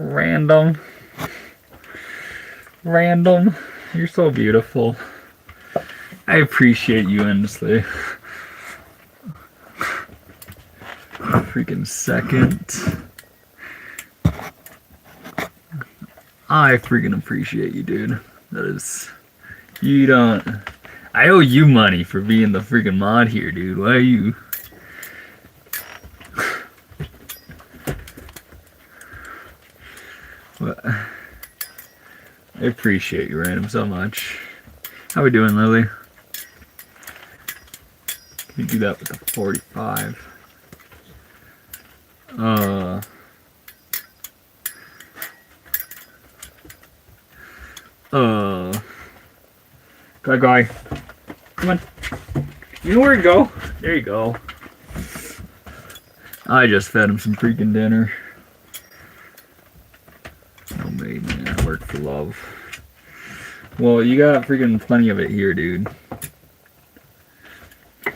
Random. Random. You're so beautiful. I appreciate you endlessly. Freaking second. I freaking appreciate you, dude. That is... You don't... I owe you money for being the freaking mod here, dude. Why are you... What? I appreciate you, Random, so much. How we doing, Lily? Can you do that with the 45? Guy. Come on. You know where to go? There you go. I just fed him some freaking dinner. Oh, man, I work for love. Well, you got freaking plenty of it here, dude. Oh,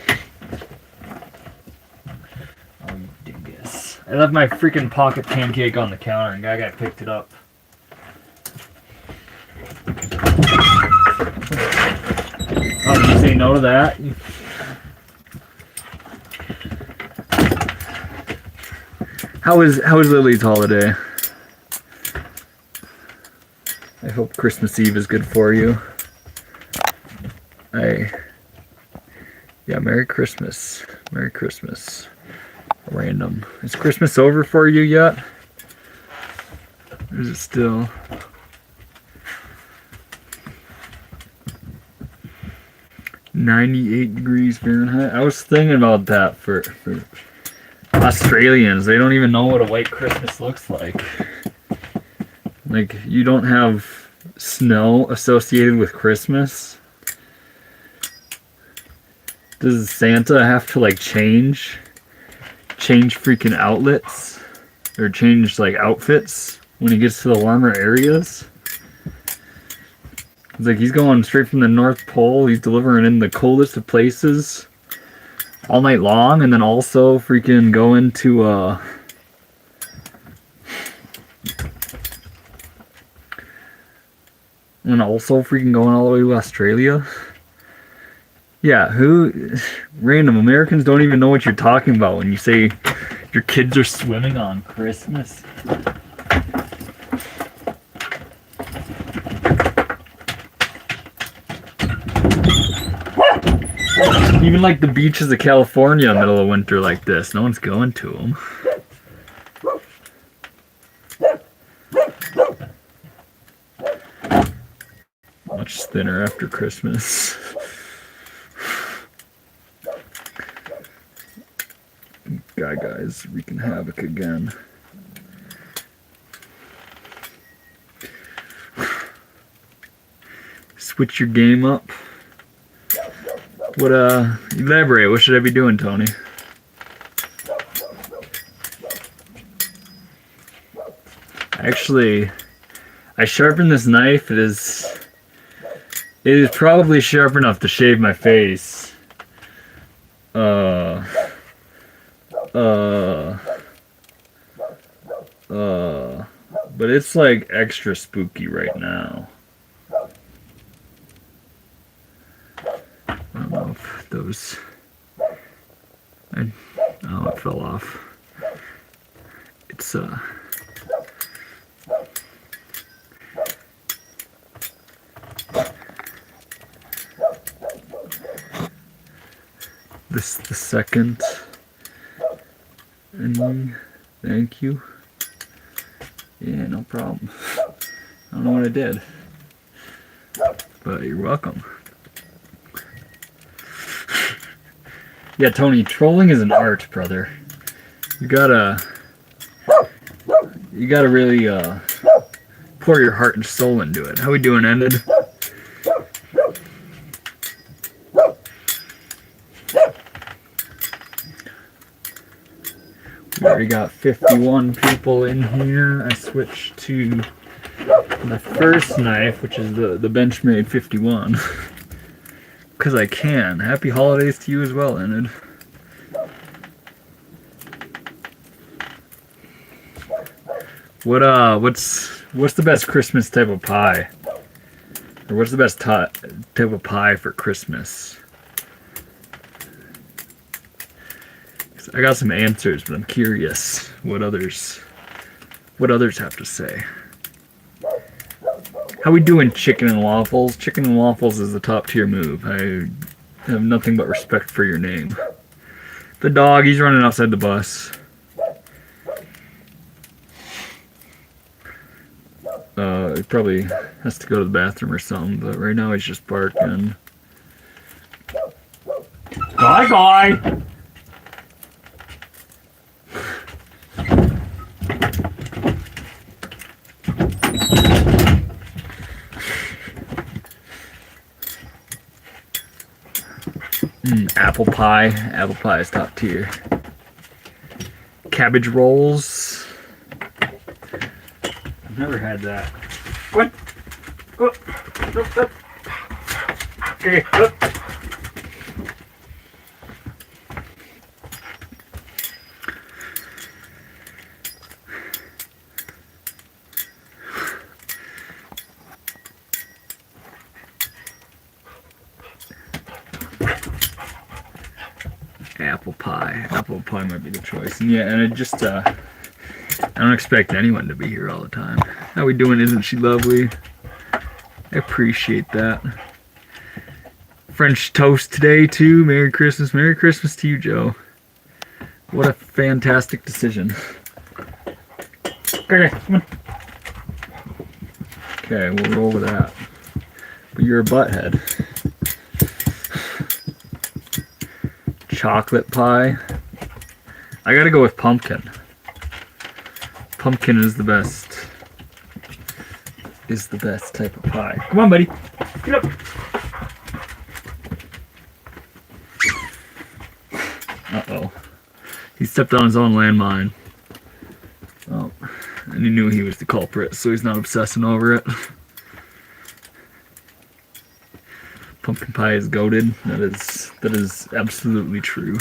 you dingus. I left my freaking pocket pancake on the counter and guy picked it up. Oh, did you say no to that? How is Lily's holiday? I hope Christmas Eve is good for you. Yeah, Merry Christmas. Merry Christmas. Random. Is Christmas over for you yet? Or is it still? (98°F). I was thinking about that for Australians. They don't even know what a white Christmas looks like. Like, you don't have snow associated with Christmas. Does Santa have to, like, change freaking outlets? Or change, like, outfits when he gets to the warmer areas? It's like he's going straight from the North Pole. He's delivering in the coldest of places all night long, and then also freaking going to and also freaking going all the way to Australia. Yeah, random Americans don't even know what you're talking about when you say your kids are swimming on Christmas. Even like the beaches of California in the middle of winter like this, no one's going to them. Much thinner after Christmas. Guys, wreaking havoc again. Switch your game up. Elaborate. What should I be doing, Tony? Actually, I sharpened this knife. It is probably sharp enough to shave my face. But it's like extra spooky right now. I don't know if those... Oh, it fell off. It's, the second. And thank you. Yeah, no problem. I don't know what I did. But you're welcome. Yeah, Tony, trolling is an art, brother. You gotta really pour your heart and soul into it. How we doing, Ended? We already got 51 people in here. I switched to the first knife, which is the Benchmade 51. Because I can. Happy holidays to you as well, Enid. What's the best Christmas type of pie? Or what's the best type of pie for Christmas? I got some answers, but I'm curious what others have to say. How we doing, chicken and waffles? Chicken and waffles is the top tier move. I have nothing but respect for your name. The dog, he's running outside the bus. He probably has to go to the bathroom or something, but right now he's just barking. Guy! Apple pie. Apple pie is top tier. Cabbage rolls. I've never had that. What? Oh, oh. Okay. Oh. Apple pie. Apple pie might be the choice. And yeah, and I don't expect anyone to be here all the time. How we doing? Isn't she lovely? I appreciate that. French toast today too. Merry Christmas. Merry Christmas to you, Joe. What a fantastic decision. Okay, come on. Okay, we'll roll with that. But you're a butthead. Chocolate pie. I gotta go with pumpkin. Pumpkin is the best. Is the best type of pie. Come on, buddy. Get up. Uh-oh. He stepped on his own landmine. Oh, and he knew he was the culprit, so he's not obsessing over it. Pumpkin pie is goated. That is absolutely true.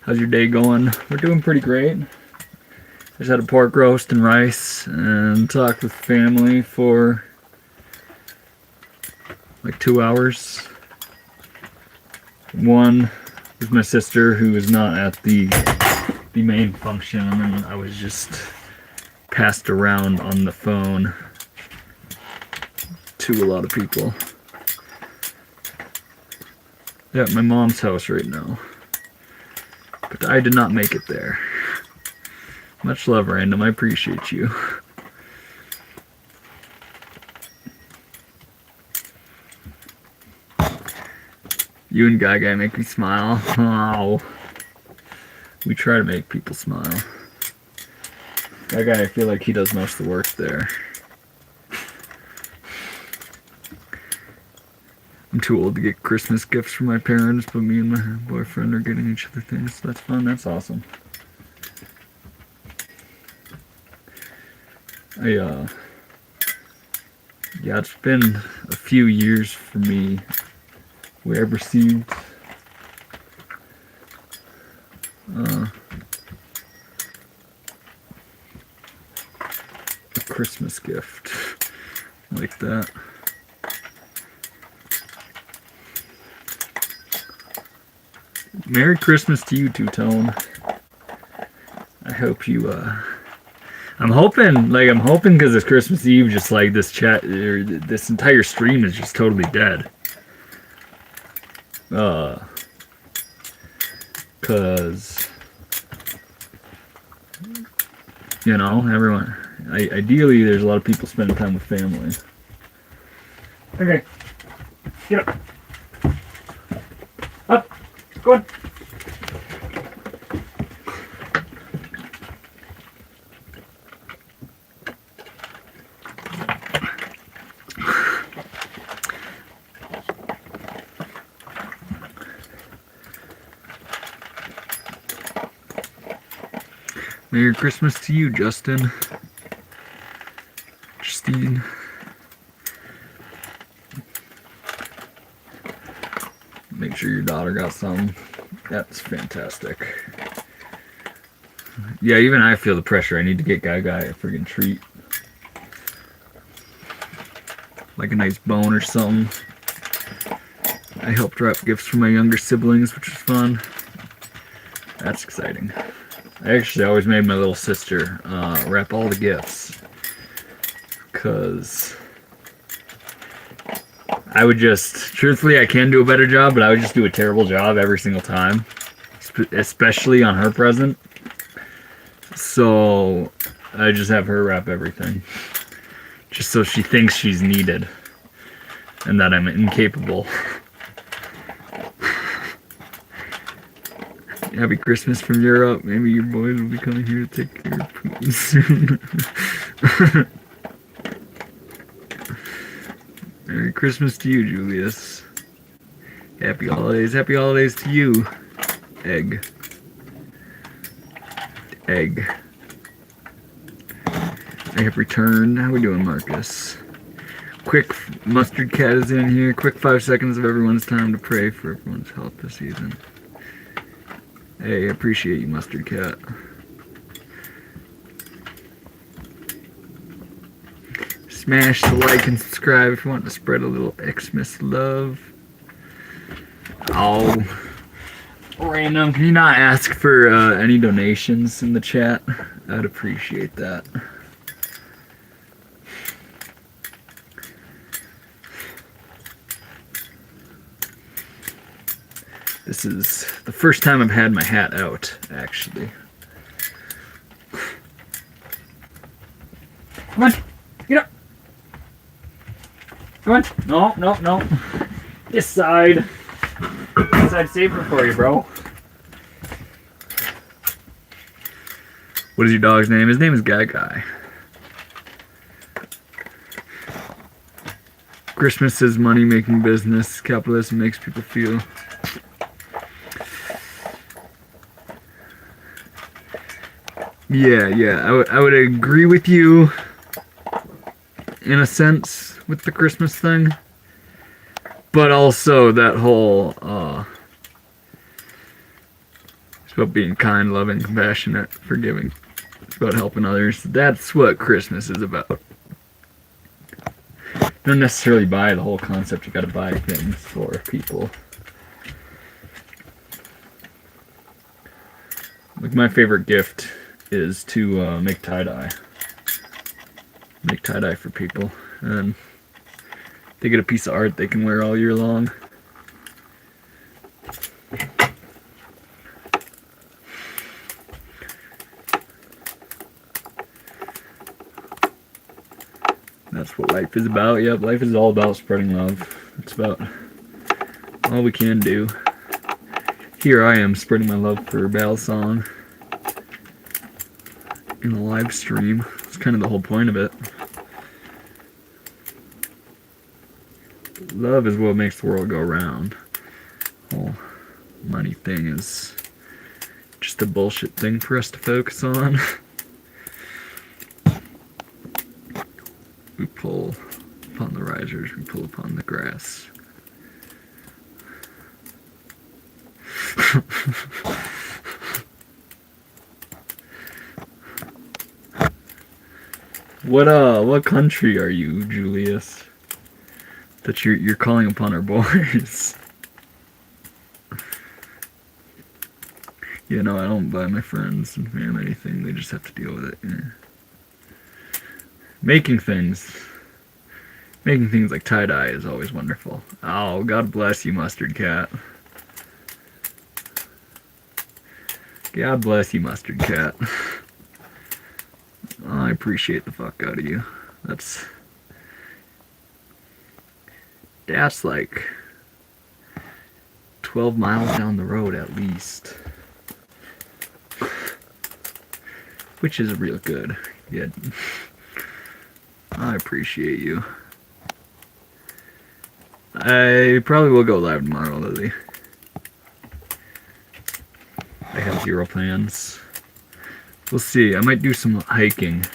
How's your day going? We're doing pretty great. I just had a pork roast and rice and talked with family for like 2 hours. One with my sister who was not at the main function, and then I was just passed around on the phone to a lot of people. Yeah, at my mom's house right now. But I did not make it there. Much love, Random. I appreciate you. You and Guy make me smile. Oh. We try to make people smile. Guy, I feel like he does most of the work there. I'm too old to get Christmas gifts from my parents, but me and my boyfriend are getting each other things. So that's fun. That's awesome. Yeah, it's been a few years for me where I've received a Christmas gift like that. Merry Christmas to you, Two-Tone. I hope you, I'm hoping because it's Christmas Eve, just like this chat, or this entire stream is just totally dead. Cause, you know, everyone, ideally there's a lot of people spending time with family. Okay, get up. Up, go on. Merry Christmas to you, Justin. Justine. Make sure your daughter got some. That's fantastic. Yeah, even I feel the pressure. I need to get Gaga a friggin' treat. Like a nice bone or something. I helped wrap gifts for my younger siblings, which was fun. That's exciting. I actually always made my little sister wrap all the gifts. Because I would just, truthfully, I can do a better job, but I would just do a terrible job every single time. Especially on her present. So I just have her wrap everything. Just so she thinks she's needed. And that I'm incapable. Happy Christmas from Europe. Maybe your boys will be coming here to take care of Putin soon. Merry Christmas to you, Julius. Happy holidays. Happy holidays to you. Egg. Egg. I have returned. How we doing, Marcus? Quick, Mustard Cat is in here. Quick 5 seconds of everyone's time to pray for everyone's health this season. Hey, I appreciate you, Mustard Cat. Smash the like and subscribe if you want to spread a little Xmas love. Oh, random. Can you not ask for any donations in the chat? I'd appreciate that. This is the first time I've had my hat out, actually. Come on, get up. Come on. No, no, no. This side. This side safer for you, bro. What is your dog's name? His name is Guy Guy. Christmas is money-making business. Capitalism makes people feel. Yeah, I would agree with you in a sense with the Christmas thing, but also that whole it's about being kind, loving, compassionate, forgiving. It's about helping others. That's what Christmas is about. You don't necessarily buy the whole concept. You gotta buy things for people. Like my favorite gift is to make tie-dye. Make tie-dye for people. And they get a piece of art they can wear all year long. That's what life is about. Yep, life is all about spreading love. It's about all we can do. Here I am spreading my love for balisong in a live stream. It's kind of the whole point of it. Love is what makes the world go round. The whole money thing is just a bullshit thing for us to focus on. We pull upon the risers, we pull upon the grass. What country are you, Julius? That you're calling upon our boys? You know, I don't buy my friends and family anything. They just have to deal with it. Yeah. Making things like tie-dye is always wonderful. Oh, God bless you, Mustard Cat. God bless you, Mustard Cat. I appreciate the fuck out of you. That's like 12 miles down the road at least. Which is real good. Yeah. I appreciate you. I probably will go live tomorrow, Lily. I have zero plans. We'll see. I might do some hiking.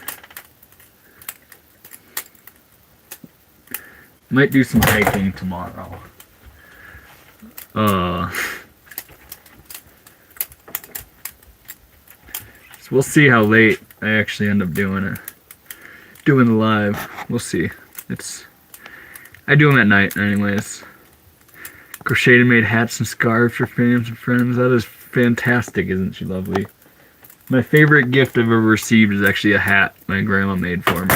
Might do some hiking tomorrow. Just So we'll see how late I actually end up doing it. Doing the live. We'll see. I do them at night anyways. Crocheted made hats and scarves for fans and friends. That is fantastic, isn't she lovely? My favorite gift I've ever received is actually a hat my grandma made for me.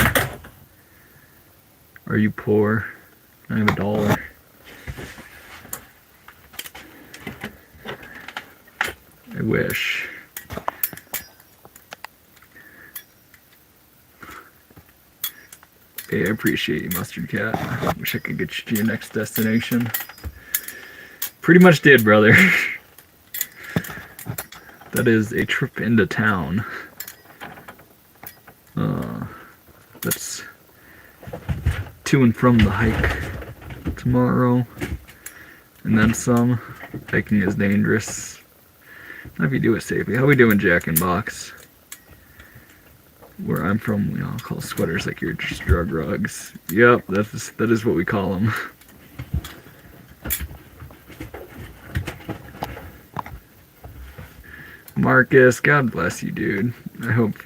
Are you poor? I have $1. I wish. Hey, I appreciate you, Mustard Cat. Wish I could get you to your next destination. Pretty much did, brother. That is a trip into town. That's to and from the hike tomorrow. And then some. Hiking is dangerous. Not if you do it safely. How we doing, Jack in Box? Where I'm from, we all call sweaters like you're just drug rugs. Yep, that is what we call them. Marcus, God bless you, dude. I hope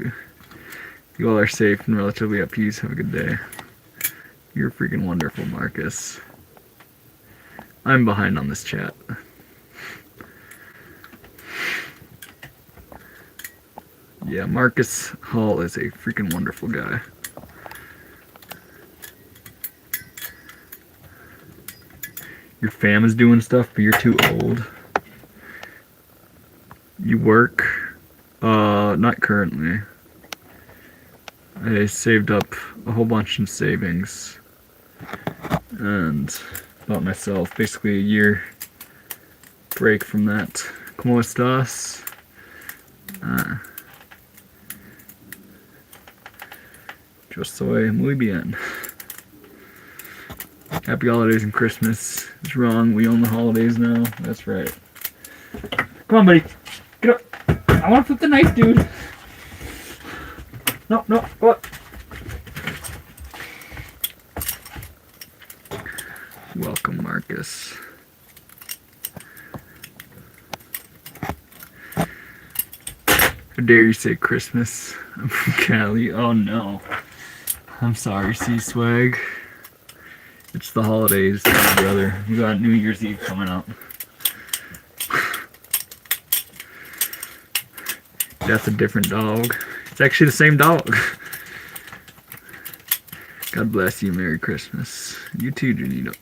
you all are safe and relatively at peace. Have a good day. You're freaking wonderful, Marcus. I'm behind on this chat. Yeah, Marcus Hall is a freaking wonderful guy. Your fam is doing stuff, but you're too old. You work? Not currently. I saved up a whole bunch in savings and bought myself basically a year break from that. ¿Cómo estás? Yo soy muy bien. Happy holidays and Christmas. It's wrong. We own the holidays now. That's right. Come on, buddy. Get up. I want to flip the knife, dude. No, go up. Welcome, Marcus. How dare you say Christmas? I'm from Cali. Oh no. I'm sorry, C-Swag. It's the holidays, brother. We got New Year's Eve coming up. That's a different dog. It's actually the same dog. God bless you. Merry Christmas. You too, Junito.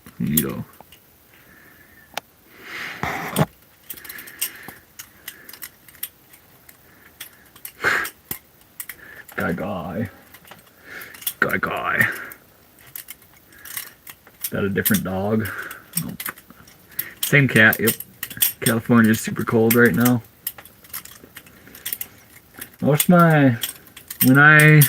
Guy. Is that a different dog? Nope. Same cat, yep. California's super cold right now. When I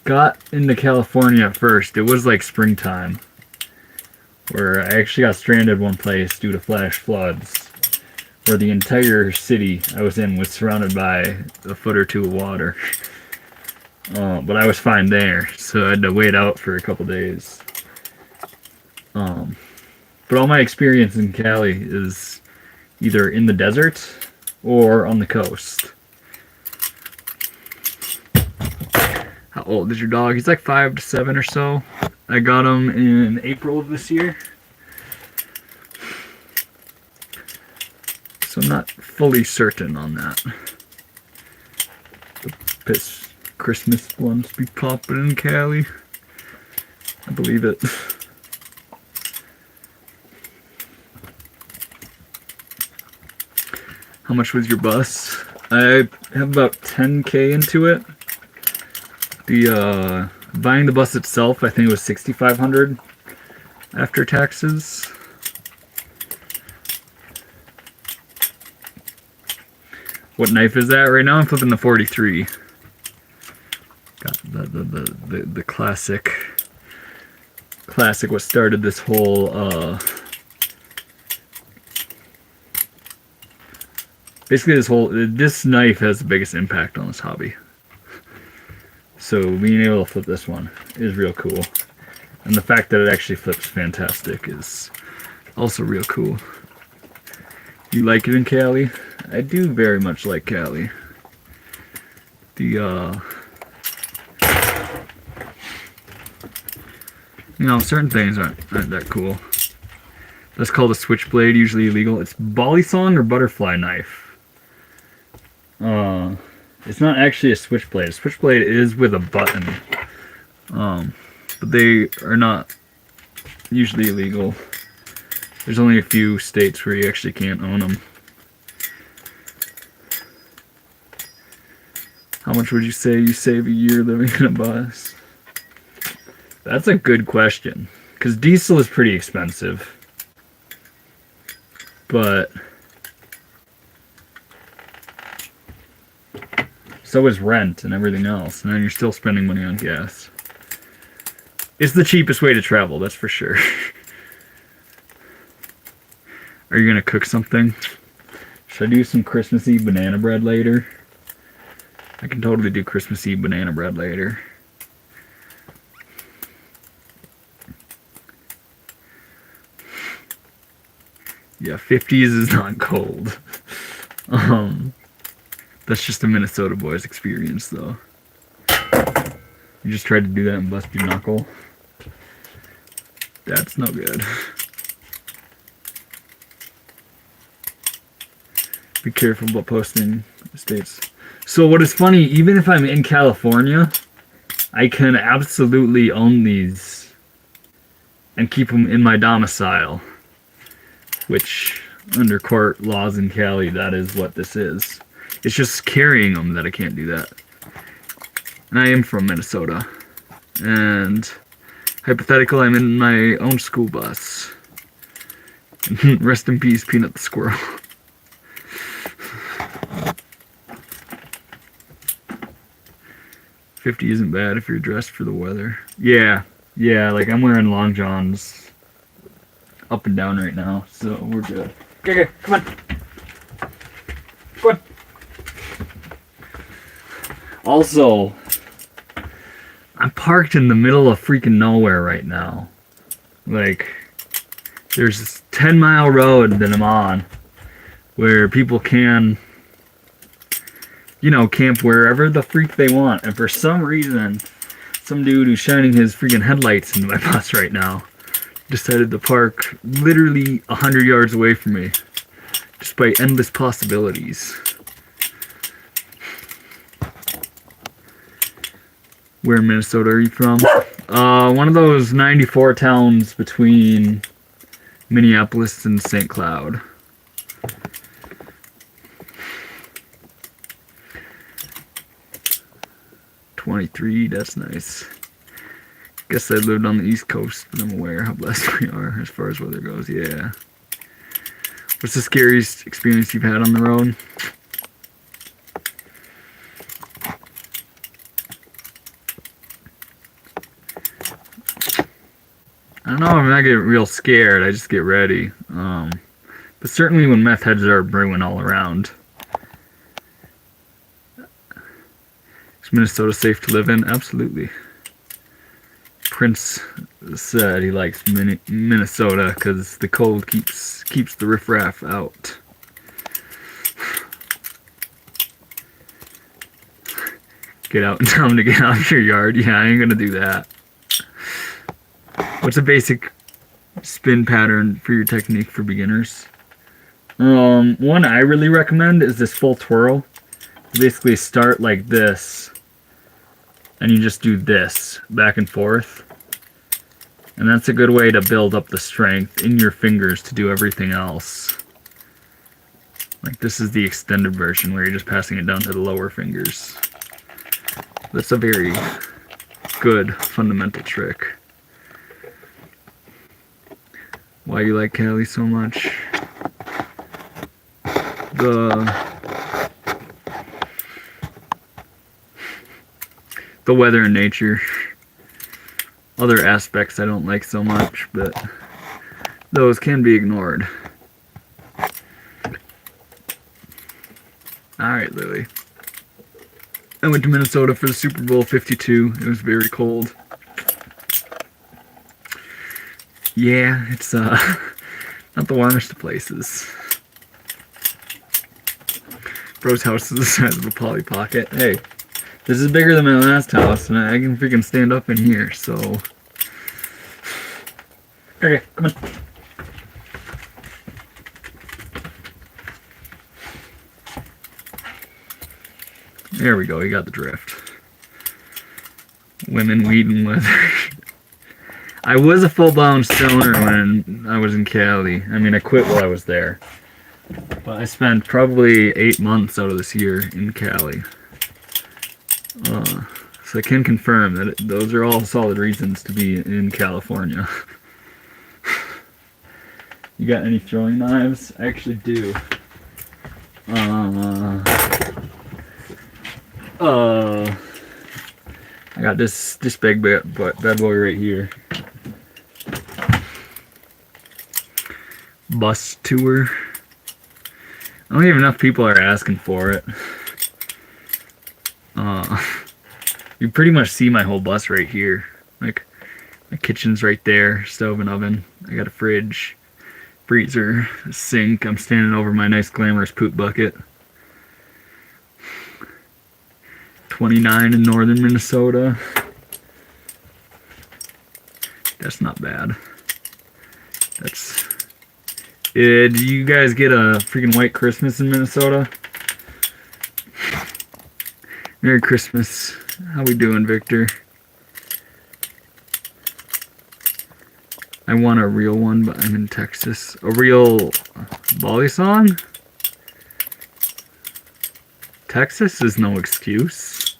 got into California at first, it was like springtime, where I actually got stranded one place due to flash floods, where the entire city I was in was surrounded by a foot or two of water. But I was fine there, so I had to wait out for a couple days. But all my experience in Cali is either in the desert or on the coast. How old is your dog? He's like 5 to 7 or so. I got him in April of this year. So I'm not fully certain on that. The Christmas ones be popping in Cali. I believe it. How much was your bus? I have about 10K into it. Buying the bus itself, I think it was $6,500 after taxes. What knife is that right now? I'm flipping the 43. Got the classic what started this whole basically this knife has the biggest impact on this hobby. So being able to flip this one is real cool. And the fact that it actually flips fantastic is also real cool. You like it in Cali? I do very much like Cali. Certain things aren't that cool. That's called a switchblade, usually illegal. It's balisong or butterfly knife. It's not actually a switchblade. A switchblade is with a button. But they are not usually illegal. There's only a few states where you actually can't own them. How much would you say you save a year living in a bus? That's a good question. Because diesel is pretty expensive. But so is rent and everything else. And then you're still spending money on gas. It's the cheapest way to travel, that's for sure. Are you going to cook something? Should I do some Christmas Eve banana bread later? I can totally do Christmas Eve banana bread later. Yeah, 50s is not cold. That's just a Minnesota boy's experience, though. You just tried to do that and bust your knuckle. That's no good. Be careful about posting states. So what is funny, even if I'm in California, I can absolutely own these and keep them in my domicile. Which, under court laws in Cali, that is what this is. It's just carrying them that I can't do that. And I am from Minnesota. And hypothetical, I'm in my own school bus. Rest in peace, Peanut the squirrel. $50 isn't bad if you're dressed for the weather. Yeah, like I'm wearing long johns up and down right now, so we're good. Okay, come on. Come on. Also, I'm parked in the middle of freaking nowhere right now. Like, there's this 10-mile road that I'm on where people can, camp wherever the freak they want. And for some reason, some dude who's shining his freaking headlights into my bus right now decided to park literally 100 yards away from me, despite endless possibilities. Where in Minnesota are you from? One of those 94 towns between Minneapolis and St. Cloud. $23, that's nice. Guess I lived on the East Coast, but I'm aware how blessed we are as far as weather goes. Yeah. What's the scariest experience you've had on the road? I don't know if I'm not getting real scared. I just get ready. But certainly when meth heads are brewing all around. Is Minnesota safe to live in? Absolutely. Prince said he likes Minnesota because the cold keeps the riffraff out. Get out and tell him to get out of your yard. Yeah, I ain't gonna do that. What's a basic spin pattern for your technique for beginners? One I really recommend is this full twirl. You basically start like this, and you just do this back and forth. And that's a good way to build up the strength in your fingers to do everything else. Like this is the extended version where you're just passing it down to the lower fingers. That's a very good fundamental trick. Why you like Cali so much? The weather and nature. Other aspects I don't like so much, but those can be ignored. Alright, Lily. I went to Minnesota for the Super Bowl 52. It was very cold. Yeah, it's not the warmest of places. Bro's house is the size of a Polly Pocket. Hey, this is bigger than my last house, and I can freaking stand up in here, so... Okay, come on. There we go, you got the drift. Women, weed, and leather. I was a full-blown stoner when I was in Cali. I mean, I quit while I was there. But I spent probably 8 months out of this year in Cali. So I can confirm that those are all solid reasons to be in California. You got any throwing knives? I actually do. I got this big bad boy right here. Bus tour. I don't even enough people are asking for it. You pretty much see my whole bus right here. Like, my kitchen's right there, stove and oven. I got a fridge, freezer, a sink. I'm standing over my nice glamorous poop bucket. 29 in northern Minnesota. That's not bad. That's... do you guys get a freaking white Christmas in Minnesota? Merry Christmas. How we doing, Victor? I want a real one, but I'm in Texas. A real balisong? Texas is no excuse.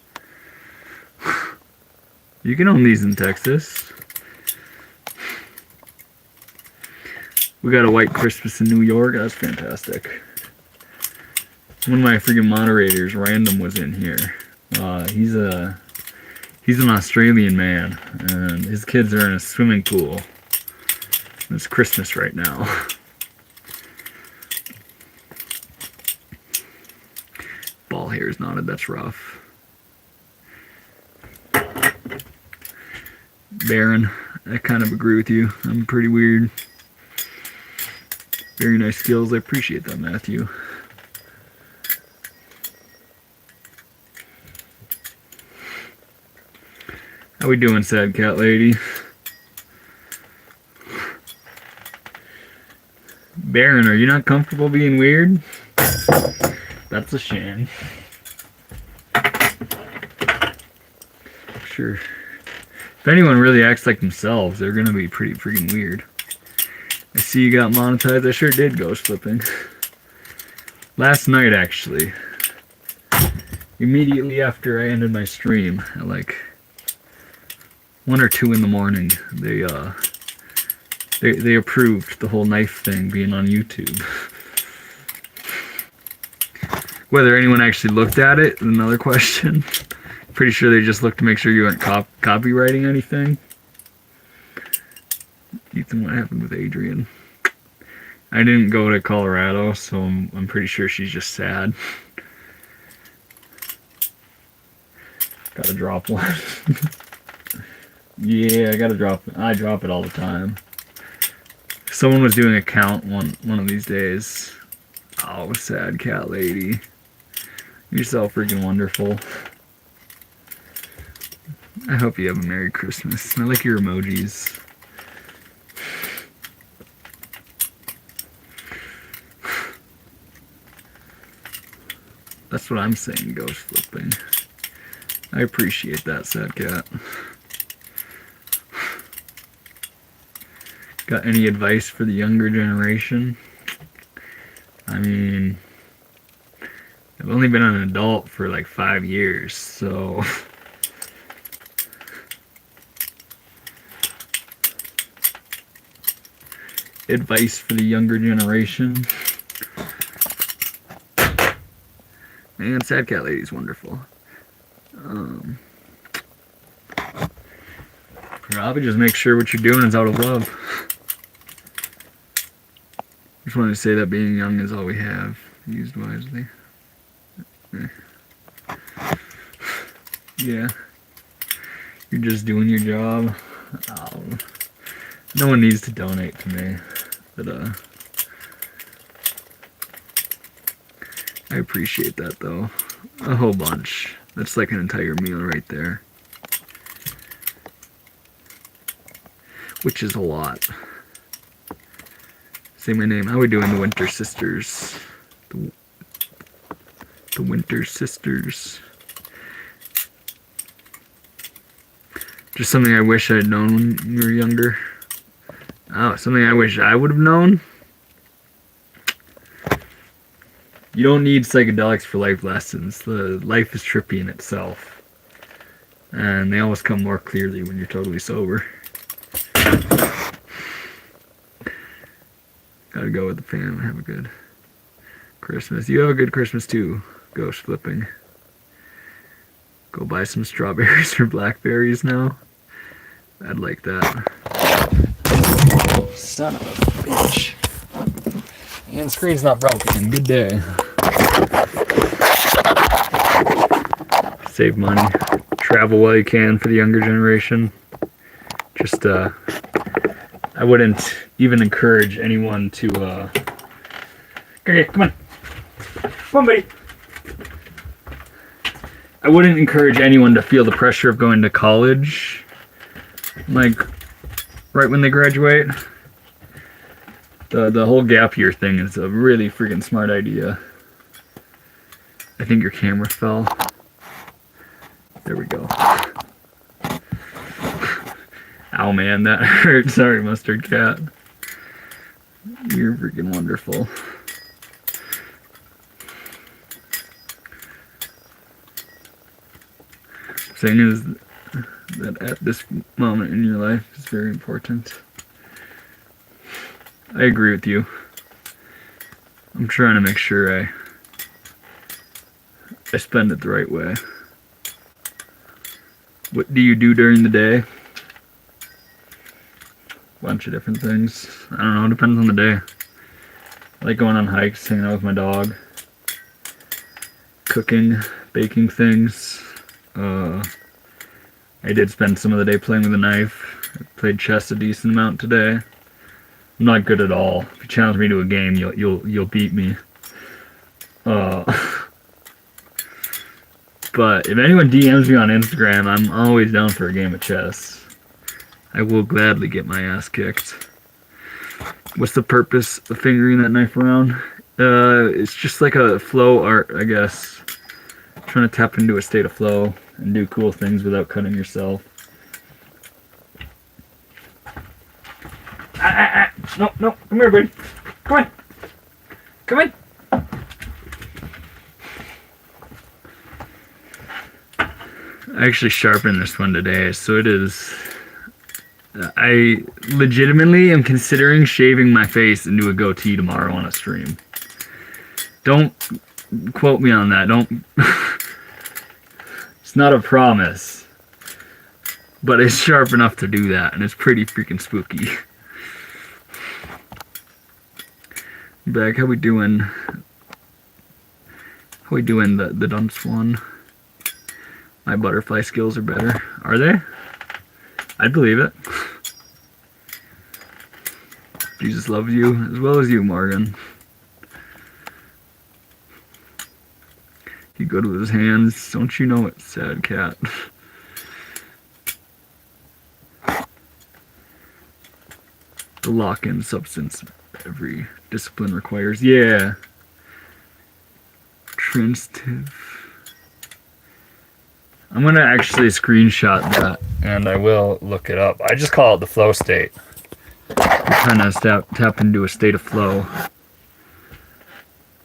You can own these in Texas. We got a white Christmas in New York. That's fantastic. One of my freaking moderators, Random, was in here. He's an Australian man, and his kids are in a swimming pool. It's Christmas right now. Ball hair is knotted. That's rough. Baron, I kind of agree with you. I'm pretty weird. Very nice skills. I appreciate that, Matthew. How we doing, sad cat lady? Baron, are you not comfortable being weird? That's a shame. Sure. If anyone really acts like themselves, they're gonna be pretty freaking weird. I see you got monetized. I sure did ghost flipping. Last night, actually. Immediately after I ended my stream, at like 1 or 2 in the morning, they approved the whole knife thing being on YouTube. Whether anyone actually looked at it is another question. Pretty sure they just looked to make sure you weren't copywriting anything. Ethan, what happened with Adrian? I didn't go to Colorado, so I'm pretty sure she's just sad. Gotta drop one. Yeah, I gotta drop it. I drop it all the time. Someone was doing a count one of these days. Oh, sad cat lady. You're so freaking wonderful. I hope you have a Merry Christmas. I like your emojis. That's what I'm saying, ghost flipping. I appreciate that, sad cat. Got any advice for the younger generation? I mean, I've only been an adult for like 5 years, so... Advice for the younger generation. And sad cat lady's wonderful. Probably just make sure what you're doing is out of love. Just wanted to say that being young is all we have. Used wisely. Yeah. You're just doing your job. No one needs to donate to me. But, I appreciate that though. A whole bunch. That's like an entire meal right there. Which is a lot. Say my name. How are we doing, the Winter Sisters? The Winter Sisters. Just something I wish I'd known when you were younger. Oh, something I wish I would have known? You don't need psychedelics for life lessons. The life is trippy in itself. And they always come more clearly when you're totally sober. Gotta go with the fam. Have a good Christmas. You have a good Christmas too, ghost flipping. Go buy some strawberries or blackberries now. I'd like that. Son of a bitch. And the screen's not broken. Good day. Save money. Travel while you can for the younger generation. Just, I wouldn't even encourage anyone to, okay, come on. Come on, buddy. I wouldn't encourage anyone to feel the pressure of going to college, like, right when they graduate. The whole gap year thing is a really freaking smart idea. I think your camera fell. There we go. Ow, man, that hurt. Sorry, Mustard Cat. You're freaking wonderful. Saying is that at this moment in your life is very important. I agree with you. I'm trying to make sure I spend it the right way. What do you do during the day? Bunch of different things. I don't know, it depends on the day. I like going on hikes, hanging out with my dog, cooking, baking things. I did spend some of the day playing with a knife. I played chess a decent amount today. I'm not good at all. If you challenge me to a game, you'll beat me. But if anyone DMs me on Instagram, I'm always down for a game of chess. I will gladly get my ass kicked. What's the purpose of fingering that knife around? It's just like a flow art, I guess. Trying to tap into a state of flow and do cool things without cutting yourself. No, come here, buddy. Come on. Come in. I actually sharpened this one today, so it is... I legitimately am considering shaving my face and do a goatee tomorrow on a stream. Don't quote me on that. Don't... It's not a promise. But it's sharp enough to do that, and it's pretty freaking spooky. Back, how we doing? How we doing the dumps one? My butterfly skills are better. Are they? I'd believe it. Jesus loves you as well as you, Morgan. You go to his hands, don't you know it, sad cat? The lock-in substance every discipline requires. Yeah. Transitive. I'm gonna actually screenshot that and I will look it up. I just call it the flow state. You kind of tap into a state of flow.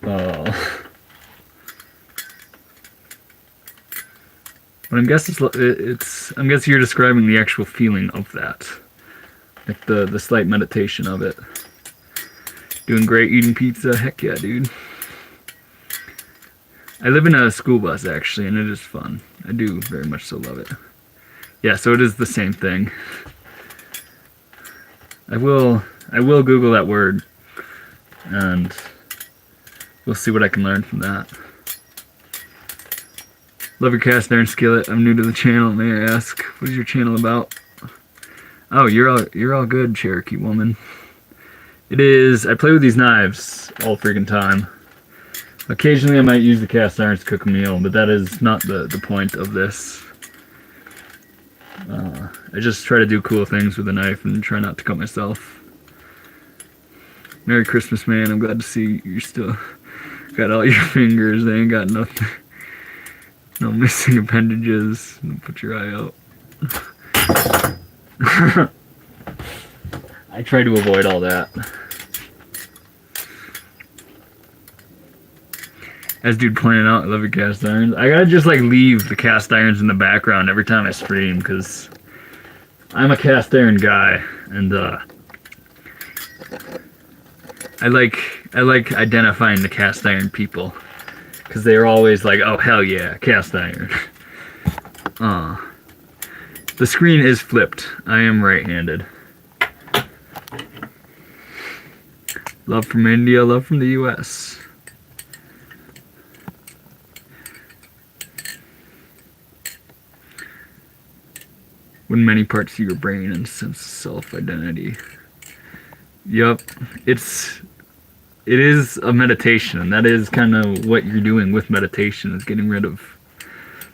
But I'm guessing I'm guessing you're describing the actual feeling of that, like the slight meditation of it. Doing great, eating pizza. Heck yeah, dude. I live in a school bus actually, and it is fun. I do very much so love it. Yeah, so it is the same thing. I will Google that word, and we'll see what I can learn from that. Love your cast iron skillet. I'm new to the channel. May I ask, what is your channel about? Oh, you're all good, Cherokee woman. It is. I play with these knives all freaking time. Occasionally I might use the cast irons to cook a meal, but that is not the point of this. I just try to do cool things with a knife and try not to cut myself. Merry Christmas, man. I'm glad to see you still got all your fingers. They ain't got nothing. No missing appendages. Put your eye out. I try to avoid all that. As dude pointed out, I love your cast irons. I gotta just like leave the cast irons in the background every time I stream because I'm a cast iron guy, and I like identifying the cast iron people because they are always like, oh hell yeah, cast iron. The screen is flipped. I am right-handed. Love from India, love from the US. When many parts of your brain and sense of self-identity. Yup, it is a meditation, and that is kind of what you're doing with meditation, is getting rid of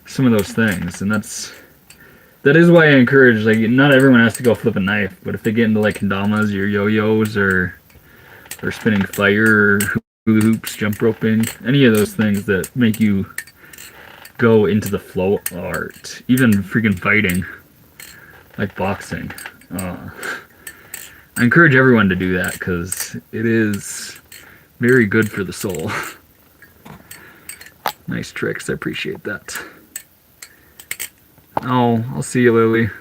some of those things, and that is why I encourage, like, not everyone has to go flip a knife, but if they get into like kendamas or yo-yos or spinning fire or hula hoops, jump roping, any of those things that make you go into the flow art, even freaking fighting, like boxing. I encourage everyone to do that because it is very good for the soul. Nice tricks, I appreciate that. Oh, I'll see you, Lily.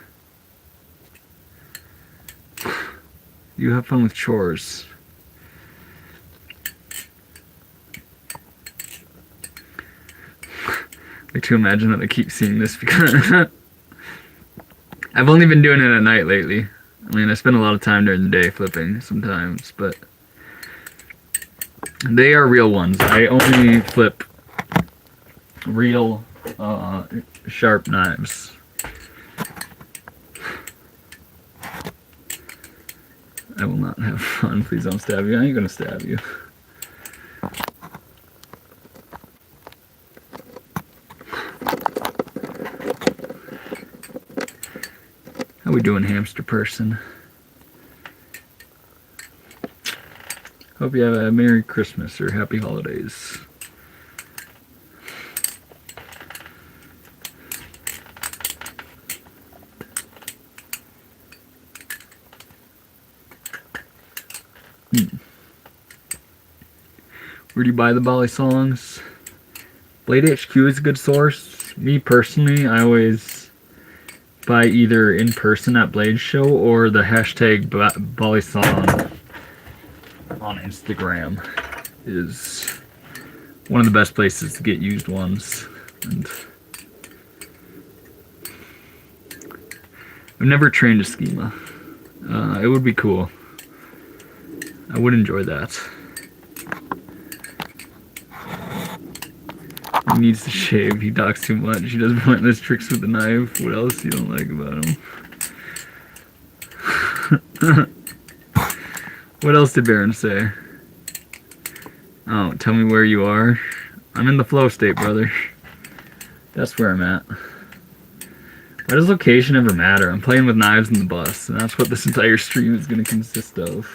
You have fun with chores. I like to imagine that I keep seeing this because I've only been doing it at night lately. I mean, I spend a lot of time during the day flipping sometimes, but they are real ones. I only flip real sharp knives. I will not have fun. Please don't stab you. I ain't gonna stab you. How we doing, hamster person? Hope you have a Merry Christmas or Happy Holidays. Where do you buy the balisongs? Blade HQ is a good source. Me personally, I always buy either in person at Blade Show or the hashtag balisong on Instagram is one of the best places to get used ones. And I've never trained a schema. It would be cool. I would enjoy that. He needs to shave. He talks too much. He does pointless tricks with the knife. What else you don't like about him? What else did Baron say? Oh, tell me where you are. I'm in the flow state, brother. That's where I'm at. Why does location ever matter? I'm playing with knives in the bus, and that's what this entire stream is going to consist of.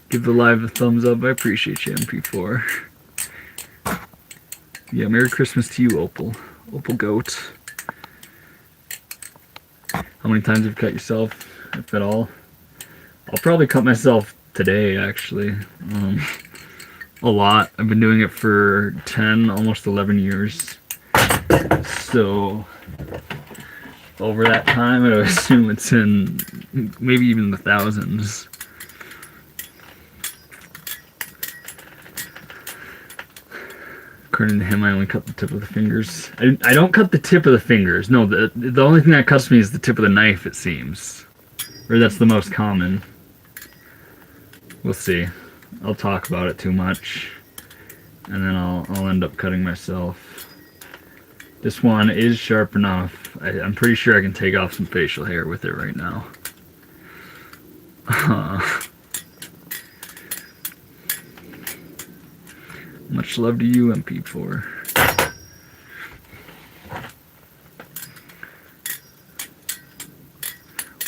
Give the live a thumbs up. I appreciate you, MP4. Yeah, Merry Christmas to you, Opal. Opal Goat. How many times have you cut yourself, if at all? I'll probably cut myself today, actually. A lot. I've been doing it for 10, almost 11 years. So, over that time, I would assume it's in maybe even the thousands. According to him, I only cut the tip of the fingers. I don't cut the tip of the fingers. No, the only thing that cuts me is the tip of the knife, it seems. Or that's the most common. We'll see. I'll talk about it too much. And then I'll end up cutting myself. This one is sharp enough. I'm pretty sure I can take off some facial hair with it right now. Much love to you, MP4.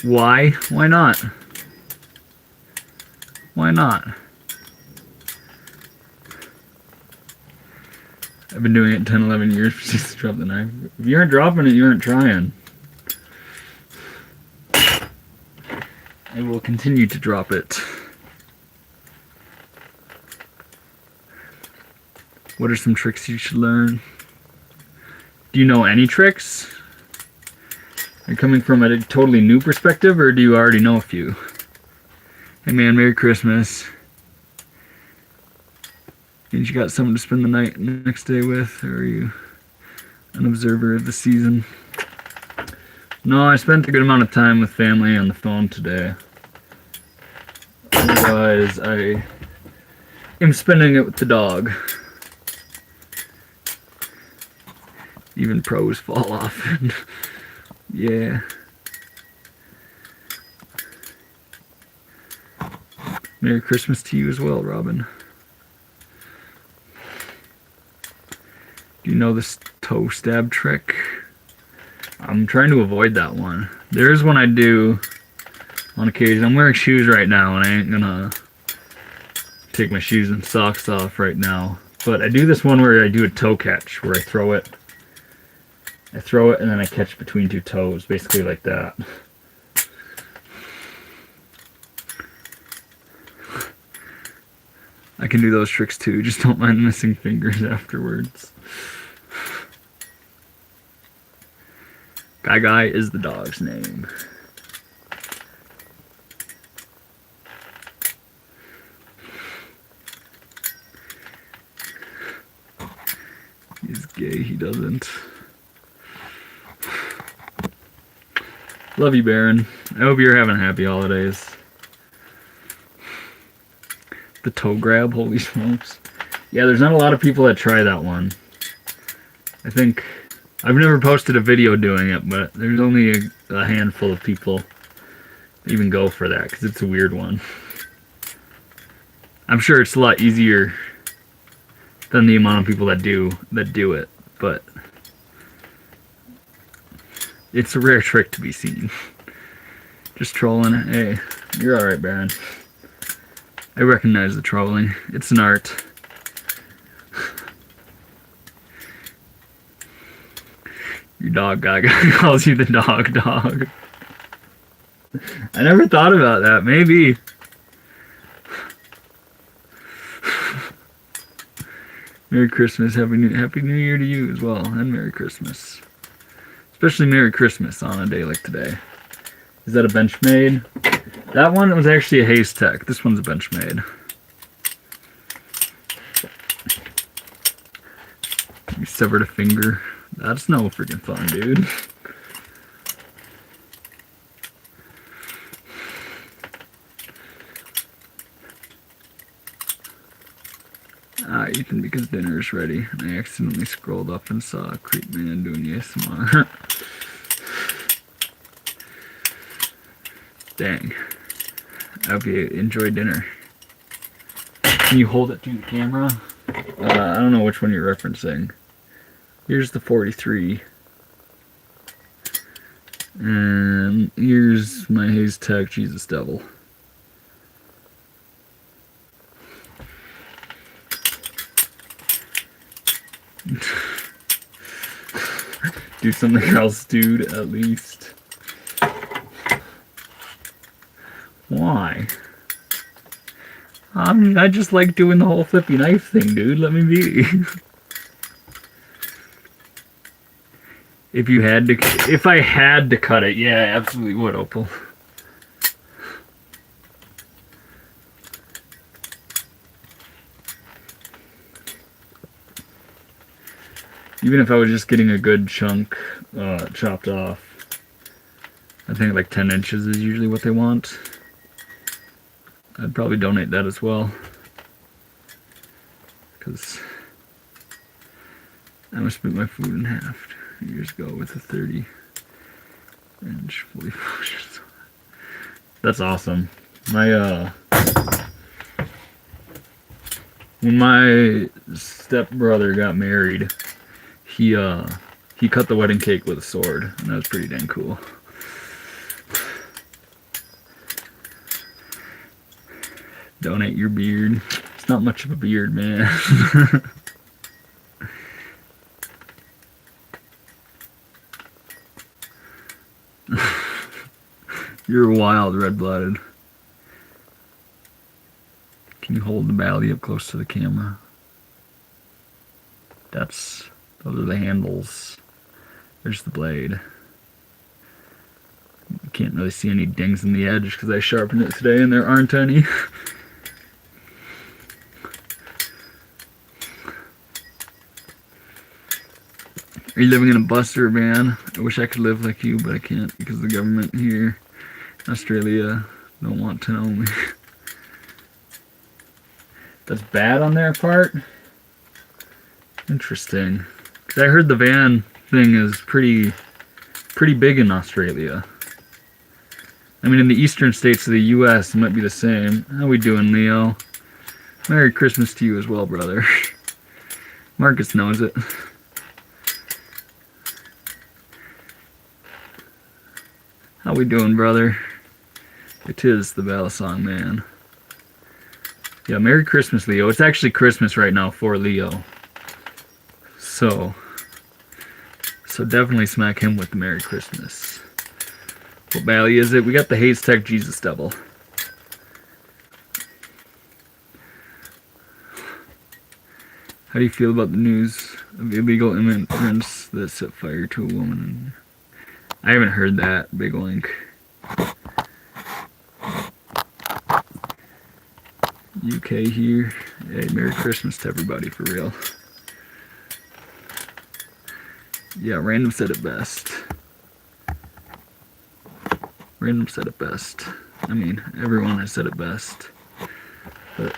Why? Why not? Why not? I've been doing it 10, 11 years just to drop the knife. If you aren't dropping it, you aren't trying. I will continue to drop it. What are some tricks you should learn? Do you know any tricks? Are you coming from a totally new perspective, or do you already know a few? Hey man, Merry Christmas. And you got someone to spend the night next day with, or are you an observer of the season? No, I spent a good amount of time with family on the phone today. Otherwise, I am spending it with the dog. Even pros fall off. Yeah. Merry Christmas to you as well, Robin. Do you know this toe stab trick? I'm trying to avoid that one. There's one I do on occasion. I'm wearing shoes right now, and I ain't gonna take my shoes and socks off right now. But I do this one where I do a toe catch, where I throw it and then I catch between two toes, basically like that. I can do those tricks too, just don't mind missing fingers afterwards. Guy is the dog's name. He's gay, he doesn't. Love you, Baron. I hope you're having happy holidays. The toe grab, holy smokes. Yeah, there's not a lot of people that try that one. I think I've never posted a video doing it, but there's only a handful of people that even go for that, because it's a weird one. I'm sure it's a lot easier than the amount of people that do it, but it's a rare trick to be seen. Just trolling. Hey, you're alright, Baron. I recognize the trolling. It's an art. Your dog guy calls you the dog. I never thought about that. Maybe. Merry Christmas. Happy New Year to you as well. And Merry Christmas. Especially Merry Christmas on a day like today. Is that a Benchmade? That one was actually a Haze Tech. This one's a Benchmade. You severed a finger. That's no freaking fun, dude. Ethan, because dinner is ready. I accidentally scrolled up and saw a creep man doing ASMR. Dang. I hope you enjoyed dinner. Can you hold it to the camera? I don't know which one you're referencing. Here's the 43. And here's my Haze Tech Jesus Devil. Do something else, dude, at least. Why? I just like doing the whole flippy knife thing, dude. Let me be. If I had to cut it, yeah, I absolutely would, Opal. Even if I was just getting a good chunk chopped off, I think like 10 inches is usually what they want. I'd probably donate that as well, because I'm gonna split my food in half. years ago with a 30-inch fully functional. That's awesome. My when my stepbrother got married, he cut the wedding cake with a sword, and that was pretty dang cool. Donate your beard. It's not much of a beard, man. You're wild, red-blooded. Can you hold the bally up close to the camera? Those are the handles. There's the blade. You can't really see any dings in the edge because I sharpened it today and there aren't any. Are you living in a bus or a van? I wish I could live like you, but I can't because the government here in Australia don't want to know me. That's bad on their part? Interesting. Because I heard the van thing is pretty big in Australia. I mean, in the eastern states of the U.S., it might be the same. How we doing, Leo? Merry Christmas to you as well, brother. Marcus knows it. How we doing, brother? It is the balisong man. Yeah, Merry Christmas, Leo. It's actually Christmas right now for Leo. So definitely smack him with the Merry Christmas. What bally is it? We got the Hayes Tech Jesus Devil. How do you feel about the news of illegal immigrants that set fire to a woman? I haven't heard that. Big link. UK here. Hey, Merry Christmas to everybody, for real. Yeah, Random said it best. Random said it best. I mean, everyone has said it best. But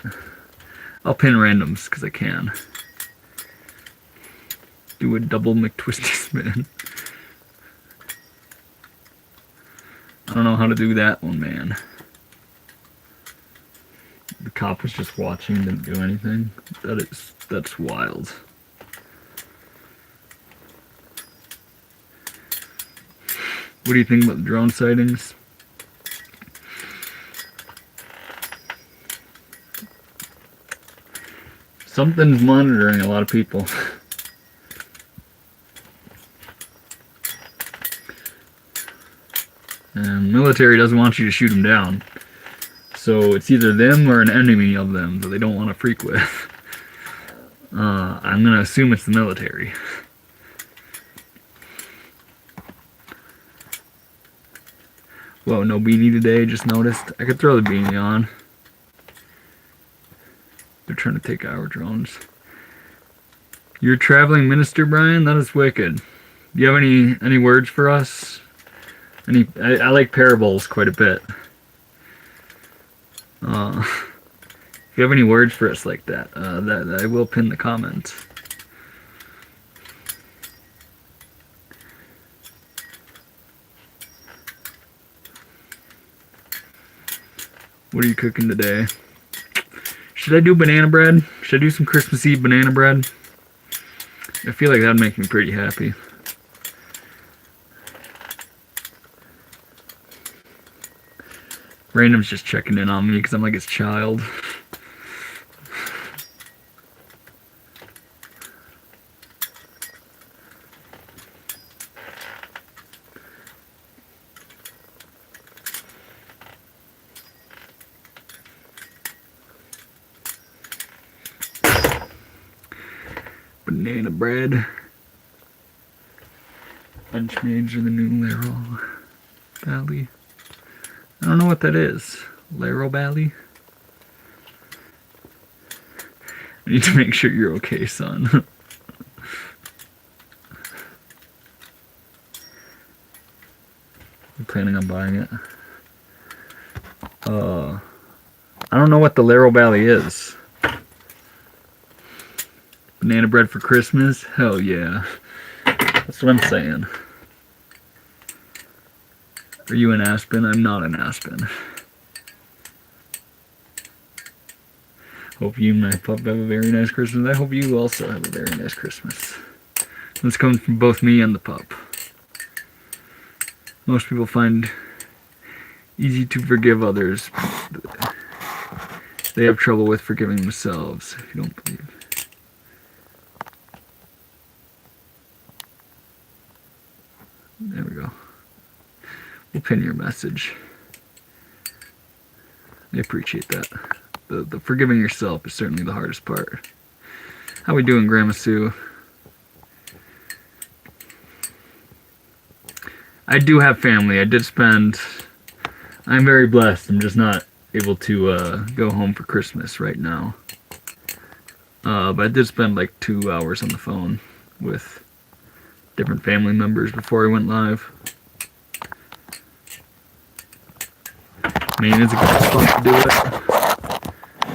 I'll pin randoms because I can. Do a double McTwisty spin. I don't know how to do that one, man. The cop was just watching, didn't do anything. That's wild. What do you think about the drone sightings? Something's monitoring a lot of people. And military doesn't want you to shoot them down. So it's either them or an enemy of them that they don't want to freak with. I'm going to assume it's the military. Whoa, no beanie today, just noticed. I could throw the beanie on. They're trying to take our drones. You're a traveling minister, Brian? That is wicked. Do you have any words for us? I like parables quite a bit. If you have any words for us like that, that I will pin the comment. What are you cooking today? Should I do banana bread? Should I do some Christmas Eve banana bread? I feel like that'd make me pretty happy. Random's just checking in on me because I'm like his child. Banana bread. Benchmaids are the new Laurel Valley. I don't know what that is. Laurel Valley? I need to make sure you're okay, son. You planning on buying it? I don't know what the Laurel Valley is. Banana bread for Christmas? Hell yeah. That's what I'm saying. Are you in Aspen? I'm not in Aspen. Hope you and my pup have a very nice Christmas. I hope you also have a very nice Christmas. This comes from both me and the pup. Most people find easy to forgive others. They have trouble with forgiving themselves, if you don't believe. There we go. We'll pin your message. I appreciate that. The forgiving yourself is certainly the hardest part. How we doing, Grandma Sue? I do have family. I'm very blessed. I'm just not able to go home for Christmas right now. But I did spend like 2 hours on the phone with different family members before I went live. I mean, it's a good spot to do it.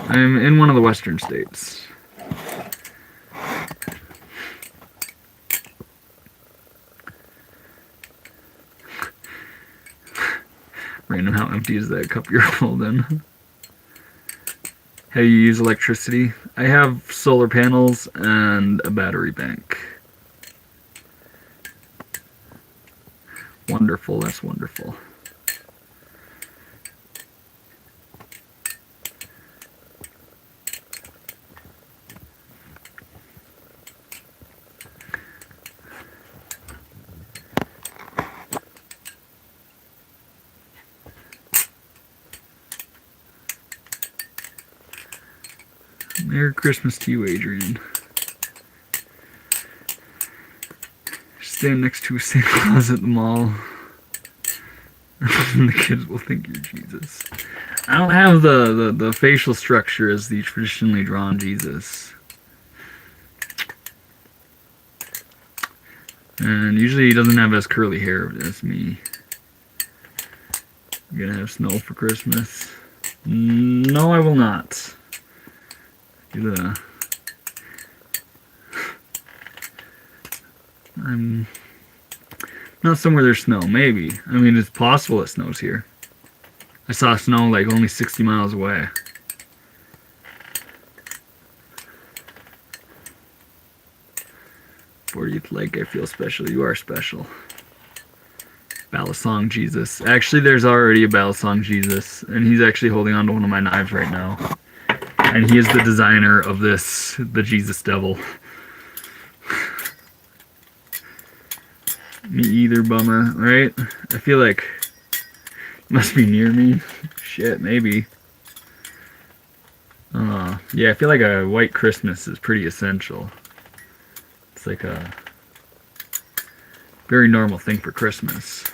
I'm in one of the western states. Random, how empty is that cup you're holding? How do you use electricity? I have solar panels and a battery bank. Wonderful, that's wonderful. Merry Christmas to you, Adrian. Stand next to a Santa Claus at the mall. The kids will think you're Jesus. I don't have the facial structure as the traditionally drawn Jesus. And usually he doesn't have as curly hair as me. You're gonna have snow for Christmas? No, I will not. I'm not somewhere there's snow. Maybe. I mean, it's possible it snows here. I saw snow like only 60 miles away. For you like I feel special. You are special. Balisong Jesus. Actually, there's already a Balisong Jesus, and he's actually holding on to one of my knives right now. And he is the designer of this, the Jesus Devil. Me either, bummer, right? I feel like it must be near me. Shit, maybe. Yeah, I feel like a white Christmas is pretty essential. It's like a very normal thing for Christmas.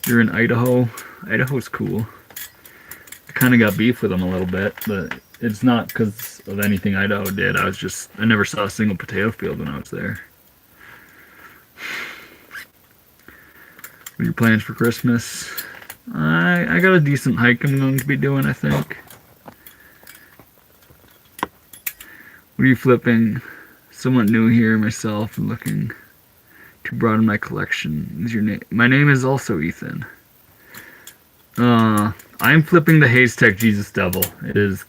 You're in Idaho. Idaho's cool. I kind of got beef with them a little bit, but it's not because of anything Idaho did. I never saw a single potato field when I was there. What are your plans for Christmas? I got a decent hike I'm going to be doing, I think. What are you flipping? Somewhat new here myself and looking to broaden my collection. Is your name? My name is also Ethan. I'm flipping the Haystack Jesus Devil. It is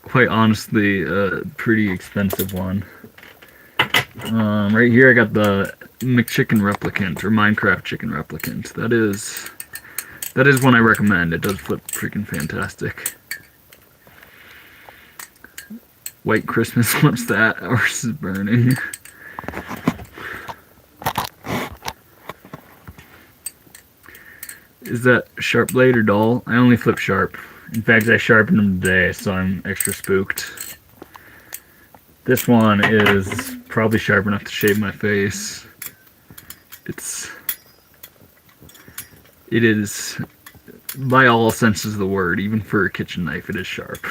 quite honestly a pretty expensive one. Right here I got the McChicken Replicant, or Minecraft Chicken Replicant. That is one I recommend. It does flip freaking fantastic. White Christmas, what's that? Ours is burning. Is that sharp blade or dull? I only flip sharp. In fact, I sharpened them today, so I'm extra spooked. This one is probably sharp enough to shave my face. It is, by all senses of the word, even for a kitchen knife, it is sharp.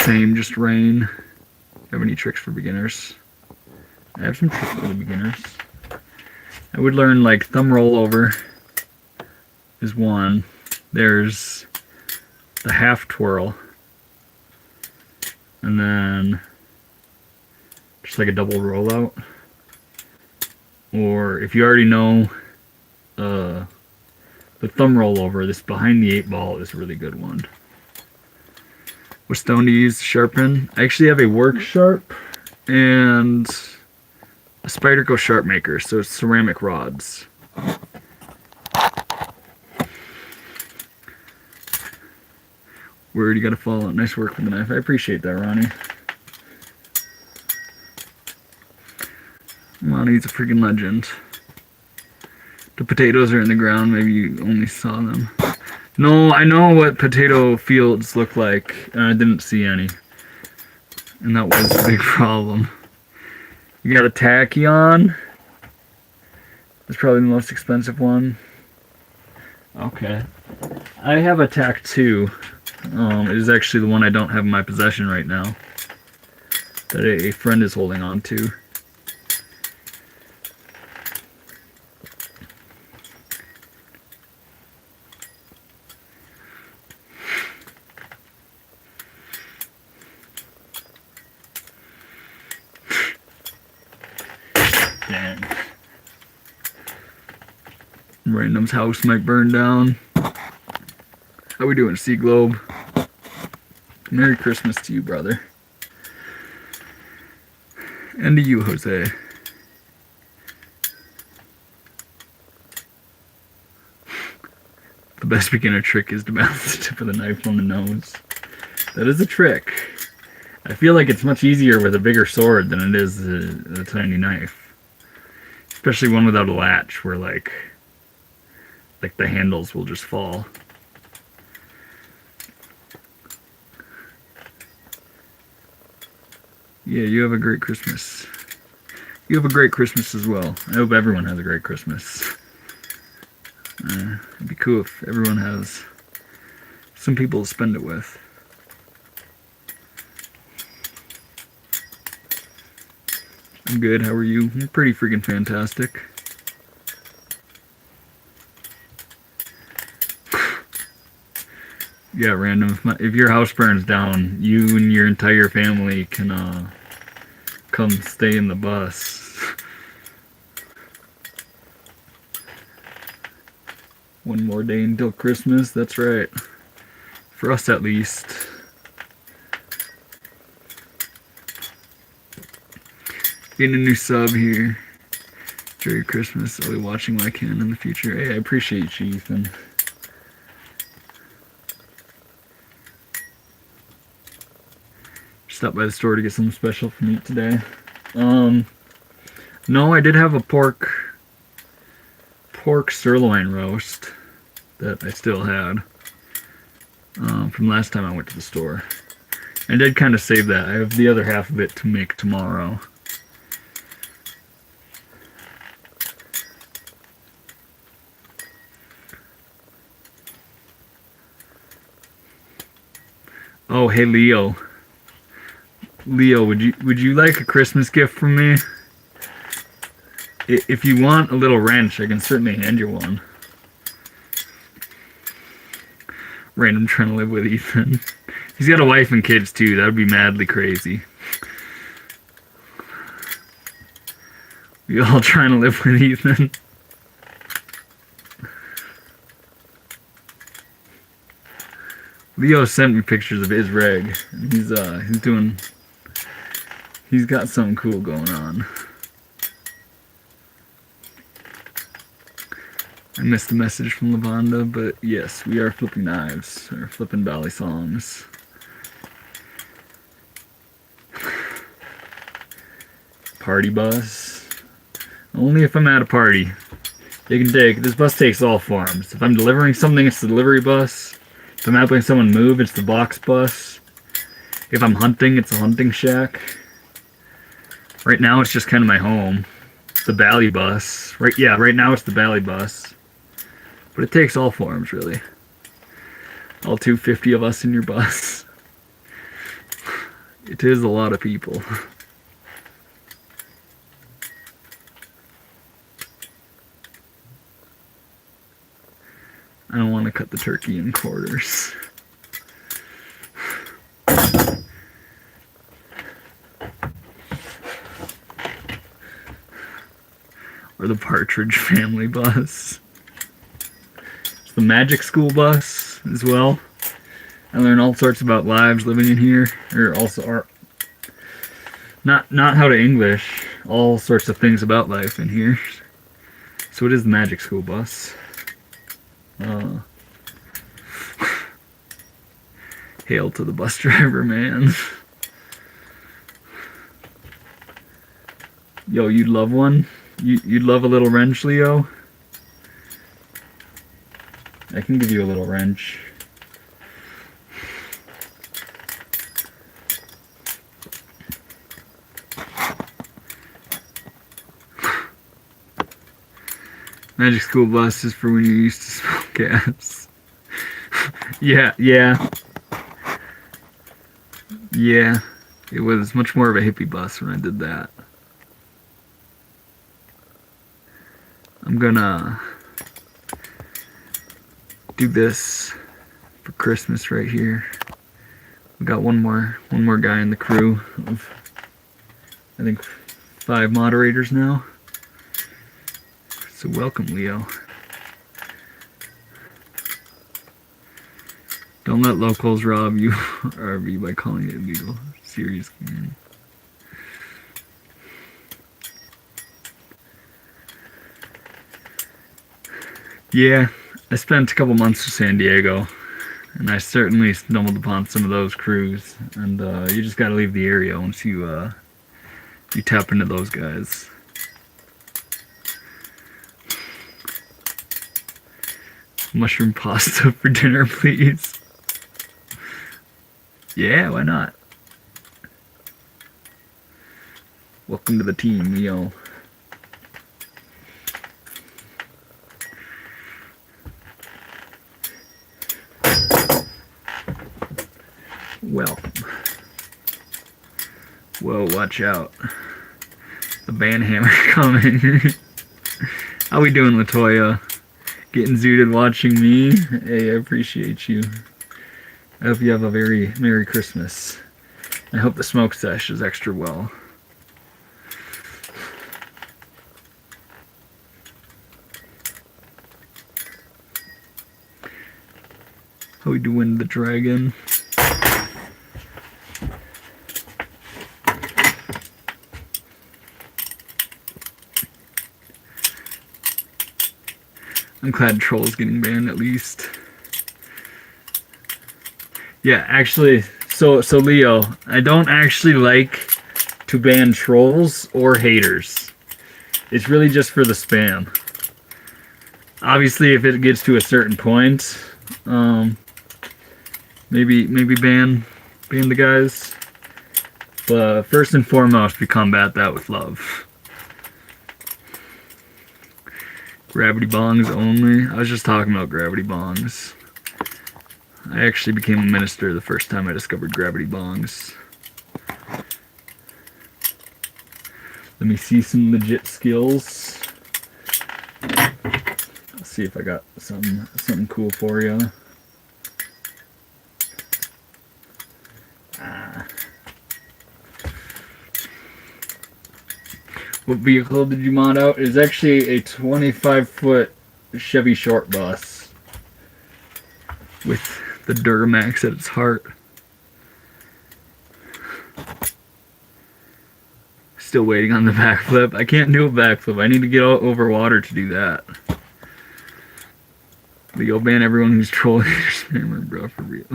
Same, just rain. Have any tricks for beginners? I have some tricks for the beginners. I would learn like thumb rollover is one. There's the half twirl, and then just like a double rollout. Or if you already know the thumb rollover, this behind the 8-ball is a really good one. What stone to use to sharpen? I actually have a work sharp and a Spyderco sharp maker, so it's ceramic rods. Word, you gotta follow it. Nice work with the knife. I appreciate that, Ronnie. Ronnie's a freaking legend. The potatoes are in the ground. Maybe you only saw them. No, I know what potato fields look like, and I didn't see any. And that was a big problem. You got a tachyon. That's probably the most expensive one. Okay. I have a tack too. It is actually the one I don't have in my possession right now, that a friend is holding on to. Dang. Random's house might burn down. How we doing, Sea Globe? Merry Christmas to you, brother. And to you, Jose. The best beginner trick is to balance the tip of the knife on the nose. That is a trick. I feel like it's much easier with a bigger sword than it is a tiny knife. Especially one without a latch, where like the handles will just fall. Yeah, you have a great Christmas. You have a great Christmas as well. I hope everyone has a great Christmas. It'd be cool if everyone has some people to spend it with. I'm good, how are you? I'm pretty freaking fantastic. Yeah, random. If your house burns down, you and your entire family can come stay in the bus. One more day until Christmas, that's right. For us at least. Getting a new sub here. Enjoy your Christmas. I'll be watching when I can in the future. Hey, I appreciate you, Ethan. Stopped by the store to get something special for meat today. No, I did have a pork sirloin roast that I still had from last time I went to the store. I did kind of save that. I have the other half of it to make tomorrow. Oh, hey Leo. Leo, would you like a Christmas gift from me? If you want a little wrench, I can certainly hand you one. Random trying to live with Ethan. He's got a wife and kids too. That would be madly crazy. We all trying to live with Ethan. Leo sent me pictures of his rig. And he's got something cool going on. I missed the message from Lavonda, but yes, we are flipping knives, or flipping balisongs. Party bus. Only if I'm at a party. This bus takes all forms. If I'm delivering something, it's the delivery bus. If I'm helping someone move, it's the box bus. If I'm hunting, it's a hunting shack. Right now, it's just kind of my home. It's the Bally bus. Right now it's the Bally bus. But it takes all forms, really. All 250 of us in your bus. It is a lot of people. I don't want to cut the turkey in quarters. or the Partridge Family bus. It's the Magic School bus as well. I learn all sorts about lives living in here, or also are not how to English, all sorts of things about life in here. So it is the Magic School bus. Hail to the bus driver, man. Yo, you'd love one? You'd love a little wrench, Leo? I can give you a little wrench. Magic School bus is for when you're used to smoke gas. Yeah. It was much more of a hippie bus when I did that. I'm gonna do this for Christmas right here. We got one more guy in the crew of, I think, 5 moderators now. So welcome, Leo. Don't let locals rob you RV by calling it illegal. Serious community. Yeah, I spent a couple months in San Diego, and I certainly stumbled upon some of those crews. And you just gotta leave the area once you tap into those guys. Mushroom pasta for dinner, please. Yeah, why not? Welcome to the team, Leo. Welcome. Whoa, watch out. The banhammer coming. How we doing, Latoya? Getting zooted watching me? Hey, I appreciate you. I hope you have a very Merry Christmas. I hope the smoke sesh is extra well. How we doing, the dragon? I'm glad Troll's getting banned at least. Yeah, actually, so Leo, I don't actually like to ban trolls or haters. It's really just for the spam. Obviously, if it gets to a certain point, maybe ban the guys. But first and foremost, we combat that with love. Gravity bongs only. I was just talking about gravity bongs. I actually became a minister the first time I discovered gravity bongs. Let me see some legit skills. Let's see if I got something cool for you. What vehicle did you mod out? It's actually a 25-foot Chevy short bus with the Duramax at its heart. Still waiting on the backflip. I can't do a backflip. I need to get over water to do that. Leo, ban everyone who's trolling your spammer, bro, for real.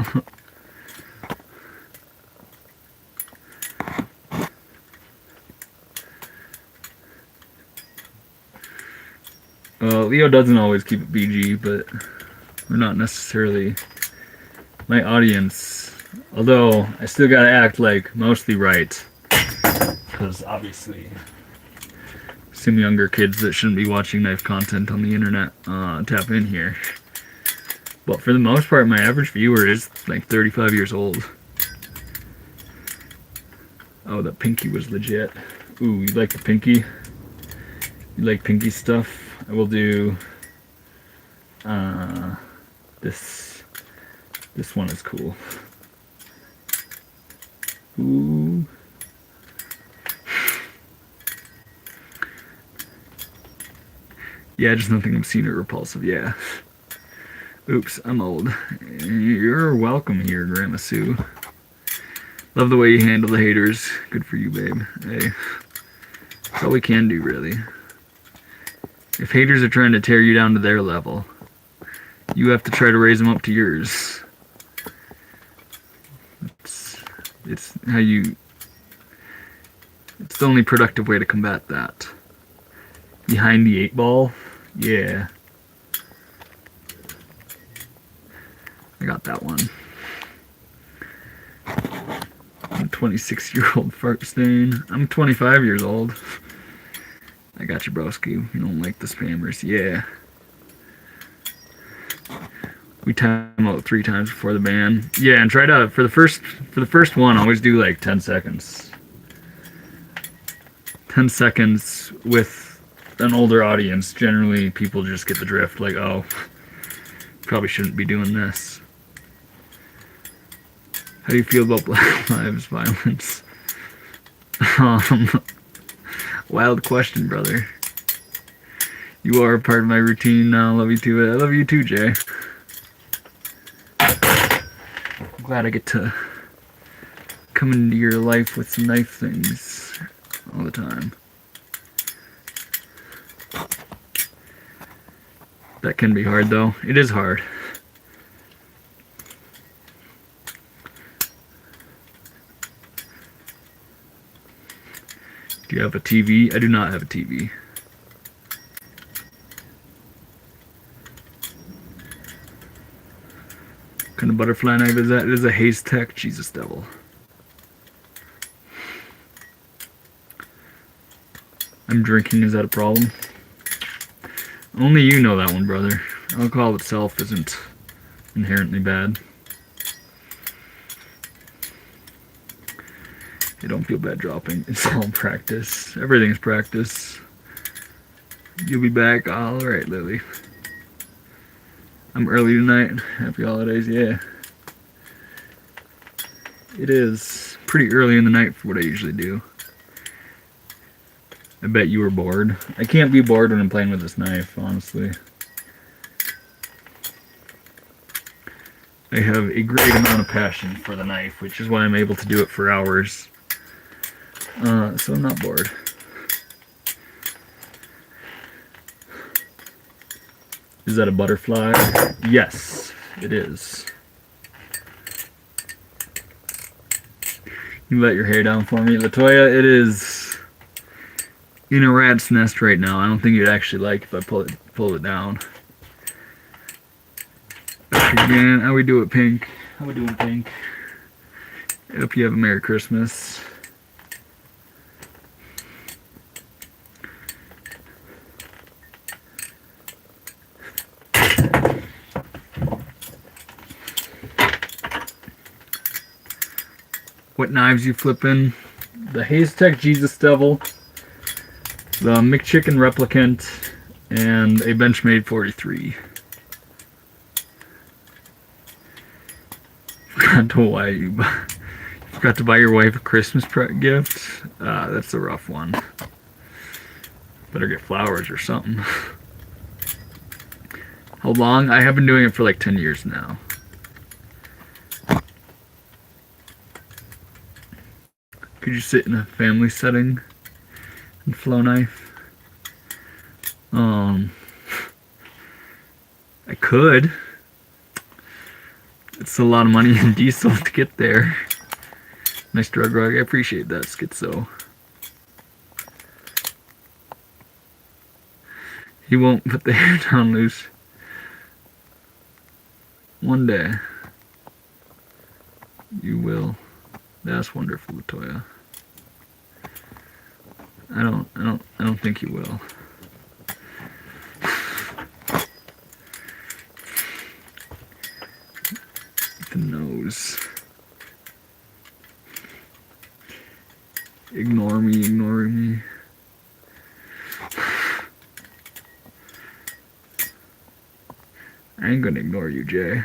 Leo doesn't always keep it BG, but we're not necessarily my audience. Although, I still gotta act like mostly right. Because obviously, some younger kids that shouldn't be watching knife content on the internet tap in here. But for the most part, my average viewer is like 35 years old. Oh, that pinky was legit. Ooh, you like the pinky? You like pinky stuff? I will do this one is cool. Ooh. Yeah, just nothing obscene or repulsive, yeah. Oops, I'm old. You're welcome here, Grandma Sue. Love the way you handle the haters. Good for you, babe. Hey, that's all we can do, really. If haters are trying to tear you down to their level, you have to try to raise them up to yours. It's how you... It's the only productive way to combat that. Behind the 8-ball? Yeah. I got that one. I'm a 26-year-old fart stain. I'm 25 years old. I got you, broski. You don't like the spammers. Yeah. We time out 3 times before the ban. Yeah, and try to for the first one, always do like 10 seconds. 10 seconds with an older audience. Generally, people just get the drift. Like, oh, probably shouldn't be doing this. How do you feel about Black Lives violence? Wild question, brother. You are a part of my routine now. Love you too. I love you too, Jay. I'm glad I get to come into your life with some knife things all the time. That can be hard, though. It is hard. Do you have a TV? I do not have a TV. What kind of butterfly knife is that? It is a Haze Tech Jesus Devil. I'm drinking, is that a problem? Only you know that one, brother. Alcohol itself isn't inherently bad. You don't feel bad dropping. It's all practice. Everything's practice. You'll be back. Alright, Lily. I'm early tonight. Happy holidays, yeah. It is pretty early in the night for what I usually do. I bet you were bored. I can't be bored when I'm playing with this knife, honestly. I have a great amount of passion for the knife, which is why I'm able to do it for hours. So I'm not bored. Is that a butterfly? Yes, it is. You let your hair down for me. Latoya, it is in a rat's nest right now. I don't think you'd actually like if I pull it down. Again, how we do it, Pink? How we doing, Pink? I hope you have a Merry Christmas. What knives you flipping? The Haze Tech Jesus Devil, the McChicken Replicant, and a Benchmade 43. Forgot to buy your wife a Christmas gift? That's a rough one. Better get flowers or something. How long? I have been doing it for like 10 years now. Could you sit in a family setting and flow knife? I could. It's a lot of money in diesel to get there. Nice drug rug. I appreciate that, Schizo. He won't put the hair down loose. One day. You will. That's wonderful, Latoya. I don't think you will. The nose. Ignore me, ignore me. I ain't gonna ignore you, Jay.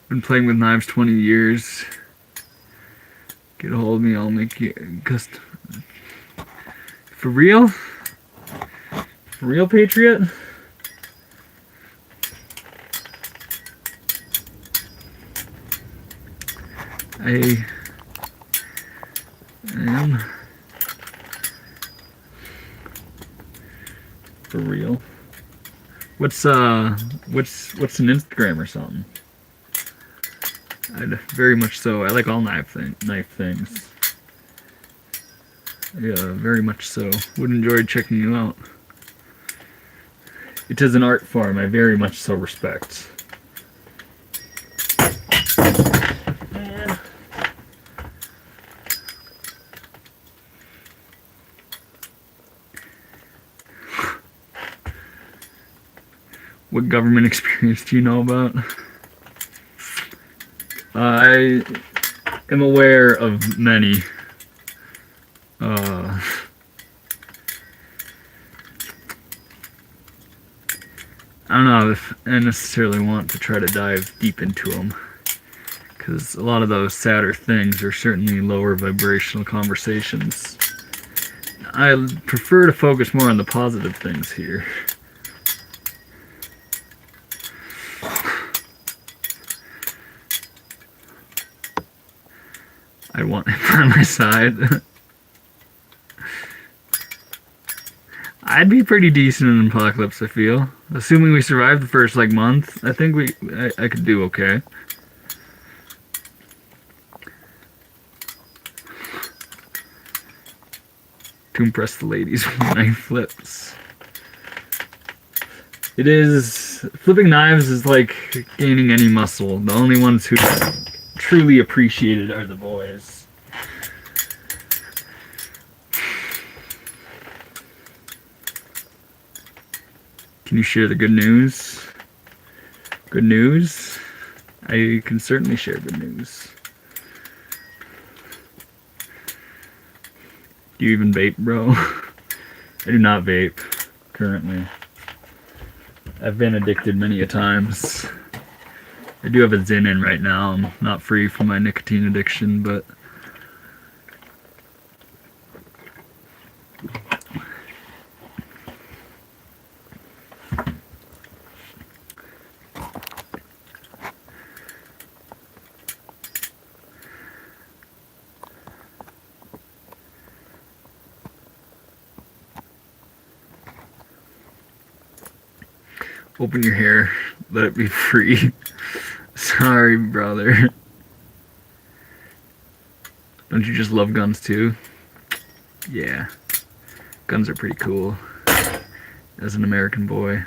Been playing with knives 20 years. Get a hold of me, I'll make you custom. For real? For real, Patriot? I am for real. What's an Instagram or something? I'd very much so. I like all knife things. Yeah, very much so. Would enjoy checking you out. It is an art form I very much so respect. Man. What government experience do you know about? I am aware of many. I don't know if I necessarily want to try to dive deep into them, because a lot of those sadder things are certainly lower vibrational conversations. I prefer to focus more on the positive things here. I want him on my side. I'd be pretty decent in an apocalypse, I feel. Assuming we survive the first, month, I think I could do okay. To impress the ladies when knife flips. It is... Flipping knives is like gaining any muscle. The only ones who truly appreciate it are the boys. Can you share the good news? Good news? I can certainly share good news. Do you even vape, bro? I do not vape, currently. I've been addicted many a times. I do have a Zyn in right now. I'm not free from my nicotine addiction, but... Open your hair. Let it be free. Sorry, brother. Don't you just love guns too? Yeah. Guns are pretty cool. As an American boy.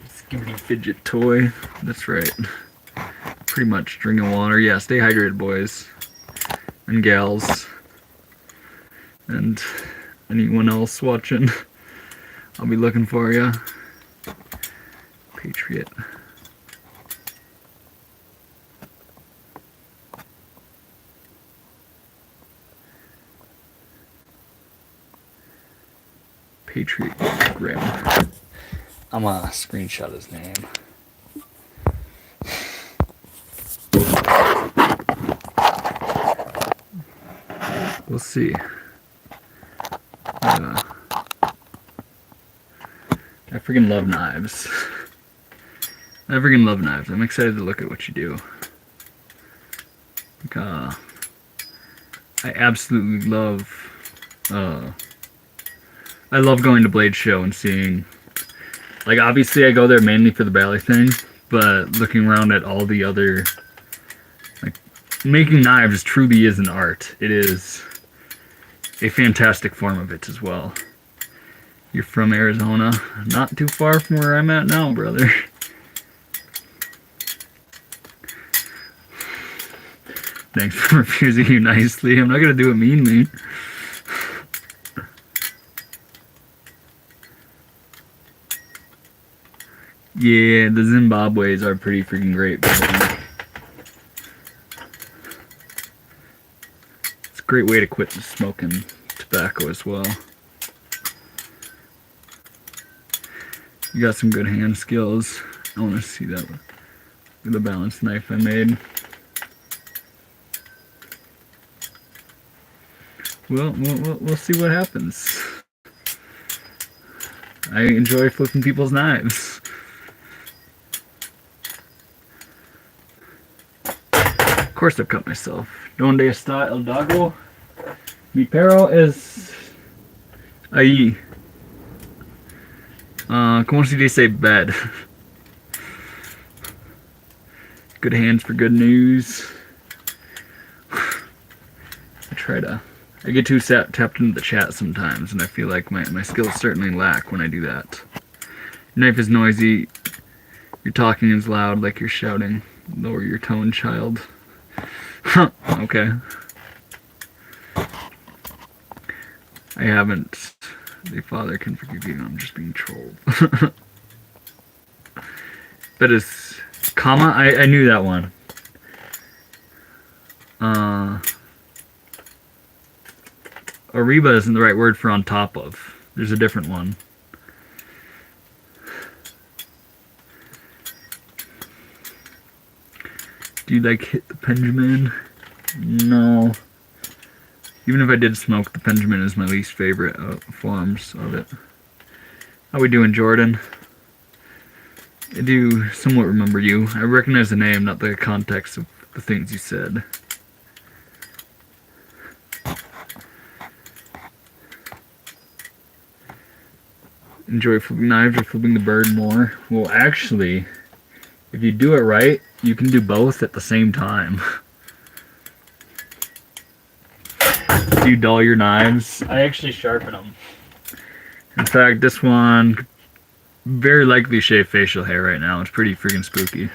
Skibbity fidget toy. That's right. Pretty much drinking water. Yeah, stay hydrated, boys. And gals. And anyone else watching, I'll be looking for ya. Patriot. Patriot Grim. I'm gonna screenshot his name. We'll see. I freaking love knives. I freaking love knives. I'm excited to look at what you do. I absolutely love... I love going to Blade Show and seeing... obviously I go there mainly for the Bally thing, but looking around at all the other... making knives truly is an art. It is a fantastic form of it as well. You're from Arizona. Not too far from where I'm at now, brother. Thanks for refusing you nicely. I'm not gonna do it meanly. Yeah, the Zimbabwe's are pretty freaking great, brother. It's a great way to quit smoking tobacco as well. You got some good hand skills. I want to see that one. the balanced knife I made. We'll see what happens. I enjoy flipping people's knives. Of course I've cut myself. Donde está el dago? Mi perro es ahí. ¿Cómo se dice bed? Good hands for good news. I get too tapped into the chat sometimes, and I feel like my skills certainly lack when I do that. Your knife is noisy. Your talking is loud, like you're shouting. Lower your tone, child. Okay. I haven't. The Father can forgive you. I'm just being trolled. But it's comma. I knew that one. Arriba isn't the right word for on top of. There's a different one. Do you like hit the Benjamin? No. Even if I did smoke, the Benjamin is my least favorite forms of it. How we doing, Jordan? I do somewhat remember you. I recognize the name, not the context of the things you said. Enjoy flipping knives or flipping the bird more? Well, actually, if you do it right, you can do both at the same time. Do you dull your knives? I actually sharpen them. In fact, this one could very likely shave facial hair right now. It's pretty freaking spooky.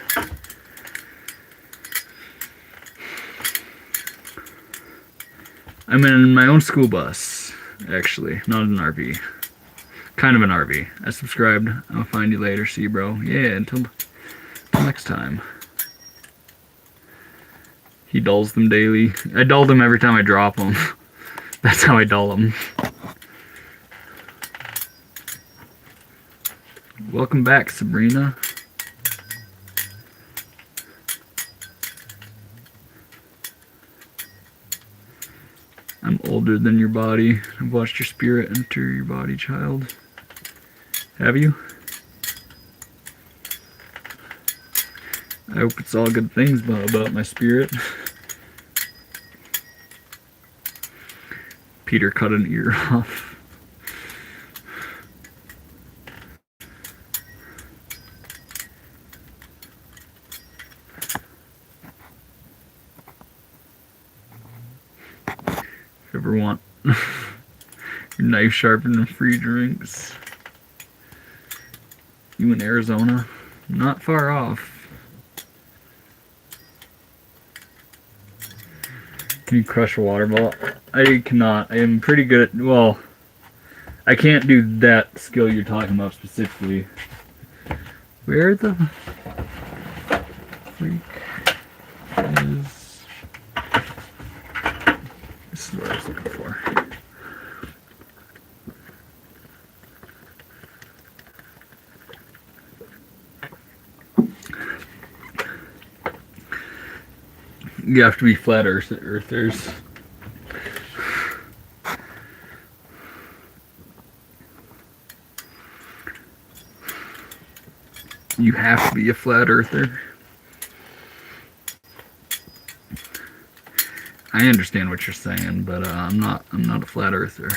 I'm in my own school bus, actually, not an RV. Kind of an RV. I subscribed. I'll find you later. See you, bro. Yeah, until next time. He dulls them daily. I dull them every time I drop them. That's how I dull them. Welcome back, Sabrina. I'm older than your body. I've watched your spirit enter your body, child. Have you? I hope it's all good things about my spirit. Peter cut an ear off. If you ever want your knife sharpened and free drinks. You in Arizona? Not far off. Can you crush a water ball? I cannot. I am pretty good at, well, I can't do that skill you're talking about specifically. Where the freak is... This is what I was looking for. You have to be flat earthers. You have to be a flat earther. I understand what you're saying, but I'm not a flat earther.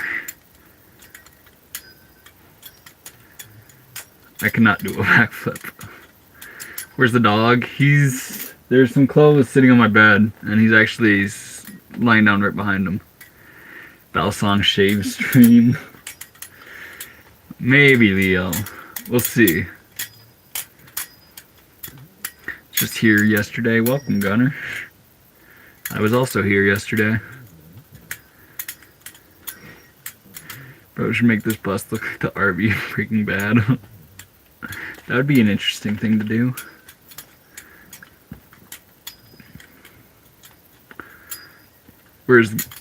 I cannot do a backflip. Where's the dog? There's some clothes sitting on my bed, and he's lying down right behind him. Balisong shave stream. Maybe, Leo. We'll see. Just here yesterday. Welcome, Gunner. I was also here yesterday. Bro, should make this bus look like the RV freaking bad. That would be an interesting thing to do.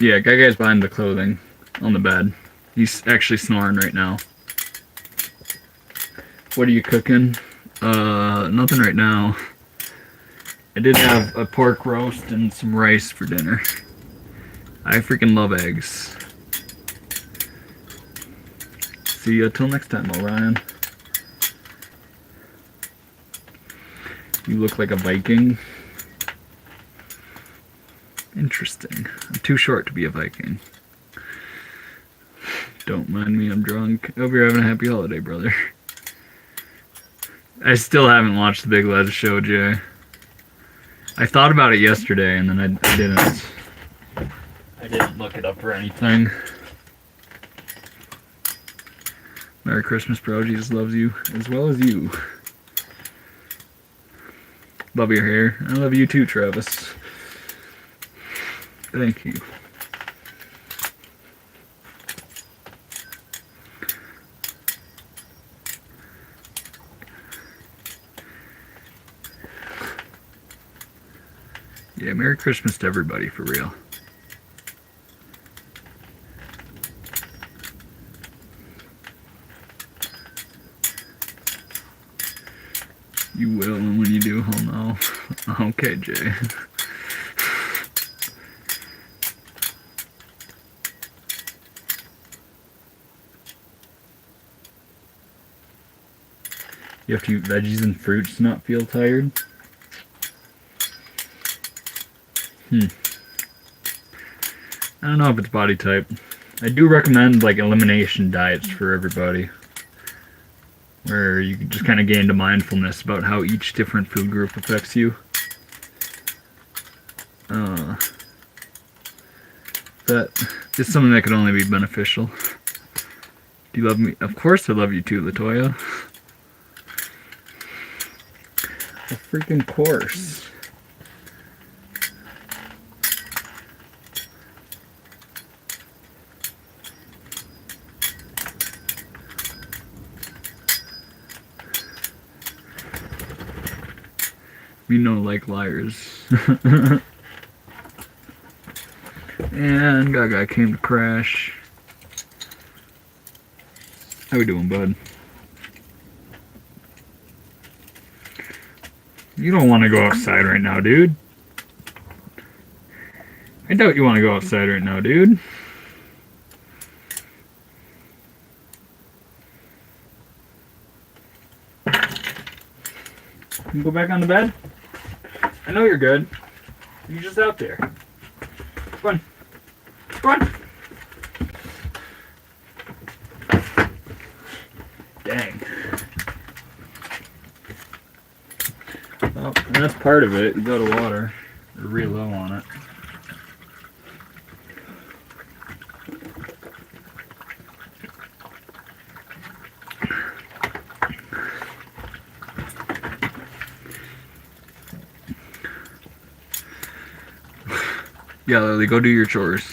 Yeah, guy's behind the clothing on the bed. He's actually snoring right now. What are you cooking? Nothing right now. I did have a pork roast and some rice for dinner. I freaking love eggs. See ya till next time, Orion. You look like a Viking. Interesting. I'm too short to be a Viking. Don't mind me, I'm drunk. Hope you're having a happy holiday, brother. I still haven't watched The Big Les Show, Jay. I thought about it yesterday and then I didn't. I didn't look it up or anything. Merry Christmas, bro. Jesus loves you as well as you. Love your hair. I love you too, Travis. Thank you. Yeah, Merry Christmas to everybody, for real. You will, and when you do, I'll know. Okay, Jay. You have to eat veggies and fruits to not feel tired? I don't know if it's body type. I do recommend like elimination diets for everybody, where you can just kind of gain to mindfulness about how each different food group affects you. That is something that could only be beneficial. Do you love me? Of course I love you too, Latoya. Of freaking course. We know like liars. And Gaga came to crash. How we doing, bud? You don't want to go outside right now, dude. I doubt you want to go outside right now, dude. You can go back on the bed? I know you're good. You're just out there. Come on. Come on. Dang. Well, that's part of it. You go to water. You're real low on it. Yeah, Lily, go do your chores.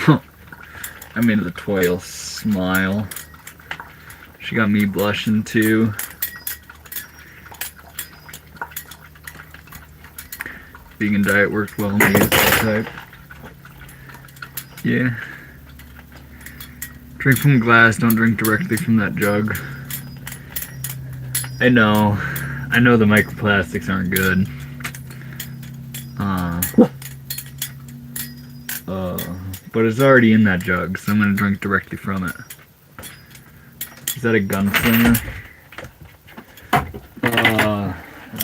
I made the Latoya smile. She got me blushing too. Vegan diet worked well on me as type. Yeah. Drink from glass, don't drink directly from that jug. I know the microplastics aren't good. But it's already in that jug, so I'm gonna drink directly from it. Is that a gunslinger?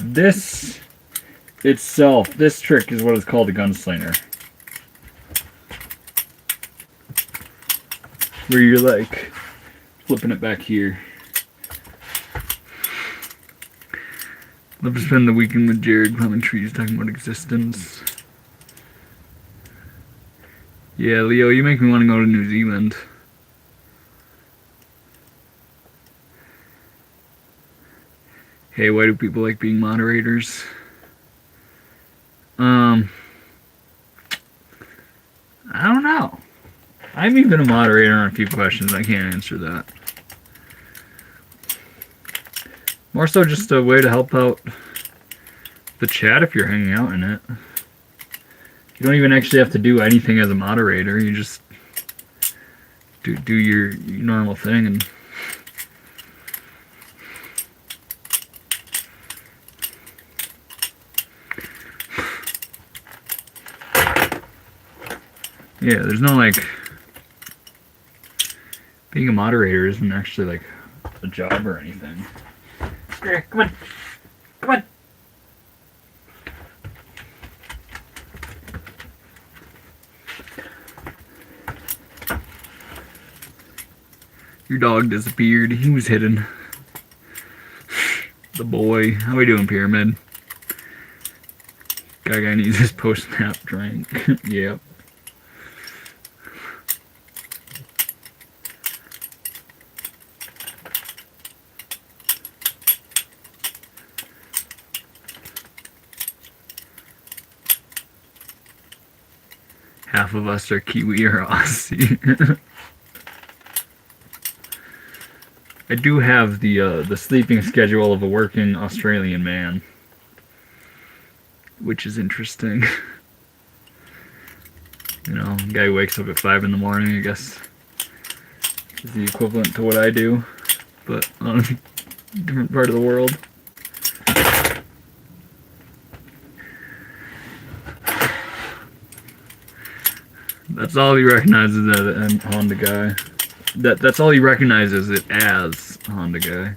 This itself, this trick is what is called a gunslinger. Where you're like flipping it back here. Love to spend the weekend with Jared climbing trees, talking about existence. Yeah, Leo, you make me want to go to New Zealand. Hey, why do people like being moderators? I don't know. I'm even a moderator on a few questions. I can't answer that. More so just a way to help out the chat if you're hanging out in it. You don't even actually have to do anything as a moderator. You just do your normal thing and Yeah, there's no like being a moderator isn't actually like a job or anything. Here, come on. Come on. Your dog disappeared. He was hidden. The boy. How we doing, Pyramid? Guy needs his post-nap drink. Yep. Half of us are Kiwi or Aussie. I do have the sleeping schedule of a working Australian man, which is interesting. You know, guy who wakes up at 5 in the morning, I guess, is the equivalent to what I do, but on a different part of the world. That's all he recognizes as a Honda guy. That's all he recognizes it as a Honda guy.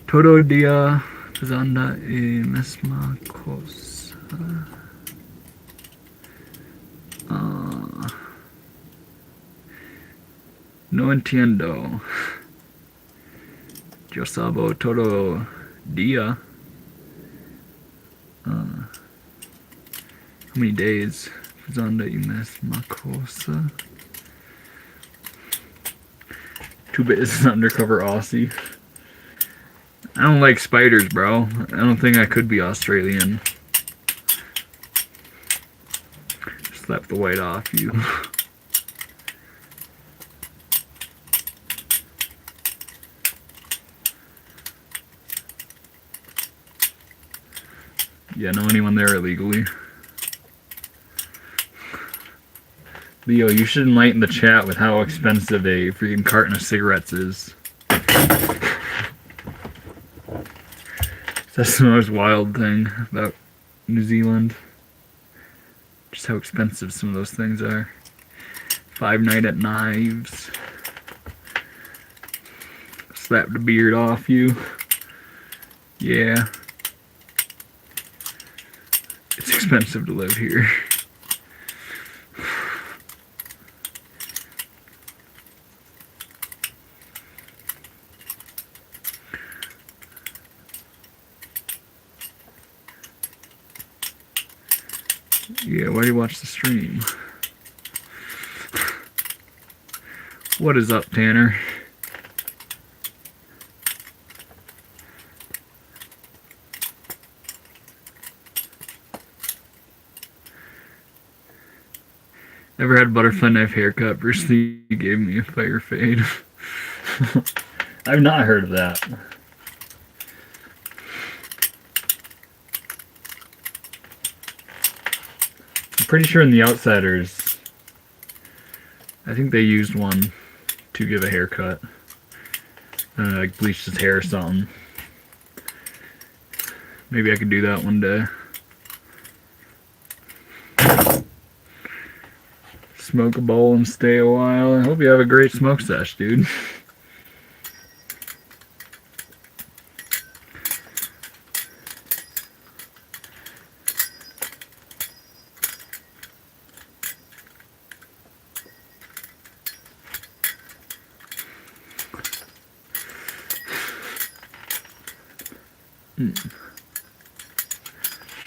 Todo dia fazenda e mesma coisa. No entiendo. Yo sabo todo dia. How many days? Fazenda e mesma coisa. 2-bit is an undercover Aussie. I don't like spiders, bro. I don't think I could be Australian. Slap the white off you. Yeah, know anyone there illegally? Leo, you should enlighten the chat with how expensive a freaking carton of cigarettes is. That's the most wild thing about New Zealand. Just how expensive some of those things are. 5 Night at Knives. Slap the beard off you. Yeah. It's expensive to live here. Yeah, why do you watch the stream? What is up, Tanner? Never had a butterfly knife haircut. Bruce Lee gave me a fire fade. I've not heard of that. I'm pretty sure in The Outsiders, I think they used one to give a haircut. Like bleached his hair or something. Maybe I could do that one day. Smoke a bowl and stay a while. I hope you have a great smoke sesh, dude.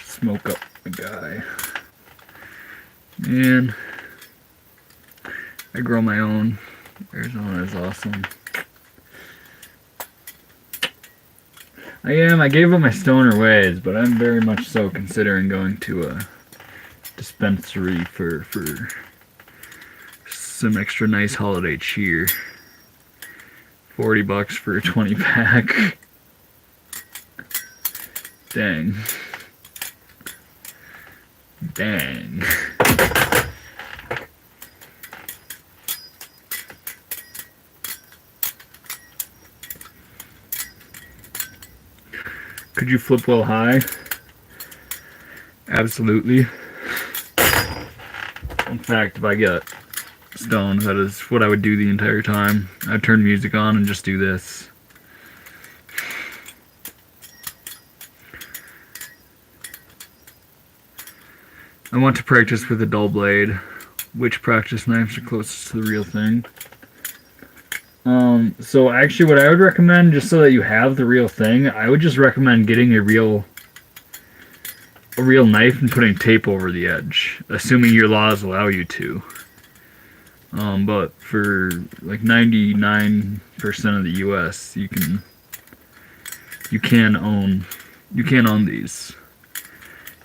Smoke up the guy. Man, I grow my own. Arizona is awesome. I gave up my stoner ways, but I'm very much so considering going to a dispensary for some extra nice holiday cheer. $40 for a 20-pack. Dang. Dang. Could you flip well high? Absolutely. fact, if I get stoned, that is what I would do the entire time. I'd turn music on and just do this. I want to practice with a dull blade. Which practice knives are closest to the real thing? So actually what I would recommend, just so that you have the real thing, I would just recommend getting a real knife and putting tape over the edge, assuming your laws allow you to. But for like 99% of the US, you can own these.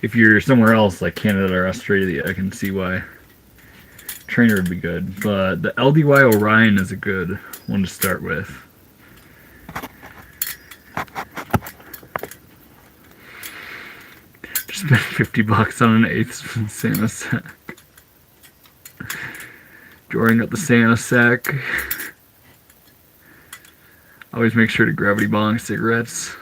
If you're somewhere else like Canada or Australia, I can see why trainer would be good. But the LDY Orion is a good one to start with. Just spent $50 on an 1/8 Santa sack. Drawing up the Santa sack. Always make sure to gravity bong cigarettes.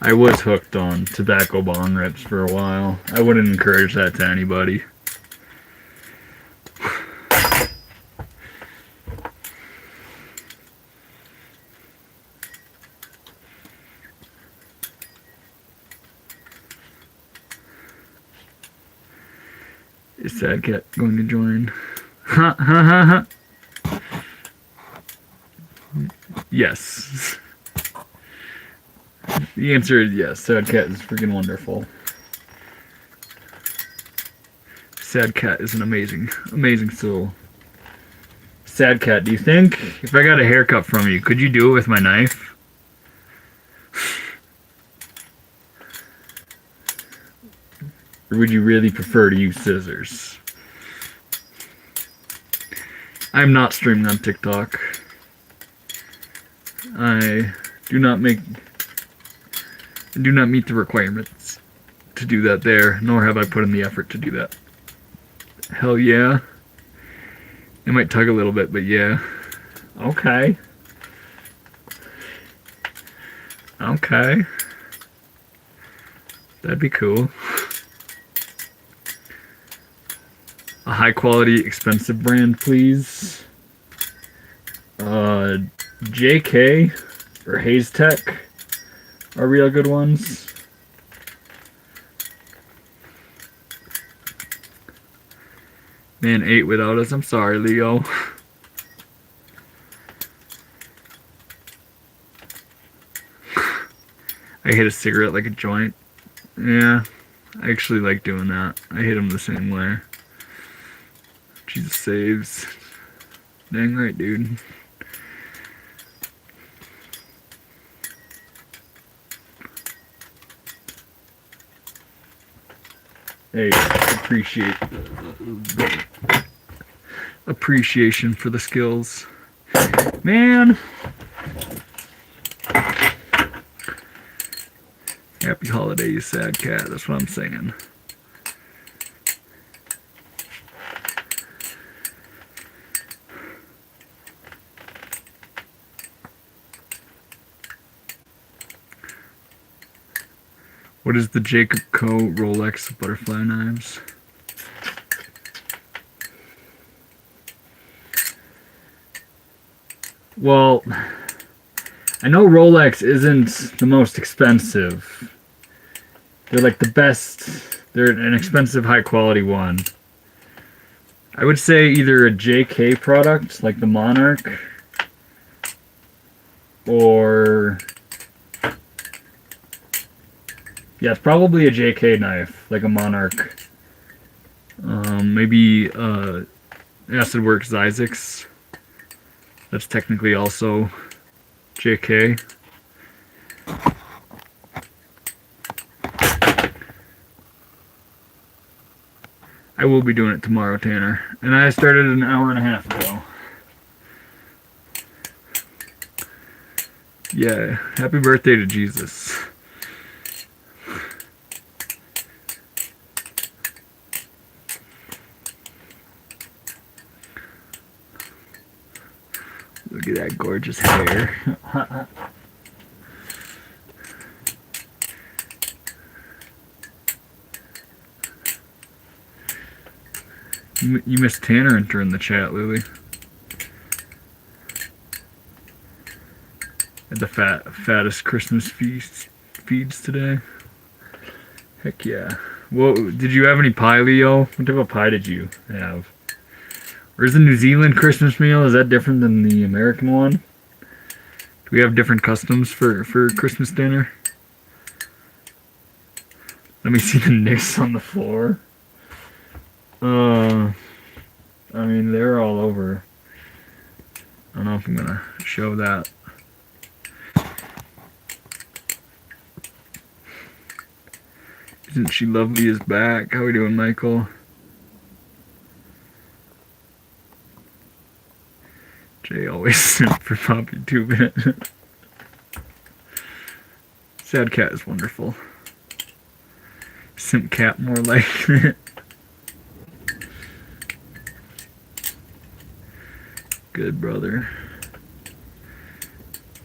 I was hooked on tobacco bong rips for a while. I wouldn't encourage that to anybody. Is Sad Cat going to join? Yes. The answer is yes. Sad Cat is freaking wonderful. Sad Cat is an amazing soul. Sad Cat, do you think if I got a haircut from you, could you do it with my knife? Or would you really prefer to use scissors? I'm not streaming on TikTok. I do not meet the requirements to do that there, nor have I put in the effort to do that. Hell yeah. It might tug a little bit, but yeah. Okay. Okay. That'd be cool. A high quality, expensive brand, please. JK or Hayes Tech are real good ones. Man, 8 without us. I'm sorry, Leo. I hit a cigarette like a joint. Yeah, I actually like doing that. I hit them the same way. Jesus saves. Dang right, dude. Hey, appreciation for the skills. Man. Happy holiday, you sad cat. That's what I'm saying. What is the Jacob Co. Rolex butterfly knives? Well, I know Rolex isn't the most expensive. They're like the best. They're an expensive, high quality one. I would say either a JK product, like the Monarch, or... yeah, it's probably a JK knife, like a Monarch. Maybe Acid Works Isaacs. That's technically also JK. I will be doing it tomorrow, Tanner. And I started an hour and a half ago. Yeah, happy birthday to Jesus. Look at that gorgeous hair. You missed Tanner entering the chat, Lily. At the fattest Christmas feeds today. Heck yeah. Well, did you have any pie, Leo? What type of pie did you have? Where's the New Zealand Christmas meal? Is that different than the American one? Do we have different customs for Christmas dinner? Let me see the nicks on the floor. I mean, they're all over. I don't know if I'm gonna show that. Isn't she lovely is back? How we doing, Michael? Jay always simp for Poppy 2 minutes. Sad cat is wonderful. Simp cat more like. Good brother.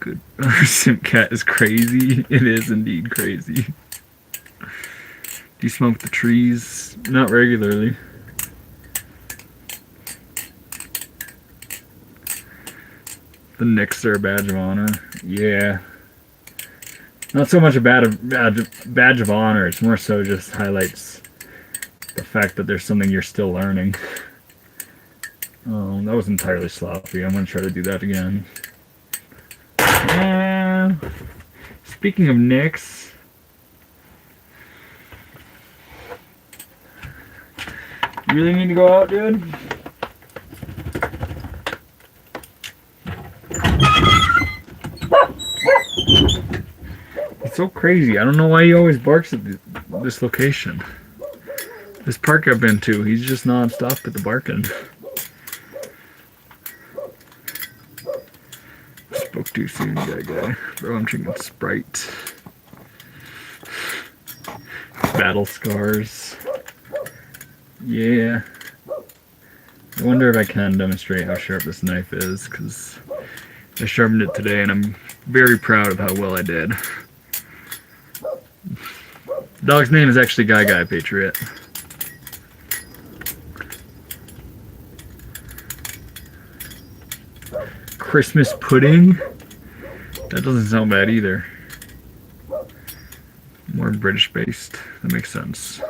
Good brother. Simp cat is crazy. It is indeed crazy. Do you smoke the trees? Not regularly. The Knicks are a badge of honor. Yeah. Not so much a badge of honor. It's more so just highlights the fact that there's something you're still learning. Oh, that was entirely sloppy. I'm going to try to do that again. And speaking of Knicks, you really need to go out, dude? It's so crazy. I don't know why he always barks at this location. This park I've been to, he's just non-stop at the barking. Spoke too soon, guy. Bro, I'm drinking Sprite. Battle scars. Yeah. I wonder if I can demonstrate how sharp this knife is, because I sharpened it today and I'm very proud of how well I did. The dog's name is actually Guy Patriot. Christmas pudding? That doesn't sound bad either. More British based. That makes sense.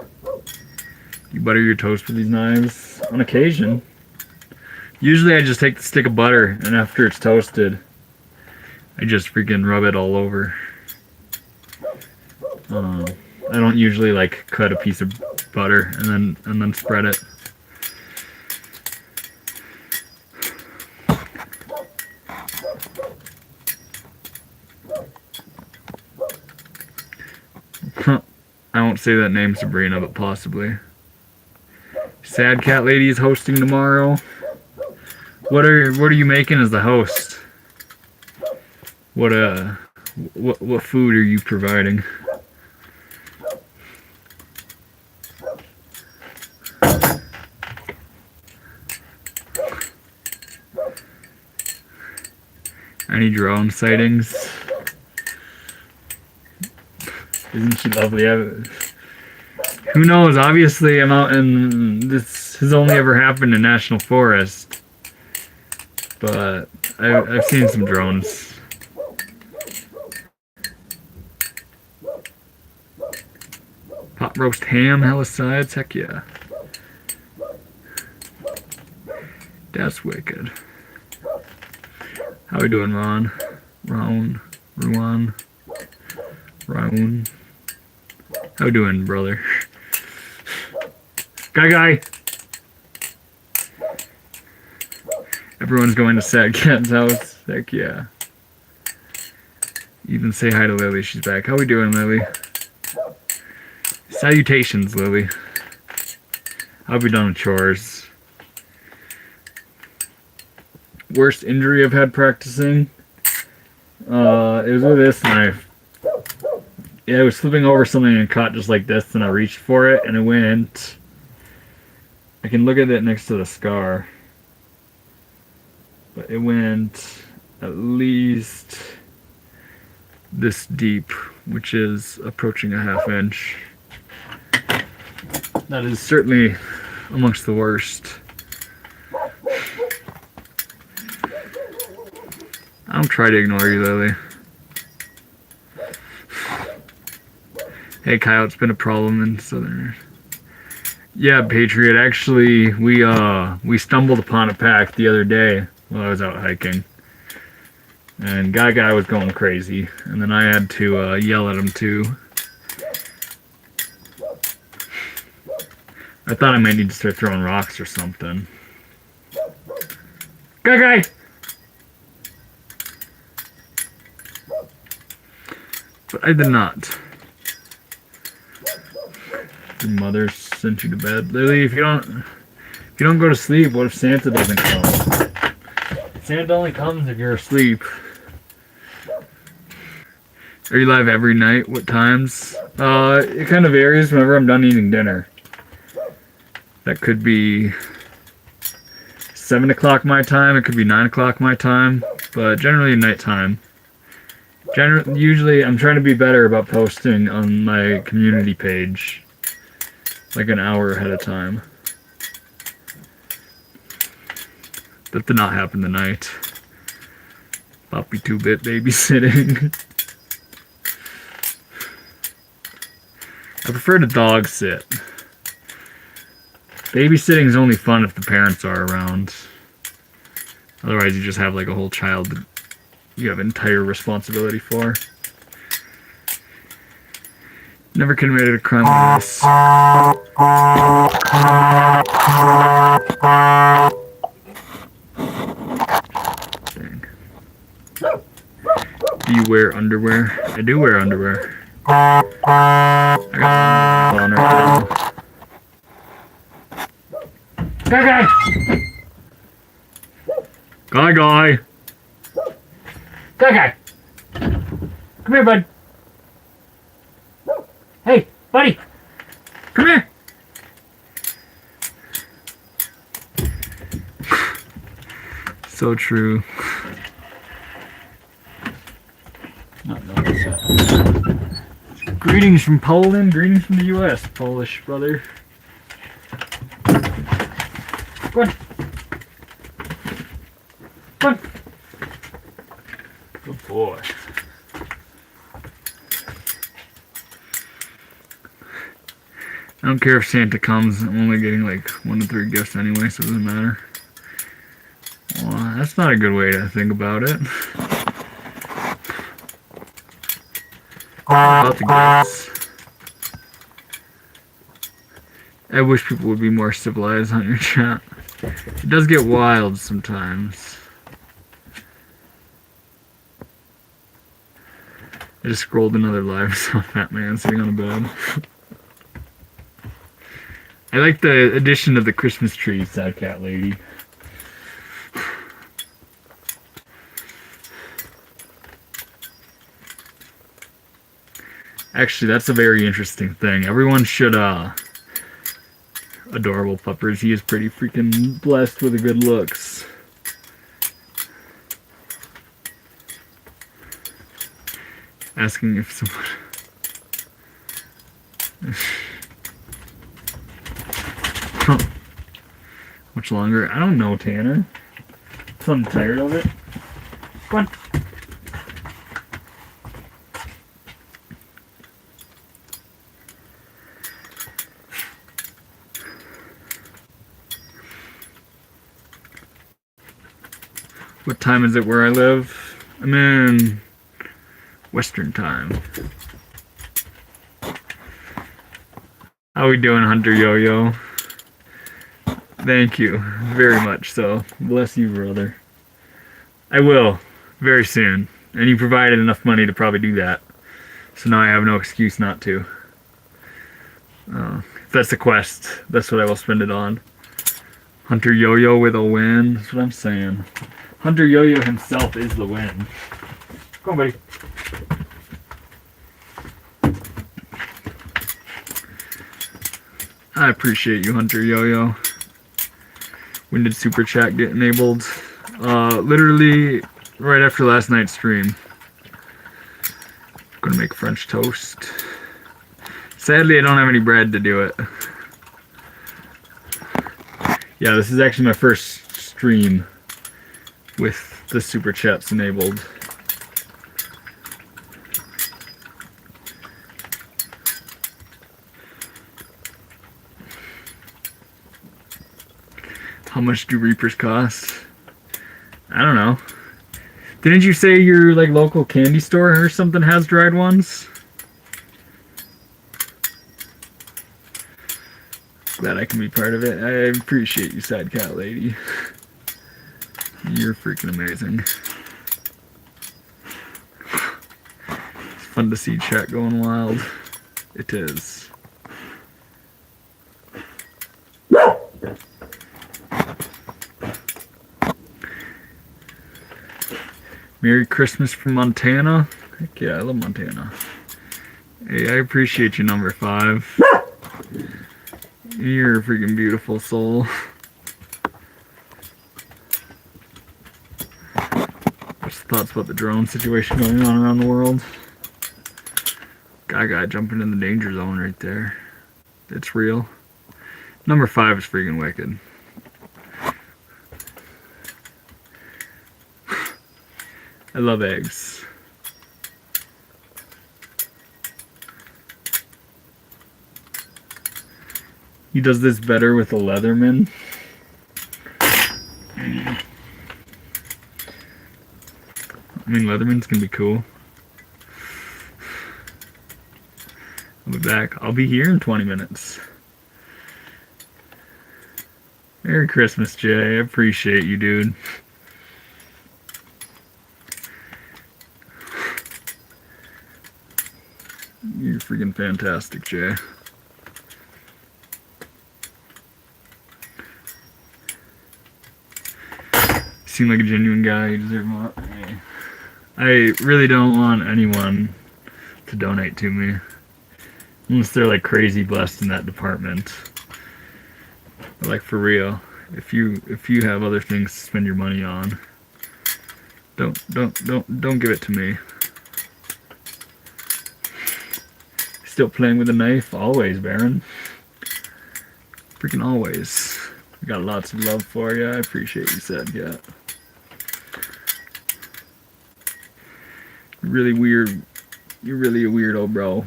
You butter your toast with these knives? On occasion. Usually I just take the stick of butter and after it's toasted, I just freaking rub it all over. I don't usually like cut a piece of butter and then spread it. I won't say that name, Sabrina, but possibly. Sad Cat Lady is hosting tomorrow. What are you making as the host? What food are you providing? Any drone sightings? Isn't she lovely? Who knows? Obviously, I'm out in... This has only ever happened in National Forest. But I've seen some drones. Pot roast ham, hella sides? Heck yeah. That's wicked. How we doing, Ron? Rowan? How we doing, brother? Guy! Everyone's going to Sad Cat's house. Heck yeah. Even say hi to Lily. She's back. How we doing, Lily? Salutations, Lily. I'll be done with chores. Worst injury I've had practicing? It was with this knife. Yeah, I was flipping over something and caught just like this, and I reached for it, and it went... I can look at it next to the scar. But it went at least this deep, which is approaching a 1/2 inch. That is certainly amongst the worst. I don't try to ignore you, Lily. Hey, Kyle, it's been a problem in Southern. Yeah, Patriot. Actually, we stumbled upon a pack the other day while I was out hiking, and guy was going crazy, and then I had to yell at him too. I thought I might need to start throwing rocks or something. Guy! But I did not. Your mother sent you to bed. Lily, if you don't go to sleep, what if Santa doesn't come? Santa only comes if you're asleep. Are you live every night? What times? It kind of varies whenever I'm done eating dinner. That could be 7 o'clock my time, it could be 9 o'clock my time, but generally nighttime. Usually I'm trying to be better about posting on my community page, like an hour ahead of time. That did not happen tonight. Poppy 2-bit babysitting. I prefer to dog sit. Babysitting is only fun if the parents are around. Otherwise, you just have like a whole child that you have entire responsibility for. Never committed a crime like this. Dang. Do you wear underwear? I do wear underwear. I got on right now. Guy! Guy! Come here, bud. Hey, buddy! Come here! So true. Greetings from Poland, greetings from the US, Polish brother. Come on. Come on. Good boy. I don't care if Santa comes, I'm only getting like 1 to 3 gifts anyway, so it doesn't matter. Well, that's not a good way to think about it. About the gifts. I wish people would be more civilized on your chat. It does get wild sometimes. I just scrolled another live, saw a fat man sitting on a bed. I like the addition of the Christmas tree, sad cat lady. Actually, that's a very interesting thing. Everyone should, adorable puppers. He is pretty freaking blessed with the good looks. Asking if someone... Much longer? I don't know, Tanner. So I'm tired of it. Come on. What time is it where I live? I'm in Western time. How we doing, Hunter Yo-Yo? Thank you very much so. Bless you, brother. I will, very soon. And you provided enough money to probably do that. So now I have no excuse not to. If that's the quest, that's what I will spend it on. Hunter Yo-Yo with a win. That's what I'm saying. Hunter Yo-Yo himself is the win. Come on, buddy. I appreciate you, Hunter Yo-Yo. When did Super Chat get enabled? Literally right after last night's stream. I'm gonna make French toast. Sadly, I don't have any bread to do it. Yeah, this is actually my first stream with the super chats enabled. How much do Reapers cost? I don't know. Didn't you say your like local candy store or something has dried ones? Glad I can be part of it. I appreciate you, Sad Cat Lady. You're freaking amazing. It's fun to see chat going wild. It is. Merry Christmas from Montana. Heck yeah, I love Montana. Hey, I appreciate you, number 5. You're a freaking beautiful soul. What's the thoughts about the drone situation going on around the world? Guy jumping in the danger zone right there. It's real. Number 5 is freaking wicked. I love eggs. He does this better with a Leatherman. I mean, Leathermans can be cool. I'll be back. I'll be here in 20 minutes. Merry Christmas, Jay. I appreciate you, dude. You're freaking fantastic, Jay. You seem like a genuine guy. You deserve more. I really don't want anyone to donate to me. Unless they're like crazy blessed in that department. But like for real. If you have other things to spend your money on, don't give it to me. Still playing with a knife? Always, Baron. Freaking always. I got lots of love for you. I appreciate you, Sad Cat. You're really weird. You're really a weirdo, bro.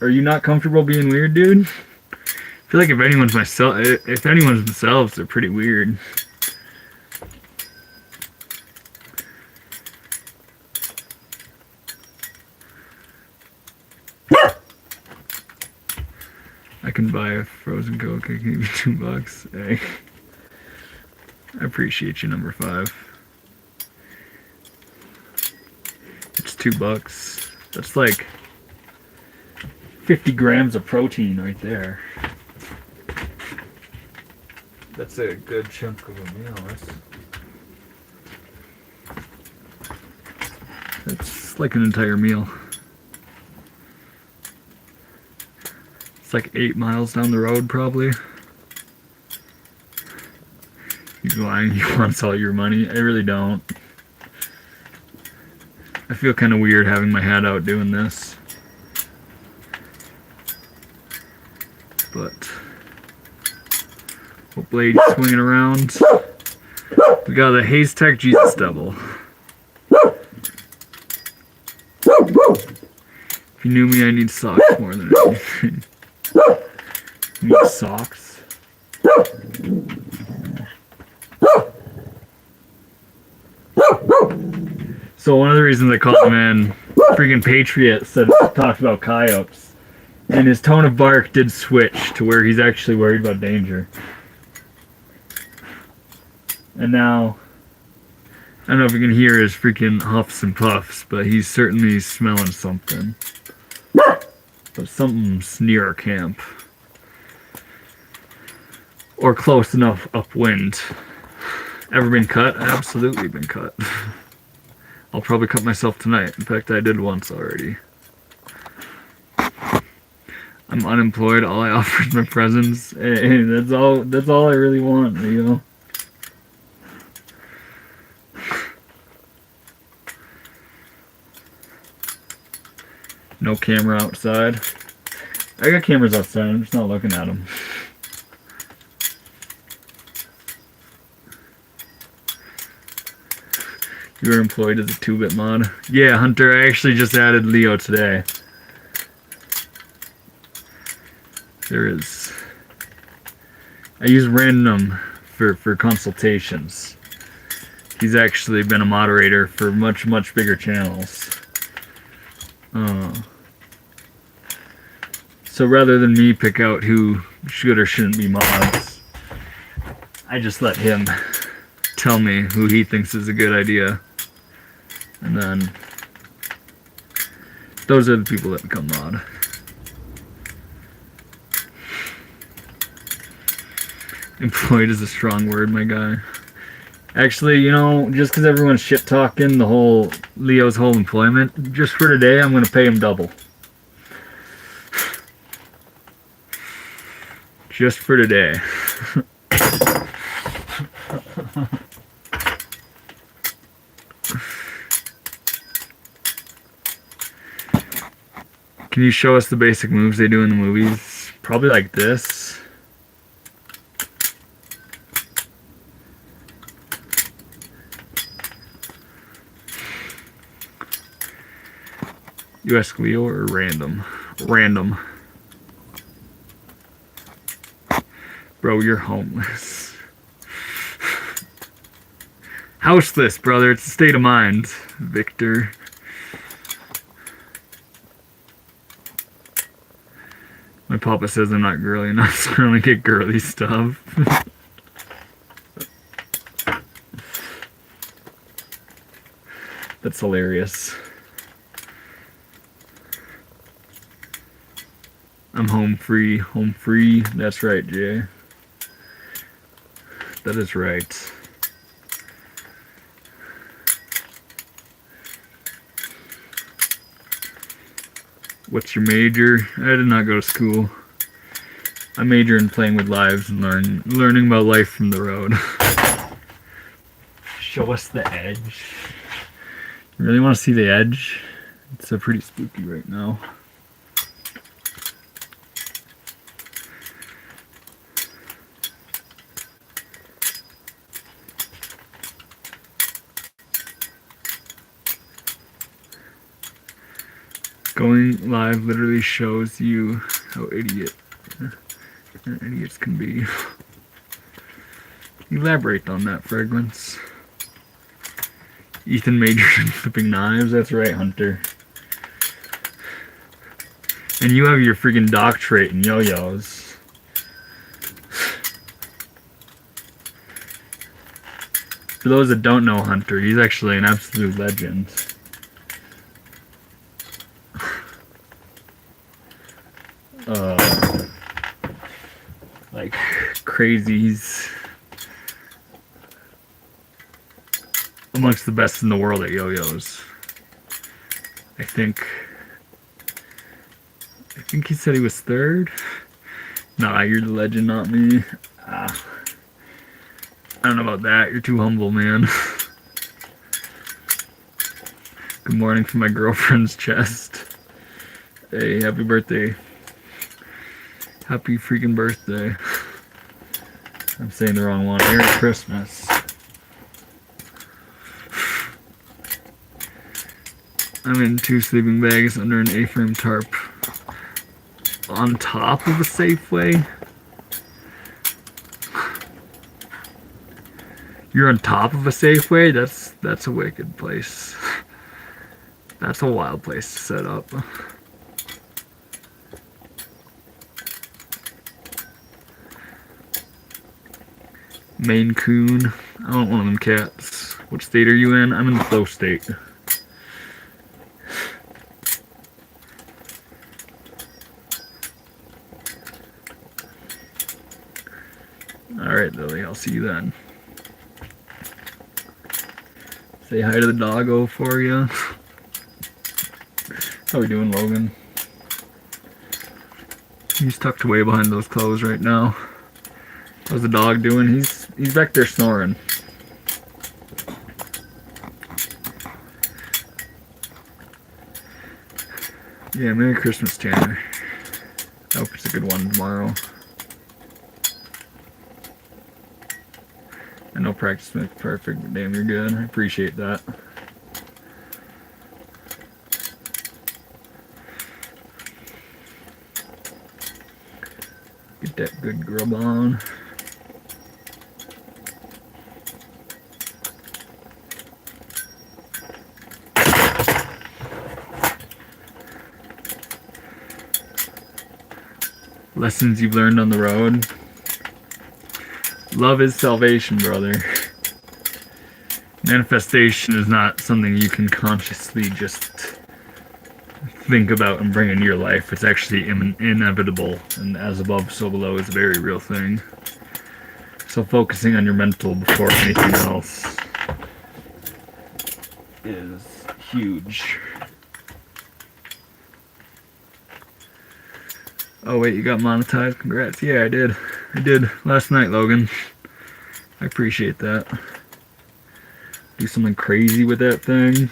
Are you not comfortable being weird, dude? I feel like if anyone's themselves, they're pretty weird. I can buy a frozen Coke. I can give you $2. Hey. I appreciate you, number 5. It's $2. That's like 50 grams of protein right there. That's a good chunk of a meal. That's like an entire meal. It's like 8 miles down the road, probably. You're lying. You want all your money? I really don't. I feel kind of weird having my hat out doing this. But what blade swinging around? We got the Haze Tech Jesus Devil. If you knew me, I need socks more than anything. You need socks? So one of the reasons I called him in, freaking Patriot talked about coyotes. And his tone of bark did switch to where he's actually worried about danger. And now, I don't know if you can hear his freaking huffs and puffs, but he's certainly smelling something. But something's near our camp. Or close enough upwind. Ever been cut? Absolutely been cut. I'll probably cut myself tonight. In fact, I did once already. I'm unemployed. All I offer is my presence. Hey, that's all I really want, you know. No camera outside. I got cameras outside. I'm just not looking at them. You were employed as a 2-bit mod. Yeah, Hunter, I actually just added Leo today. There is. I use random for consultations. He's actually been a moderator for much bigger channels. So rather than me pick out who should or shouldn't be mods, I just let him tell me who he thinks is a good idea. And then those are the people that become mod. Employed is a strong word, my guy. Actually, you know, just because everyone's shit talking the whole Leo's whole employment, just for today, I'm going to pay him double. Just for today. Can you show us the basic moves they do in the movies? Probably like this. You ask Leo or random? Random. Bro, you're homeless. Houseless, brother. It's a state of mind. Victor. My papa says I'm not girly enough, so I only get girly stuff. That's hilarious. I'm home free. Home free. That's right, Jay. That is right. What's your major? I did not go to school. I major in playing with lives and learning about life from the road. Show us the edge. You really want to see the edge? It's pretty spooky right now. Going live literally shows you how idiots can be. Elaborate on that, Fragrance. Ethan majored in flipping knives. That's right, Hunter. And you have your freaking doctorate in yo-yos. For those that don't know Hunter, he's actually an absolute legend. Like crazy. He's amongst the best in the world at yo-yos. I think he said he was third. Nah, you're the legend, not me. I don't know about that. You're too humble, man. Good morning from my girlfriend's chest. Hey, happy birthday. Happy freaking birthday. I'm saying the wrong one. Merry Christmas. I'm in 2 sleeping bags under an A-frame tarp. On top of a Safeway? You're on top of a Safeway? That's a wicked place. That's a wild place to set up. Maine Coon. I don't want one of them cats. What state are you in? I'm in the flow state. Alright, Lily, I'll see you then. Say hi to the doggo for you. How we doing, Logan? He's tucked away behind those clothes right now. How's the dog doing? He's back there snoring. Yeah, Merry Christmas, Tanner. I hope it's a good one tomorrow. I know practice makes perfect, but damn, you're good. I appreciate that. Get that good grub on. Lessons you've learned on the road. Love is salvation, brother. Manifestation is not something you can consciously just think about and bring into your life. It's actually inevitable, and as above, so below is a very real thing. So focusing on your mental before anything else is huge. Oh wait, you got monetized? Congrats. Yeah, I did. I did last night, Logan. I appreciate that. Do something crazy with that thing.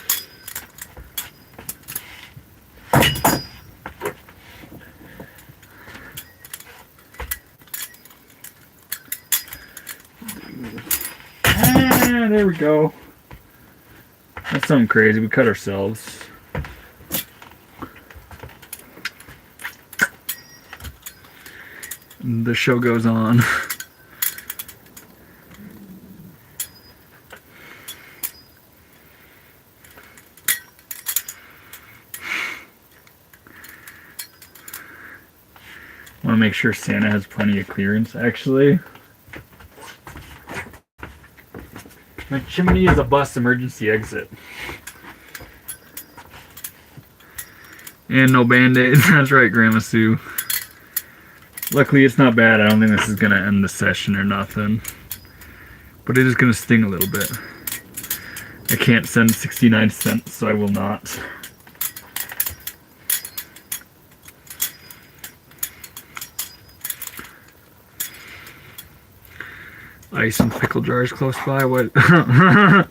Ah, there we go. That's something crazy. We cut ourselves. The show goes on. Want to make sure Santa has plenty of clearance, actually. My chimney is a bus emergency exit. And no band-aids. That's right, Grandma Sue. Luckily, it's not bad. I don't think this is going to end the session or nothing. But it is going to sting a little bit. I can't send 69 cents, so I will not. Ice and pickle jars close by. What? They're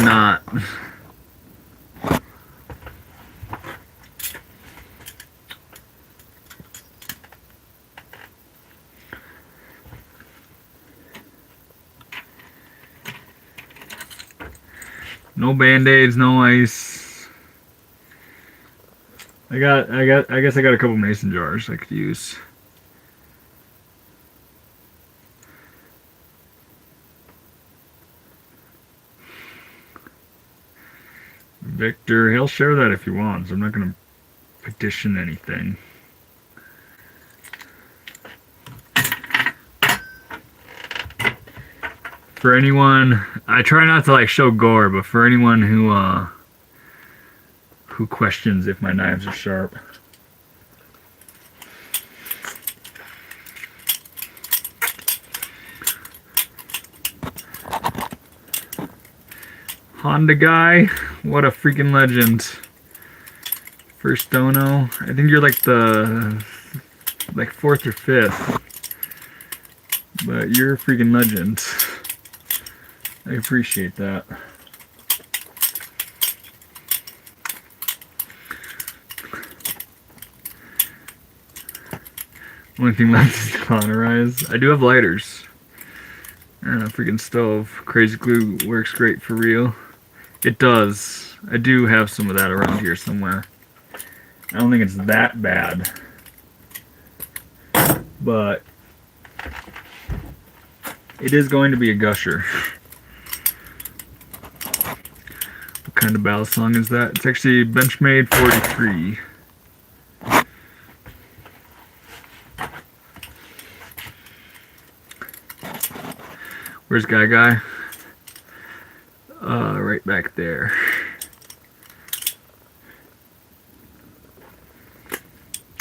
not. No band-aids, no ice. I guess I got a couple mason jars I could use. Victor, he'll share that if he wants. I'm not going to petition anything. For anyone, I try not to like show gore, but for anyone who questions if my knives are sharp. Honda guy, what a freaking legend. First dono. I think you're like the fourth or fifth. But you're a freaking legend. I appreciate that. Only thing left is to cauterize. I do have lighters. And a freaking stove. Crazy glue works great for real. It does. I do have some of that around here somewhere. I don't think it's that bad. But it is going to be a gusher. What kind of balisong is that? It's actually Benchmade 43. Where's Guy? Right back there.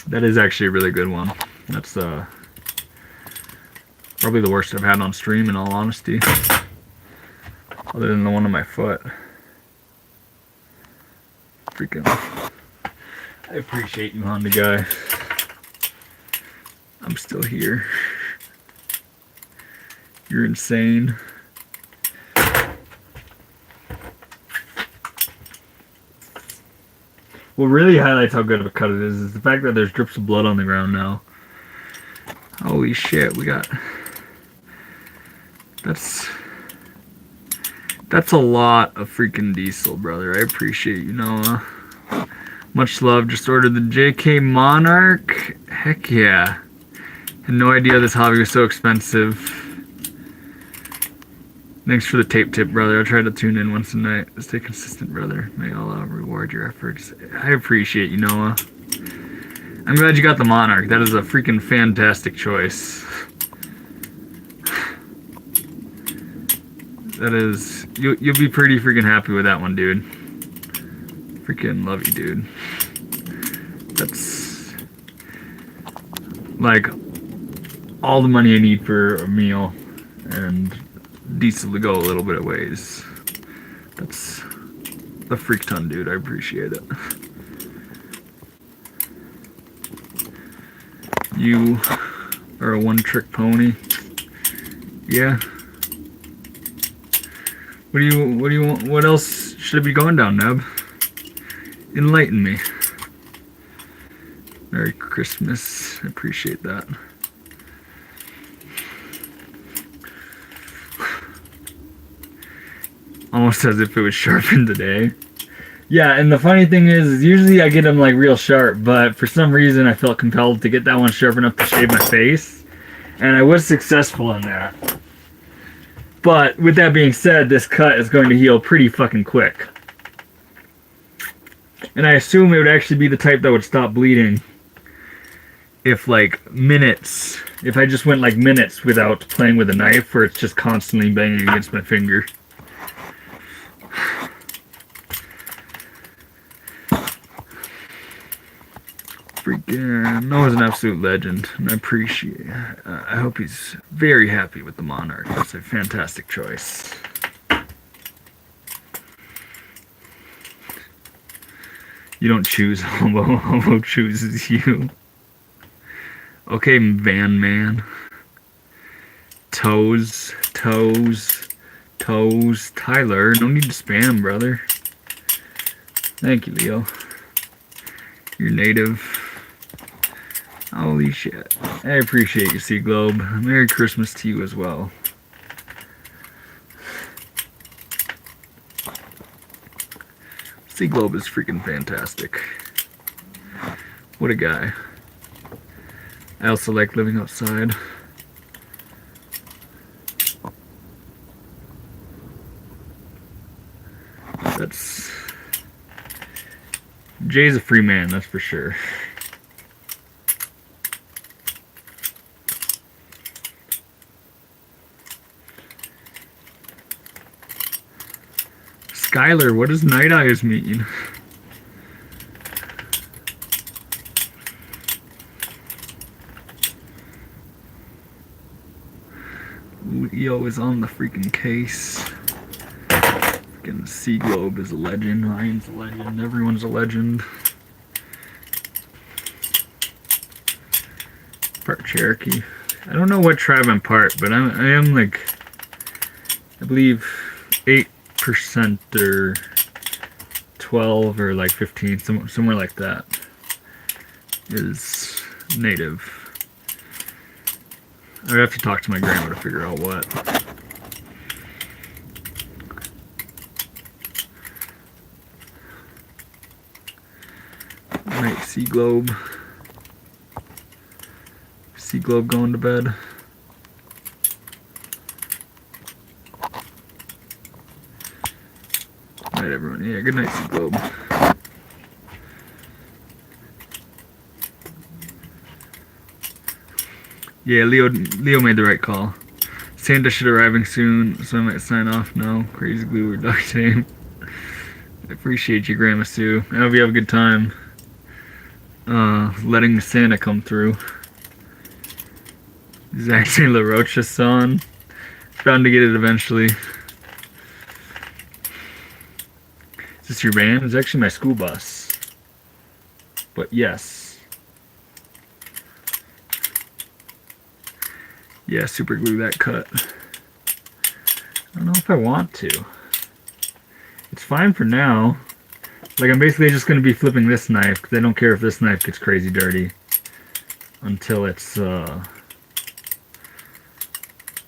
That is actually a really good one. That's probably the worst I've had on stream, in all honesty. Other than the one on my foot. Freaking. I appreciate you, Honda guy. I'm still here. You're insane. What really highlights how good of a cut it is the fact that there's drips of blood on the ground now. Holy shit, we got... That's a lot of freaking diesel, brother. I appreciate you, Noah. Much love. Just ordered the JK Monarch. Heck yeah. Had no idea this hobby was so expensive. Thanks for the tape tip, brother. I'll try to tune in once a night. Stay consistent, brother. May Allah reward your efforts. I appreciate you, Noah. I'm glad you got the Monarch. That is a freaking fantastic choice. That is... You'll be pretty freaking happy with that one, dude. Freaking love you, dude. That's... like... all the money I need for a meal. And... decent to go a little bit of ways. That's... a freak ton, dude. I appreciate it. You are a one-trick pony. Yeah. What do you want? What else should I be going down, Neb? Enlighten me. Merry Christmas. I appreciate that. Almost as if it was sharpened today. Yeah, and the funny thing is usually I get them like real sharp, but for some reason I felt compelled to get that one sharp enough to shave my face, and I was successful in that. But with that being said, this cut is going to heal pretty fucking quick. And I assume it would actually be the type that would stop bleeding if like minutes, if I just went like minutes without playing with a knife, where it's just constantly banging against my finger. Freaking Noah's an absolute legend, and I appreciate it. I hope he's very happy with the Monarch. That's a fantastic choice. You don't choose Hobo. Hobo chooses you. Okay, Van Man. Toes. Tyler, no need to spam, brother. Thank you, Leo. You're native. Holy shit. I appreciate you, Sea Globe. Merry Christmas to you as well. Sea Globe is freaking fantastic. What a guy. I also like living outside. That's... Jay's a free man, that's for sure. Skylar, what does night eyes mean? Leo is on the freaking case. Freaking Sea Globe is a legend. Ryan's a legend. Everyone's a legend. Part Cherokee. I don't know what tribe I'm part, but I am like, I believe 8% or 12 or like 15, somewhere like that, is native. I would have to talk to my grandma to figure out what. Night, Sea Globe. Sea Globe going to bed. Night, everyone. Yeah, good night, Sea Globe. Yeah, Leo made the right call. Santa should arriving soon, so I might sign off now. Crazy Glue or Duct Tape. I appreciate you, Grandma Sue. I hope you have a good time letting Santa come through. This is actually La Rocha's son. Bound to get it eventually. Is this your van? It's actually my school bus. But yes. Yeah, super glue that cut. I don't know if I want to. It's fine for now. Like, I'm basically just going to be flipping this knife, because I don't care if this knife gets crazy dirty. Until it's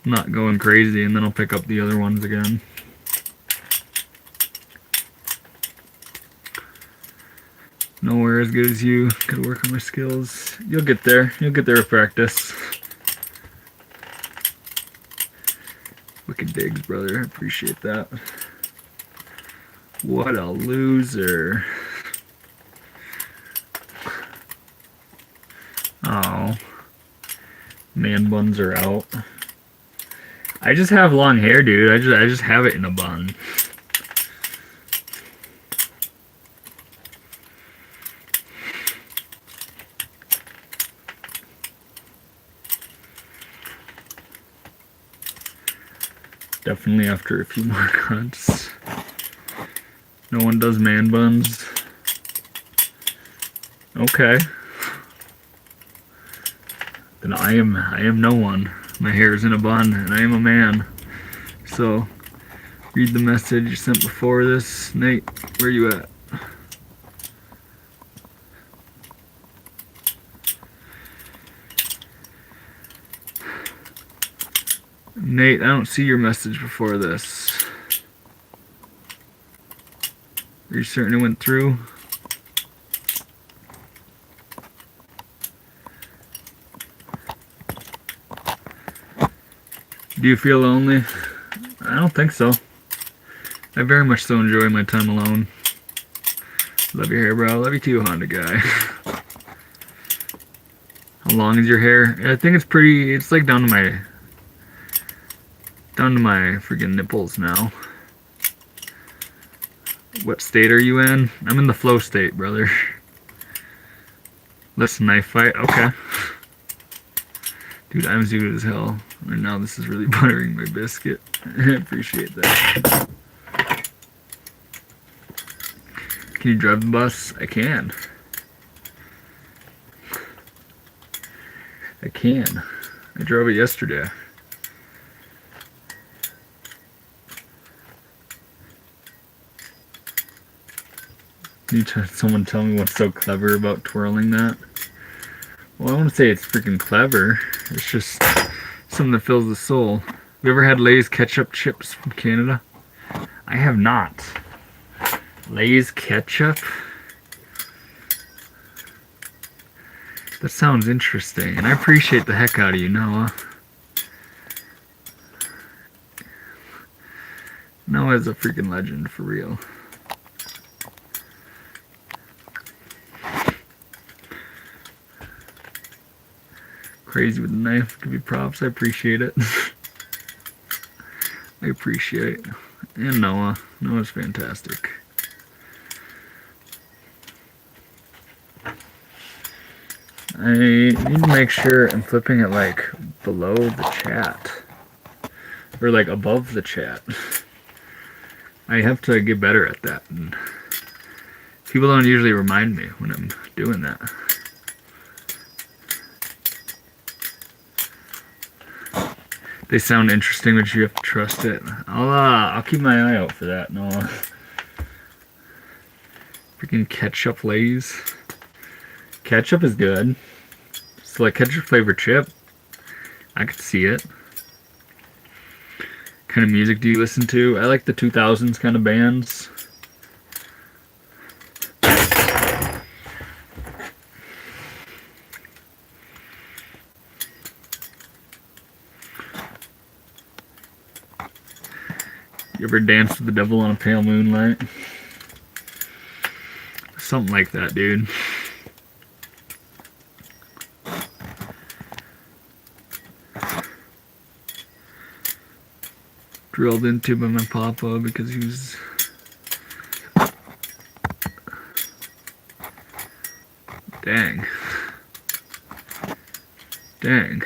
not going crazy, and then I'll pick up the other ones again. nowhere as good as you. Gotta work on my skills. You'll get there. You'll get there with practice. Wicked digs, brother. I appreciate that. What a loser. Oh. Man buns are out. I just have long hair, dude. I just have it in a bun. Definitely after a few more cuts. No one does man buns. Okay. Then I am no one. My hair is in a bun and I am a man. So read the message you sent before this. Nate, where you at? Nate, I don't see your message before this. Are you certain it went through? Do you feel lonely? I don't think so. I very much so enjoy my time alone. Love your hair, bro. Love you too, Honda guy. How long is your hair? I think it's pretty. It's like down to my freaking nipples now. What state are you in? I'm in the flow state, brother. Let's knife fight. Okay. Dude, I'm zooted as hell. Right now, this is really buttering my biscuit. I appreciate that. Can you drive the bus? I can. I can. I drove it yesterday. Can someone tell me what's so clever about twirling that? Well, I wouldn't say it's freaking clever. It's just something that fills the soul. Have you ever had Lay's ketchup chips from Canada? I have not. Lay's ketchup? That sounds interesting, and I appreciate the heck out of you, Noah. Noah's a freaking legend, for real. Crazy with the knife. Give you props. I appreciate it. I appreciate it. And Noah. Noah's fantastic. I need to make sure I'm flipping it like below the chat. Or like above the chat. I have to get better at that. And people don't usually remind me when I'm doing that. They sound interesting, but you have to trust it. I'll keep my eye out for that. No, freaking ketchup Lay's. Ketchup is good. It's like ketchup flavored chip. I could see it. What kind of music do you listen to? I like the 2000s kind of bands. You ever danced with the devil on a pale moonlight? Something like that, dude. Drilled into by my papa because he was... Dang. Dang.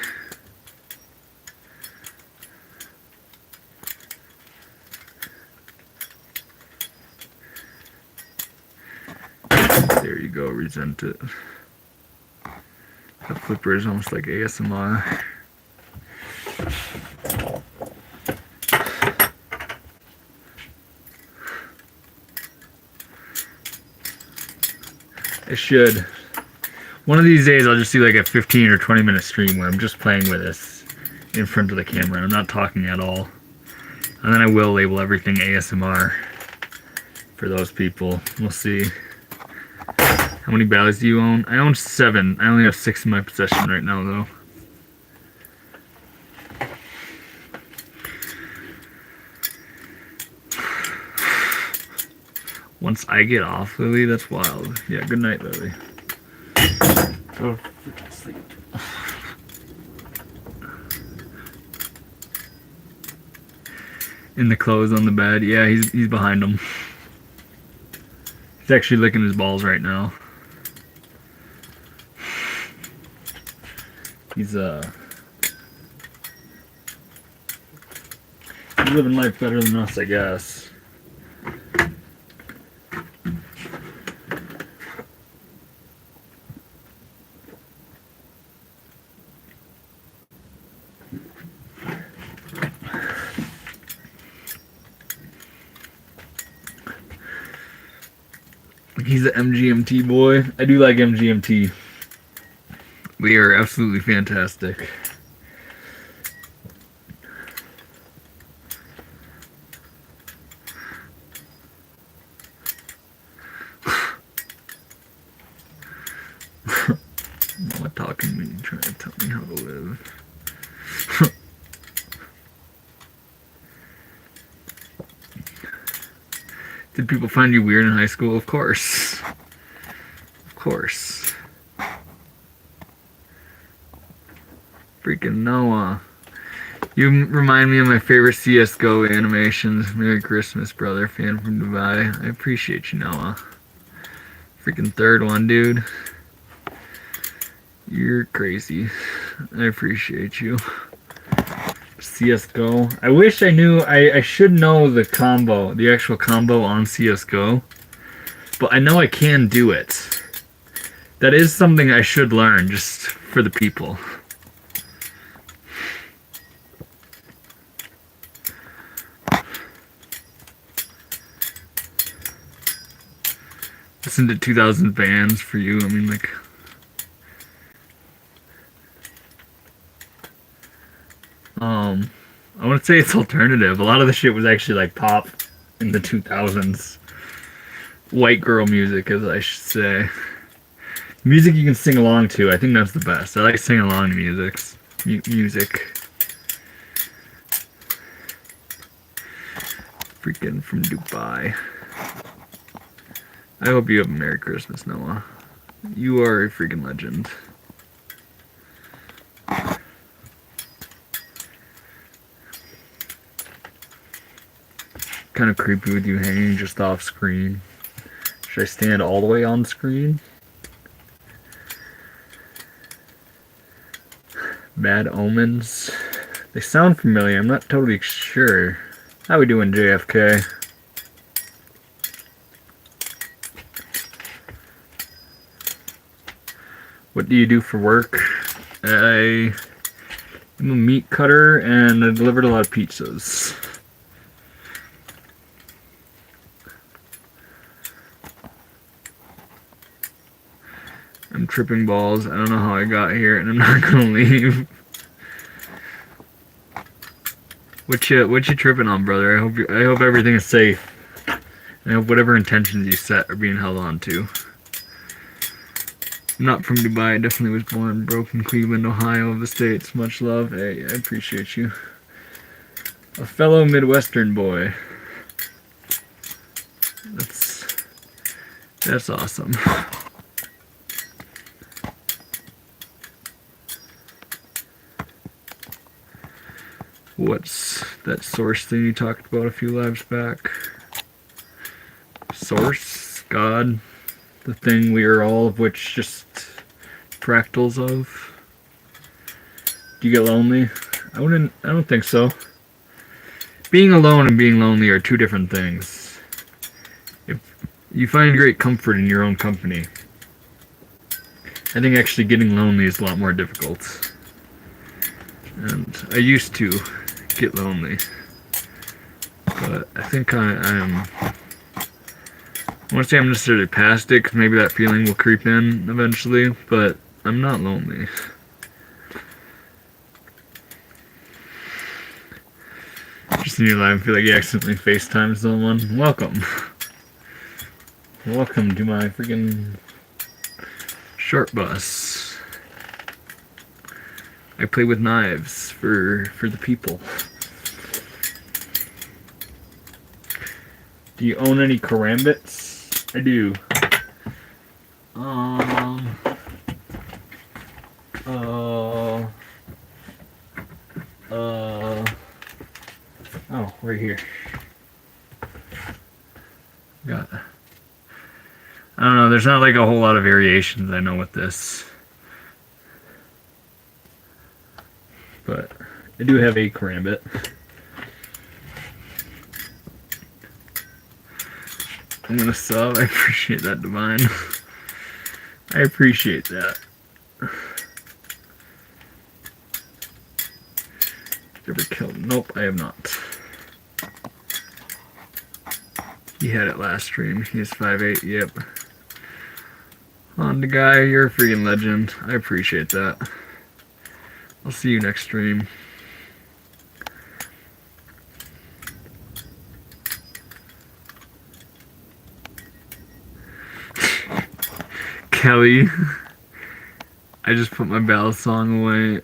There you go, resent it. That flipper is almost like ASMR. I should. One of these days I'll just do like a 15 or 20 minute stream where I'm just playing with this in front of the camera. I'm not talking at all. And then I will label everything ASMR for those people. We'll see. How many balis do you own? I own 7. I only have 6 in my possession right now, though. Once I get off, Lily, that's wild. Yeah, good night, Lily. Go freaking sleep. In the clothes on the bed. Yeah, he's behind him. He's actually licking his balls right now. He's living life better than us, I guess. He's an MGMT boy. I do like MGMT. We are absolutely fantastic. Mama talking to me, trying to tell me how to live. Did people find you weird in high school? Of course. Of course. Freaking Noah. You remind me of my favorite CSGO animations. Merry Christmas, brother. Fan from Dubai. I appreciate you, Noah. Freaking third one, dude. You're crazy. I appreciate you. CSGO. I wish I knew. I should know the combo, the actual combo on CSGO. But I know I can do it. That is something I should learn just for the people. Listen to 2000 bands for you. I mean, like. I want to say it's alternative. A lot of the shit was actually like pop in the 2000s. White girl music, as I should say. Music you can sing along to. I think that's the best. I like singing along to music. Freaking from Dubai. I hope you have a Merry Christmas, Noah. You are a freaking legend. Kind of creepy with you hanging just off screen. Should I stand all the way on screen? Bad Omens. They sound familiar. I'm not totally sure. How we doing, JFK? What do you do for work? I'm a meat cutter and I delivered a lot of pizzas. I'm tripping balls. I don't know how I got here, and I'm not gonna leave. What you tripping on, brother? I hope everything is safe. I hope whatever intentions you set are being held on to. I'm not from Dubai. I definitely was born and broke in Cleveland, Ohio of the States. Much love. Hey, I appreciate you. A fellow Midwestern boy. That's awesome. What's that source thing you talked about a few lives back? Source? God? The thing we are all of which just fractals of? Do you get lonely? I don't think so. Being alone and being lonely are two different things. If you find great comfort in your own company, I think actually getting lonely is a lot more difficult. And I used to get lonely, but I think I am. I want to say I'm necessarily past it, because maybe that feeling will creep in eventually, but I'm not lonely. Just in your life, I feel like you accidentally FaceTime someone. Welcome. Welcome to my freaking short bus. I play with knives for the people. Do you own any karambits? I do. Oh, right here. Got. I don't know. There's not like a whole lot of variations I know with this, but I do have a karambit. I'm gonna sub. I appreciate that, Divine. I appreciate that. Ever killed? Nope, I have not. He had it last stream. He is 5'8". Yep. On the guy, you're a freaking legend. I appreciate that. I'll see you next stream. Kelly, I just put my balisong away,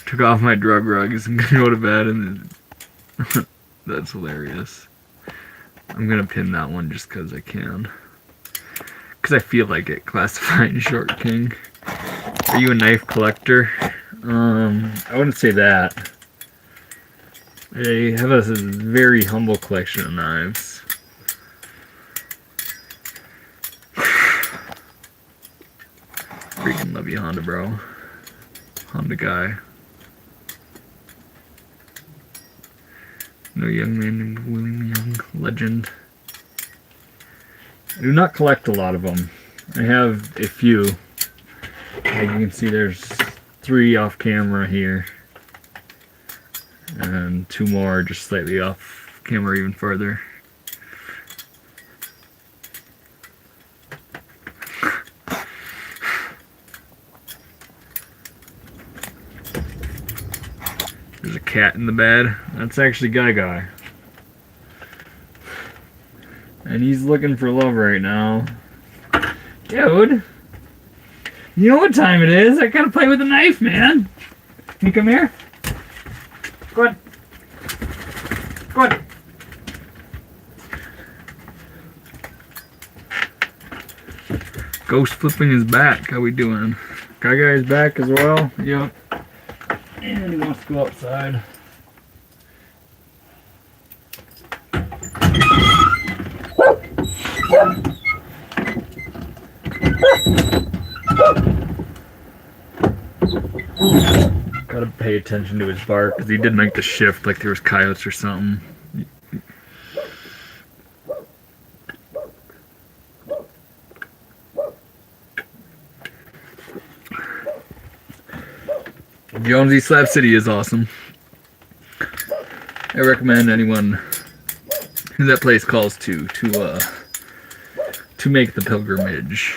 took off my drug rugs, and gonna go to bed, and that's hilarious. I'm gonna pin that one just because I can. Because I feel like it, classifying Short King. Are you a knife collector? I wouldn't say that. I have a very humble collection of knives. Freaking love you, Honda, bro. Honda guy. No young man named William Young. Legend. I do not collect a lot of them. I have a few. Like you can see, there's 3 off camera here. And 2 more just slightly off camera even further. There's a cat in the bed. That's actually Guy. And he's looking for love right now. Dude! You know what time it is? I gotta play with a knife, man! Can you come here? Go on. Go on. Ghost flipping is back. How we doing? Guy is back as well. Yep. And he wants to go outside. Gotta pay attention to his bark because he did make the shift like there was coyotes or something. Jonesy Slab City is awesome. I recommend anyone who that place calls to make the pilgrimage.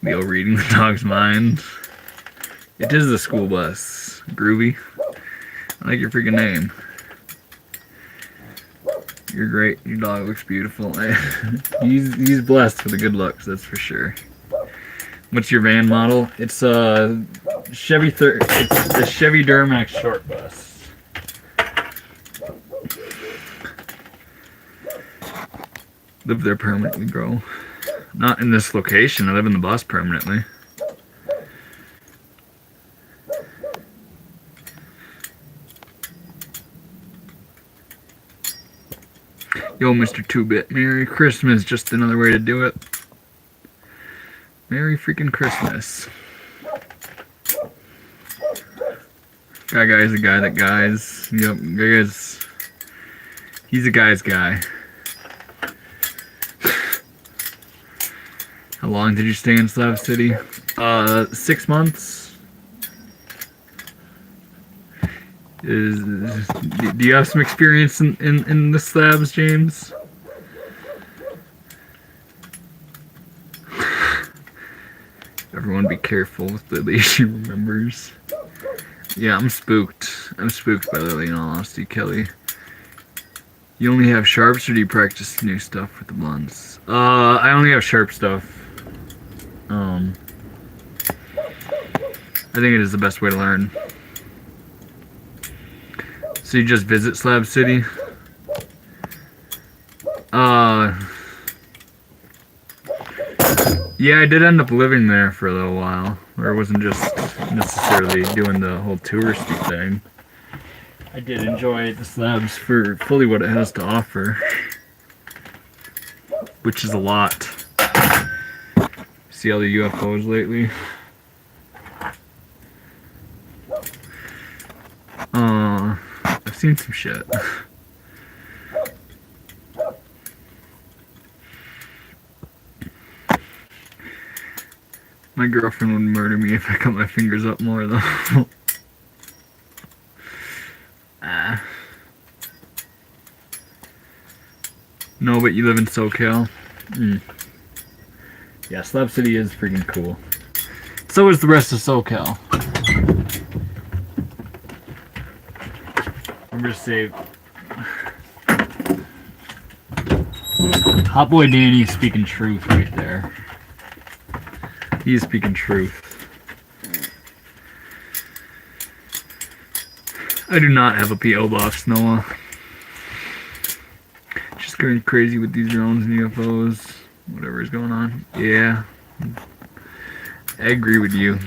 Leo reading the dog's mind. It is the school bus. Groovy. I like your freaking name. You're great. Your dog looks beautiful. He's blessed with the good looks, that's for sure. What's your van model? It's a Chevy it's a Chevy Duramax short bus. Live there permanently, bro. Not in this location. I live in the bus permanently. Yo, Mr. 2-Bit. Merry Christmas. Just another way to do it. Merry freaking Christmas. Guy is a guy that guys. Yep, he's a guy's guy. How long did you stay in Slab City? 6 months. Do you have some experience in the slabs, James? Everyone be careful with Lily, she remembers. Yeah, I'm spooked. I'm spooked by Lily, in all honesty, Kelly. You only have sharps, or do you practice new stuff with the blunts? I only have sharp stuff. I think it is the best way to learn. So you just visit Slab City? Yeah, I did end up living there for a little while, where I wasn't just necessarily doing the whole touristy thing. I did enjoy the slabs for fully what it has to offer, which is a lot. See all the UFOs lately? I've seen some shit. My girlfriend would murder me if I cut my fingers up more, though. No, but you live in SoCal? Yeah, Slab City is freaking cool. So is the rest of SoCal. I'm gonna say... Hot Boy Danny speaking truth right there. He is speaking truth. I do not have a P.O. box, Noah. Just going crazy with these drones and UFOs. Whatever is going on. Yeah. I agree with you.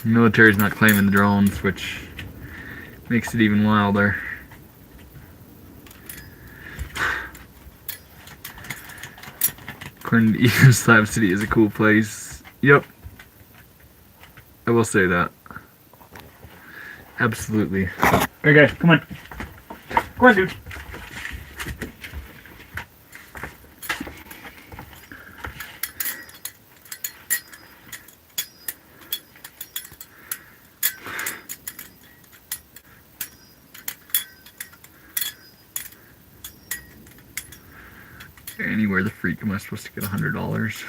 The military's not claiming the drones, which makes it even wilder. According to Ethan, Slab City is a cool place. Yep. I will say that. Absolutely. Okay, guys, come on. Come on, dude. Anywhere the freak am I supposed to get $100?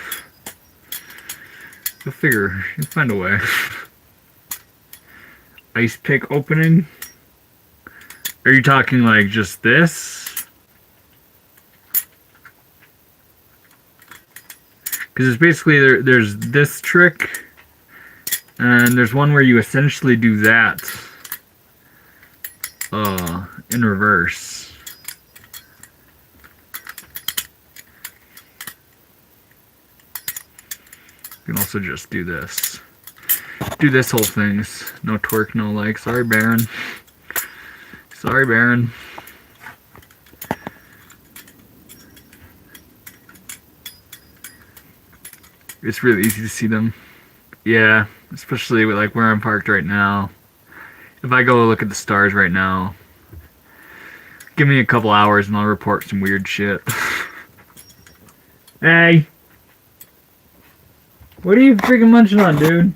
You'll figure. You'll find a way. Ice pick opening? Are you talking like just this? Because it's basically there's this trick, and there's one where you essentially do that in reverse. You can also just do this. Do this whole thing. No twerk, no like. Sorry, Baron. Sorry, Baron. It's really easy to see them. Yeah, especially with like where I'm parked right now. If I go look at the stars right now, give me a couple hours and I'll report some weird shit. Hey! What are you freaking munching on, dude?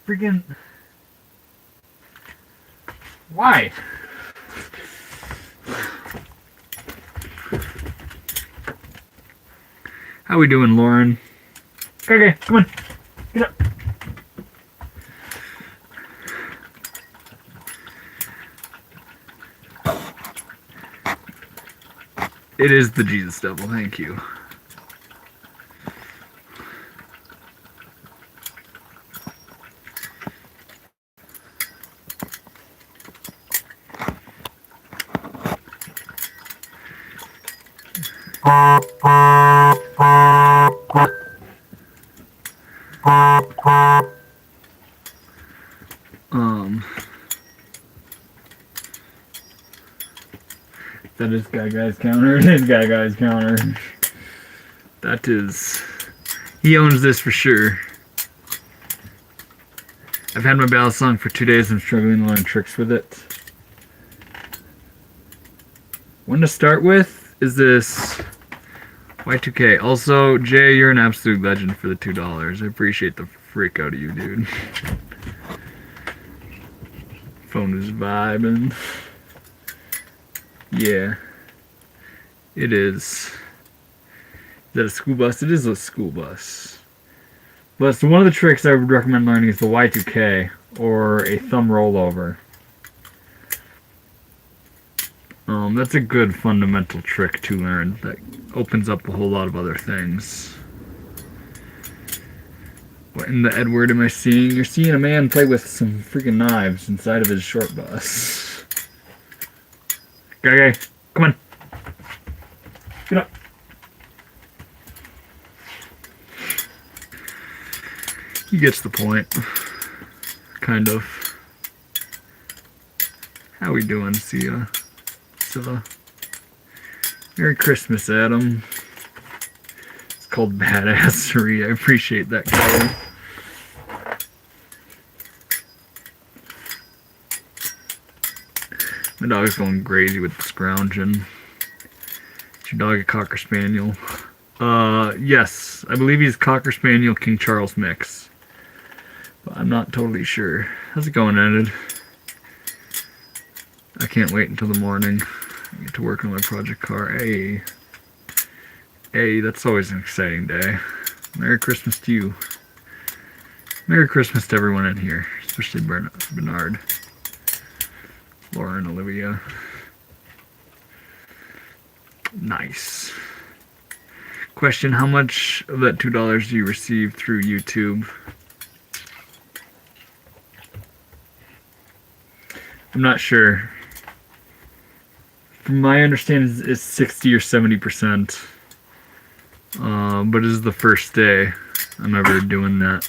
Freaking... Why? How we doing, Lauren? Okay, come on. Get up. It is the Jesus Devil, thank you. That is Guy's counter. It is Guy's counter. That is... He owns this for sure. I've had my balisong for 2 days. I'm struggling to learn tricks with it. One to start with is this Y2K. Also, Jay, you're an absolute legend for the $2. I appreciate the freak out of you, dude. Phone is vibing. Yeah, it is. Is that a school bus? It is a school bus. But so one of the tricks I would recommend learning is the Y2K. or a thumb rollover. That's a good fundamental trick to learn that opens up a whole lot of other things. What in the Edward am I seeing? You're seeing a man play with some freaking knives inside of his short bus. Okay, come on. Get up. He gets the point. Kind of. How we doing, Sia? Silla? Merry Christmas, Adam. It's called badassery. I appreciate that color. My dog's going crazy with the scrounging. Is your dog a Cocker Spaniel? Yes. I believe he's Cocker Spaniel King Charles mix. But I'm not totally sure. How's it going, Ed? I can't wait until the morning. I get to work on my project car. Hey. Hey, that's always an exciting day. Merry Christmas to you. Merry Christmas to everyone in here, especially Bernard, Laura, and Olivia. Nice. Question, how much of that $2 do you receive through YouTube? I'm not sure. From my understanding, it's 60 or 70%. But it is the first day I'm ever doing that.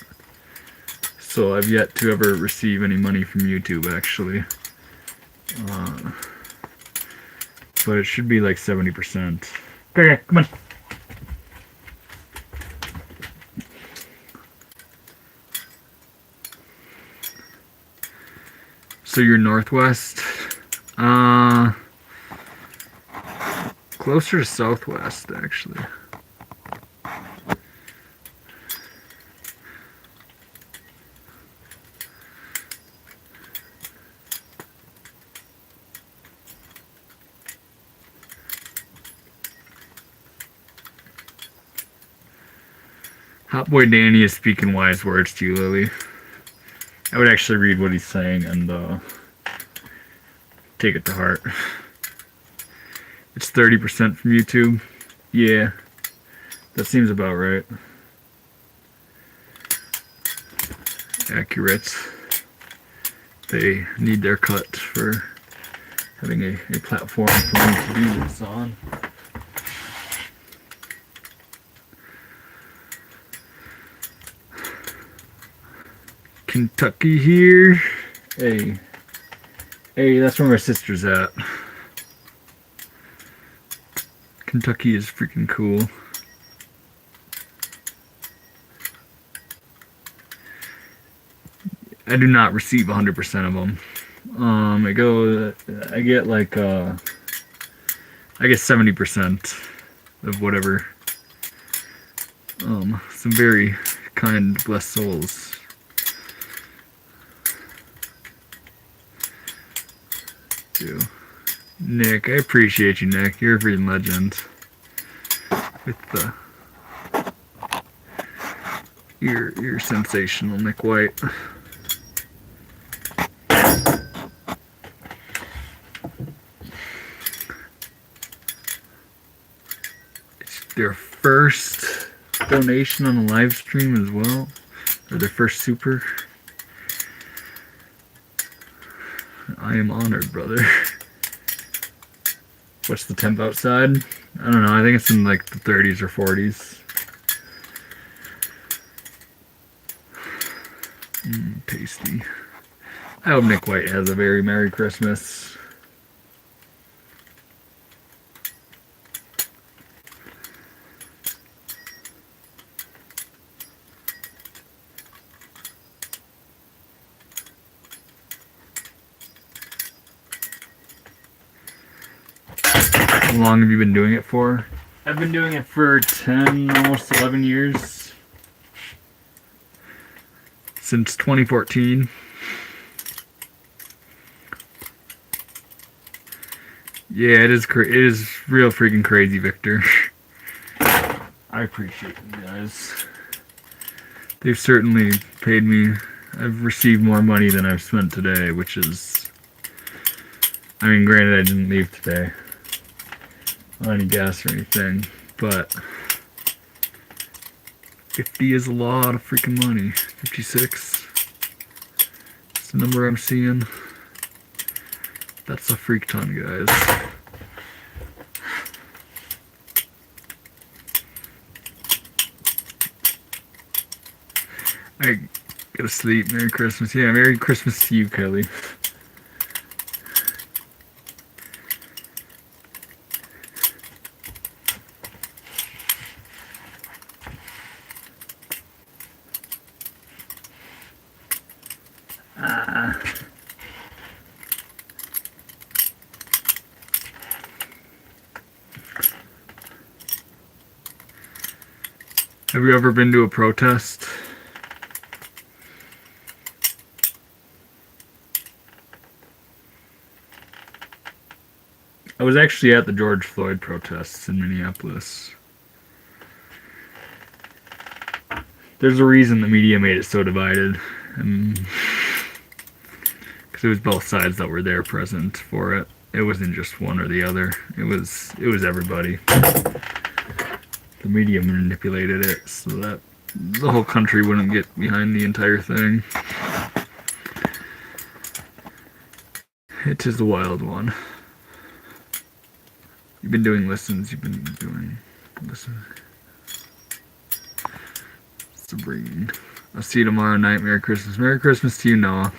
So I've yet to ever receive any money from YouTube, actually. But it should be like 70%. Okay, come on. So you're northwest? Closer to southwest, actually. Hot Boy Danny is speaking wise words to you, Lily. I would actually read what he's saying and take it to heart. It's 30% from YouTube. Yeah, that seems about right. Accurate. They need their cut for having a platform for me to do this on. Kentucky here. Hey, that's where my sister's at. Kentucky is freaking cool. I do not receive 100% of them. I get like, I guess 70% of whatever. Some very kind, blessed souls. Nick, I appreciate you, Nick. You're a freaking legend. With you're sensational, Nick White. It's their first donation on the live stream as well, or their first super. I am honored, brother. What's the temp outside? I don't know. I think it's in like the 30s or 40s. Tasty. I hope Nick White has a very Merry Christmas. How long have you been doing it for? I've been doing it for 10, almost 11 years. Since 2014. Yeah, it is real freaking crazy, Victor. I appreciate you guys. They've certainly paid me I've received more money than I've spent today, which is... I mean, granted, I didn't leave today on any gas or anything, but 50 is a lot of freaking money. 56. That's the number I'm seeing. That's a freak ton, guys. I gotta sleep. Merry Christmas. Yeah, Merry Christmas to you, Kelly. Have you ever been to a protest? I was actually at the George Floyd protests in Minneapolis. There's a reason the media made it so divided. Because it was both sides that were there present for it. It wasn't just one or the other. It was everybody. The media manipulated it so that the whole country wouldn't get behind the entire thing. It is a wild one. You've been doing listens. You've been doing listens. Sabrine. I'll see you tomorrow night. Merry Christmas. Merry Christmas to you, Noah.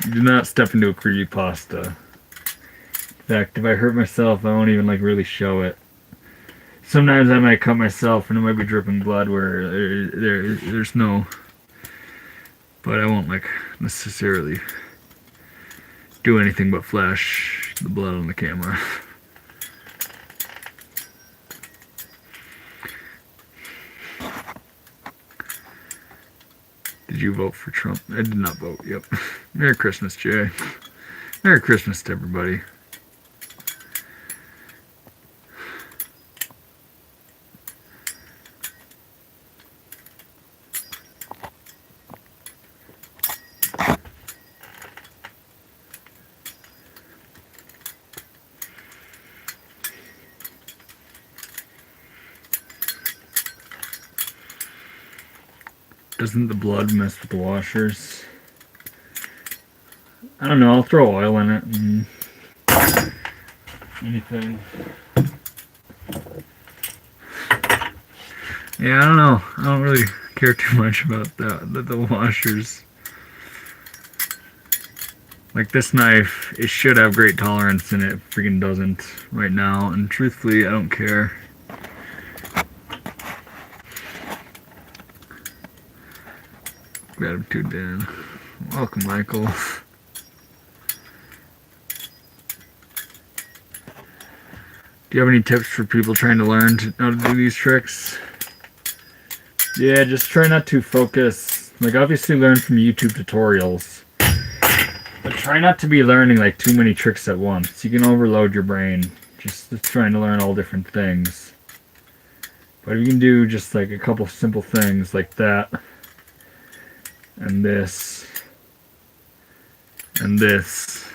You do not step into a creepypasta. In fact, if I hurt myself, I won't even really show it. Sometimes I might cut myself and it might be dripping blood where there's no... But I won't necessarily do anything but flash the blood on the camera. Did you vote for Trump? I did not vote, yep. Merry Christmas, Jay. Merry Christmas to everybody. Doesn't the blood mess with the washers? I don't know, I'll throw oil in it and anything. Yeah, I don't know. I don't really care too much about the washers. Like this knife, it should have great tolerance and it freaking doesn't right now. And truthfully, I don't care. Gratitude, Dan. Welcome, Michael. Do you have any tips for people trying to learn how to do these tricks? Yeah, just try not to focus. Obviously learn from YouTube tutorials. But try not to be learning too many tricks at once. You can overload your brain just trying to learn all different things. But if you can do just a couple simple things like that, and this, and this,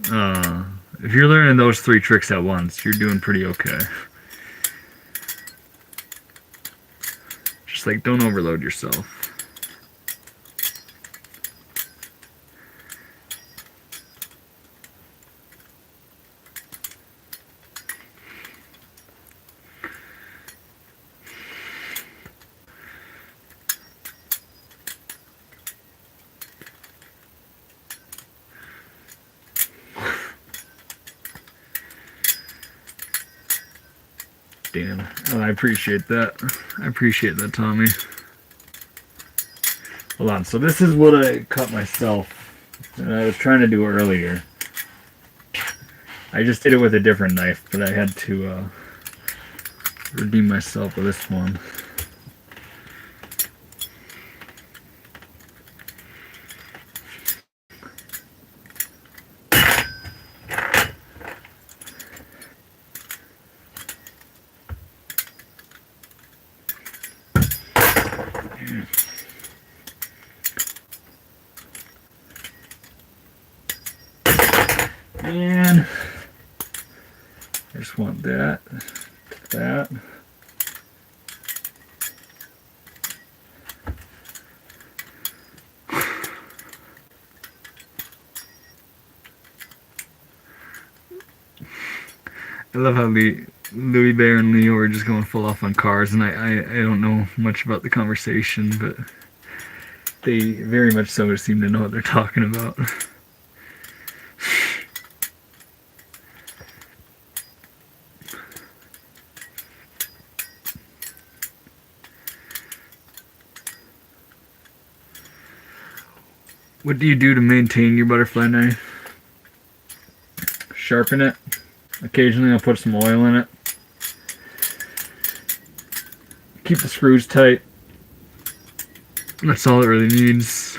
if you're learning those 3 tricks at once, you're doing pretty okay. Just don't overload yourself. Dan, oh, I appreciate that. I appreciate that, Tommy. Hold on, so this is what I cut myself, and I was trying to do earlier. I just did it with a different knife, but I had to redeem myself with this one. And I just want that, that. I love how Louis Bear and Leo are just going full off on cars, and I don't know much about the conversation, but they very much so seem to know what they're talking about. What do you do to maintain your butterfly knife? Sharpen it. Occasionally I'll put some oil in it. Keep the screws tight. That's all it really needs.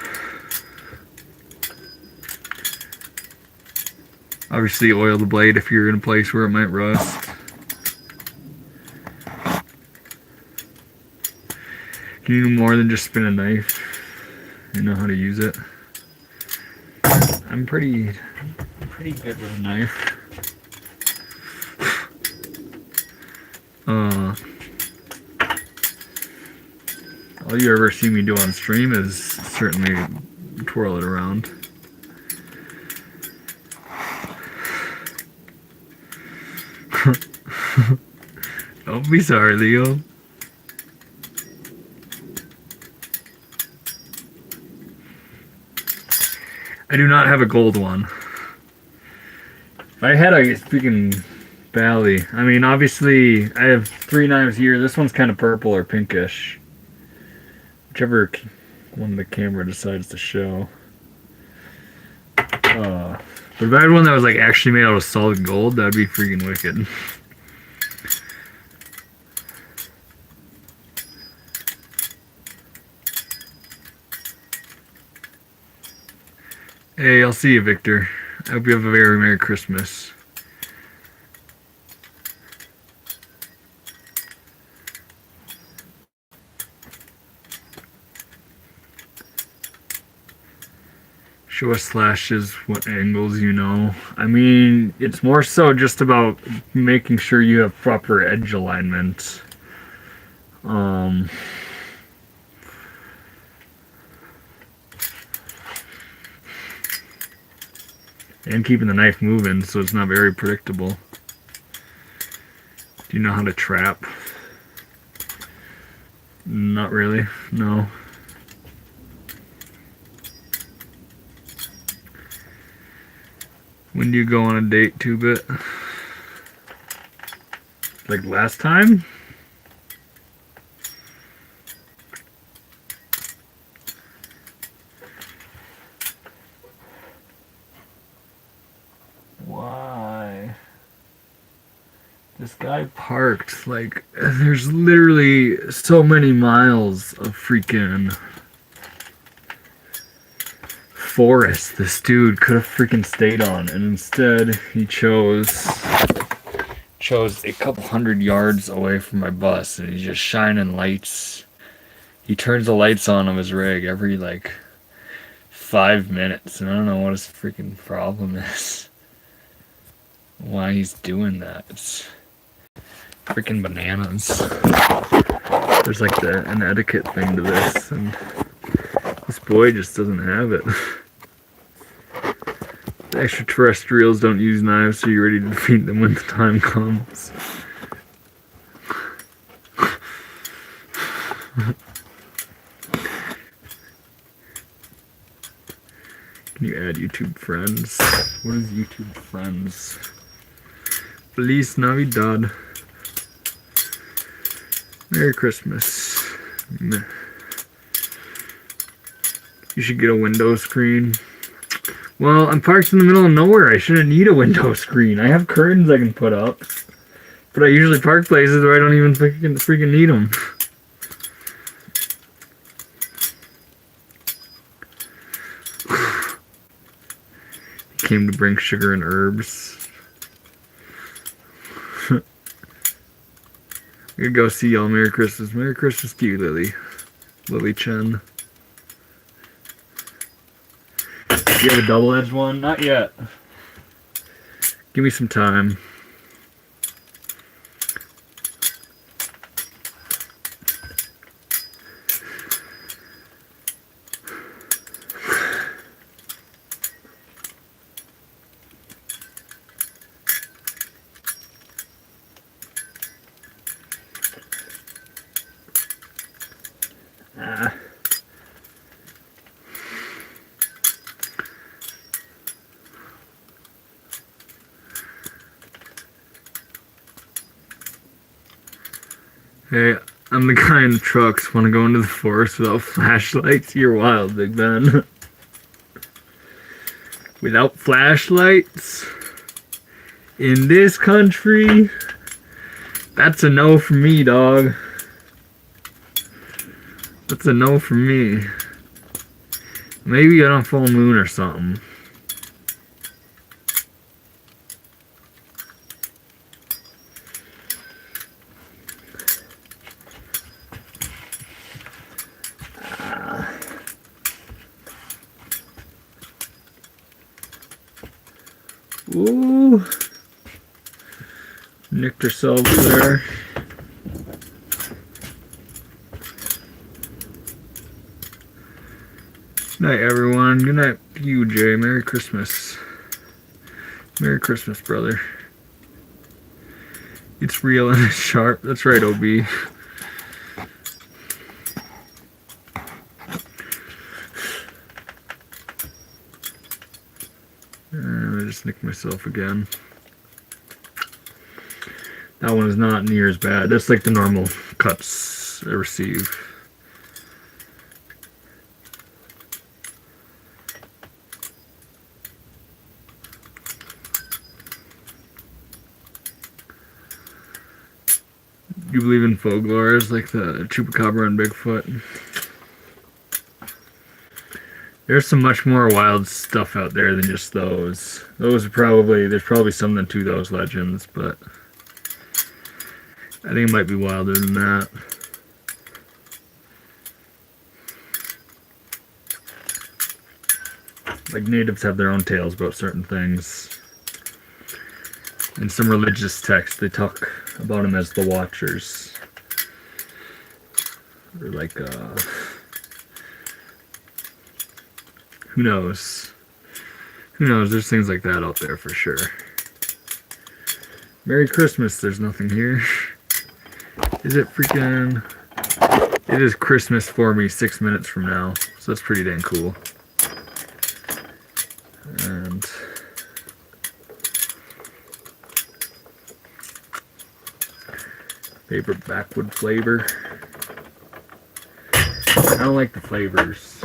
Obviously oil the blade if you're in a place where it might rust. You do more than just spin a knife. You know how to use it. I'm pretty good with a knife. All you ever see me do on stream is certainly twirl it around. Don't be sorry, Leo. I do not have a gold one. If I had a freaking Bally, I mean, obviously, I have 3 knives here. This one's kind of purple or pinkish. Whichever one the camera decides to show. But if I had one that was like actually made out of solid gold, that'd be freaking wicked. Hey, I'll see you, Victor. I hope you have a very Merry Christmas. Show us slashes, what angles you know. I mean, it's more so just about making sure you have proper edge alignment. And keeping the knife moving so it's not very predictable. Do you know how to trap? Not really, no. When do you go on a date, 2-bit? Like last time? Why? This guy parked, like, there's literally so many miles of freaking forest this dude could have freaking stayed on, and instead he chose a couple 100 yards away from my bus, and he's just shining lights. He turns the lights on his rig every like 5 minutes, and I don't know what his freaking problem is. Why he's doing that. It's freaking bananas. There's like an etiquette thing to this, and this boy just doesn't have it. The extraterrestrials don't use knives, so you're ready to defeat them when the time comes. Can you add YouTube friends? What is YouTube friends? Feliz Navidad. Merry Christmas. You should get a window screen. Well, I'm parked in the middle of nowhere. I shouldn't need a window screen. I have curtains I can put up. But I usually park places where I don't even freaking need them. Came to bring sugar and herbs. I'm gonna go see y'all. Merry Christmas. Merry Christmas to you, Lily. Lily Chen. Do you have a double-edged one? Not yet. Give me some time. Hey, I'm the guy in the trucks. Want to go into the forest without flashlights? You're wild, Big Ben. Without flashlights? In this country? That's a no for me, dog. That's a no for me. Maybe on a full moon or something. Ooh. Nicked ourselves there. Good night, everyone. Good night, you, Jay. Merry Christmas. Merry Christmas, brother. It's real and it's sharp. That's right, OB. I just nicked myself again. That one is not near as bad. That's like the normal cuts I receive. You believe in folklores like the Chupacabra and Bigfoot? There's some much more wild stuff out there than just those. Those are probably, there's probably something to those legends, but I think it might be wilder than that. Like natives have their own tales about certain things. In some religious texts, they talk about them as the Watchers. Or like, who knows? Who knows? There's things like that out there for sure. Merry Christmas, there's nothing here. Is it freaking... It is Christmas for me 6 minutes from now, so that's pretty dang cool. And... favorite backwood flavor. I don't like the flavors.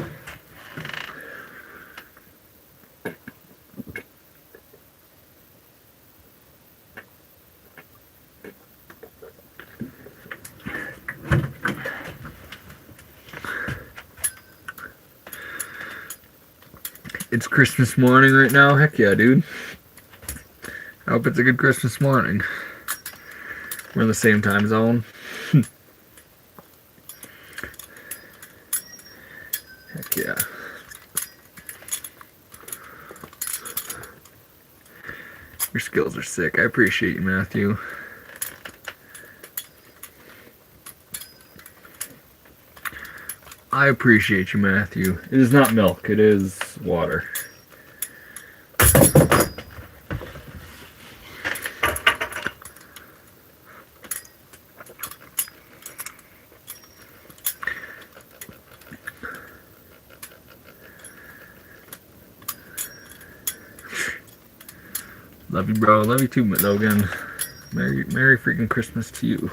It's Christmas morning right now. Heck yeah, dude. I hope it's a good Christmas morning. We're in the same time zone. Heck yeah. Your skills are sick. I appreciate you, Matthew. I appreciate you, Matthew. It is not milk. It is water. Love you, bro. Love you too, Logan. Merry freaking Christmas to you.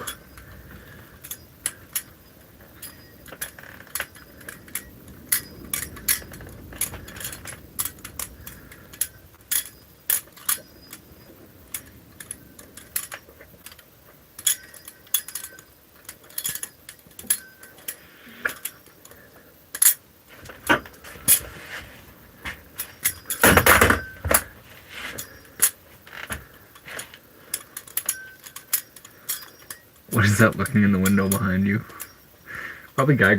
What is that looking in the window behind you? Probably Guy.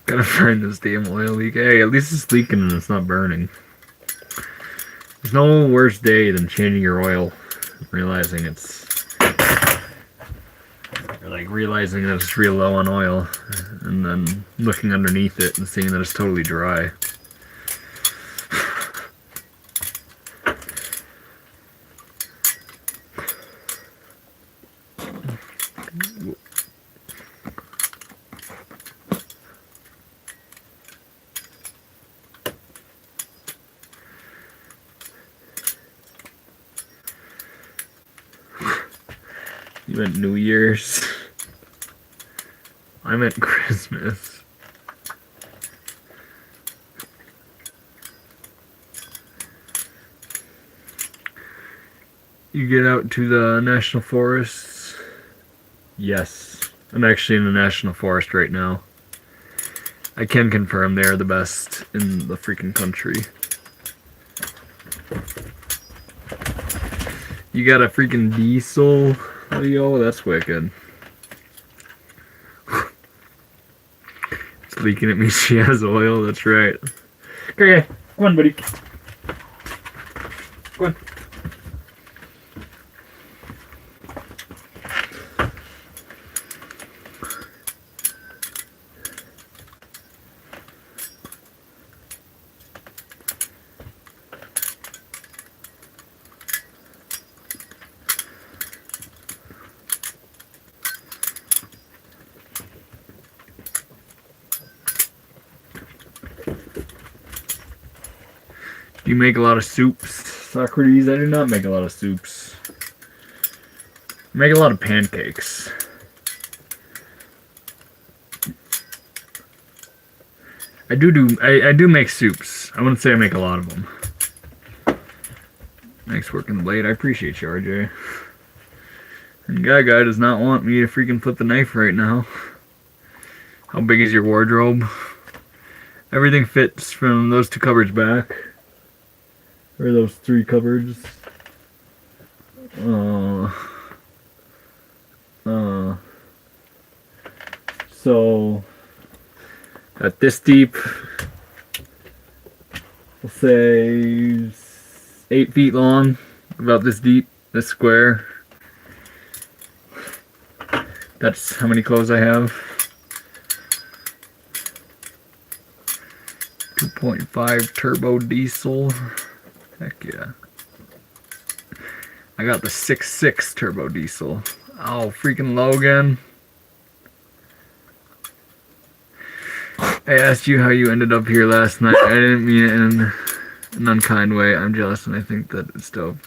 Gotta Gotta find this damn oil leak. Hey, at least it's leaking and it's not burning. There's no worse day than changing your oil, realizing realizing that it's real low on oil, and then looking underneath it and seeing that it's totally dry. You meant New Year's? I meant Christmas. You get out to the national forests? Yes. I'm actually in the national forest right now. I can confirm they are the best in the freaking country. You got a freaking diesel? Oh, yo, that's wicked. It's leaking at me. She has oil. That's right. Okay, come on, buddy. Come on. Do you make a lot of soups, Socrates? I do not make a lot of soups. I make a lot of pancakes. I do make soups. I wouldn't say I make a lot of them. Thanks for working the blade. I appreciate you, RJ. And guy does not want me to freaking flip the knife right now. How big is your wardrobe? Everything fits from those 2 cupboards back. Or those 3 cupboards. So at this deep, we'll say 8 feet long, about this deep, this square. That's how many clothes I have. 2.5 turbo diesel. Heck yeah. I got the 6.6 turbo diesel. Oh, freaking Logan. I asked you how you ended up here last night. I didn't mean it in an unkind way. I'm jealous and I think that it's dope.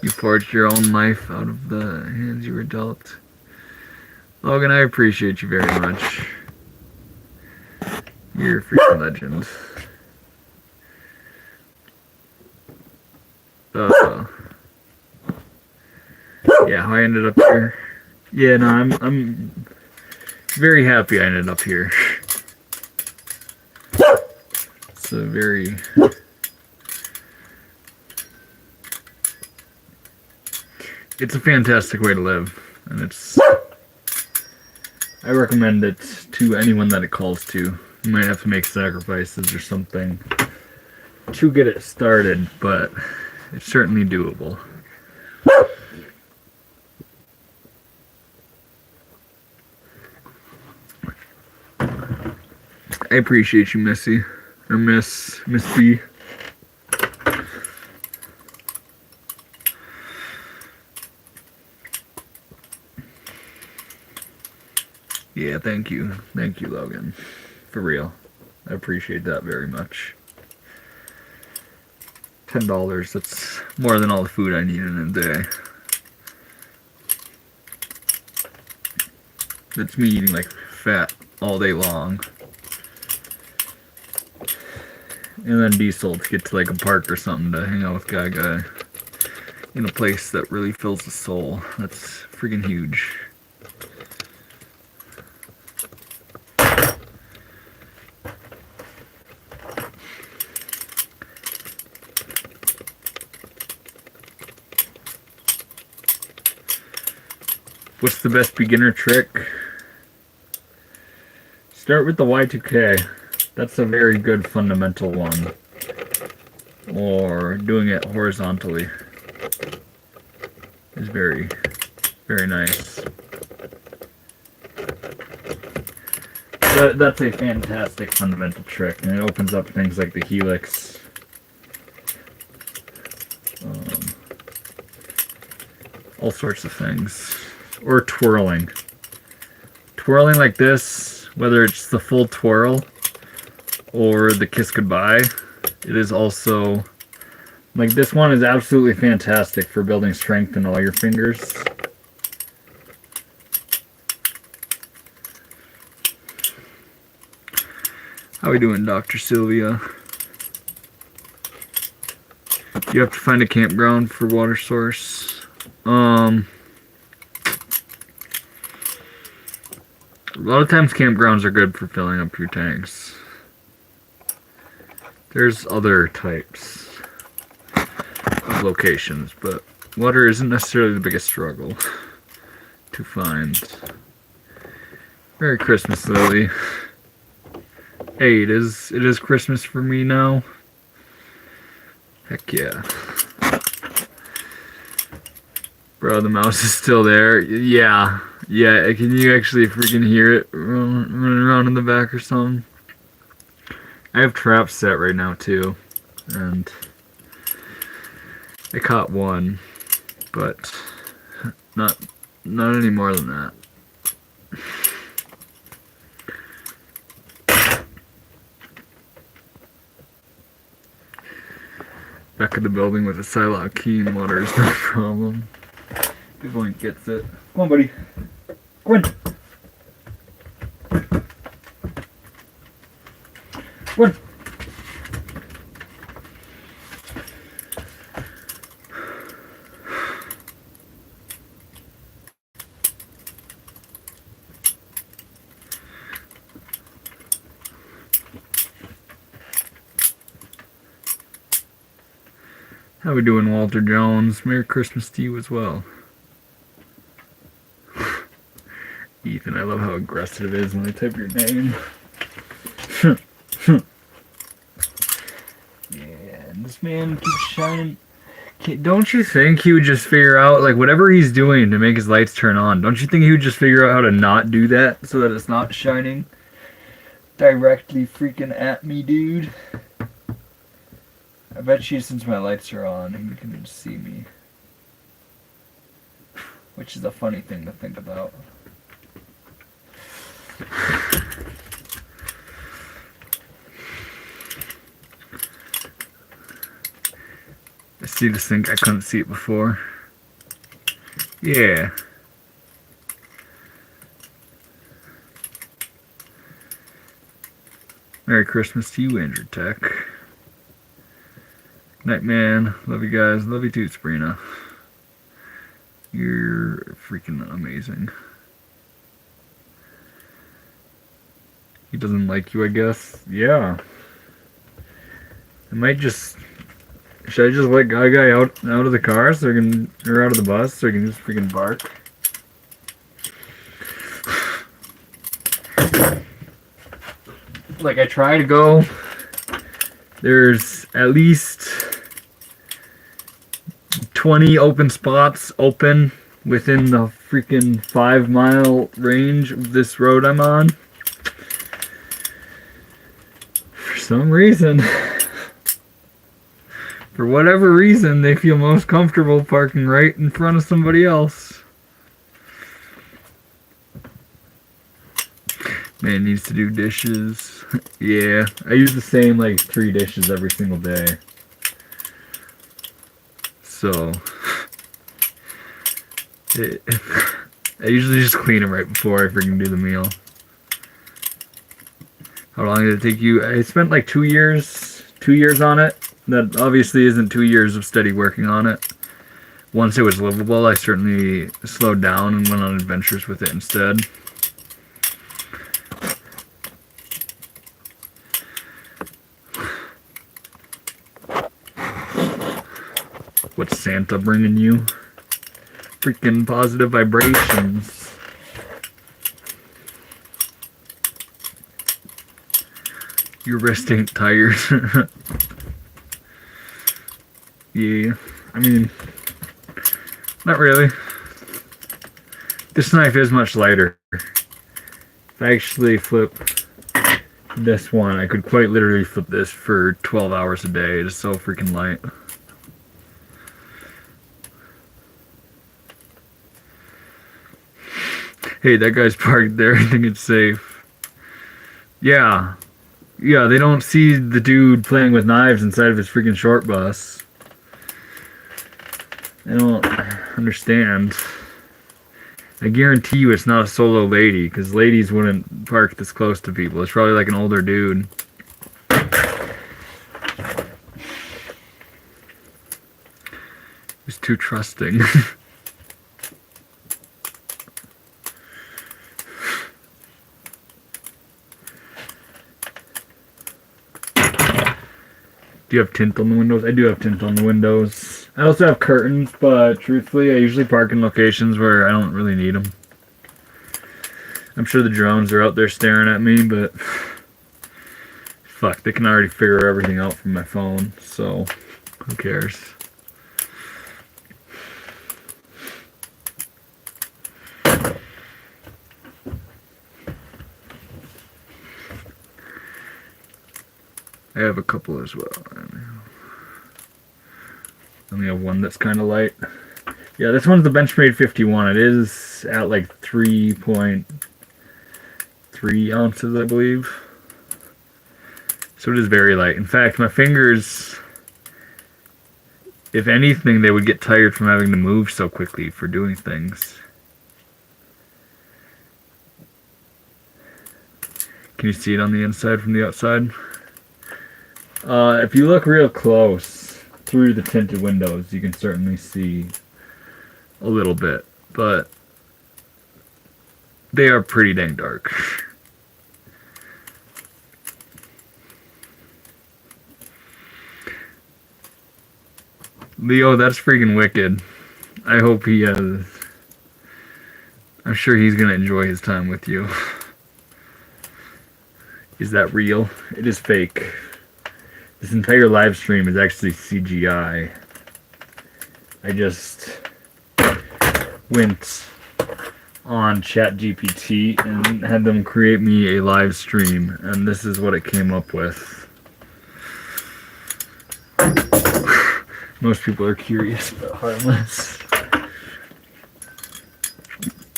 You forged your own life out of the hands you were dealt. Logan, I appreciate you very much. You're a freaking legend. Yeah, how I ended up here. Yeah, no, I'm very happy I ended up here. It's a very it's a fantastic way to live, and I recommend it to anyone that it calls to. You might have to make sacrifices or something to get it started, but it's certainly doable. I appreciate you, Missy. Or Miss B. Yeah, thank you. Thank you, Logan. For real. I appreciate that very much. $10, that's more than all the food I need in a day. That's me eating like fat all day long. And then diesel to get to like a park or something to hang out with Guy in a place that really fills the soul. That's freaking huge. What's the best beginner trick? Just start with the Y2K. That's a very good fundamental one. Or doing it horizontally is very, very nice. That's a fantastic fundamental trick, and it opens up things like the helix. All sorts of things. Or twirling. Twirling like this, whether it's the full twirl or the kiss goodbye, it is also, like this one is absolutely fantastic for building strength in all your fingers. How we doing, Dr. Sylvia? You have to find a campground for water source. A lot of times campgrounds are good for filling up your tanks. There's other types of locations, but water isn't necessarily the biggest struggle to find. Merry Christmas, Lily. Hey, it is Christmas for me now. Heck yeah. Bro, the mouse is still there. Yeah. Yeah, can you actually freaking hear it running around in the back or something? I have traps set right now too, and I caught one, but not any more than that. Back of the building with a Psylocke key and water is no problem. Big one gets it. Come on, buddy. Go in. Go in. How we doing, Walter Jones? Merry Christmas to you as well. Ethan, I love how aggressive it is when I type your name. Yeah, and this man keeps shining. Don't you think he would just figure out, like, whatever he's doing to make his lights turn on, don't you think he would just figure out how to not do that so that it's not shining directly freaking at me, dude? I bet you since my lights are on, you can see me. Which is a funny thing to think about. I see this thing, I couldn't see it before. Yeah. Merry Christmas to you, Andrew Tech. Night, man. Love you guys. Love you too, Sabrina. You're freaking amazing. He doesn't like you, I guess. Yeah. I might just... Should I just let Guy out of the car so I can... Or out of the bus so I can just freaking bark? Like, I try to go... There's at least 20 open spots open within the freaking 5-mile range of this road I'm on. For some reason, for whatever reason, they feel most comfortable parking right in front of somebody else. Man needs to do dishes. Yeah, I use the same like 3 dishes every single day. So, I usually just clean them right before I freaking do the meal. How long did it take you? I spent like 2 years on it. That obviously isn't 2 years of steady working on it. Once it was livable, I certainly slowed down and went on adventures with it instead. What's Santa bringing you? Freaking positive vibrations. Your wrist ain't tired. Yeah, I mean, not really. This knife is much lighter. If I actually flip this one, I could quite literally flip this for 12 hours a day. It's so freaking light. Hey, that guy's parked there. I think it's safe. Yeah. Yeah, they don't see the dude playing with knives inside of his freaking short bus. I don't understand. I guarantee you it's not a solo lady, because ladies wouldn't park this close to people. It's probably like an older dude. He's too trusting. Do you have tint on the windows? I do have tint on the windows. I also have curtains, but truthfully, I usually park in locations where I don't really need them. I'm sure the drones are out there staring at me, but fuck, they can already figure everything out from my phone, so who cares? I have a couple as well. I only have one that's kind of light. Yeah, this one's the Benchmade 51. It is at like 3.3 ounces, I believe. So it is very light. In fact, my fingers, if anything, they would get tired from having to move so quickly for doing things. Can you see it on the inside from the outside? If you look real close through the tinted windows, you can certainly see a little bit, but they are pretty dang dark. Leo, that's freaking wicked. I hope he I'm sure he's gonna enjoy his time with you. Is that real? It is fake. This entire live stream is actually CGI. I just went on ChatGPT and had them create me a live stream, and this is what it came up with. Most people are curious, but harmless.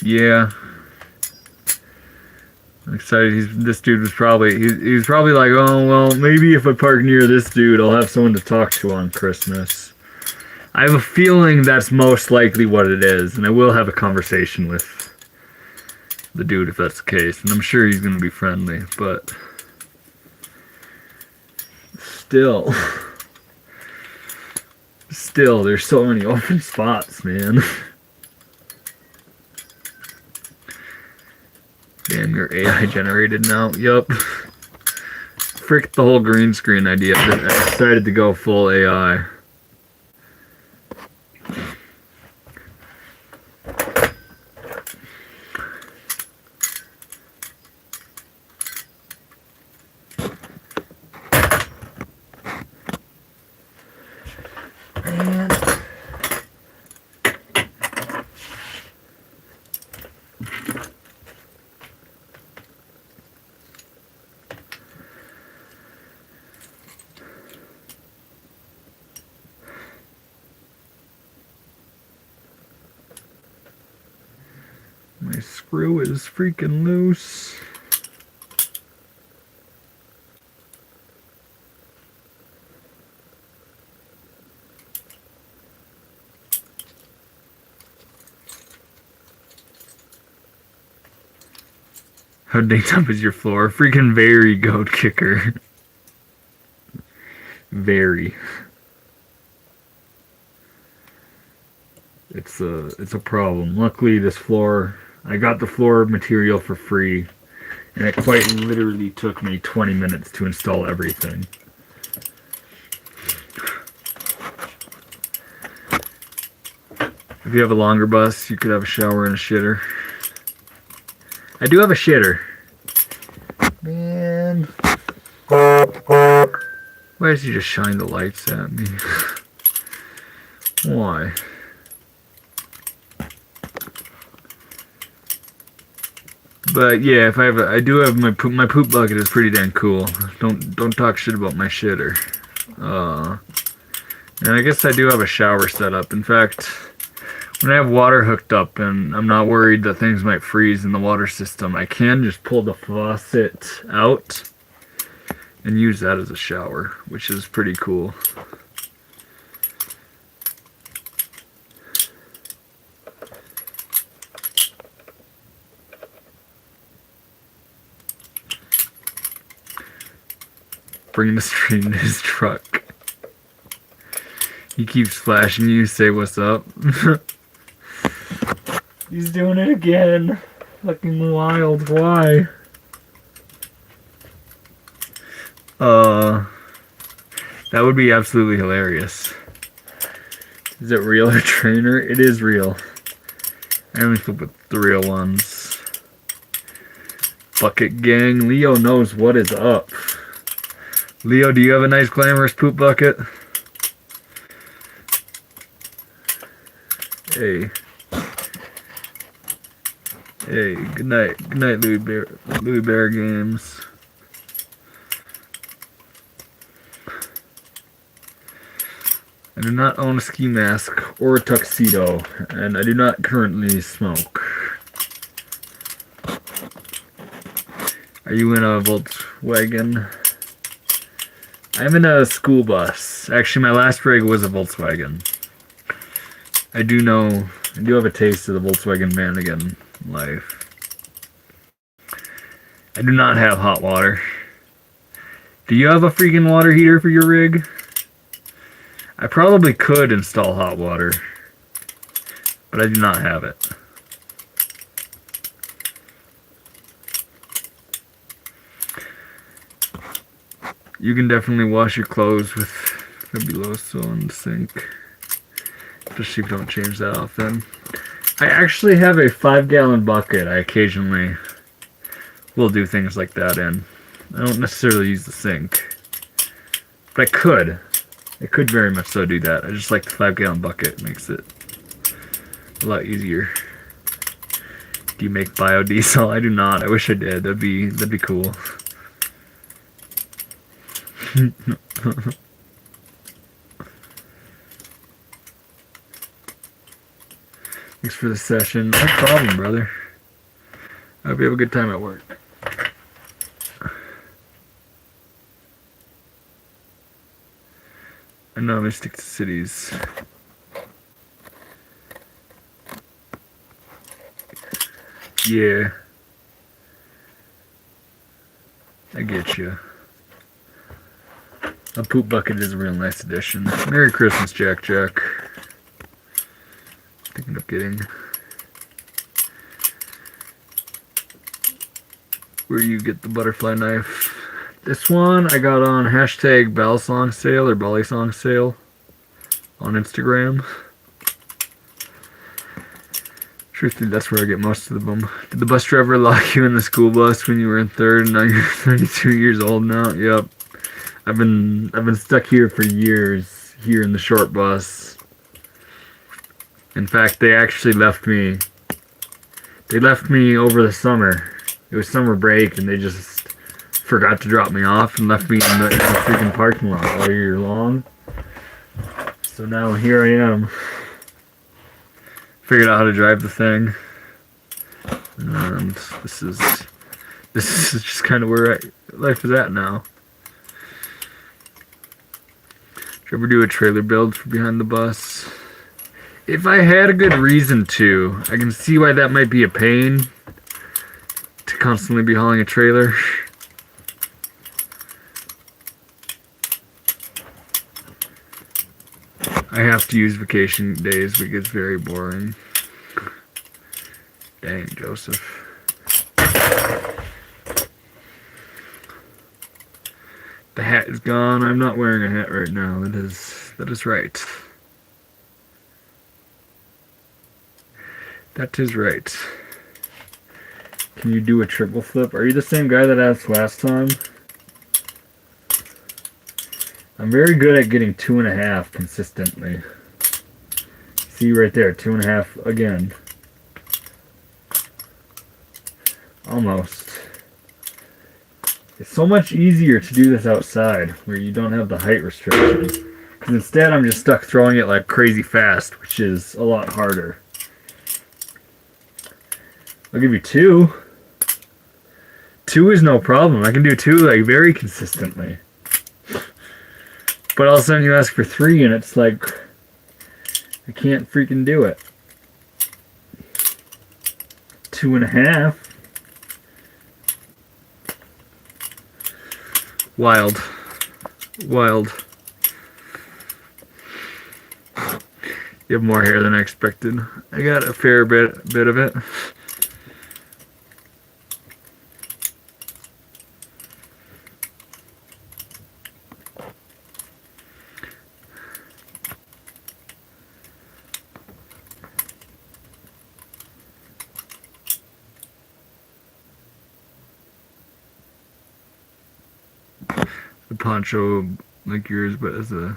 Yeah. I'm excited. This dude was probably, he was probably like, oh, well, maybe if I park near this dude, I'll have someone to talk to on Christmas. I have a feeling that's most likely what it is, and I will have a conversation with the dude if that's the case, and I'm sure he's going to be friendly, but still, there's so many open spots, man. Damn, you're AI generated now. Yup. Frick the whole green screen idea. I decided to go full AI. My screw is freaking loose. How dinged up is your floor? Freaking very, goat kicker. Very. It's a problem. Luckily, this floor, I got the floor material for free, and it quite literally took me 20 minutes to install everything. If you have a longer bus, you could have a shower and a shitter. I do have a shitter. Man. Why does he just shine the lights at me? Why? But yeah, if I do have my poop bucket is pretty dang cool. Don't talk shit about my shitter. And I guess I do have a shower set up. In fact, when I have water hooked up and I'm not worried that things might freeze in the water system, I can just pull the faucet out and use that as a shower, which is pretty cool. Bringing the stream to his truck. He keeps flashing you, say what's up. He's doing it again. Fucking wild. Why? That would be absolutely hilarious. Is it real or trainer? It is real. I only flip with the real ones. Bucket gang. Leo knows what is up. Leo, do you have a nice glamorous poop bucket? Hey. Hey, good night. Good night, Louis Bear Games. I do not own a ski mask or a tuxedo, and I do not currently smoke. Are you in a Volkswagen? I'm in a school bus. Actually, my last rig was a Volkswagen. I do have a taste of the Volkswagen Vanagon life. I do not have hot water. Do you have a freaking water heater for your rig? I probably could install hot water, but I do not have it. You can definitely wash your clothes with Fabuloso in the sink, especially if you don't change that often. I actually have a 5-gallon bucket I occasionally will do things like that in. I don't necessarily use the sink, but I could. I could very much so do that. I just like the 5-gallon bucket. It makes it a lot easier. Do you make biodiesel? I do not. I wish I did. That'd be cool. Thanks for the session. No problem, brother. I hope you have a good time at work. I know I'm gonna stick to cities. Yeah. I get you. A poop bucket is a real nice addition. Merry Christmas, Jack Jack. Thinking of getting. Where you get the butterfly knife. This one I got on hashtag balisong sale or balisong sale on Instagram. Truthfully, that's where I get most of them. Did the bus driver lock you in the school bus when you were in 3rd and now you're 32 years old now? Yep. I've been stuck here for years, here in the short bus. In fact, they actually left me. They left me over the summer. It was summer break and they just forgot to drop me off and left me in the freaking parking lot all year long. So now here I am. Figured out how to drive the thing. And this is just kind of where life is at now. Did you ever do a trailer build for behind the bus? If I had a good reason to, I can see why that might be a pain to constantly be hauling a trailer. I have to use vacation days, but it gets very boring. Dang, Joseph. The hat is gone. I'm not wearing a hat right now. That is right. That is right. Can you do a triple flip? Are you the same guy that asked last time? I'm very good at getting 2.5 consistently. See right there, 2.5 again. Almost. It's so much easier to do this outside where you don't have the height restrictions. Because instead I'm just stuck throwing it like crazy fast, which is a lot harder. I'll give you 2. 2 is no problem. I can do 2 like very consistently. But all of a sudden you ask for 3 and it's like I can't freaking do it. 2.5. Wild. Wild. You have more hair than I expected. I got a fair bit of it. The poncho like yours, but as a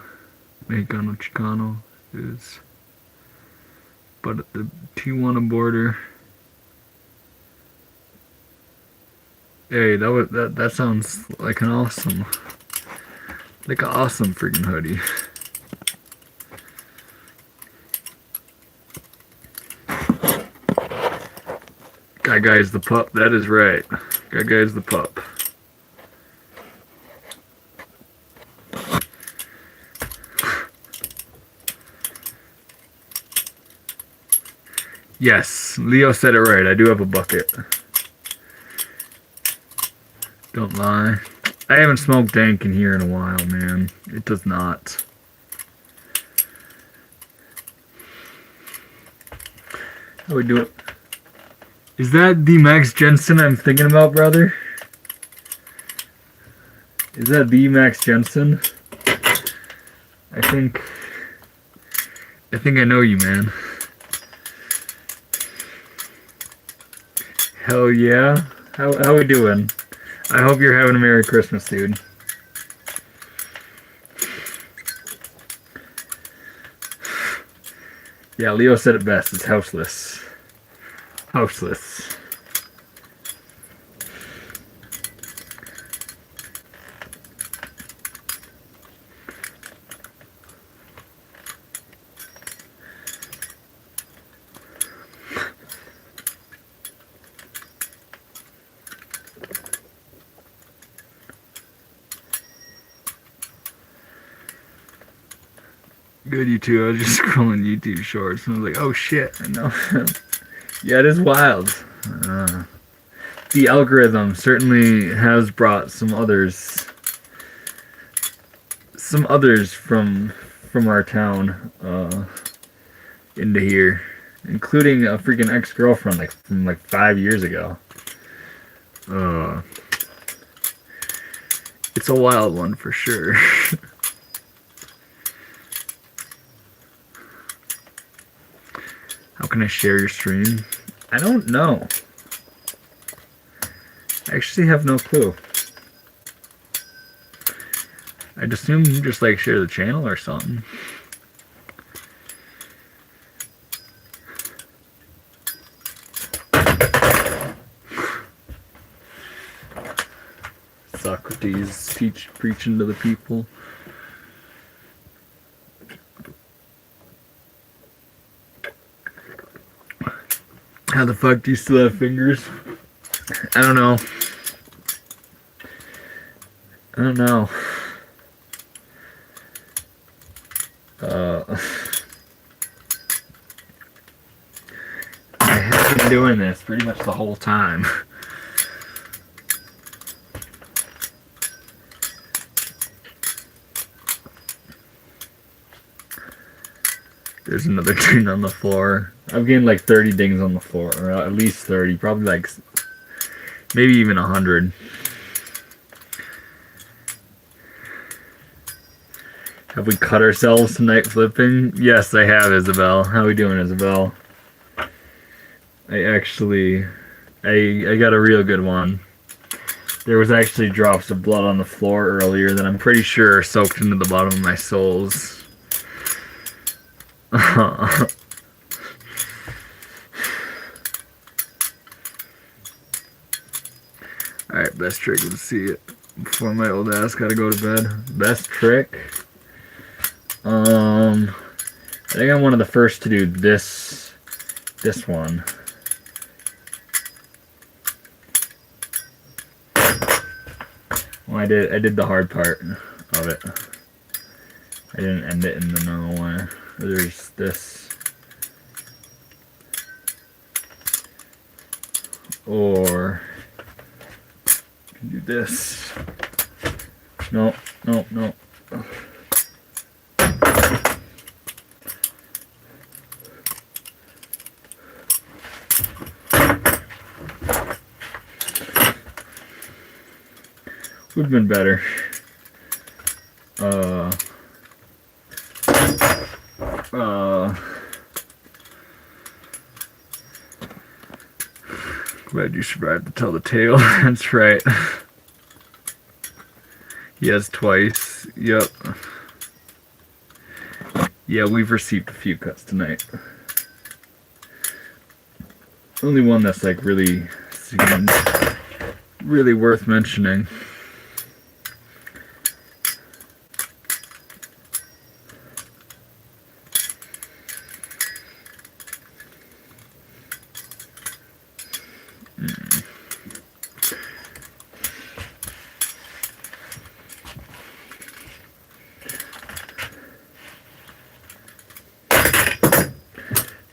Mexicano Chicano is, but the Tijuana border. Hey, that sounds like an awesome freaking hoodie. Guy is the pup. That is right. Guy is the pup. Yes, Leo said it right. I do have a bucket. Don't lie. I haven't smoked dank in here in a while, man. It does not. How we do it? Is that the Max Jensen I'm thinking about, brother? Is that the Max Jensen? I think I know you, man. Hell yeah. How we doing? I hope you're having a Merry Christmas, dude. Yeah, Leo said it best. It's houseless. Houseless. Good, you too. I was just scrolling YouTube shorts and I was like, oh shit, I know. Yeah, it is wild. The algorithm certainly has brought some others from our town into here, including a freaking ex-girlfriend from 5 years ago. It's a wild one for sure. How can I share your stream? I don't know. I actually have no clue. I'd assume you just share the channel or something. Socrates preaching to the people. How the fuck do you still have fingers? I don't know. I have been doing this pretty much the whole time. There's another ding on the floor. I'm getting 30 dings on the floor, or at least 30, probably maybe even 100. Have we cut ourselves tonight flipping? Yes, I have, Isabel. How we doing, Isabel? I got a real good one. There was actually drops of blood on the floor earlier that I'm pretty sure are soaked into the bottom of my soles. Alright, best trick to see it before my old ass gotta go to bed. Best trick? I think I'm one of the first to do this one. Well, I did the hard part of it. I didn't end it in the normal way. There's this. Or you can do this. No. Would have been better. Glad you survived to tell the tale. That's right. Yes, twice. Yep. Yeah, we've received a few cuts tonight. Only one that's like really worth mentioning.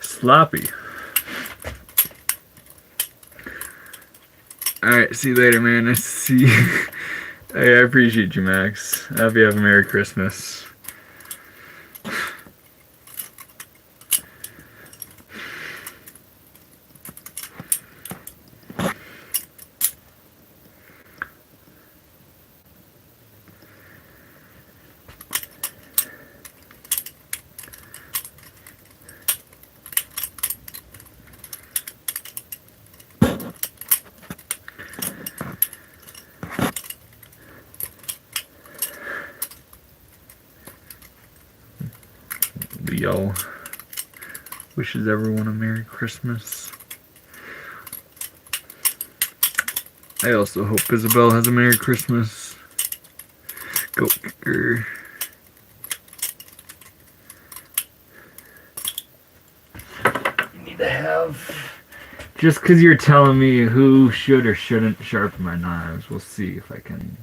Sloppy. Alright, see you later, man. Nice to see you. Hey, I appreciate you, Max. I hope you have a Merry Christmas. Leo wishes everyone a Merry Christmas. I also hope Isabel has a Merry Christmas. Go kicker. You need to have... Just because you're telling me who should or shouldn't sharpen my knives, we'll see if I can...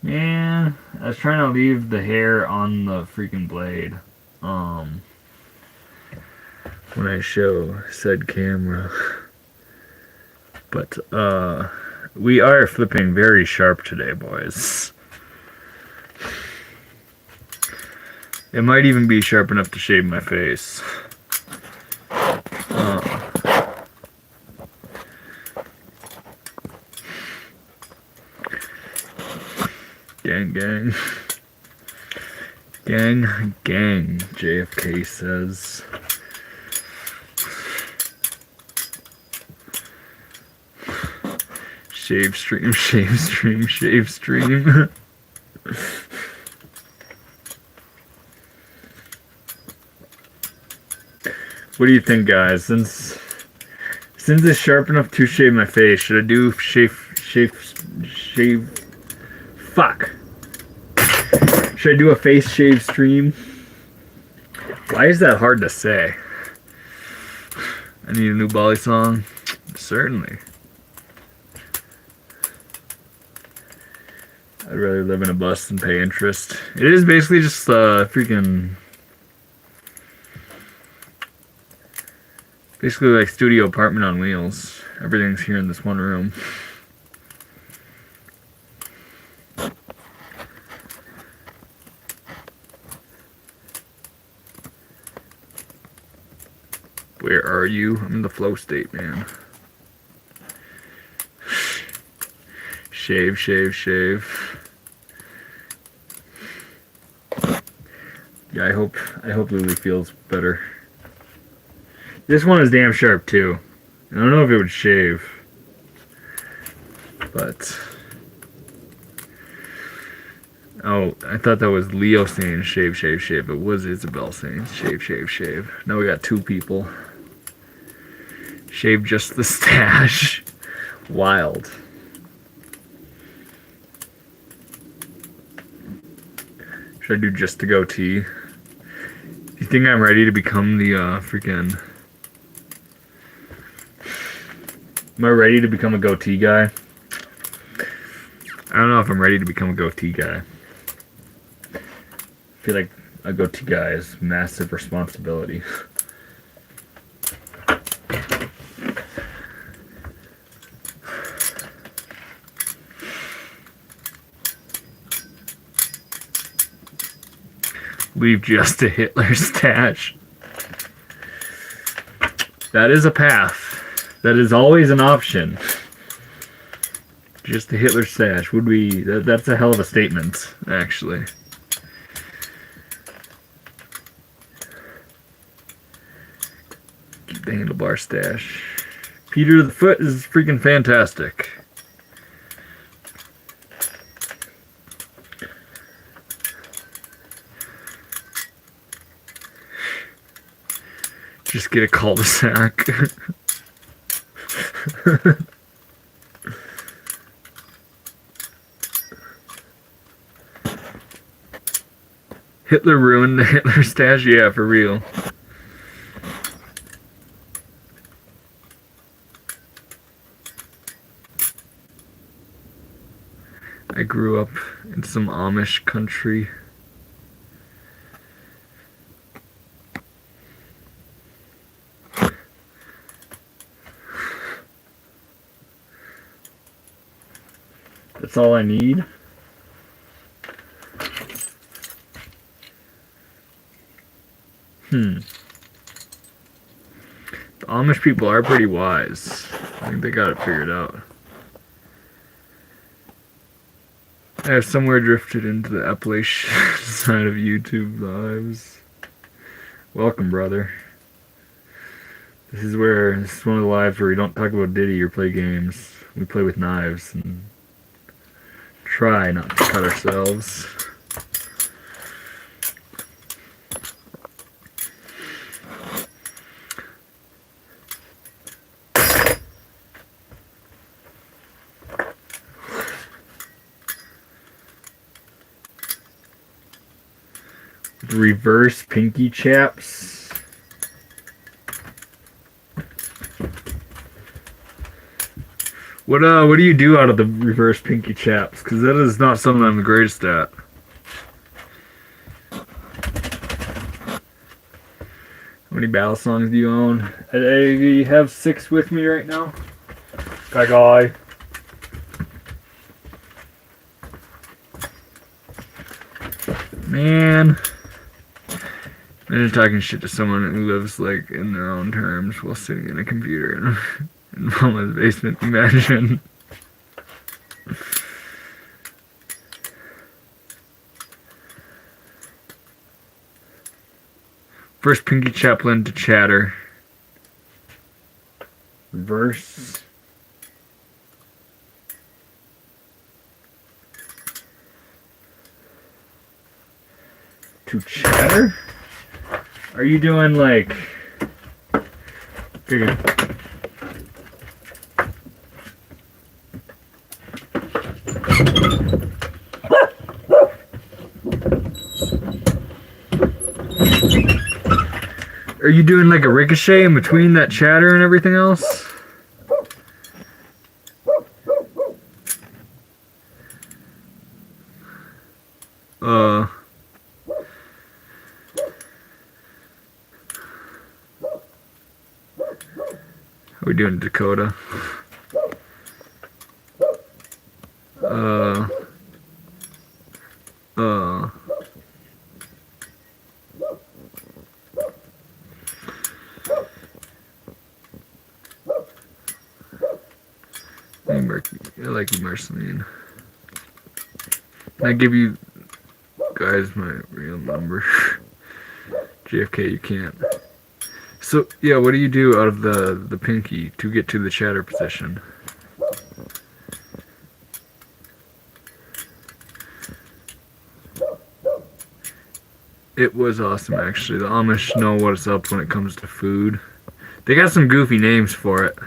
Man, I was trying to leave the hair on the freaking blade. When I show said camera. But, we are flipping very sharp today, boys. It might even be sharp enough to shave my face. Gang, gang. Gang, gang, JFK says. Shave stream, shave stream, shave stream. What do you think, guys? Since it's sharp enough to shave my face, should I do shave? Fuck. Should I do a face shave stream? Why is that hard to say? I need a new balisong. Certainly. I'd rather live in a bus than pay interest. It is basically just freaking... Basically like studio apartment on wheels. Everything's here in this one room. Where are you? I'm in the flow state, man. Shave, shave, shave. Yeah, I hope Lily feels better. This one is damn sharp too. I don't know if it would shave, but oh, I thought that was Leo saying shave, shave, shave. It was Isabel saying shave, shave, shave. Now we got two people. Shave just the stash. Wild. Should I do just the goatee? Do you think I'm ready to become the freaking... Am I ready to become a goatee guy? I don't know if I'm ready to become a goatee guy. I feel like a goatee guy is massive responsibility. Leave just a Hitler stash. That is a path. That is always an option. Just a Hitler stash would be... That's a hell of a statement, actually. Keep the handlebar stash. Peter the Foot is freaking fantastic. Just get a cul-de-sac. Hitler ruined the Hitler stash? Yeah, for real. I grew up in some Amish country. That's all I need. The Amish people are pretty wise. I think they got it figured out. I have somewhere drifted into the Appalachian side of YouTube lives. Welcome, brother. This is one of the lives where we don't talk about Diddy or play games. We play with knives and try not to cut ourselves. Reverse pinky chaps. What do you do out of the reverse pinky chaps? Because that is not something I'm the greatest at. How many battle songs do you own? I have 6 with me right now. Guy. Man. Imagine talking shit to someone who lives like in their own terms while sitting in a computer in Mama's basement. Imagine. First Pinky Chaplin to chatter. Verse. To chatter? Are you doing like... Okay. Are you doing like a ricochet in between that chatter and everything else? How we doing, Dakota? I like you, Marceline. Can I give you guys my real number? JFK, you can't. So, yeah, what do you do out of the pinky to get to the chatter position? It was awesome, actually. The Amish know what's up when it comes to food. They got some goofy names for it.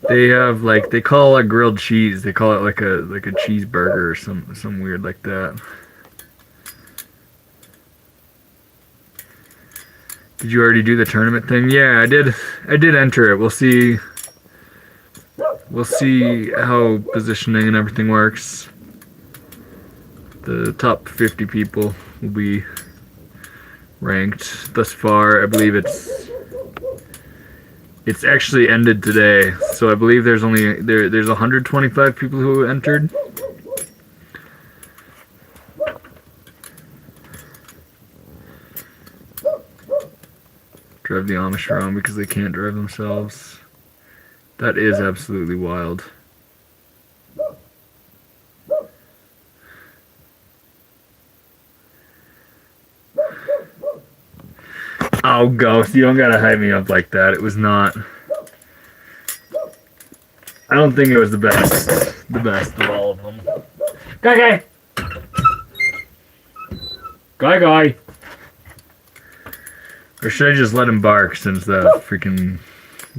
They have like they call it grilled cheese. They call it like a cheeseburger or some weird like that. Did you already do the tournament thing? Yeah, I did. I did enter it. We'll see. We'll see how positioning and everything works. The top 50 people will be ranked thus far. I believe it's actually ended today. So I believe there's only there's 125 people who entered. Drive the Amish around because they can't drive themselves. That is absolutely wild. Oh, Ghost, you don't gotta hype me up like that. It was not. I don't think it was the best of all of them. Guy! Guy! Or should I just let him bark since the freaking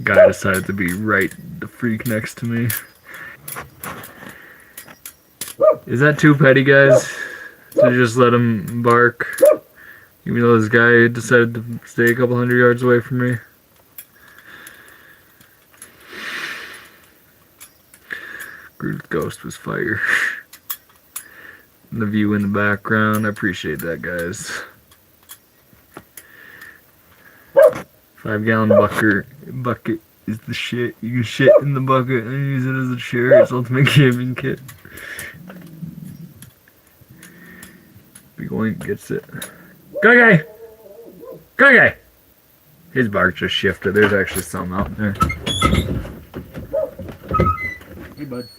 guy decided to be right the freak next to me? Is that too petty, guys? To just let him bark? Even though this guy decided to stay a couple hundred yards away from me? Groot Ghost was fire. And the view in the background, I appreciate that, guys. 5-gallon bucket is the shit. You can shit in the bucket and use it as a chair. It's ultimate gaming kit. Big Oink gets it. Guy! His bark just shifted. There's actually some out there. Hey, bud.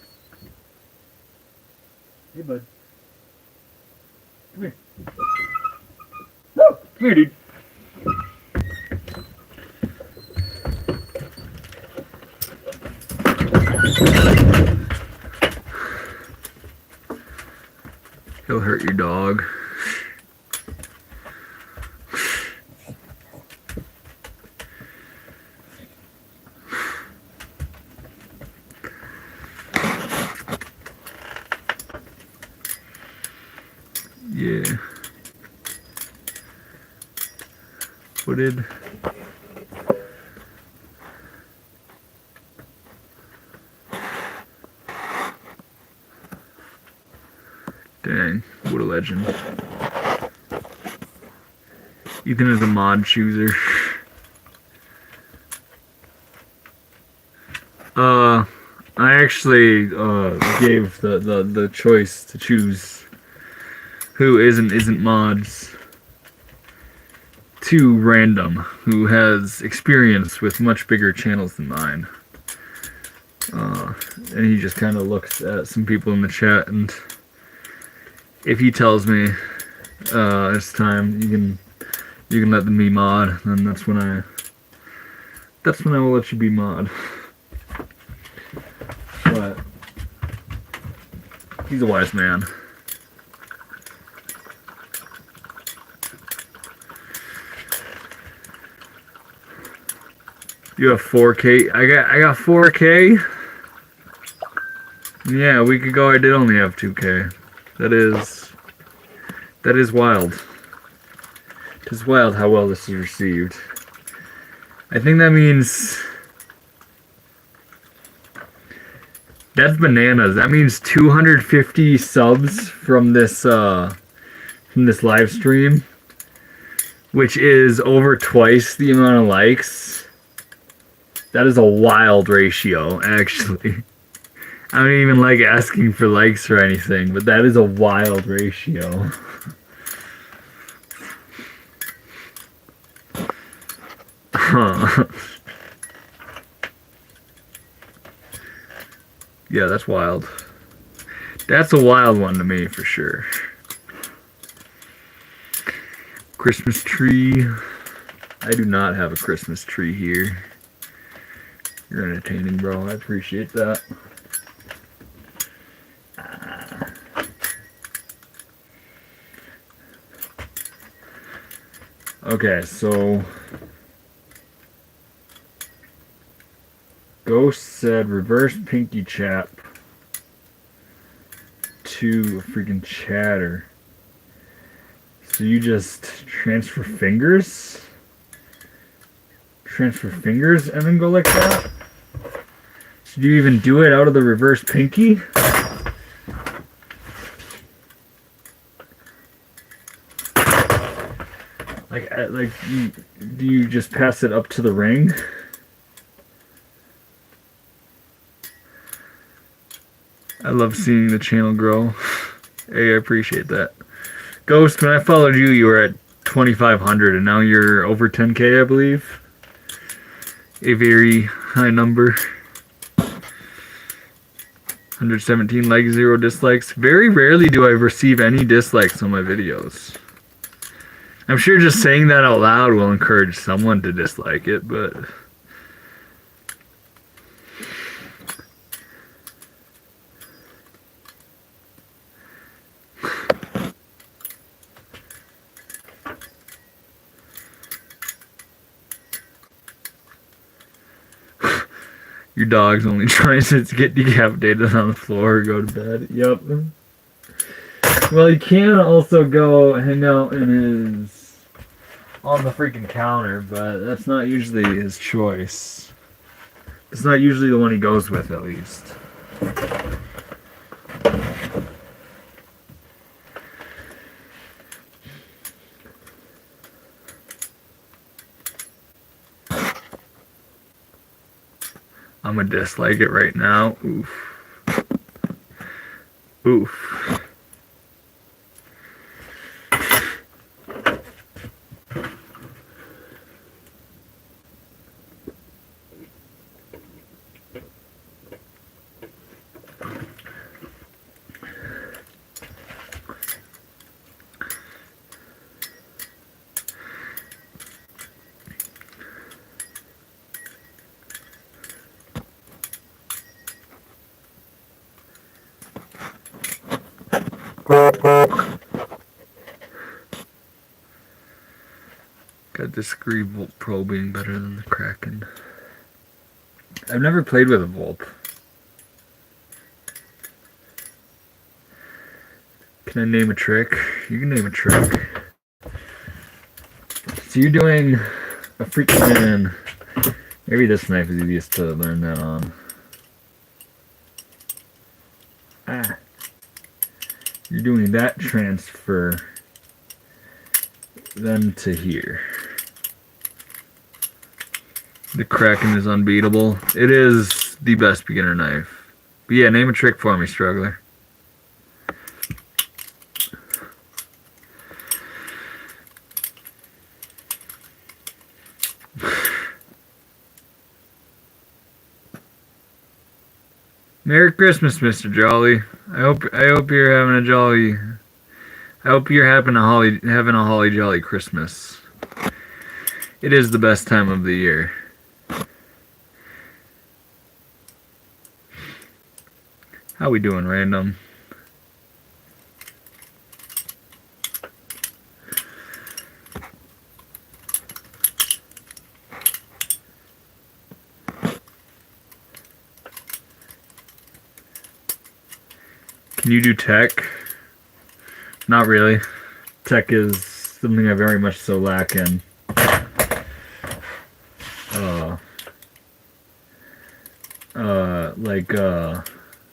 Come here. Come here, dude. He'll hurt your dog. Yeah. Footed. Dang, what a legend. Ethan is a mod chooser. I actually gave the choice to choose who isn't mods to Random, who has experience with much bigger channels than mine. And he just kind of looks at some people in the chat, and if he tells me it's time, you can let me mod, and that's when I will let you be mod. But he's a wise man. You have 4K. I got 4K. Yeah, a week ago I did only have 2K. That is wild. It's wild how well this is received. I think that means that's bananas. That means 250 subs from this live stream, which is over twice the amount of likes. That is a wild ratio, actually. I don't even like asking for likes or anything, but that is a wild ratio. Huh. Yeah, that's wild. That's a wild one to me, for sure. Christmas tree. I do not have a Christmas tree here. You're entertaining, bro. I appreciate that. Okay, so Ghost said reverse pinky chap to freaking chatter. So you just transfer fingers? Transfer fingers and then go like that? So do you even do it out of the reverse pinky? Like, do you just pass it up to the ring? I love seeing the channel grow. Hey, I appreciate that. Ghost, when I followed you, you were at 2,500, and now you're over 10K, I believe. A very high number. 117 likes, 0 dislikes. Very rarely do I receive any dislikes on my videos. I'm sure just saying that out loud will encourage someone to dislike it, but... Your dog's only trying to get decapitated on the floor or go to bed. Yep. Well, he can also go hang out in his... on the freaking counter, but that's not usually his choice. It's not usually the one he goes with, at least. I'm gonna dislike it right now. Oof. Oof. Got this Volt Pro being better than the Kraken. I've never played with a Volt. Can I name a trick? You can name a trick. So you're doing a freaking... Maybe this knife is easiest to learn that on. Ah. You're doing that transfer then to here. The Kraken is unbeatable. It is the best beginner knife. But yeah, name a trick for me, Struggler. Merry Christmas, Mr. Jolly. I hope you're having a jolly. I hope you're having a holly jolly Christmas. It is the best time of the year. How we doing, random? Can you do tech? Not really. Tech is something I very much so lack in.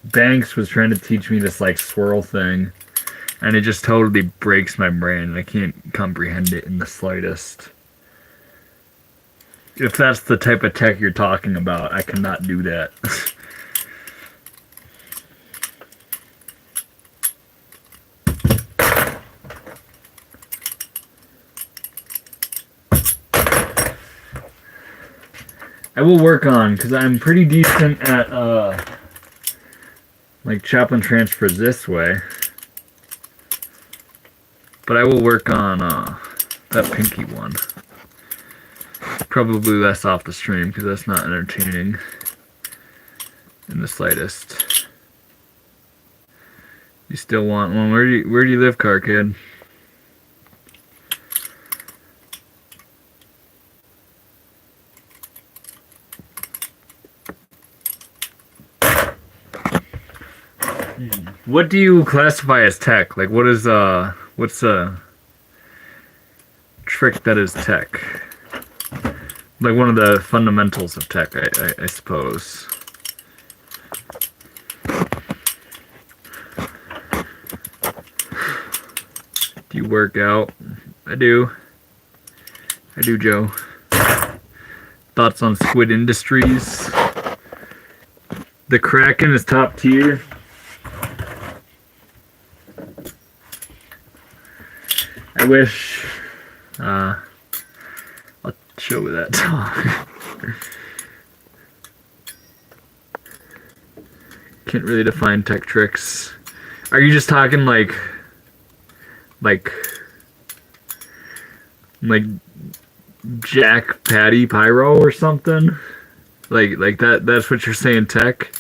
Banks was trying to teach me this like swirl thing, and it just totally breaks my brain. I can't comprehend it in the slightest. If that's the type of tech you're talking about, I cannot do that. I will work on, because I'm pretty decent at, like, Chaplain transfers this way. But I will work on, that pinky one. Probably less off the stream because that's not entertaining in the slightest. You still want one? Where do you live, car kid? What do you classify as tech? Like, what's a trick that is tech? Like one of the fundamentals of tech, I suppose. Do you work out? I do. I do, Joe. Thoughts on Squid Industries? The Kraken is top tier. I wish. I'll show that talk. Can't really define tech tricks. Are you just talking like Jack Patty Pyro or something? Like that's what you're saying tech?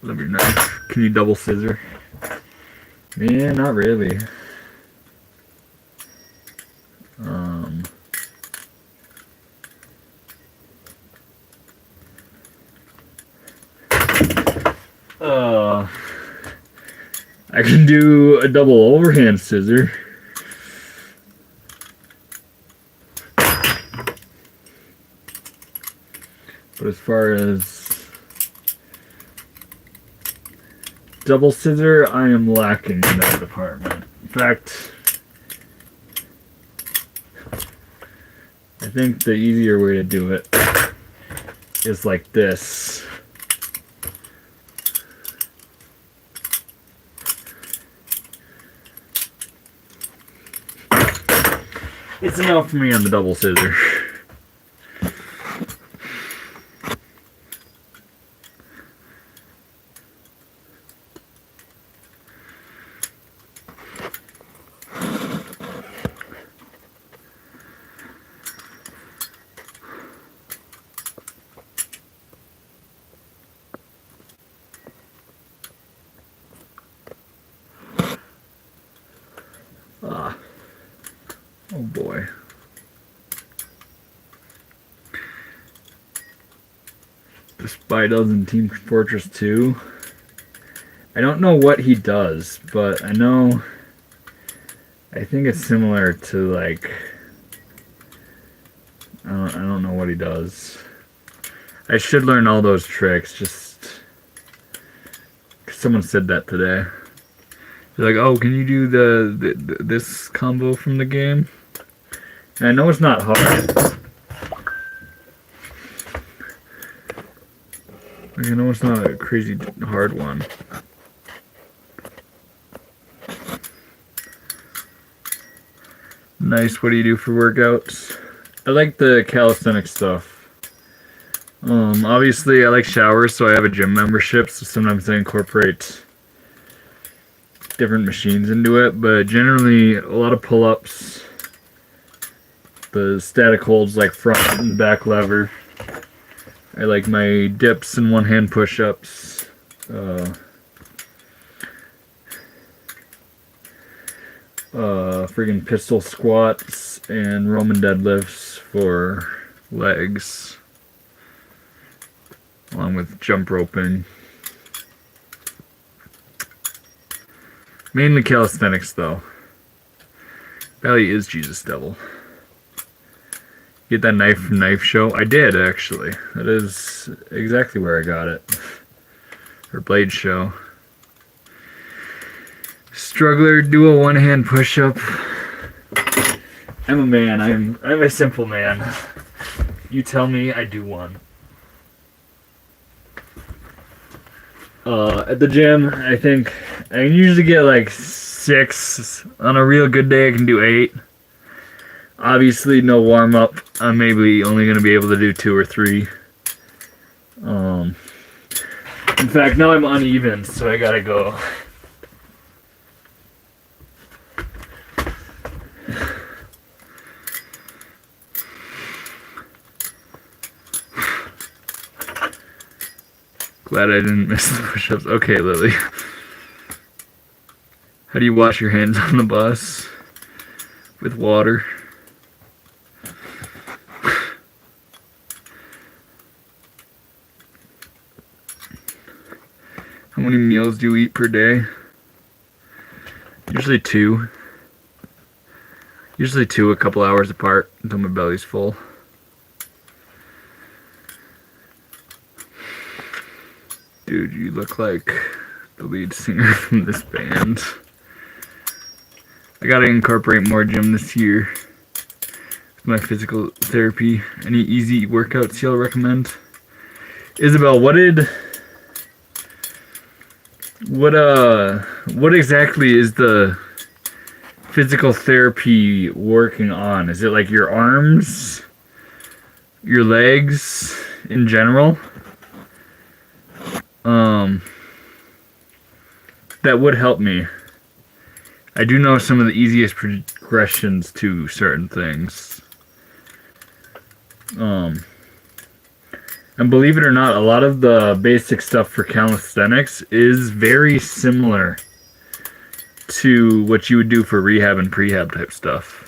Love your knife. Can you double scissor? Yeah, not really. I can do a double overhand scissor. But as far as double scissor, I am lacking in that department. In fact, I think the easier way to do it is like this. It's enough for me on the double scissor. Oh boy. The Spy Dozen Team Fortress 2. I don't know what he does, but I think it's similar to like, I don't know what he does. I should learn all those tricks, just 'cause someone said that today. They're like, oh, can you do this combo from the game? And I know it's not hard. I know it's not a crazy hard one. Nice. What do you do for workouts? I like the calisthenics stuff. Obviously, I like showers, so I have a gym membership, so sometimes I incorporate different machines into it, but generally a lot of pull-ups, the static holds like front and back lever. I like my dips and one-hand push-ups. Friggin' pistol squats and Roman deadlifts for legs, along with jump roping. Mainly calisthenics, though. Bally is Jesus Devil. Get that knife from Knife Show? I did, actually. That is exactly where I got it. Or Blade Show. Struggler, do a one-hand push-up. I'm a man. I'm a simple man. You tell me, I do one. At the gym, I think I usually get like 6. On a real good day, I can do 8. Obviously, no warm up. I'm maybe only going to be able to do 2 or 3. In fact, now I'm uneven, so I gotta go. Glad I didn't miss the push-ups. Okay, Lily. How do you wash your hands on the bus? With water. How many meals do you eat per day? Usually 2. Usually 2, a couple hours apart until my belly's full. Dude, you look like the lead singer from this band. I gotta incorporate more gym this year. My physical therapy. Any easy workouts you'll recommend? Isabel, what exactly is the physical therapy working on? Is it like your arms, your legs in general? That would help me. I do know some of the easiest progressions to certain things. And believe it or not, a lot of the basic stuff for calisthenics is very similar to what you would do for rehab and prehab type stuff.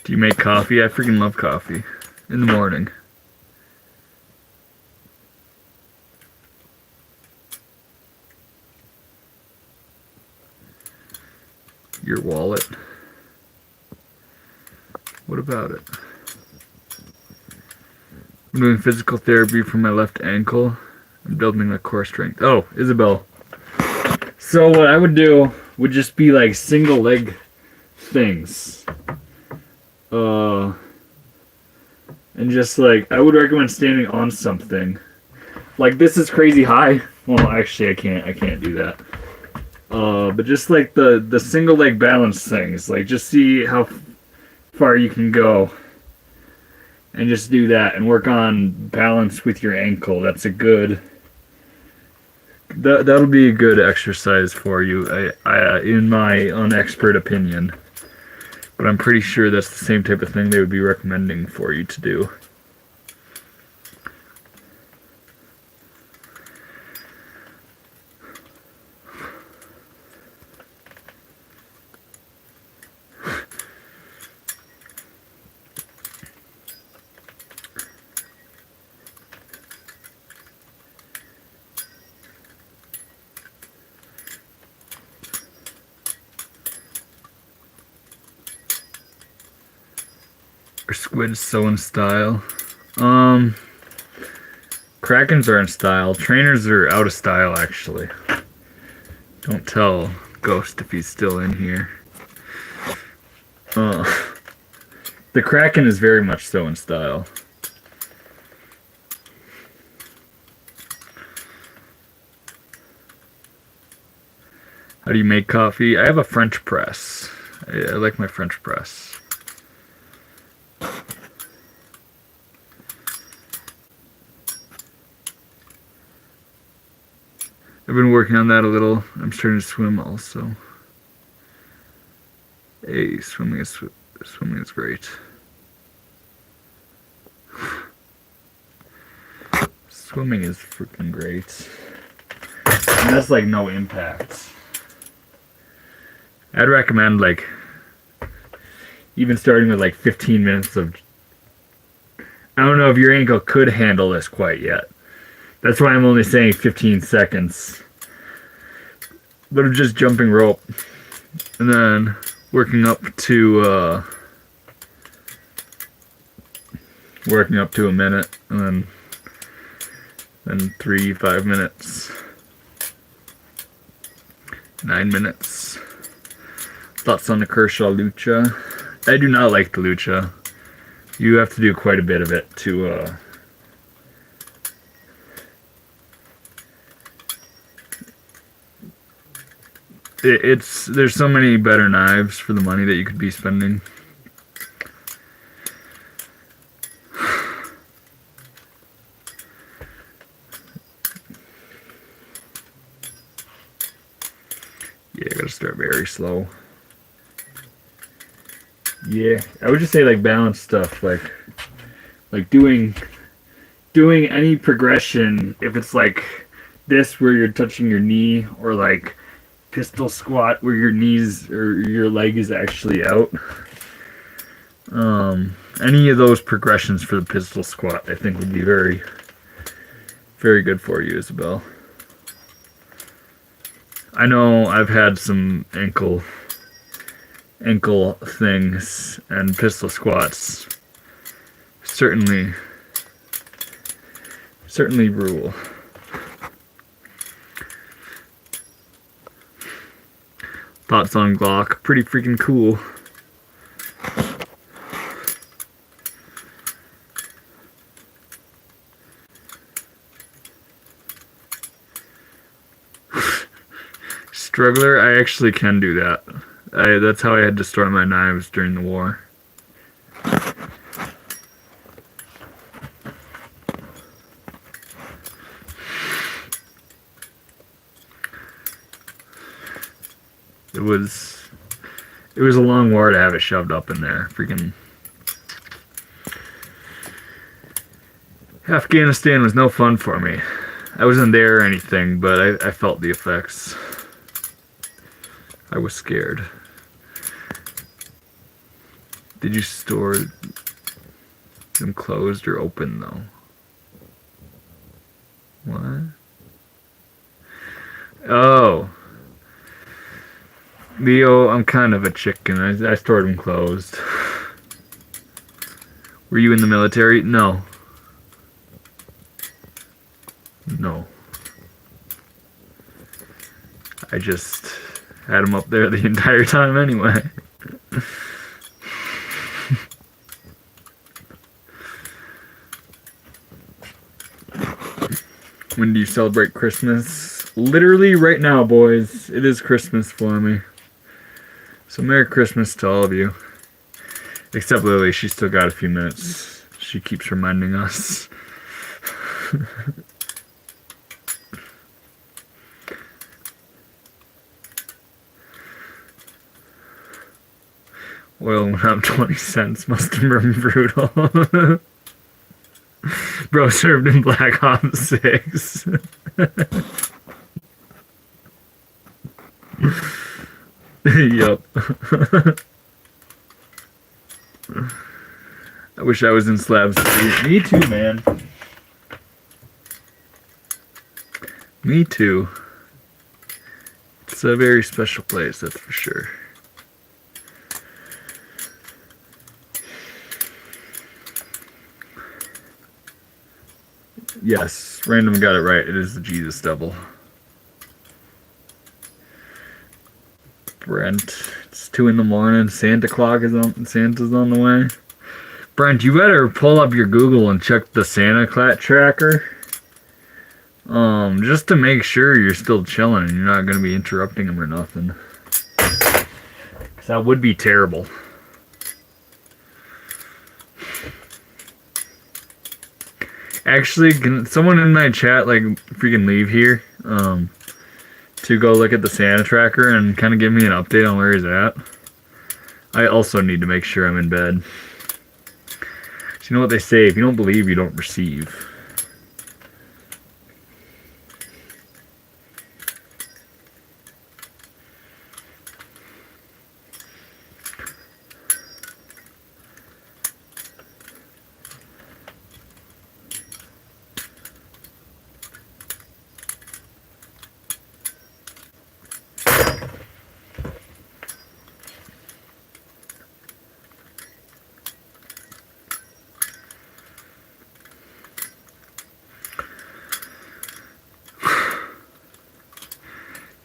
Do you make coffee? I freaking love coffee in the morning. Your wallet. What about it? I'm doing physical therapy for my left ankle. I'm building my core strength. Oh, Isabel. So what I would do would just be like single leg things. And just like, I would recommend standing on something. Like, this is crazy high. Well, actually, I can't do that. But just like the single leg balance things, like just see how far you can go. And just do that and work on balance with your ankle. That's a good, that'll be a good exercise for you, I in my unexpert opinion. But I'm pretty sure that's the same type of thing they would be recommending for you to do. Are squids so in style? Krakens are in style. Trainers are out of style, actually. Don't tell Ghost if he's still in here. The Kraken is very much so in style. How do you make coffee? I have a French press. I like my French press. I've been working on that a little. I'm starting to swim also. Hey, swimming is great. Swimming is freaking great. And that's like no impact. I'd recommend like even starting with like 15 minutes of. I don't know if your ankle could handle this quite yet. That's why I'm only saying 15 seconds. But of just jumping rope. And then working up to a minute. And then Then 3, 5 minutes. 9 minutes. Thoughts on the Kershaw Lucha? I do not like the Lucha. You have to do quite a bit of it to there's so many better knives for the money that you could be spending. Yeah, I gotta start very slow. Yeah, I would just say like balance stuff, like doing any progression. If it's like this where you're touching your knee, or like pistol squat where your knees or your leg is actually out. Any of those progressions for the pistol squat, I think, would be very, very good for you, Isabel. I know I've had some ankle things, and pistol squats certainly rule. Thoughts on Glock? Pretty freaking cool. Struggler, I actually can do that. That's how I had to store my knives during the war. It was a long war to have it shoved up in there. Freaking Afghanistan was no fun for me. I wasn't there or anything, but I felt the effects. I was scared. Did you store them closed or open though? What? Oh. Leo, I'm kind of a chicken. I stored them closed. Were you in the military? No. No. I just had them up there the entire time anyway. When do you celebrate Christmas? Literally right now, boys. It is Christmas for me. So Merry Christmas to all of you. Except Lily, she's still got a few minutes. She keeps reminding us. Oil went up 20 cents. Must have been brutal. Bro served in Black Ops 6. Yup. I wish I was in Slab Street. Me too, man. Me too. It's a very special place, that's for sure. Yes, Random got it right. It is the Jesus Devil. Brent, it's 2 in the morning. Santa's on the way. Brent, you better pull up your Google and check the Santa tracker. Just to make sure you're still chilling and you're not gonna be interrupting him or nothing. 'Cause that would be terrible. Actually, can someone in my chat like freaking leave here? To go look at the Santa tracker and kind of give me an update on where he's at. I also need to make sure I'm in bed. So you know what they say, if you don't believe, you don't receive.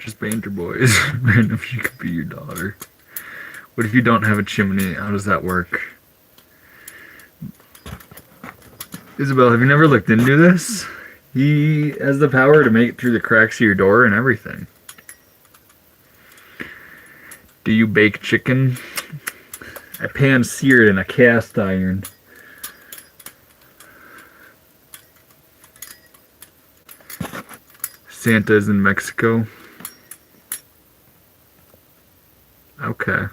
Just banter boys. Random, you could be your daughter. What if you don't have a chimney? How does that work? Isabel, have you never looked into this? He has the power to make it through the cracks of your door and everything. Do you bake chicken? I pan-sear it in a cast iron. Santa's in Mexico. Okay.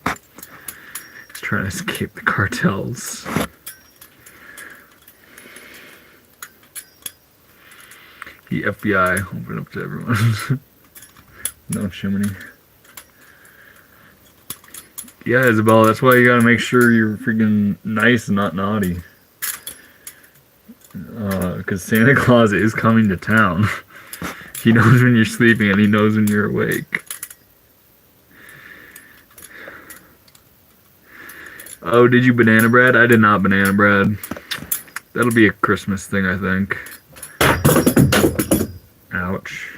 He's trying to escape the cartels. The FBI, open up to everyone. No chimney. Yeah, Isabel, that's why you gotta make sure you're freaking nice and not naughty. Because Santa Claus is coming to town. He knows when you're sleeping and he knows when you're awake. Oh, did you banana bread? I did not banana bread. That'll be a Christmas thing, I think. Ouch.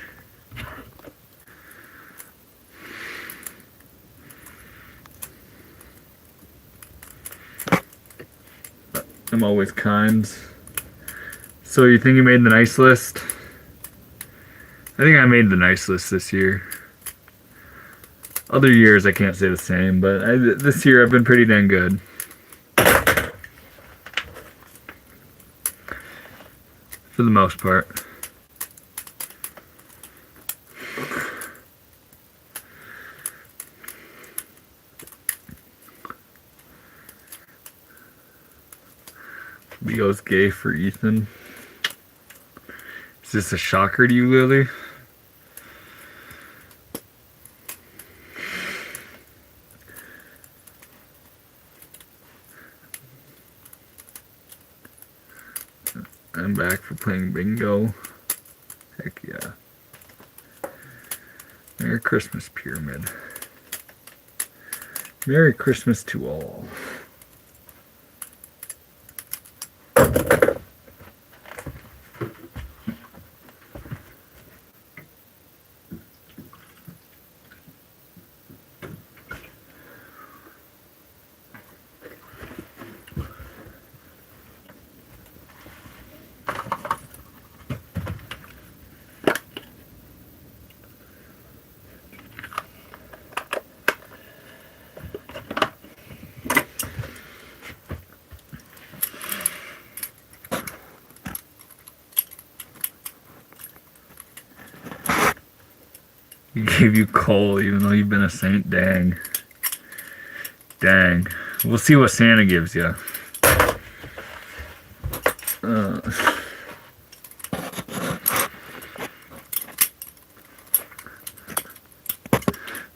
I'm always kind. So you think you made the nice list? I think I made the nice list this year. Other years I can't say the same, but this year I've been pretty dang good. For the most part. Leo's gay for Ethan. Is this a shocker to you, Lily? I'm back for playing bingo. Heck yeah. Merry Christmas, Pyramid. Merry Christmas to all. He gave you coal even though you've been a saint? Dang. Dang. We'll see what Santa gives you.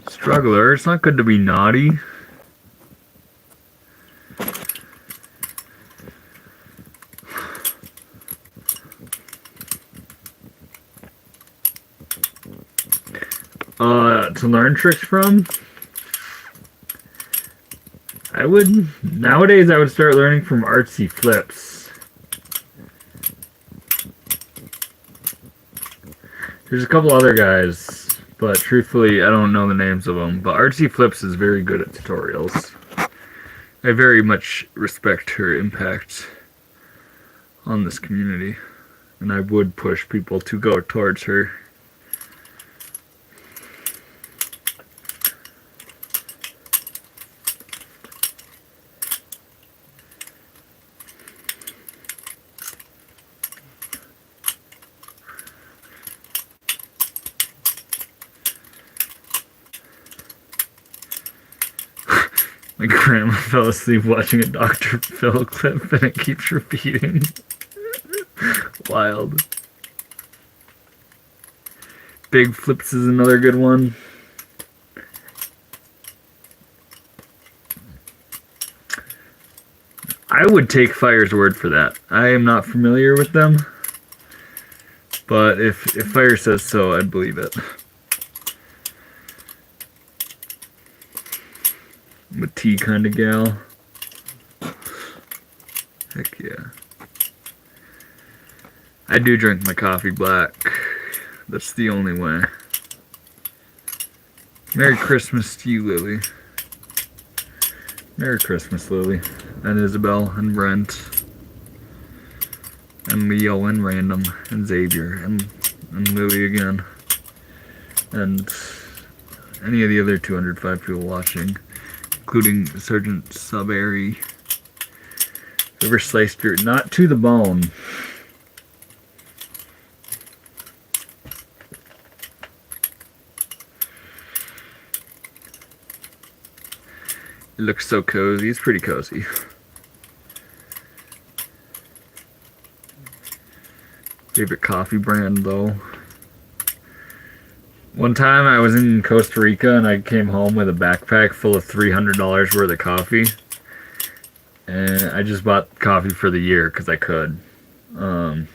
Struggler, it's not good to be naughty. To learn tricks from? Nowadays I would start learning from Artsy Flips. There's a couple other guys, but truthfully I don't know the names of them. But Artsy Flips is very good at tutorials. I very much respect her impact on this community, and I would push people to go towards her. My grandma fell asleep watching a Dr. Phil clip and it keeps repeating. Wild. Big Flips is another good one. I would take Fire's word for that. I am not familiar with them, but if Fire says so, I'd believe it. I'm a tea kind of gal. Heck yeah. I do drink my coffee black. That's the only way. Merry Christmas to you, Lily. Merry Christmas, Lily. And Isabel, and Brent, and Leo, and Random, and Xavier, and Lily again. And any of the other 205 people watching, including Sergeant Saberi. Whoever sliced your... not to the bone. It looks so cozy. It's pretty cozy. Favorite coffee brand, though. One time I was in Costa Rica and I came home with a backpack full of $300 worth of coffee. And I just bought coffee for the year because I could. So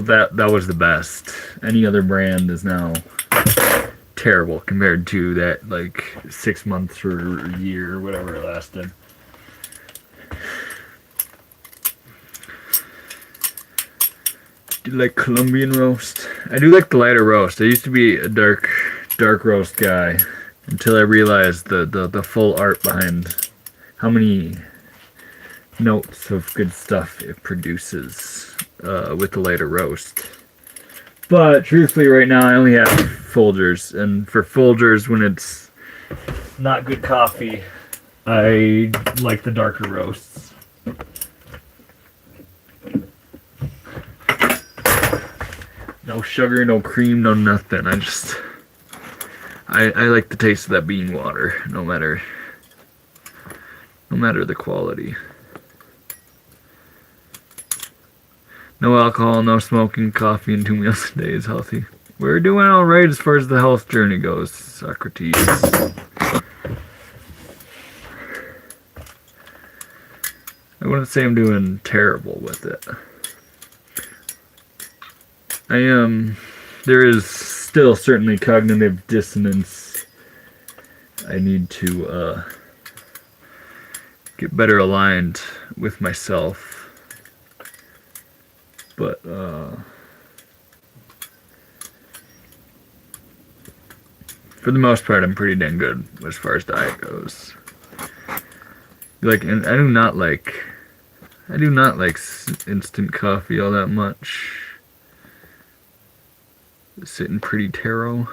that was the best. Any other brand is now terrible compared to that, like 6 months or a year or whatever it lasted. Do you like Colombian roast? I do like the lighter roast. I used to be a dark roast guy until I realized the full art behind how many notes of good stuff it produces with the lighter roast. But truthfully, right now I only have Folgers, and for Folgers, when it's not good coffee, I like the darker roasts. No sugar, no cream, no nothing. I like the taste of that bean water, no matter the quality. No alcohol, no smoking, coffee, and 2 meals a day is healthy. We're doing alright as far as the health journey goes, Socrates. I wouldn't say I'm doing terrible with it. There is still certainly cognitive dissonance. I need to get better aligned with myself. But for the most part, I'm pretty dang good as far as diet goes. And I do not like instant coffee all that much. Sitting pretty taro.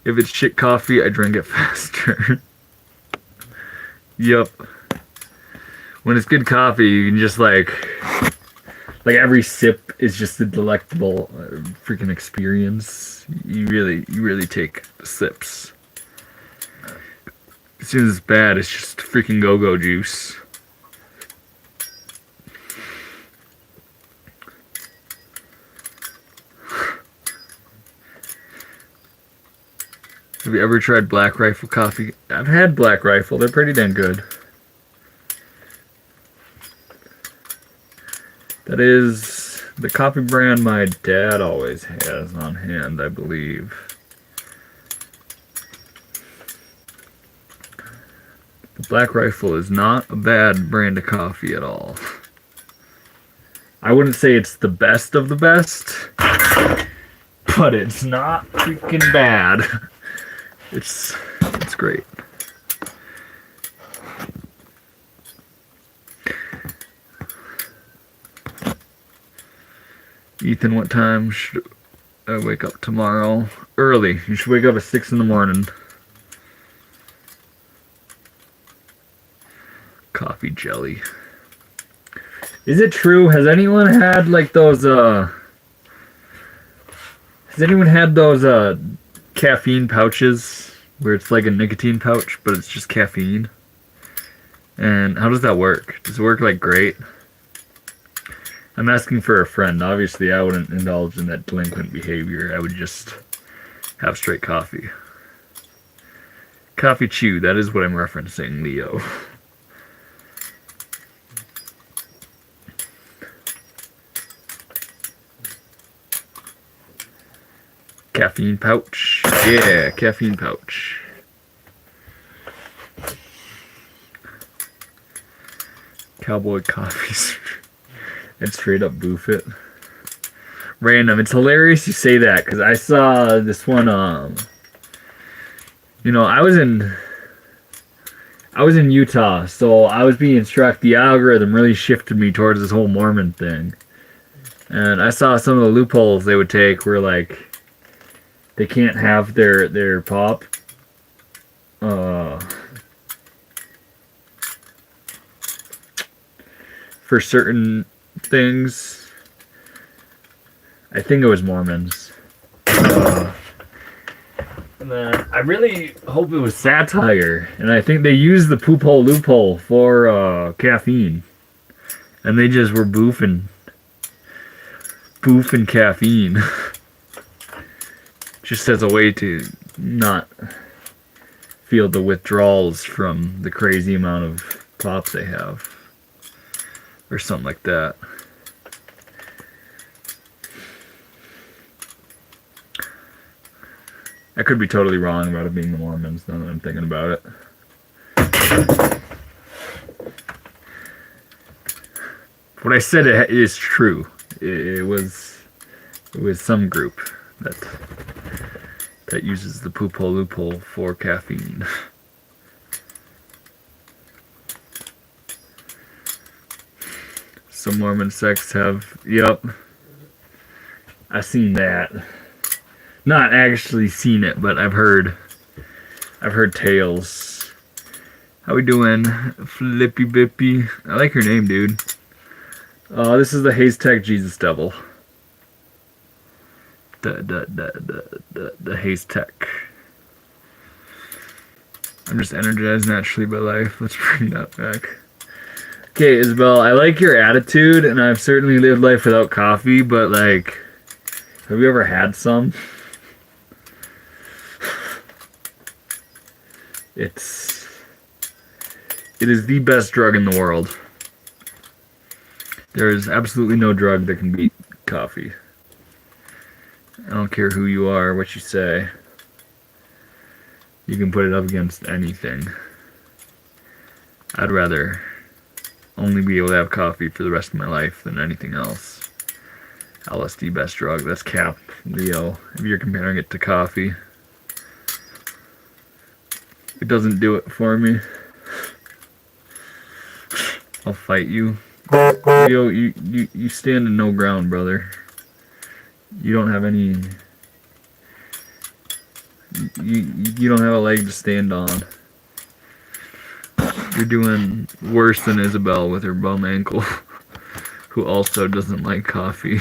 If it's shit coffee, I drink it faster. Yup. When it's good coffee, you can just like every sip is just a delectable freaking experience. You really take sips. As soon as it's bad, it's just freaking go-go juice. Have you ever tried Black Rifle coffee? I've had Black Rifle. They're pretty damn good. That is the coffee brand my dad always has on hand, I believe. The Black Rifle is not a bad brand of coffee at all. I wouldn't say it's the best of the best, but it's not freaking bad. It's great. Ethan, what time should I wake up tomorrow? Early. You should wake up at 6 in the morning. Coffee jelly. Is it true? Has anyone had like those caffeine pouches where it's like a nicotine pouch, but it's just caffeine? And how does that work? Does it work like great? I'm asking for a friend. Obviously, I wouldn't indulge in that delinquent behavior. I would just have straight coffee. Coffee chew, that is what I'm referencing, Leo. Caffeine pouch. Yeah, caffeine pouch. Cowboy coffees. I'd straight up boof it. Random. It's hilarious you say that because I saw this one. You know, I was in Utah, so I was being struck. The algorithm really shifted me towards this whole Mormon thing, and I saw some of the loopholes they would take where like they can't have their pop. For certain things, I think it was Mormons. And then I really hope it was satire, and I think they used the poop hole loophole for caffeine, and they just were boofing caffeine, just as a way to not feel the withdrawals from the crazy amount of pops they have, or something like that. I could be totally wrong about it being the Mormons, now that I'm thinking about it. What I said is true. It was some group that uses the poop hole loophole for caffeine. Some Mormon sects have, yep. I've seen that. Not actually seen it, but I've heard tales. How we doing, Flippy Bippy? I like your name, dude. This is the Haystack Jesus Devil. The Haystack. I'm just energized naturally by life. Let's bring that back. Okay, Isabel, I like your attitude, and I've certainly lived life without coffee, but like, have you ever had some? It is the best drug in the world. There is absolutely no drug that can beat coffee. I don't care who you are, what you say. You can put it up against anything. I'd rather only be able to have coffee for the rest of my life than anything else. LSD best drug. That's cap, Leo. If you're comparing it to coffee. It doesn't do it for me. I'll fight you. Leo, you stand in no ground, brother. You don't have any... You don't have a leg to stand on. You're doing worse than Isabel with her bum ankle, who also doesn't like coffee.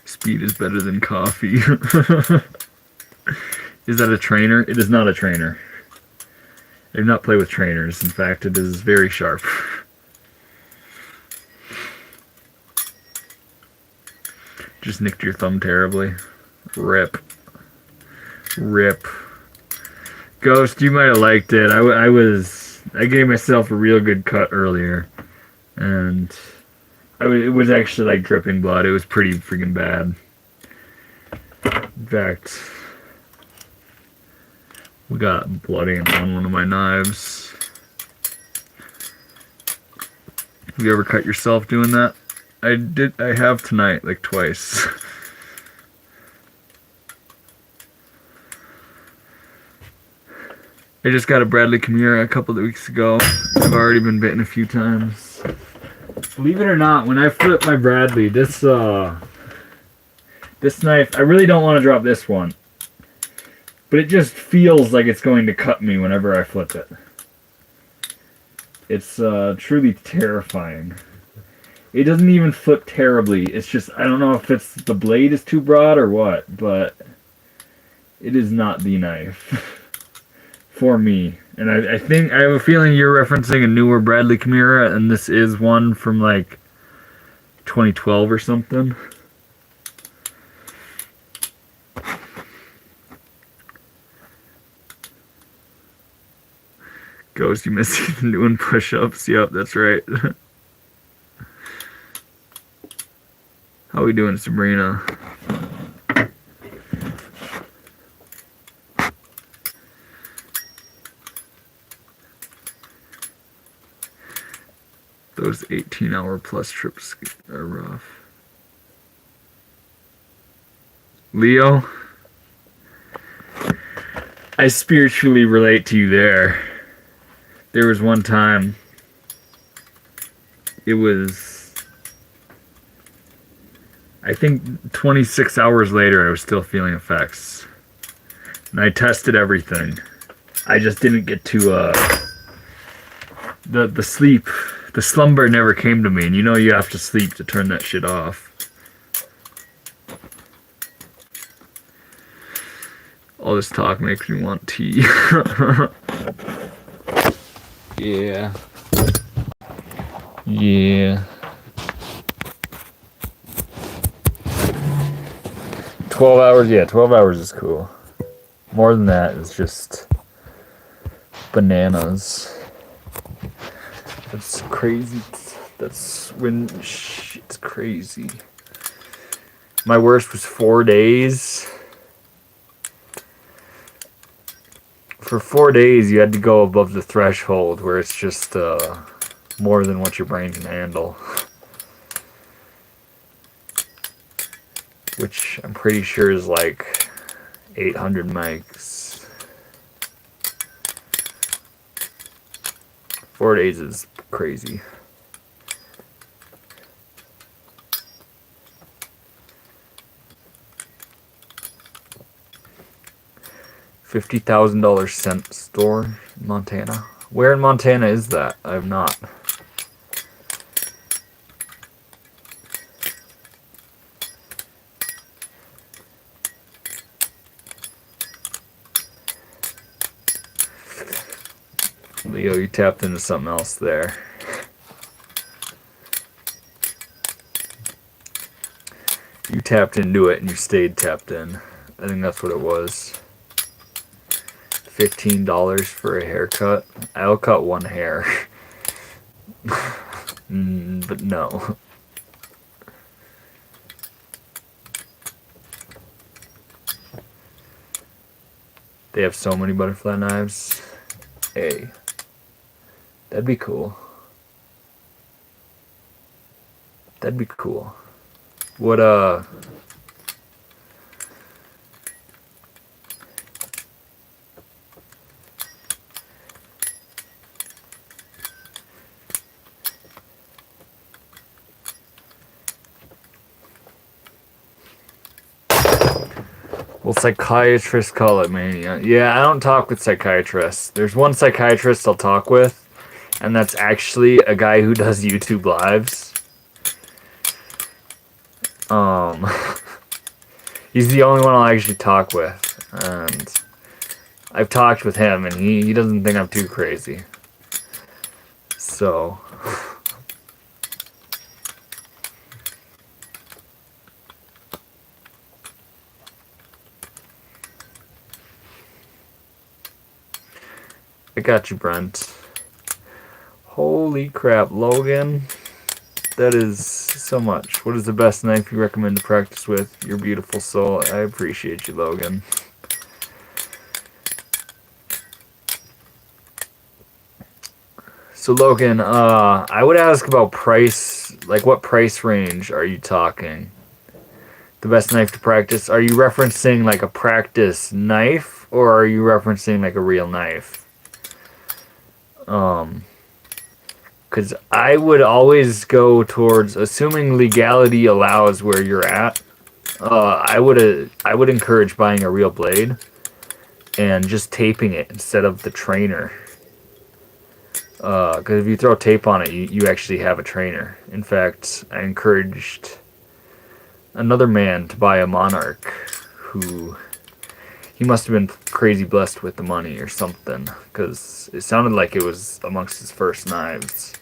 Speed is better than coffee. Is that a trainer? It is not a trainer. I do not play with trainers. In fact, it is very sharp. Just nicked your thumb terribly. Rip. Rip. Ghost, you might have liked it. I gave myself a real good cut earlier, and it was actually like dripping blood. It was pretty freaking bad. In fact, we got blood ink on one of my knives. Have you ever cut yourself doing that? I have tonight, like twice. I just got a Bradley Kimura a couple of weeks ago. I've already been bitten a few times. Believe it or not, when I flip my Bradley, this knife, I really don't want to drop this one. But it just feels like it's going to cut me whenever I flip it. It's truly terrifying. It doesn't even flip terribly. It's just, I don't know if it's the blade is too broad or what, but it is not the knife for me. And I think, I have a feeling you're referencing a newer Bradley Kimura, and this is one from like 2012 or something. Ghost, you miss even doing push-ups. Yep, that's right. How we doing, Sabrina? Those 18-hour plus trips are rough. Leo, I spiritually relate to you there. There was one time, it was, I think 26 hours later, I was still feeling effects. And I tested everything. I just didn't get to, the sleep, the slumber never came to me. And you know you have to sleep to turn that shit off. All this talk makes me want tea. Yeah. Yeah. 12 hours, yeah, 12 hours is cool. More than that is just bananas. That's crazy. That's when shit's crazy. My worst was 4 days. For 4 days, you had to go above the threshold where it's just more than what your brain can handle. Which I'm pretty sure is like 800 megs. 4 days is crazy. $50,000 cent store in Montana. Where in Montana is that? I have not. Leo, you tapped into something else there. You tapped into it and you stayed tapped in. I think that's what it was. $15 for a haircut. I'll cut one hair. But no. They have so many butterfly knives. Hey. That'd be cool. That'd be cool. What, well, psychiatrists call it mania. Yeah, I don't talk with psychiatrists. There's one psychiatrist I'll talk with, and that's actually a guy who does YouTube lives. He's the only one I'll actually talk with, and I've talked with him, and he doesn't think I'm too crazy. So, I got you, Brent. Holy crap, Logan. That is so much. What is the best knife you recommend to practice with? Your beautiful soul. I appreciate you, Logan. So, Logan, I would ask about price. Like, what price range are you talking? The best knife to practice? Are you referencing, like, a practice knife? Or are you referencing, like, a real knife? Because I would always go towards, assuming legality allows where you're at, I would encourage buying a real blade and just taping it instead of the trainer. Because if you throw tape on it, you actually have a trainer. In fact, I encouraged another man to buy a Monarch who... He must have been crazy blessed with the money or something, because it sounded like it was amongst his first knives.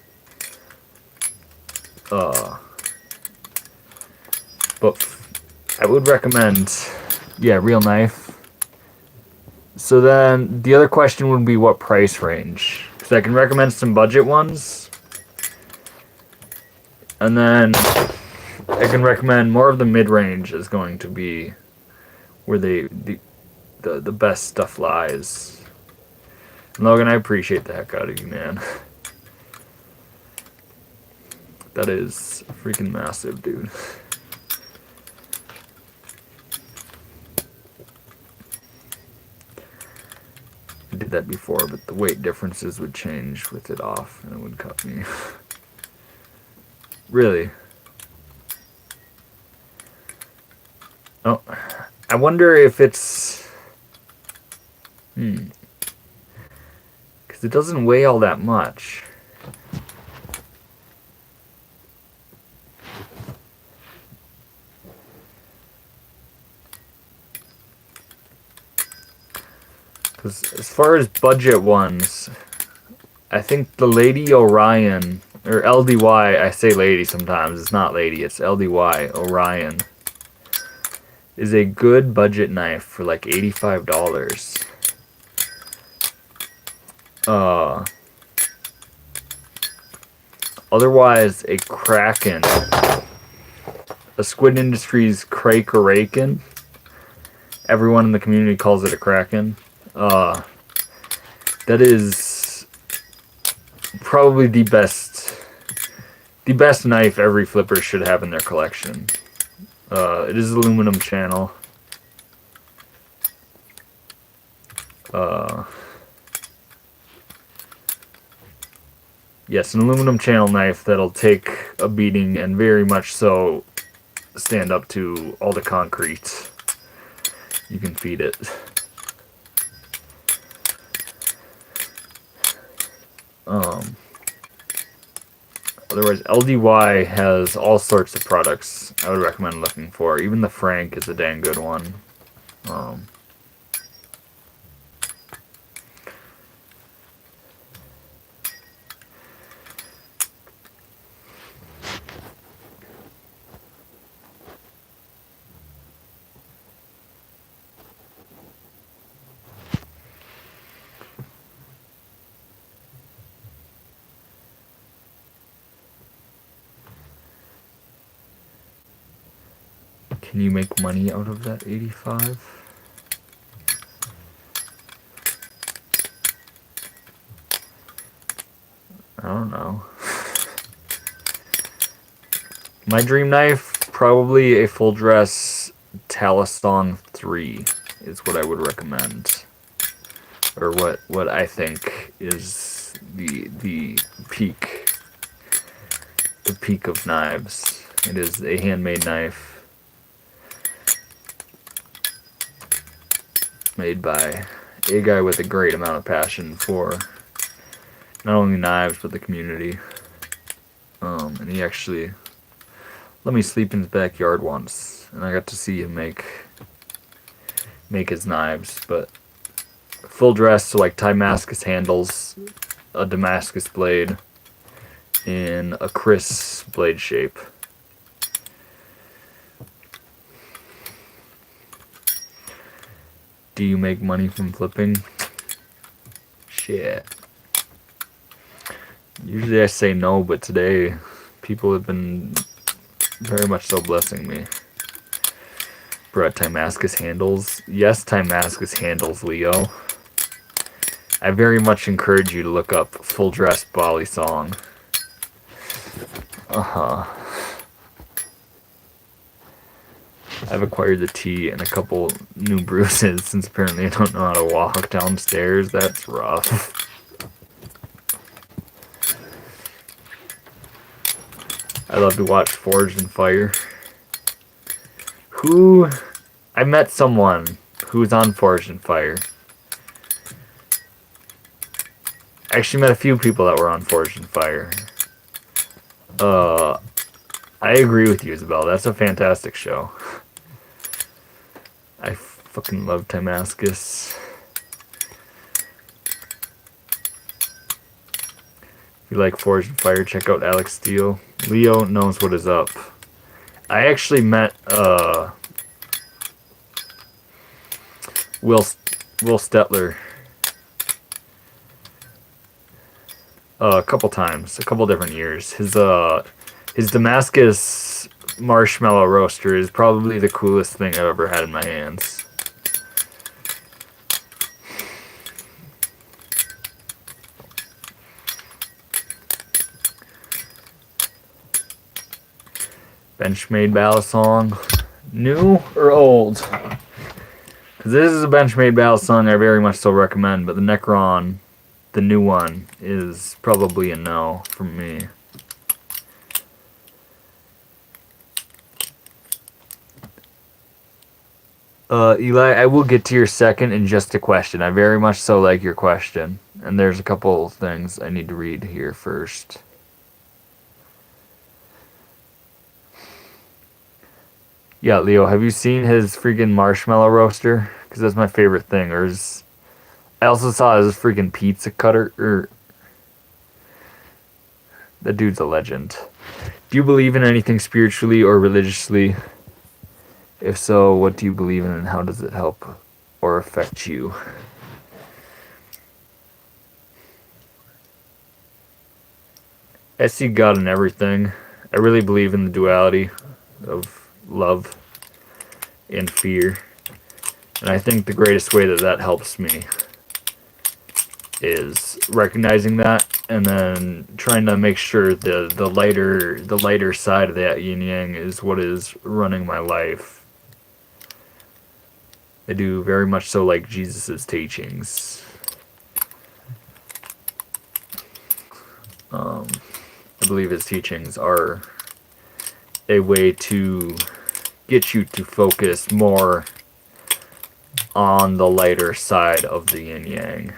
But I would recommend, yeah, real knife. So then the other question would be what price range? Because I can recommend some budget ones. And then I can recommend more of the mid-range is going to be where the best stuff lies. And Logan, I appreciate the heck out of you, man. That is freaking massive, dude. I did that before, but the weight differences would change with it off, and it would cut me. Really? Oh, I wonder if it's... Because it doesn't weigh all that much. Because as far as budget ones, I think the Lady Orion, or LDY, I say lady sometimes, it's not lady, it's LDY, Orion, is a good budget knife for like $85. Otherwise, a Kraken, a Squid Industries Crake or Raken, everyone in the community calls it a Kraken. That is probably the best knife every flipper should have in their collection. It is aluminum channel. Yes, an aluminum channel knife that'll take a beating and very much so stand up to all the concrete you can feed it. Otherwise, LDY has all sorts of products I would recommend looking for. Even the Frank is a dang good one. Can you make money out of that 85? I don't know. My dream knife, probably a full dress Talisong 3 is what I would recommend. Or what I think is the peak of knives. It is a handmade knife made by a guy with a great amount of passion for not only knives but the community. And he actually let me sleep in his backyard once, and I got to see him make his knives. But full dress, so like Damascus handles, a Damascus blade in a Chris blade shape. Do you make money from flipping? Shit. Usually I say no, but today people have been very much so blessing me. Bro, Damascus handles. Yes, Damascus handles, Leo. I very much encourage you to look up full dress balisong. I've acquired the T and a couple new bruises since apparently I don't know how to walk downstairs. That's rough. I love to watch Forged in Fire. I met someone who's on Forged in Fire. I actually met a few people that were on Forged in Fire. I agree with you, Isabel. That's a fantastic show. I fucking love Damascus. If you like Forged in Fire, check out Alex Steele. Leo knows what is up. I actually met Will Stetler a couple times, a couple different years. His Damascus marshmallow roaster is probably the coolest thing I've ever had in my hands. Benchmade balisong. New or old? Because this is a Benchmade balisong I very much so recommend, but the Necron, the new one, is probably a no from me. Eli, I will get to your second in just a question. I very much so like your question. And there's a couple things I need to read here first. Yeah, Leo, have you seen his freaking marshmallow roaster? Because that's my favorite thing. Or his, I also saw his freaking pizza cutter. That dude's a legend. Do you believe in anything spiritually or religiously? If so, what do you believe in and how does it help or affect you? I see God in everything. I really believe in the duality of love and fear. And I think the greatest way that that helps me is recognizing that and then trying to make sure the lighter side of that yin yang is what is running my life. I do very much so like Jesus' teachings. I believe his teachings are a way to get you to focus more on the lighter side of the yin yang.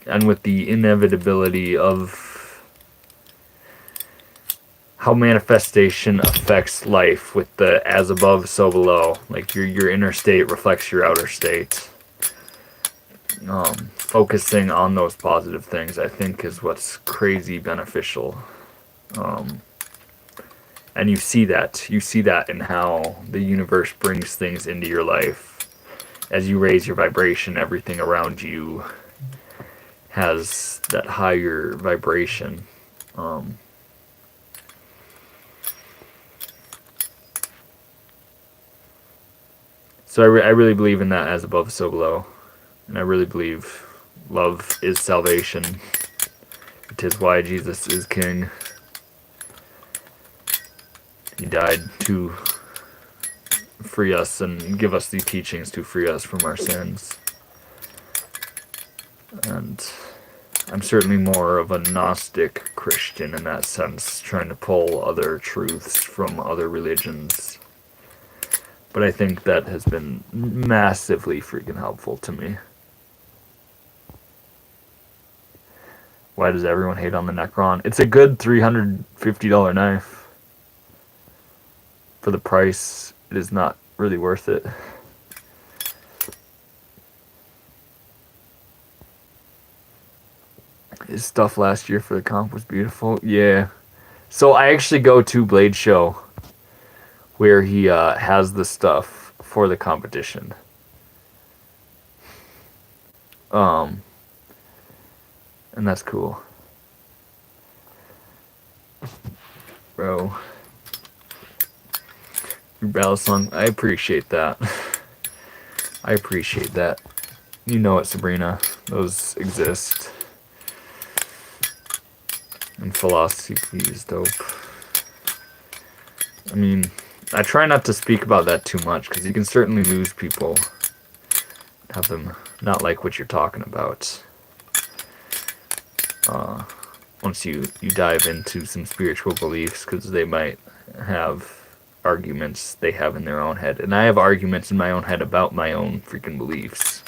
And with the inevitability of how manifestation affects life with the as above, so below. Like your inner state reflects your outer state. Focusing on those positive things, I think, is what's crazy beneficial. And you see that in how the universe brings things into your life. As you raise your vibration, everything around you has that higher vibration. So I really believe in that as above, so below. And I really believe love is salvation. It is why Jesus is King. He died to free us and give us these teachings to free us from our sins. And I'm certainly more of a Gnostic Christian in that sense, trying to pull other truths from other religions. But I think that has been massively freaking helpful to me. Why does everyone hate on the Necron? It's a good $350 knife. For the price, it is not really worth it. His stuff last year for the comp was beautiful. Yeah. So I actually go to Blade Show where he has the stuff for the competition. And that's cool. Bro. Your balisong, I appreciate that. I appreciate that. You know it, Sabrina. Those exist. And philosophy is dope. I mean, I try not to speak about that too much, because you can certainly lose people. Have them not like what you're talking about. Once you dive into some spiritual beliefs, because they might have arguments they have in their own head. And I have arguments in my own head about my own freaking beliefs.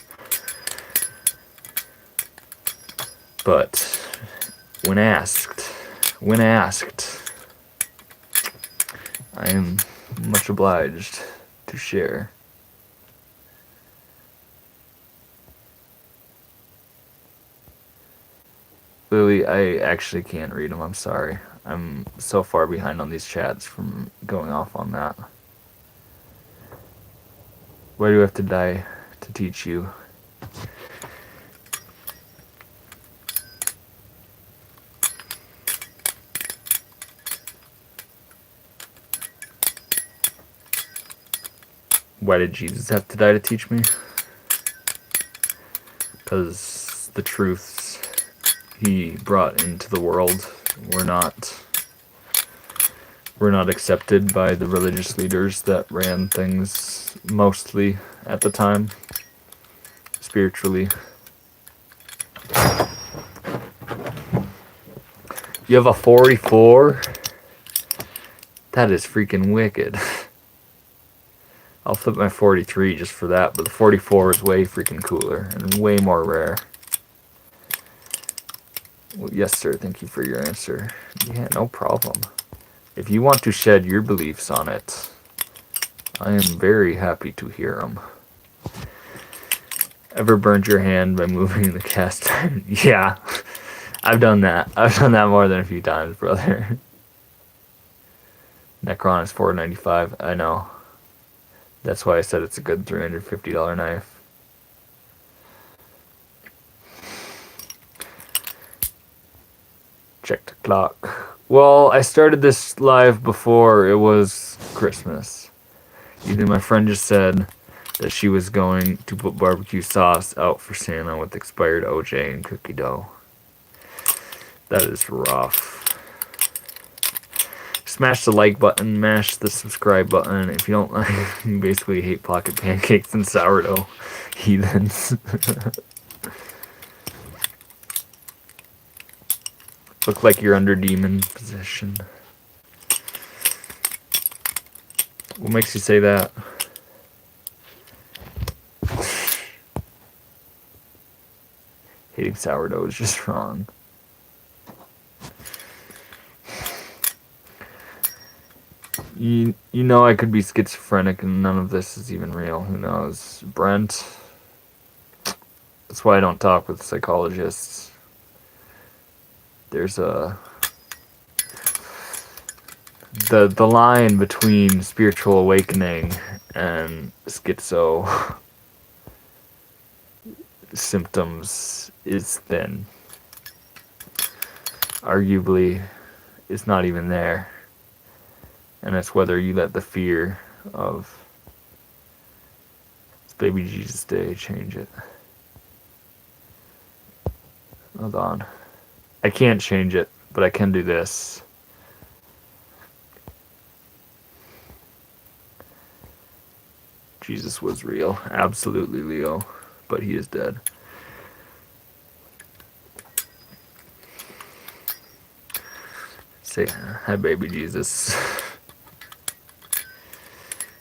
But when asked, I am much obliged to share. Lily, I actually can't read them, I'm sorry. I'm so far behind on these chats from going off on that. Why do I have to die to teach you? Why did Jesus have to die to teach me? Because the truths he brought into the world were not were not accepted by the religious leaders that ran things mostly at the time, spiritually. You have a 44? That is freaking wicked. I'll flip my 43 just for that, but the 44 is way freaking cooler and way more rare. Well, yes, sir. Thank you for your answer. Yeah, no problem. If you want to shed your beliefs on it, I am very happy to hear them. Ever burned your hand by moving the cast iron? Yeah, I've done that. I've done that more than a few times, brother. Necron is $4.95. I know. That's why I said it's a good $350 knife. Check the clock. Well, I started this live before it was Christmas. Either my friend just said that she was going to put barbecue sauce out for Santa with expired OJ and cookie dough. That is rough. Smash the like button, mash the subscribe button. If you don't like, you basically hate pocket pancakes and sourdough heathens. Look like you're under demon possession. What makes you say that? Hating sourdough is just wrong. You know I could be schizophrenic and none of this is even real. Who knows? Brent. That's why I don't talk with psychologists. There's the line between spiritual awakening and schizo symptoms is thin. Arguably, it's not even there. And it's whether you let the fear of it's Baby Jesus Day change it. Hold on. I can't change it, but I can do this. Jesus was real. Absolutely, Leo. But he is dead. Say hi, baby Jesus.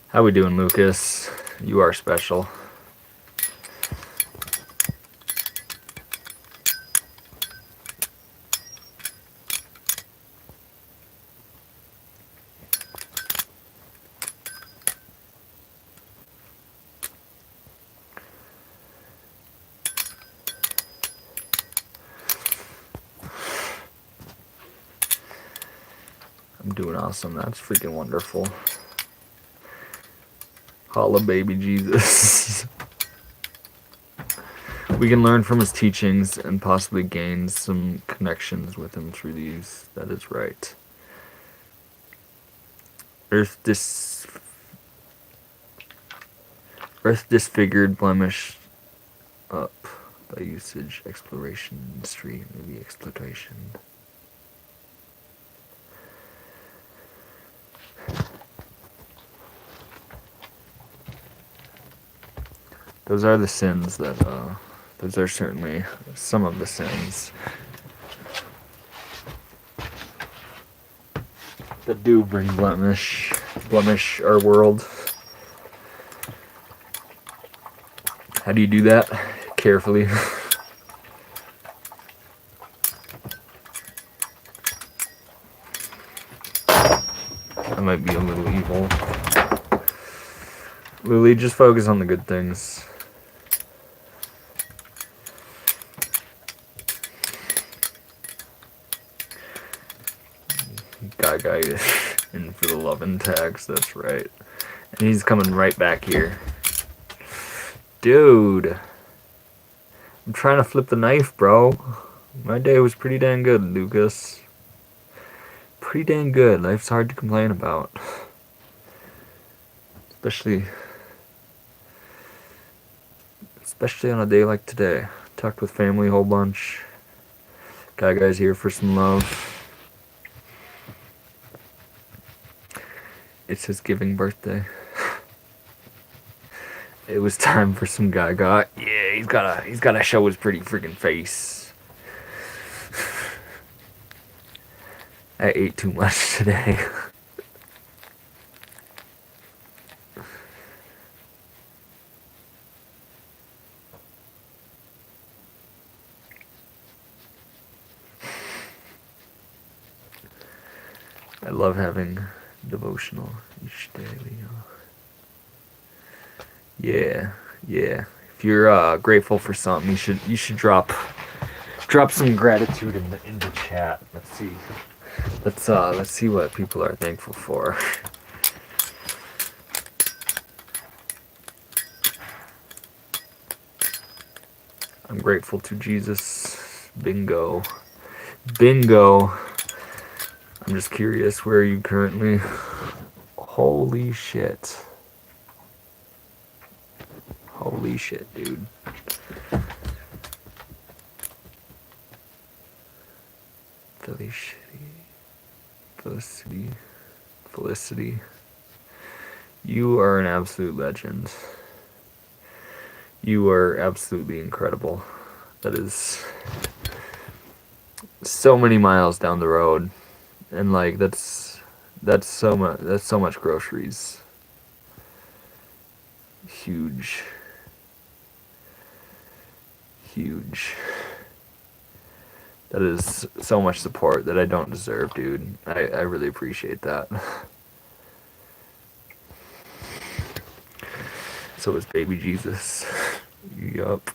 How we doing, Lucas? You are special. I'm doing awesome. That's freaking wonderful. Holla, baby Jesus. We can learn from his teachings and possibly gain some connections with him through these. That is right. Earth disfigured, blemished up by usage, exploration, industry, maybe exploitation. Those are the sins that, those are certainly some of the sins that do bring blemish our world. How do you do that? Carefully. I might be a little evil. Lily, just focus on the good things. Guy is in for the loving tax, that's right. And he's coming right back here. Dude. I'm trying to flip the knife, bro. My day was pretty dang good, Lucas. Pretty dang good. Life's hard to complain about. Especially on a day like today. Talked with family a whole bunch. Guy's here for some love. It's his giving birthday. It was time for some gaga. Yeah, he's gotta show his pretty freaking face. I ate too much today. I love having devotional each day, Leo. Yeah, yeah. If you're grateful for something, you should drop some gratitude in the chat. Let's see. Let's see what people are thankful for. I'm grateful to Jesus. Bingo. Bingo. I'm just curious, where are you currently? Holy shit. Holy shit, dude. Felicity. You are an absolute legend. You are absolutely incredible. That is so many miles down the road. And like that's so much groceries. Huge. That is so much support that I don't deserve, dude. I really appreciate that. So is baby Jesus. Yup.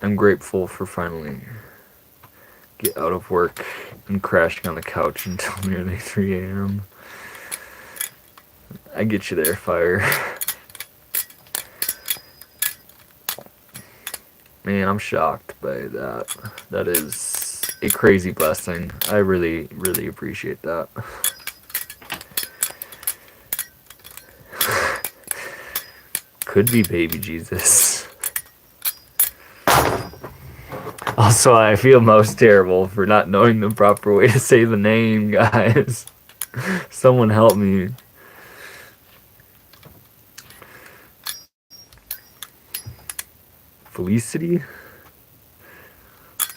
I'm grateful for finally get out of work and crashing on the couch until nearly 3 a.m. I get you there, Fire. Man, I'm shocked by that. That is a crazy blessing. I really, really appreciate that. Could be baby Jesus. Also, I feel most terrible for not knowing the proper way to say the name, guys. Someone help me. Felicity?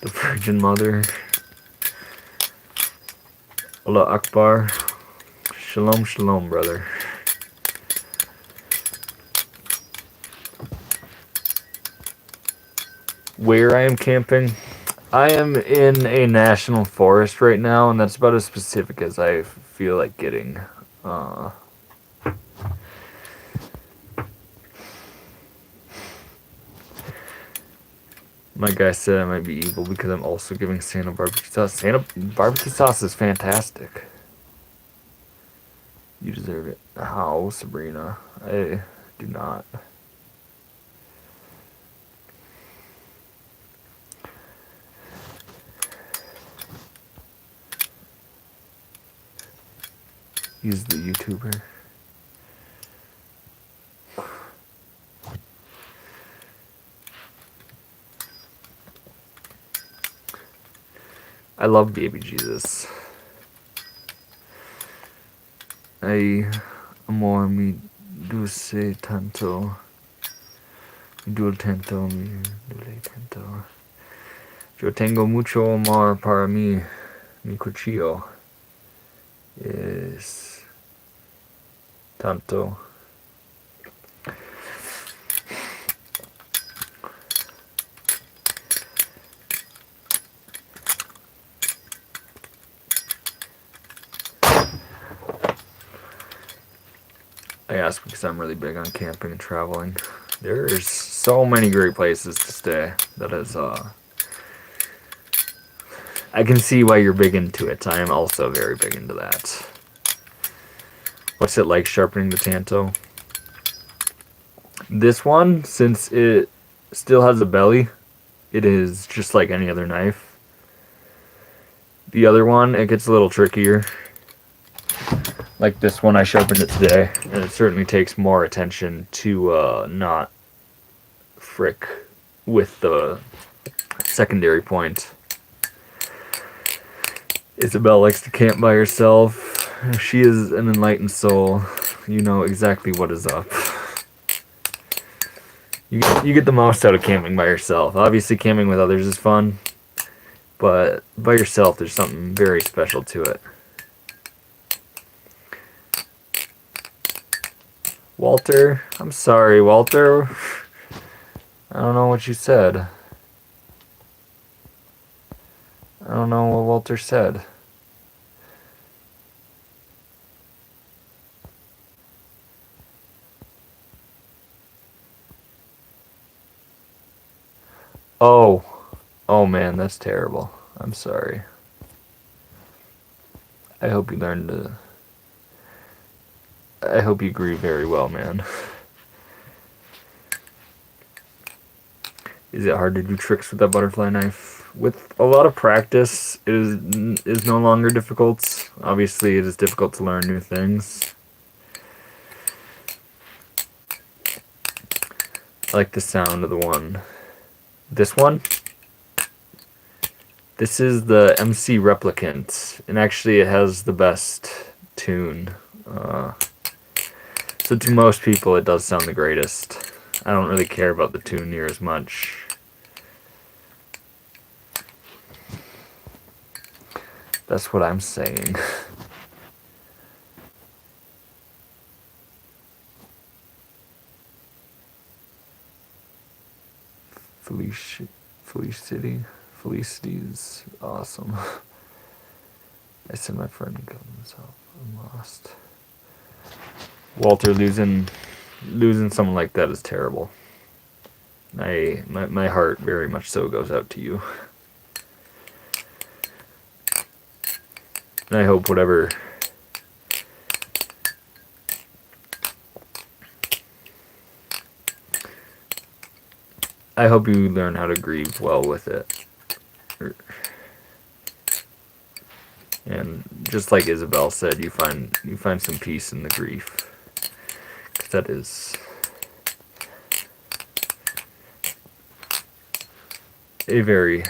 The Virgin Mother? Allah Akbar. Shalom, shalom, brother. Where I am camping? I am in a national forest right now, and that's about as specific as I feel like getting. My guy said I might be evil because I'm also giving Santa barbecue sauce. Santa barbecue sauce is fantastic. You deserve it. How, Sabrina? I do not. He's the YouTuber. I love baby Jesus. Ay, amor, mi dulce tanto. Mi dulce tanto. Yo tengo mucho amor para mí, mi cuchillo. Yes. Tanto. I ask because I'm really big on camping and traveling. There's so many great places to stay. That is, I can see why you're big into it. I am also very big into that. What's it like sharpening the tanto? This one, since it still has a belly, it is just like any other knife. The other one, it gets a little trickier. Like this one, I sharpened it today, and it certainly takes more attention to not frick with the secondary point. Isabel likes to camp by herself. She is an enlightened soul. You know exactly what is up. You get the most out of camping by yourself. Obviously, camping with others is fun, but by yourself, there's something very special to it. Walter, I'm sorry, Walter. I don't know what you said. I don't know what Walter said. Oh. Oh man, that's terrible. I'm sorry. I hope you learn to... I hope you grieve very well, man. Is it hard to do tricks with that butterfly knife? With a lot of practice, it is no longer difficult. Obviously, it is difficult to learn new things. I like the sound of the one. This one? This is the MC Replicant, and actually it has the best tune. So to most people, it does sound the greatest. I don't really care about the tune near as much. That's what I'm saying. Felicity is awesome. I said my friend killed himself. I'm lost. Walter, losing someone like that is terrible. My heart very much so goes out to you. And I hope whatever I hope you learn how to grieve well with it. And just like Isabel said, you find some peace in the grief. 'Cause that is a very,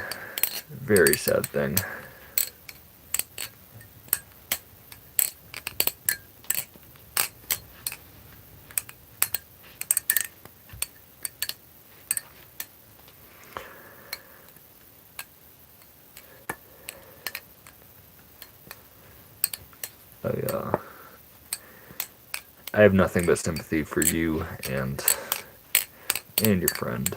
very sad thing. I have nothing but sympathy for you and your friend.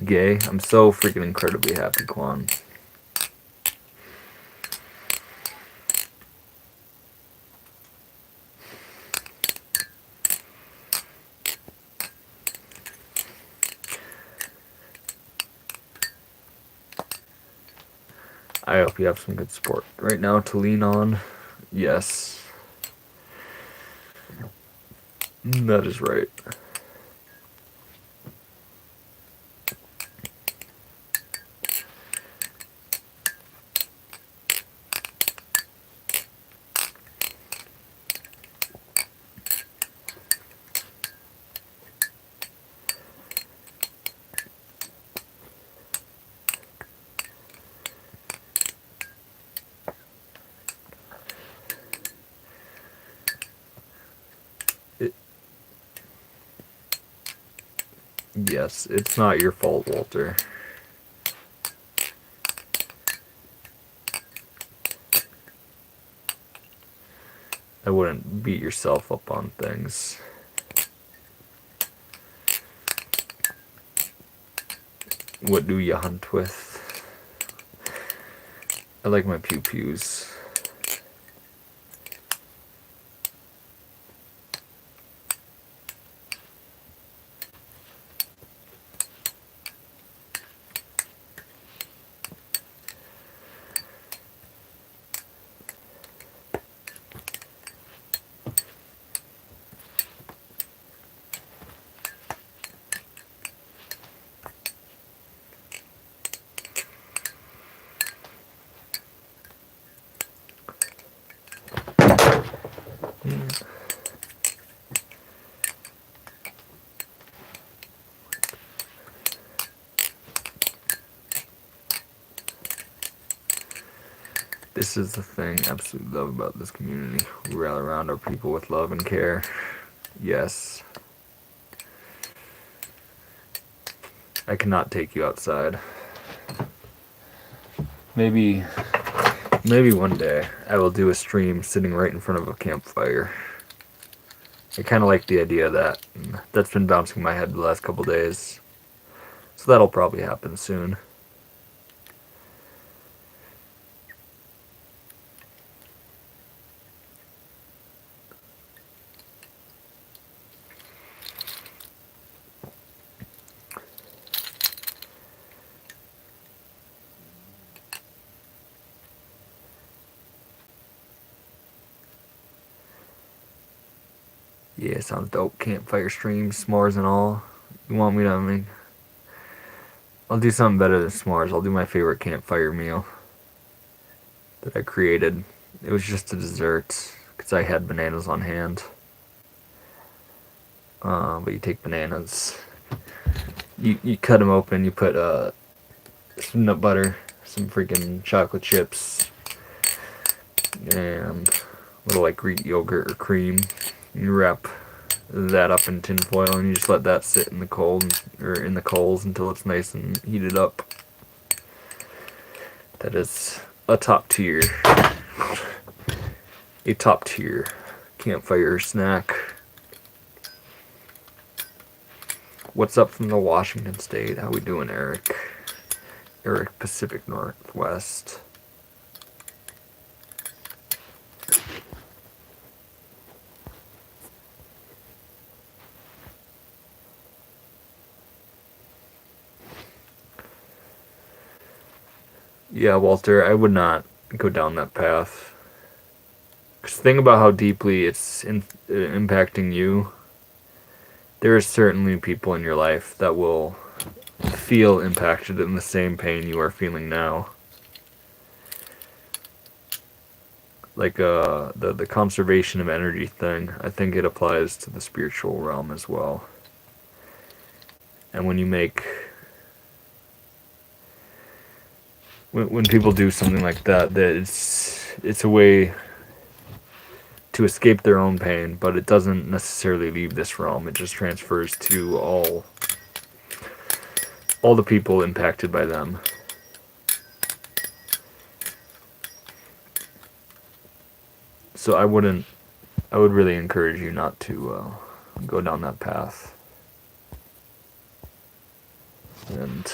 Gay, I'm so freaking incredibly happy, Quan. I hope you have some good sport right now to lean on. Yes. That is right. Yes, it's not your fault, Walter. I wouldn't beat yourself up on things. What do you hunt with? I like my pew-pews. This is the thing I absolutely love about this community. We rally around our people with love and care. Yes. I cannot take you outside. Maybe one day I will do a stream sitting right in front of a campfire. I kind of like the idea of that. That's been bouncing in my head the last couple days. So that'll probably happen soon. Yeah, sounds dope. Campfire streams, s'mores and all. You want me to make... I'll do something better than s'mores. I'll do my favorite campfire meal that I created. It was just a dessert because I had bananas on hand. But you take bananas, you cut them open, you put some nut butter, some freaking chocolate chips, and a little like Greek yogurt or cream. You wrap that up in tin foil and you just let that sit in the cold or in the coals until it's nice and heated up. That is a top tier campfire snack. What's up from the Washington State? How we doing, Eric? Eric, Pacific Northwest. Yeah, Walter, I would not go down that path. Because think about how deeply it's impacting you. There are certainly people in your life that will feel impacted in the same pain you are feeling now. Like the conservation of energy thing, I think it applies to the spiritual realm as well. And when you make... When people do something like that, it's a way to escape their own pain, but it doesn't necessarily leave this realm. It just transfers to all the people impacted by them. So I would really encourage you not to go down that path. And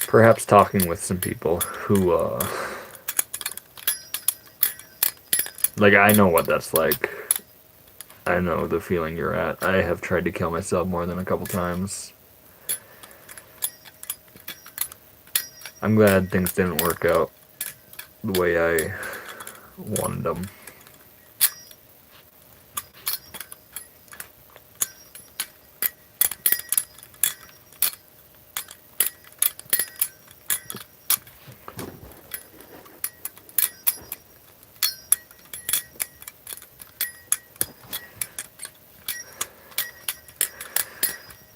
perhaps talking with some people who, like, I know what that's like. I know the feeling you're at. I have tried to kill myself more than a couple times. I'm glad things didn't work out the way I wanted them.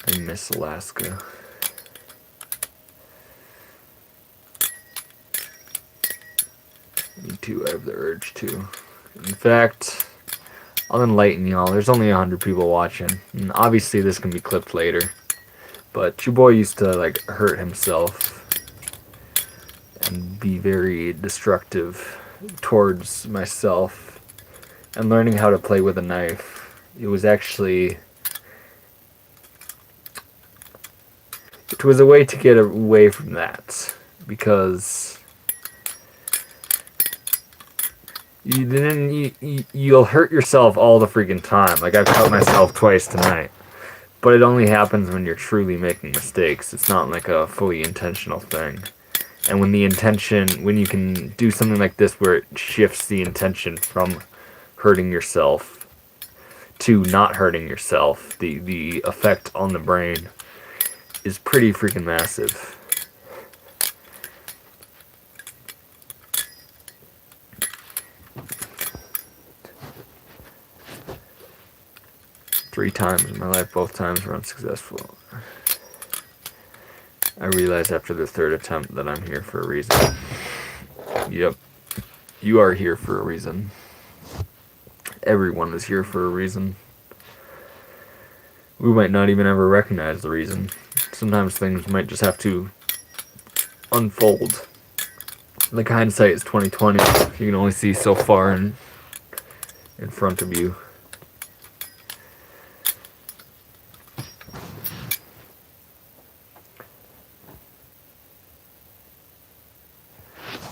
I miss Alaska. Me too, I have the urge to. In fact, I'll enlighten y'all. There's only 100 people watching. And obviously this can be clipped later. But your boy used to, like, hurt himself and be very destructive towards myself. And learning how to play with a knife. It was actually... It was a way to get away from that. Because... You'll hurt yourself all the freaking time. Like, I've cut myself twice tonight. But it only happens when you're truly making mistakes. It's not like a fully intentional thing. And when you can do something like this where it shifts the intention from hurting yourself to not hurting yourself, the effect on the brain is pretty freaking massive. Three times in my life, both times were unsuccessful. I realized after the third attempt that I'm here for a reason. Yep. You are here for a reason. Everyone is here for a reason. We might not even ever recognize the reason. Sometimes things might just have to unfold. Like hindsight is 20/20. You can only see so far in front of you.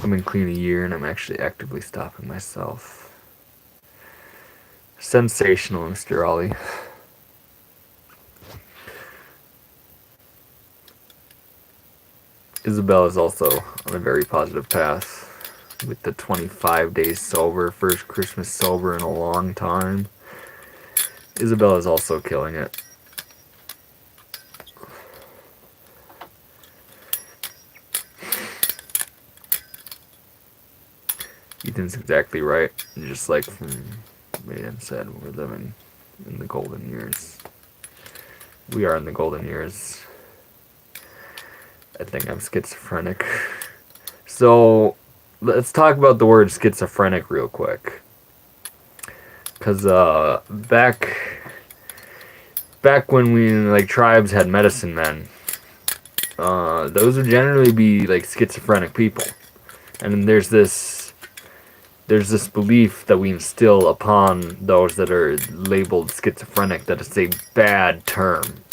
I've been clean a year and I'm actually actively stopping myself. Sensational, Mr. Ollie. Isabel is also on a very positive path with the 25 days sober, first Christmas sober in a long time. Isabel is also killing it. Ethan's exactly right. Just like from Maiden said, we're living in the golden years. We are in the golden years. I think I'm schizophrenic. So, let's talk about the word schizophrenic real quick. Because, back when we, like, tribes had medicine men, those would generally be, like, schizophrenic people. And there's this belief that we instill upon those that are labeled schizophrenic that it's a bad term.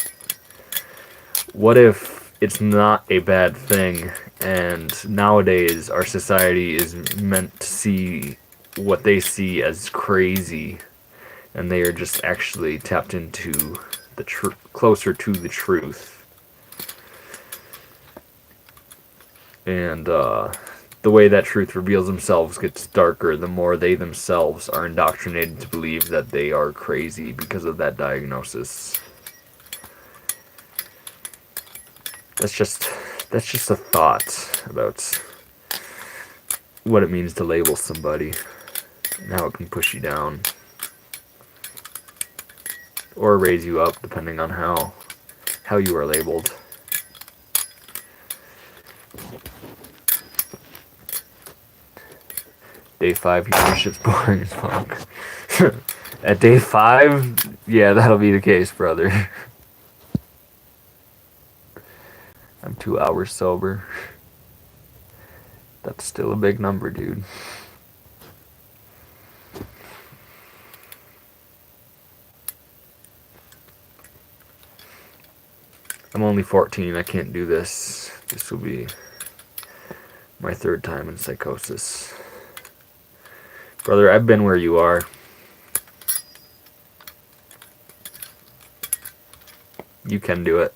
What if it's not a bad thing, and nowadays our society is meant to see what they see as crazy, and they are just actually tapped into the closer to the truth. And the way that truth reveals themselves gets darker the more they themselves are indoctrinated to believe that they are crazy because of that diagnosis. That's just a thought about what it means to label somebody and how it can push you down or raise you up depending on how you are labeled. Day 5, your shit's boring as fuck. At day 5, yeah, that'll be the case, brother. I'm 2 hours sober. That's still a big number, dude. I'm only 14. I can't do this. This will be my 3rd time in psychosis. Brother, I've been where you are. You can do it.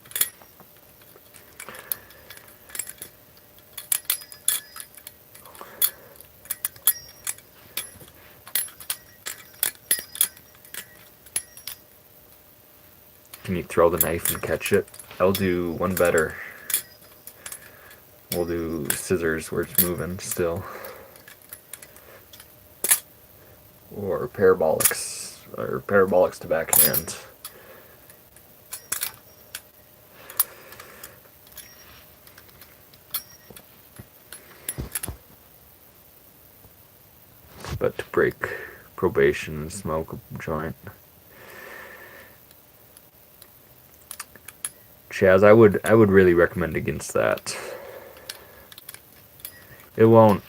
Can you throw the knife and catch it? I'll do one better. We'll do scissors where it's moving still. Or parabolics to backhand. But to break probation and smoke a joint. Chaz, I would really recommend against that. It won't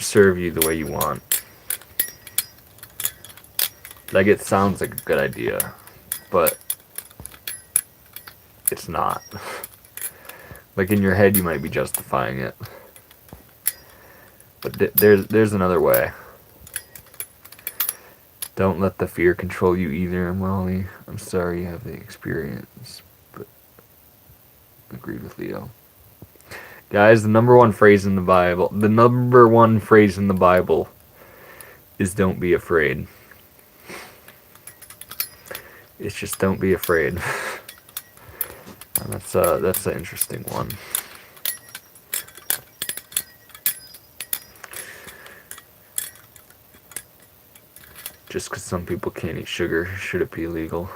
serve you the way you want. Like, it sounds like a good idea, but it's not. Like, in your head you might be justifying it, but there's another way. Don't let the fear control you either, Molly. I'm sorry you have the experience, but I agree with Leo. Guys, the number one phrase in the Bible is don't be afraid. It's just don't be afraid. And that's an interesting one. Just because some people can't eat sugar, should it be illegal?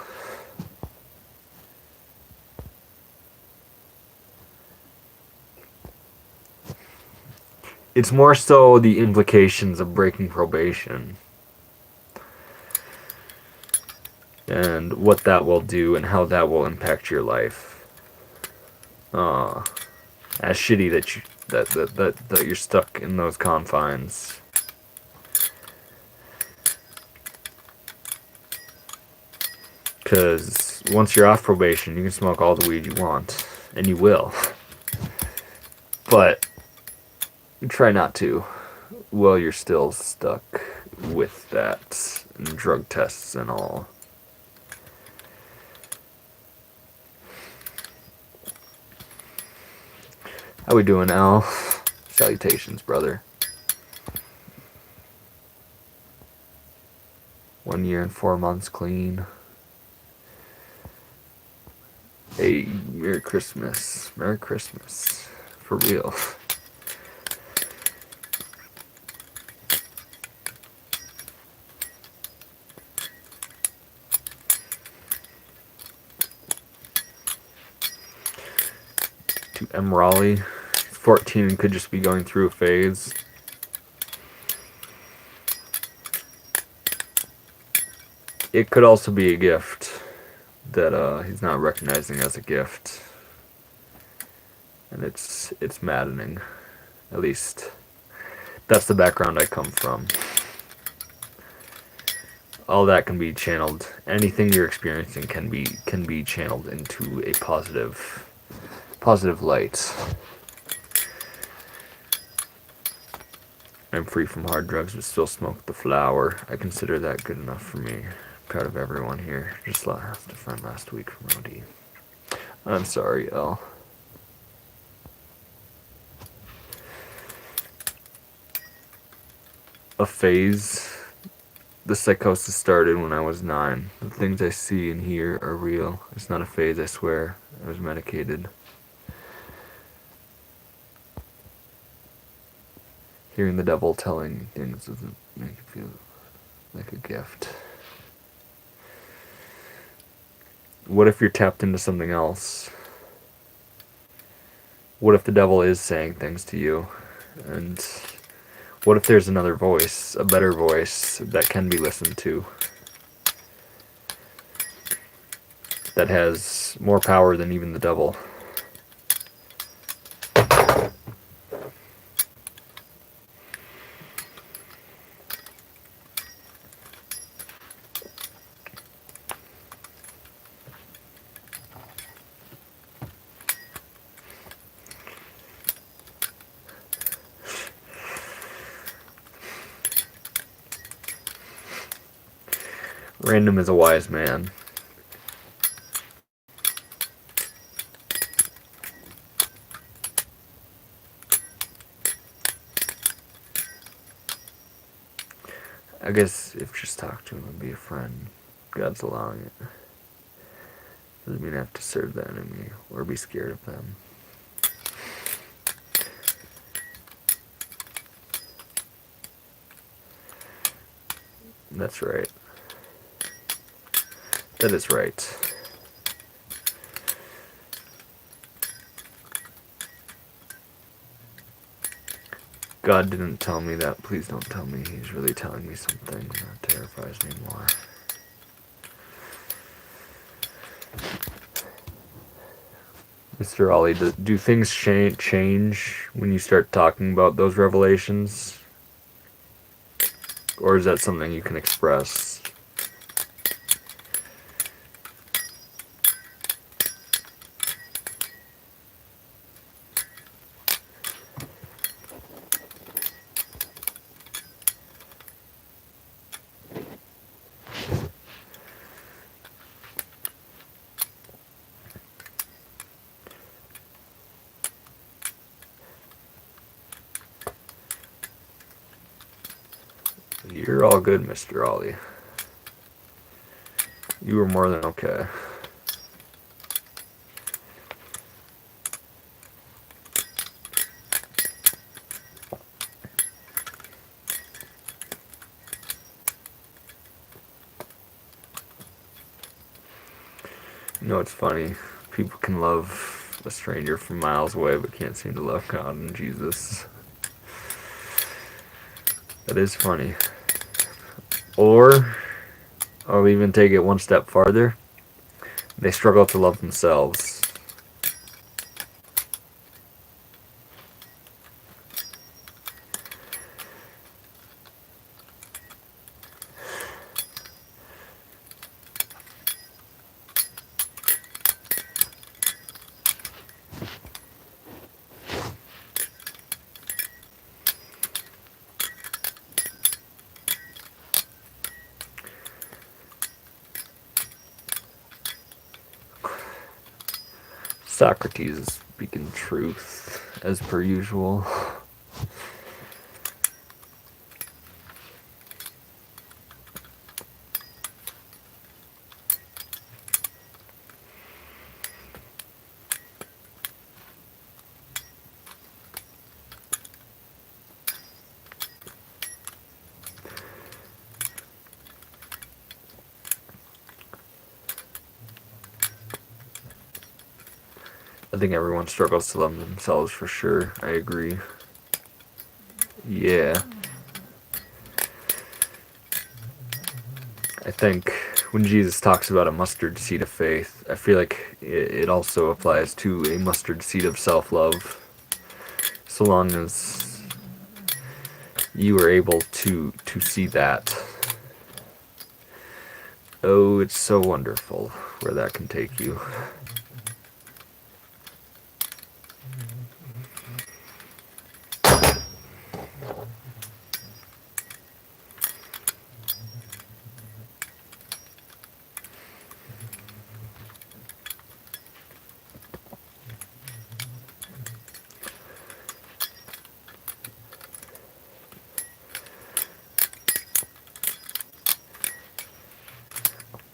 It's more so the implications of breaking probation and what that will do and how that will impact your life. As shitty that you're stuck in those confines. Because once you're off probation, you can smoke all the weed you want, and you will. But try not to while you're still stuck with that and drug tests and all. How we doing, Al? Salutations, brother. 1 year and 4 months clean. Hey, Merry Christmas. Merry Christmas. For real. To M. Raleigh. 14 and could just be going through a phase. It could also be a gift that he's not recognizing as a gift. And it's maddening. At least that's the background I come from. All that can be channeled. Anything you're experiencing can be channeled into a positive light. I'm free from hard drugs but still smoke the flower. I consider that good enough for me. Proud of everyone here. Just lost a friend last week from OD. I'm sorry, L. A phase. The psychosis started when I was 9. The things I see and hear are real. It's not a phase, I swear. I was medicated. Hearing the devil telling things doesn't make it feel like a gift. What if you're tapped into something else? What if the devil is saying things to you? And what if there's another voice, a better voice, that can be listened to? That has more power than even the devil. Random is a wise man. I guess if just talk to him and be a friend, God's allowing it. Doesn't mean I have to serve the enemy or be scared of them. That's right. That is right. God didn't tell me that. Please don't tell me he's really telling me something that terrifies me more. Mr. Ollie, do things change when you start talking about those revelations? Or is that something you can express? You're all good, Mr. Ollie. You were more than okay. You know, it's funny. People can love a stranger from miles away, but can't seem to love God and Jesus. That is funny. Or I'll even take it one step farther. They struggle to love themselves. Socrates is speaking truth, as per usual. I think everyone struggles to love themselves for sure. I agree. Yeah. I think when Jesus talks about a mustard seed of faith, I feel like it also applies to a mustard seed of self-love. So long as you are able to see that. Oh, it's so wonderful where that can take you.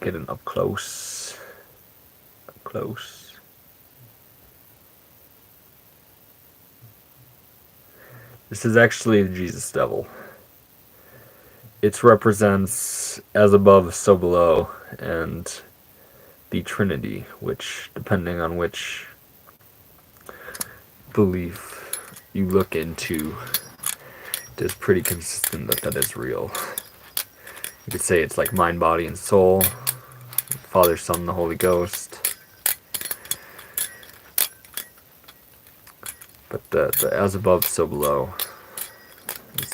Getting up close. Up close. This is actually the Jesus devil. It represents as above, so below, and the Trinity, which, depending on which belief you look into, it is pretty consistent that that is real. You could say it's like mind, body, and soul, Father, Son, and the Holy Ghost. But the as above, so below is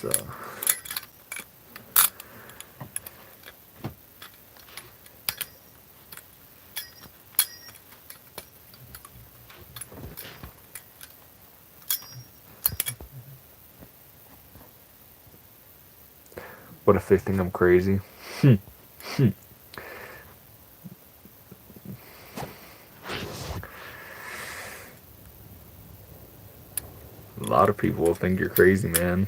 what if they think I'm crazy? A lot of people will think you're crazy, man.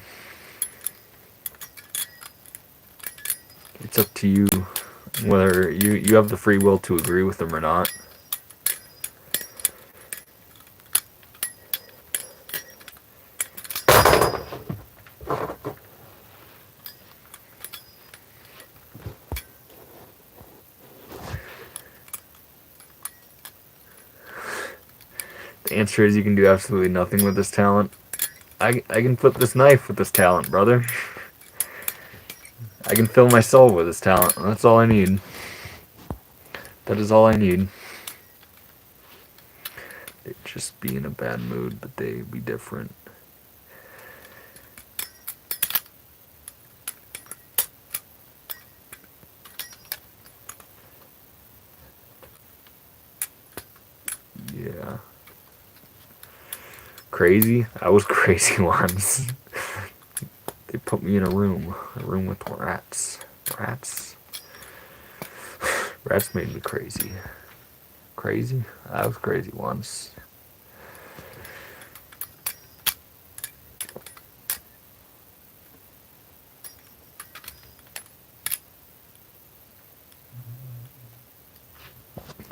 It's up to you whether you have the free will to agree with them or not. The answer is you can do absolutely nothing with this talent. I can flip this knife with this talent, brother. I can fill my soul with this talent. That's all I need. That is all I need. They'd just be in a bad mood, but they'd be different. Yeah. Crazy? I was crazy once. They put me in a room with rats. Rats made me crazy. Crazy? I was crazy once.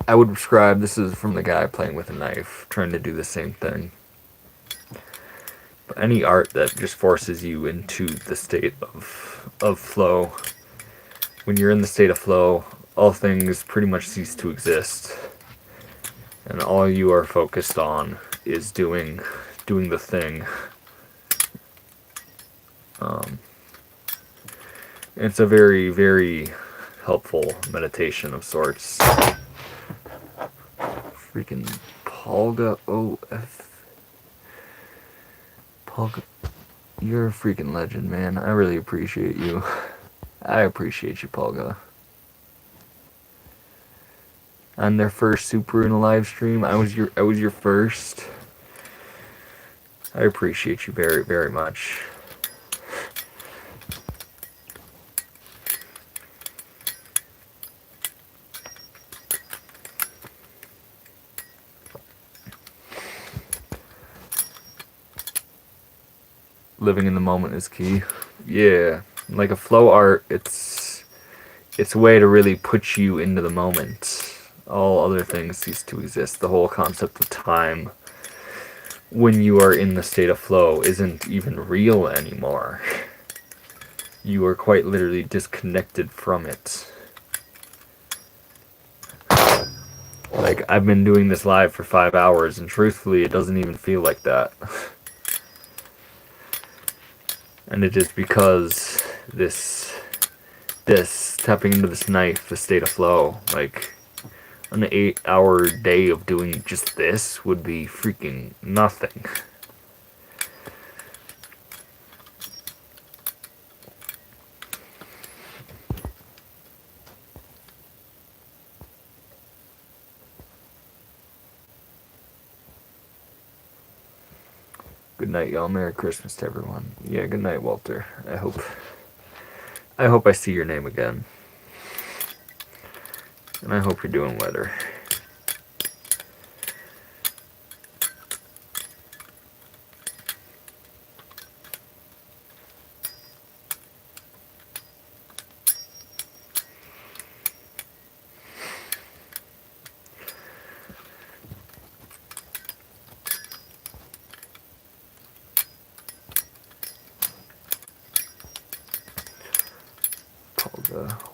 I would describe, this is from the guy playing with a knife, trying to do the same thing. But any art that just forces you into the state of flow, when you're in the state of flow, all things pretty much cease to exist. And all you are focused on is doing the thing. It's a very, very helpful meditation of sorts. Freaking Polga OF. Polga, you're a freaking legend, man. I really appreciate you. I appreciate you, Polga. On their first Super in a live stream, I was your first. I appreciate you very, very much. Living in the moment is key. Yeah, like a flow art, it's a way to really put you into the moment. All other things cease to exist. The whole concept of time when you are in the state of flow isn't even real anymore. You are quite literally disconnected from it. Like, I've been doing this live for 5 hours, and truthfully, it doesn't even feel like that. And it is because this tapping into this knife, the state of flow, like, an 8-hour day of doing just this would be freaking nothing. Good night, y'all. Merry Christmas to everyone. Yeah, good night, Walter. I hope I see your name again. And I hope you're doing better.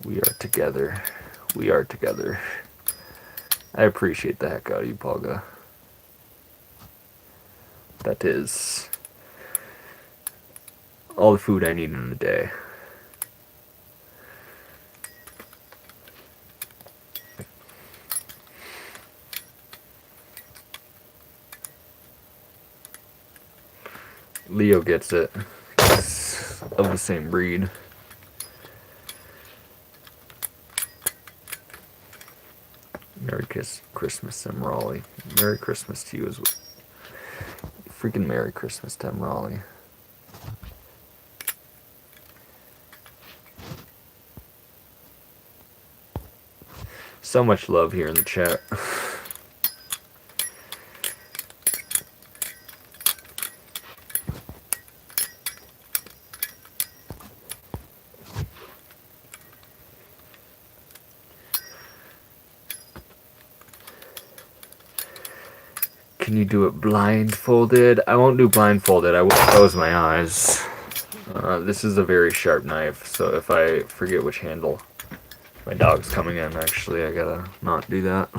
We are together. We are together. I appreciate the heck out of you, Polga. That is all the food I need in a day. Leo gets it. He's of the same breed. Merry Christmas, Tim Raleigh. Merry Christmas to you as well. Freaking Merry Christmas, Tim Raleigh. So much love here in the chat. Can you do it blindfolded? I won't do blindfolded. I will close my eyes. This is a very sharp knife, so if I forget which handle, my dog's coming in, actually, I gotta not do that.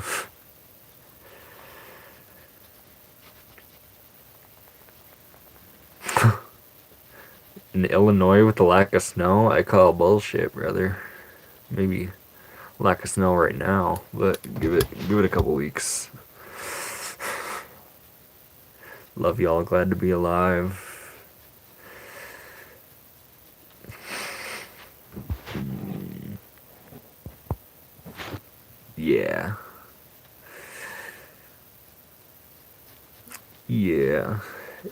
In Illinois with the lack of snow, I call bullshit, brother. Maybe lack of snow right now, but give it a couple weeks. Love y'all, glad to be alive. Yeah. Yeah.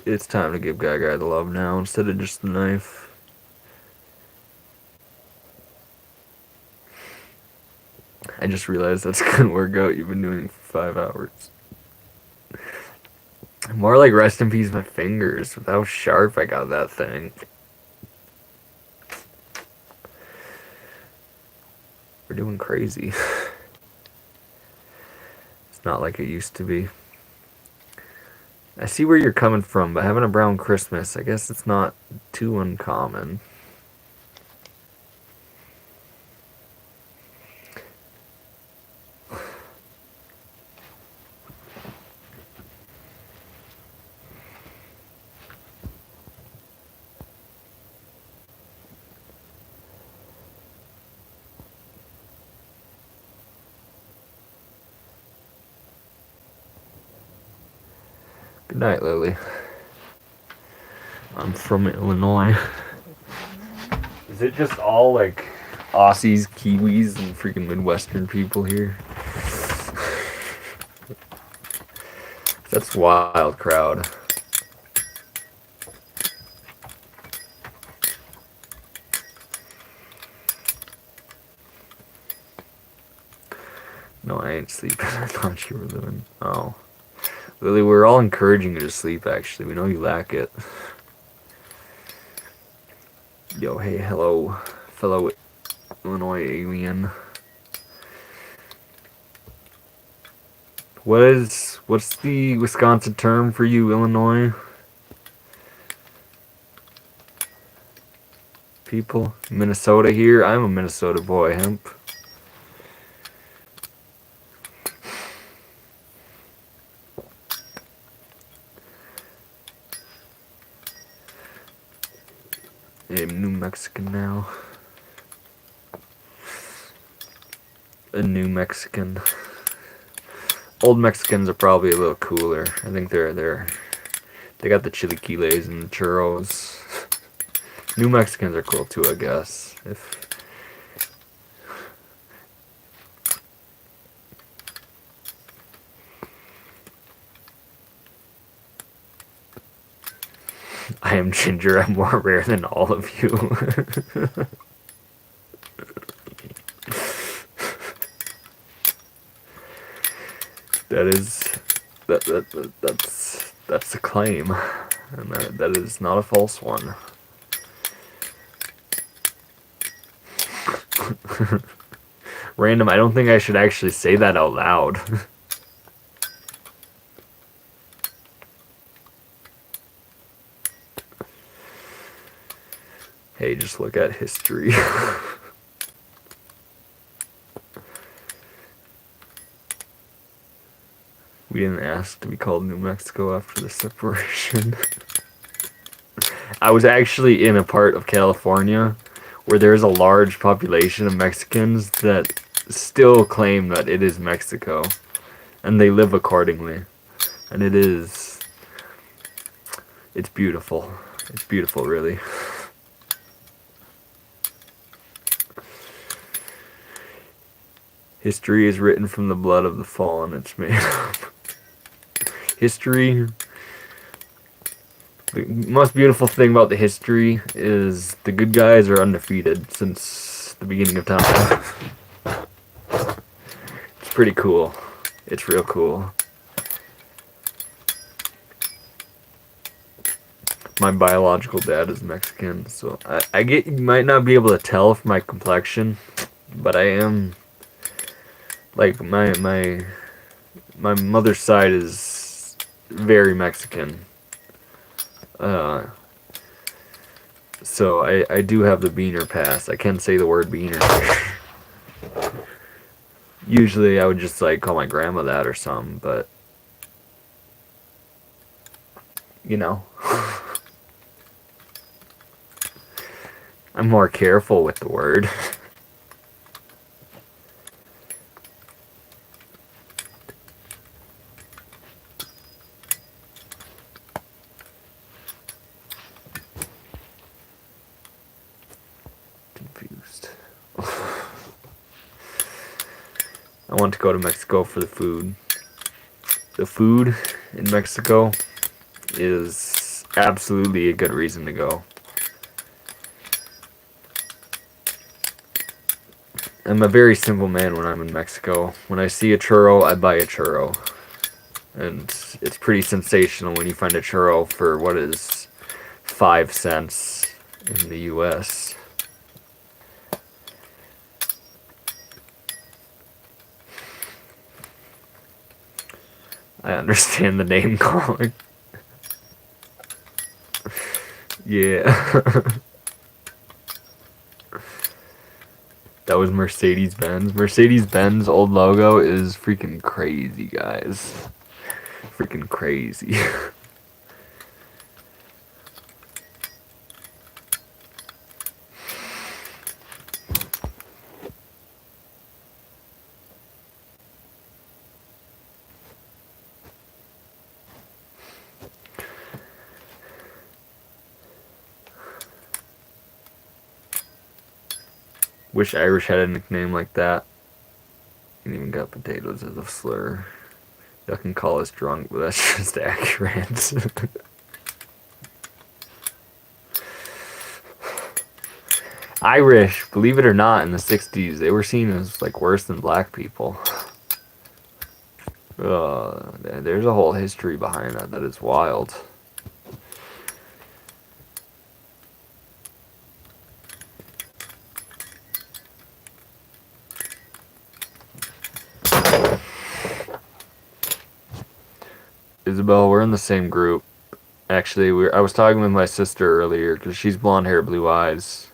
It's time to give Gaga the love now instead of just the knife. I just realized that's gonna work out. You've been doing it for 5 hours. More like rest in peace my fingers with how sharp I got that thing. We're doing crazy. It's not like it used to be. I see where you're coming from, but having a brown Christmas, I guess it's not too uncommon. Good night, Lily. I'm from Illinois. Is it just all like Aussies, Kiwis, and freaking Midwestern people here? That's a wild crowd. No, I ain't sleeping. I thought you were living. Oh. Lily, we're all encouraging you to sleep, actually. We know you lack it. Yo, hey, hello, fellow Illinois alien. What's the Wisconsin term for you, Illinois? People? Minnesota here? I'm a Minnesota boy, hemp. I'm New Mexican now. A New Mexican. Old Mexicans are probably a little cooler. I think they got the chilaquiles and the churros. New Mexicans are cool too, I guess. I am ginger. I'm more rare than all of you. That's a claim, and that is not a false one. Random. I don't think I should actually say that out loud. Hey, just look at history. We didn't ask to be called New Mexico after the separation. I was actually in a part of California where there's a large population of Mexicans that still claim that it is Mexico, and they live accordingly. And it's beautiful. It's beautiful, really. History is written from the blood of the fallen it's made up. History, the most beautiful thing about the history is the good guys are undefeated since the beginning of time. It's pretty cool. It's real cool. My biological dad is Mexican, so I get, you might not be able to tell from my complexion, but I am, like, my mother's side is very Mexican. So I do have the beaner pass. I can say the word beaner. Usually I would just like call my grandma that or something, but you know. I'm more careful with the word. Confused. I want to go to Mexico for the food. The food in Mexico is absolutely a good reason to go. I'm a very simple man when I'm in Mexico. When I see a churro, I buy a churro. And it's pretty sensational when you find a churro for what is 5 cents in the US. I understand the name calling. Yeah. That was Mercedes-Benz. Mercedes-Benz old logo is freaking crazy, guys. Freaking crazy. Wish Irish had a nickname like that. And even got potatoes as a slur. Y'all can call us drunk, but that's just accurate. Irish, believe it or not, in the 60s, they were seen as like worse than black people. There's a whole history behind that is wild. Isabel, we're in the same group. Actually, I was talking with my sister earlier because she's blonde hair, blue eyes,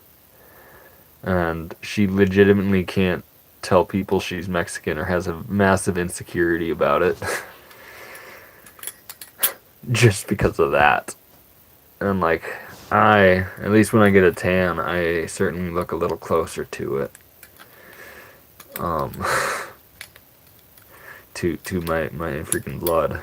and she legitimately can't tell people she's Mexican or has a massive insecurity about it just because of that. And like, at least when I get a tan, I certainly look a little closer to it. To my freaking blood.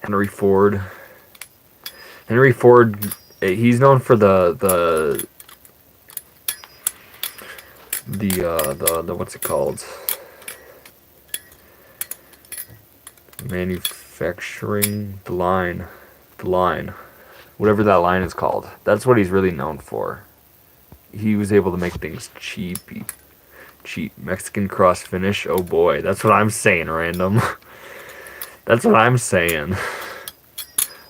Henry Ford. Henry Ford, he's known for the what's it called? Manufacturing, the line, whatever that line is called. That's what he's really known for. He was able to make things cheap. Mexican cross finish. Oh boy, that's what I'm saying, random. That's what I'm saying.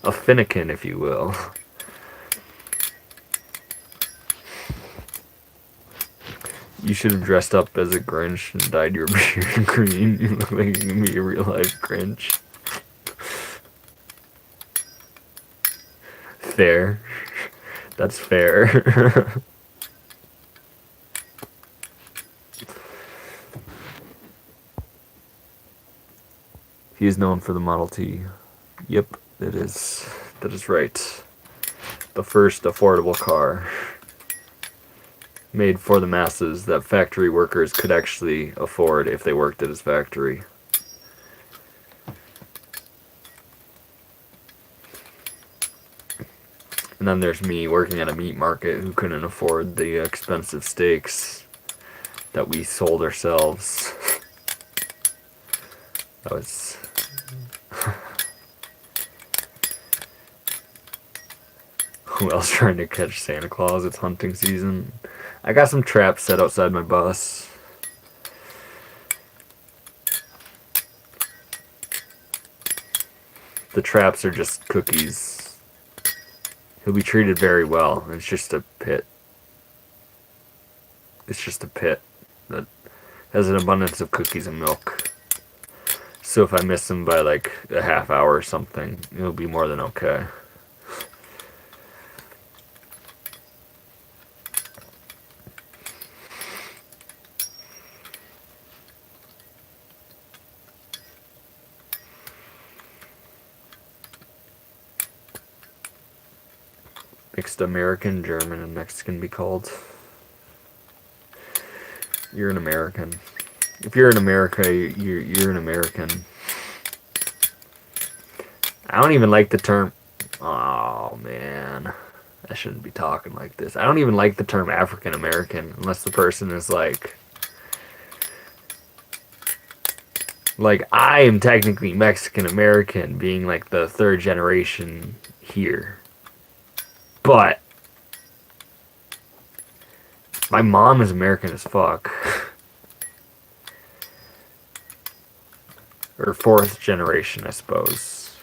A Finnegan, if you will. You should have dressed up as a Grinch and dyed your beard green. You look like you can be a real life Grinch. Fair. That's fair. He is known for the Model T. Yep, it is. That is right. The first affordable car made for the masses that factory workers could actually afford if they worked at his factory. And then there's me working at a meat market who couldn't afford the expensive steaks that we sold ourselves. That was... Who else trying to catch Santa Claus? It's hunting season. I got some traps set outside my bus. The traps are just cookies. He'll be treated very well. It's just a pit. It's just a pit that has an abundance of cookies and milk. So if I miss him by like a half hour or something, it'll be more than okay. Mixed American, German, and Mexican be called. You're an American. If you're in America, you're an American. I don't even like the term... Oh, man. I shouldn't be talking like this. I don't even like the term African American unless the person is like... Like, I am technically Mexican American, being like the third generation here. But my mom is American as fuck. Or fourth generation, I suppose.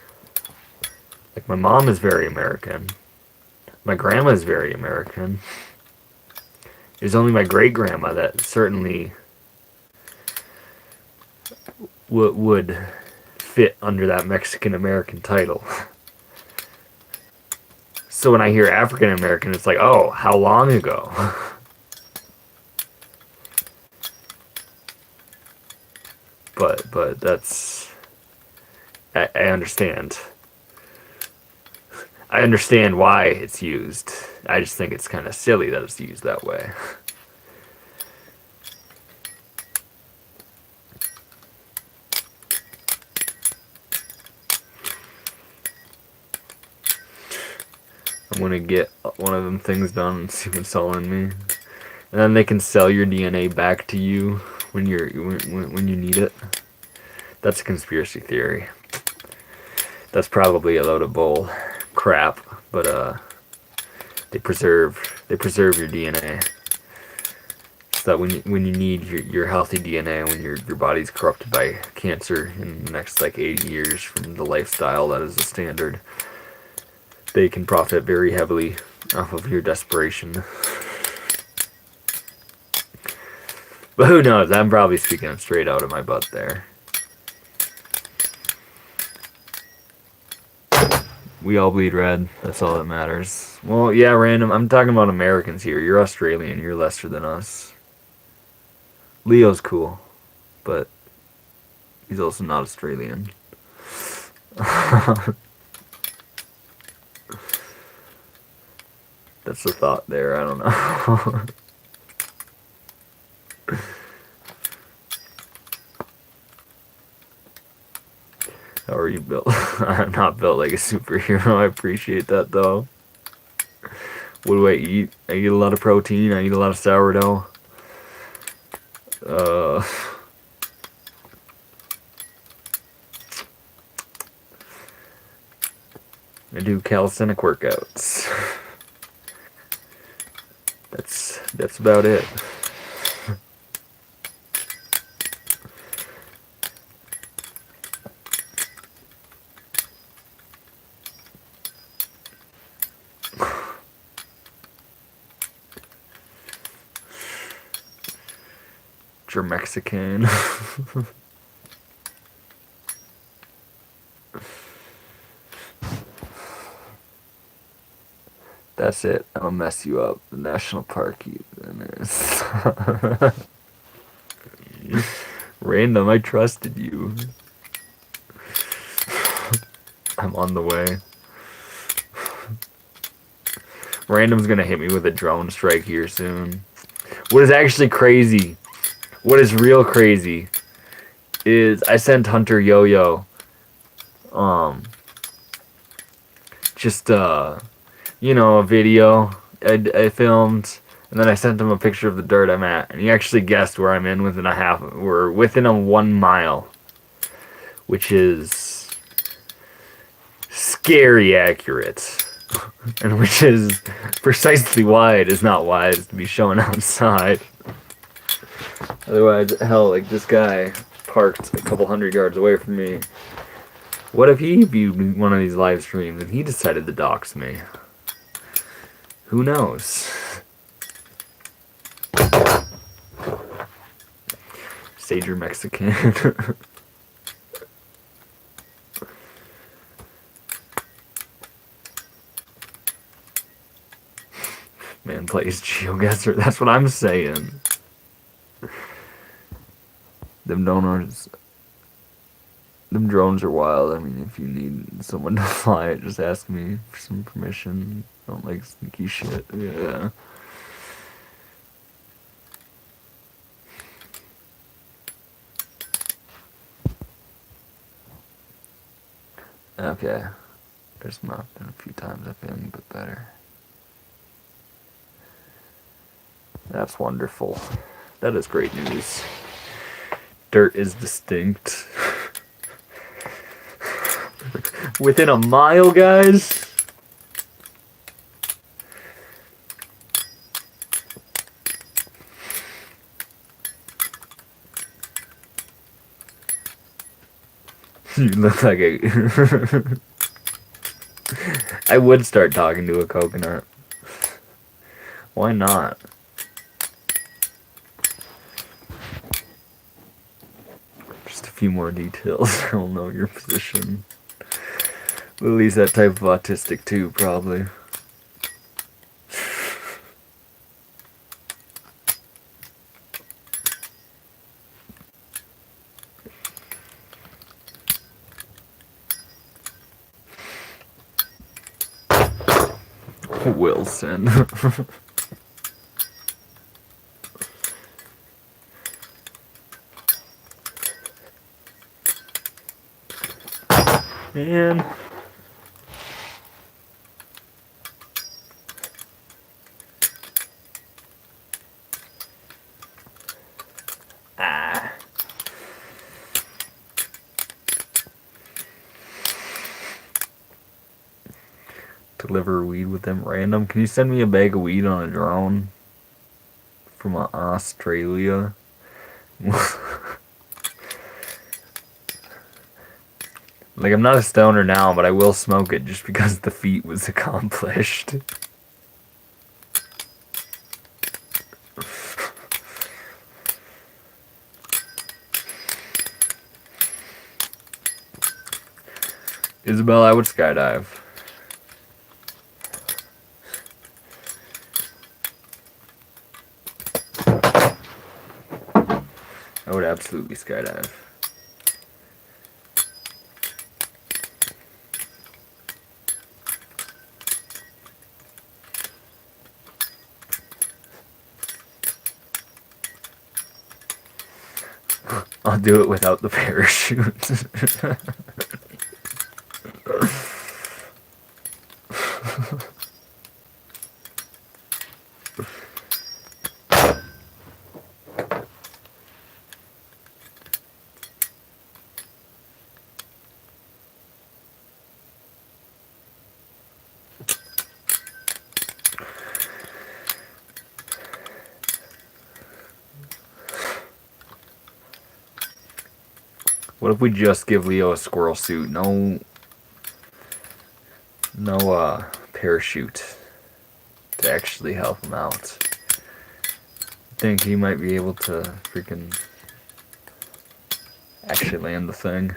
Like, my mom is very American. My grandma is very American. There's only my great-grandma that certainly would fit under that Mexican-American title. So when I hear African American, it's like, oh, how long ago? But that's... I understand. I understand why it's used. I just think it's kind of silly that it's used that way. I'm gonna get one of them things done and see what's all in me. And then they can sell your DNA back to you when when you need it. That's a conspiracy theory. That's probably a load of bull crap, but they preserve your DNA. So that when you need your healthy DNA, when your body's corrupted by cancer in the next like 80 years from the lifestyle that is the standard, they can profit very heavily off of your desperation. But who knows? I'm probably speaking straight out of my butt there. We all bleed red. That's all that matters. Well, yeah, random. I'm talking about Americans here. You're Australian. You're lesser than us. Leo's cool, but he's also not Australian. That's the thought there. I don't know. How are you built? I'm not built like a superhero. I appreciate that though. What do I eat? I eat a lot of protein. I eat a lot of sourdough. I do calisthenic workouts. That's about it. You're Mexican. That's it. I'll mess you up. The national park is. Random, I trusted you. I'm on the way. Random's gonna hit me with a drone strike here soon. What is actually crazy, what is real crazy, is I sent Hunter Yo-Yo, just, you know, a video I filmed, and then I sent him a picture of the dirt I'm at, and he actually guessed where I'm in we're within a 1 mile, which is scary accurate. And which is precisely why it is not wise to be shown outside. Otherwise, hell, like this guy parked a couple 100 yards away from me. What if he viewed one of these live streams and he decided to dox me? Who knows? Sager Mexican. Man plays GeoGuessr. That's what I'm saying. Them drones are wild. I mean, if you need someone to fly it, just ask me for some permission. Don't like sneaky shit. Yeah. Okay. There's not been a few times I've been, but better. That's wonderful. That is great news. Dirt is distinct. Within a mile, guys? You look like a... I would start talking to a coconut. Why not? Just a few more details. I'll know your position. Lily's that type of autistic too, probably. Wilson. Man. deliver weed with them random. Can you send me a bag of weed on a drone from Australia? Like, I'm not a stoner now, but I will smoke it just because the feat was accomplished. Isabel, I would skydive. I would absolutely skydive. I'll do it without the parachute. What if we just give Leo a squirrel suit? No parachute to actually help him out. I think he might be able to freaking actually land the thing.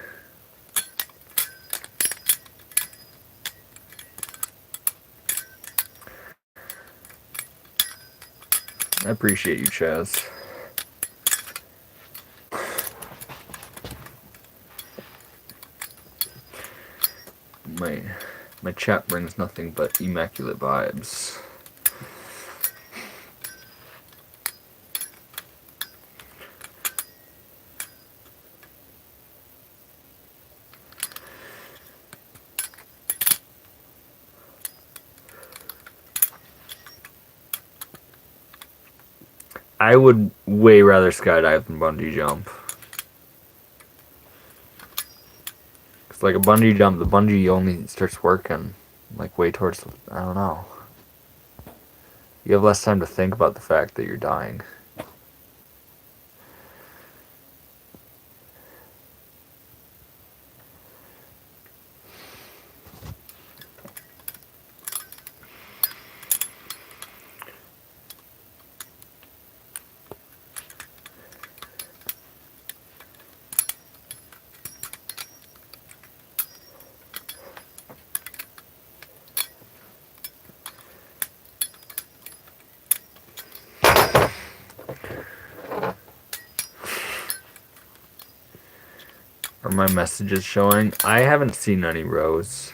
I appreciate you, Chaz. My chat brings nothing but immaculate vibes. I would way rather skydive than bungee jump. It's like a bungee jump, the bungee only starts working like way towards, I don't know. You have less time to think about the fact that you're dying. Are my messages showing? I haven't seen any rows.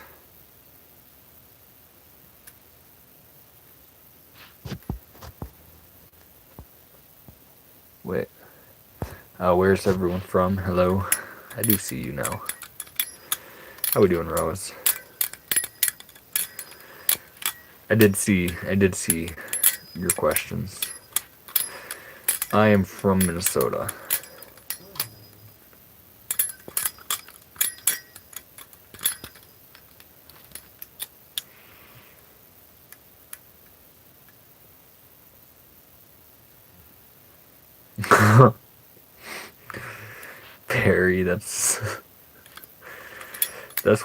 Wait. Where's everyone from? Hello. I do see you now. How we doing, Rose? I did see your questions. I am from Minnesota. Perry, that's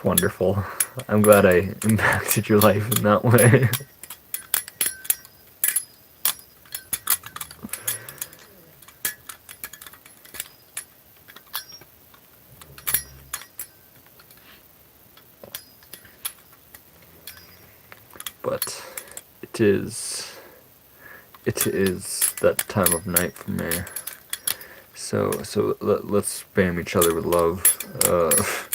wonderful. I'm glad I impacted your life in that way. But it is that time of night for me. So let's spam each other with love.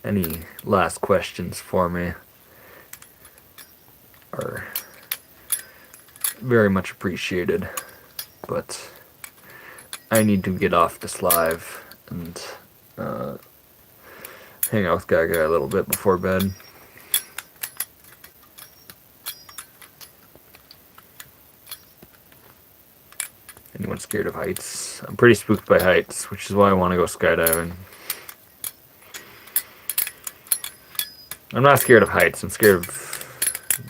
Any last questions for me are very much appreciated. But I need to get off this live and hang out with Gaga a little bit before bed. Anyone scared of heights? I'm pretty spooked by heights, which is why I want to go skydiving. I'm not scared of heights. I'm scared of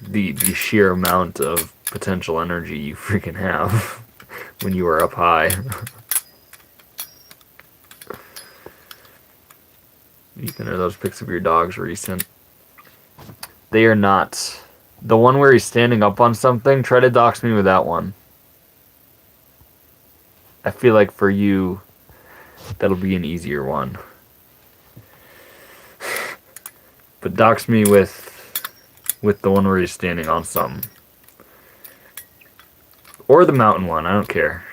the sheer amount of potential energy you freaking have when you are up high. Ethan, are those pics of your dogs recent? They are not. The one where he's standing up on something, try to dox me with that one. I feel like for you, that'll be an easier one. But dox me with the one where he's standing on something. Or the mountain one, I don't care.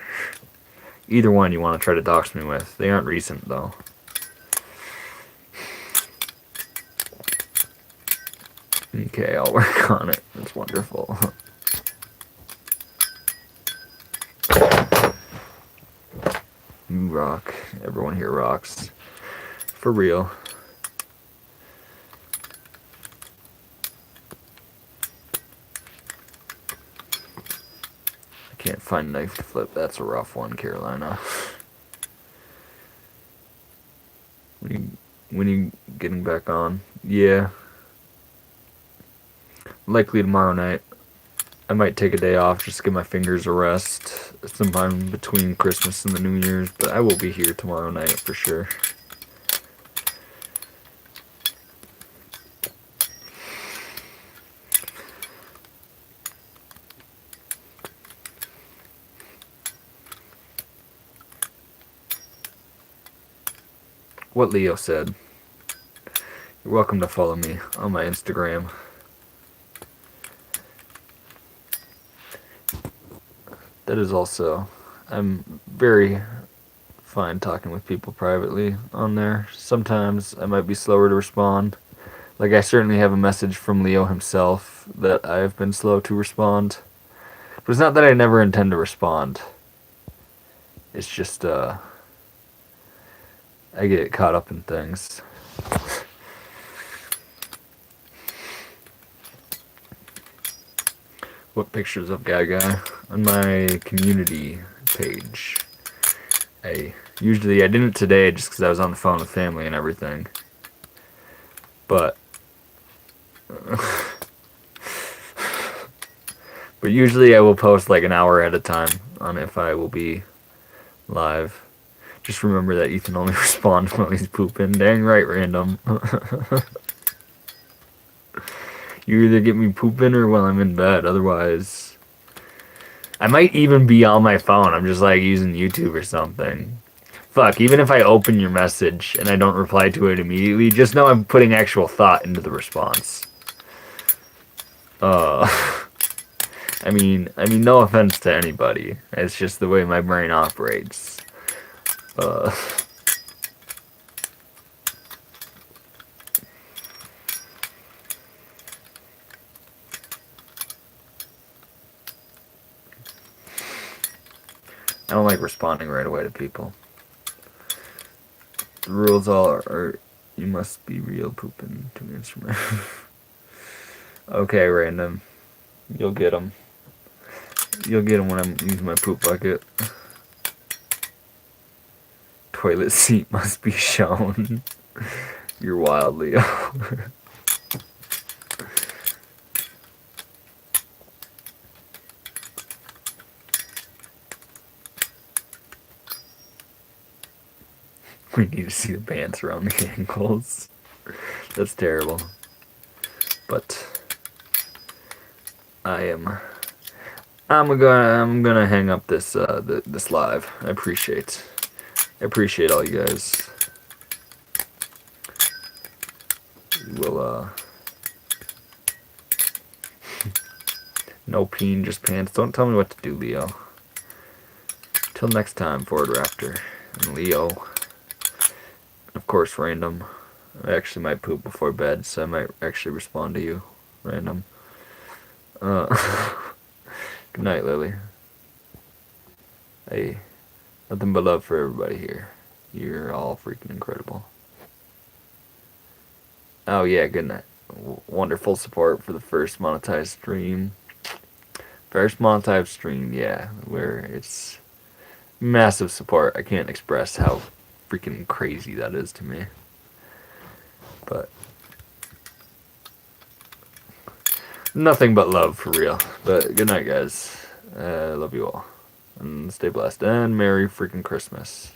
Either one you want to try to dox me with. They aren't recent, though. Okay, I'll work on it. That's wonderful. You rock. Everyone here rocks. For real. I can't find a knife to flip. That's a rough one, Carolina. When you getting back on? Yeah. Likely tomorrow night. I might take a day off just to give my fingers a rest sometime between Christmas and the New Year's, but I will be here tomorrow night for sure. What Leo said. You're welcome to follow me on my Instagram. That is also, I'm very fine talking with people privately on there. Sometimes I might be slower to respond. Like, I certainly have a message from Leo himself that I've been slow to respond. But it's not that I never intend to respond. It's just, I get caught up in things. What pictures of Gaga? On my community page. I didn't today just because I was on the phone with family and everything. But usually I will post like an hour at a time on if I will be live. Just remember that Ethan only responds when he's pooping. Dang right, random. You either get me pooping or while I'm in bed. Otherwise, I might even be on my phone. I'm just like using YouTube or something. Fuck, even if I open your message and I don't reply to it immediately, just know I'm putting actual thought into the response. I mean, no offense to anybody. It's just the way my brain operates. I don't like responding right away to people. The rules all are you must be real pooping to answer my... Okay, random. You'll get them. You'll get them when I'm using my poop bucket. Toilet seat must be shown. You're wild, Leo. We need to see the banter around the ankles. That's terrible. But I'm gonna hang up this this live. I appreciate all you guys. We'll no peen, just pants. Don't tell me what to do, Leo. Till next time, Ford Raptor and Leo. Of course, random. I actually might poop before bed, so I might actually respond to you, random. Good night, Lily. Hey, nothing but love for everybody here. You're all freaking incredible. Oh yeah, good night. Wonderful support for the first monetized stream. First monetized stream, yeah, where it's massive support. I can't express how freaking crazy that is to me. But nothing but love for real. But good night, guys. I love you all. And stay blessed. And Merry freaking Christmas.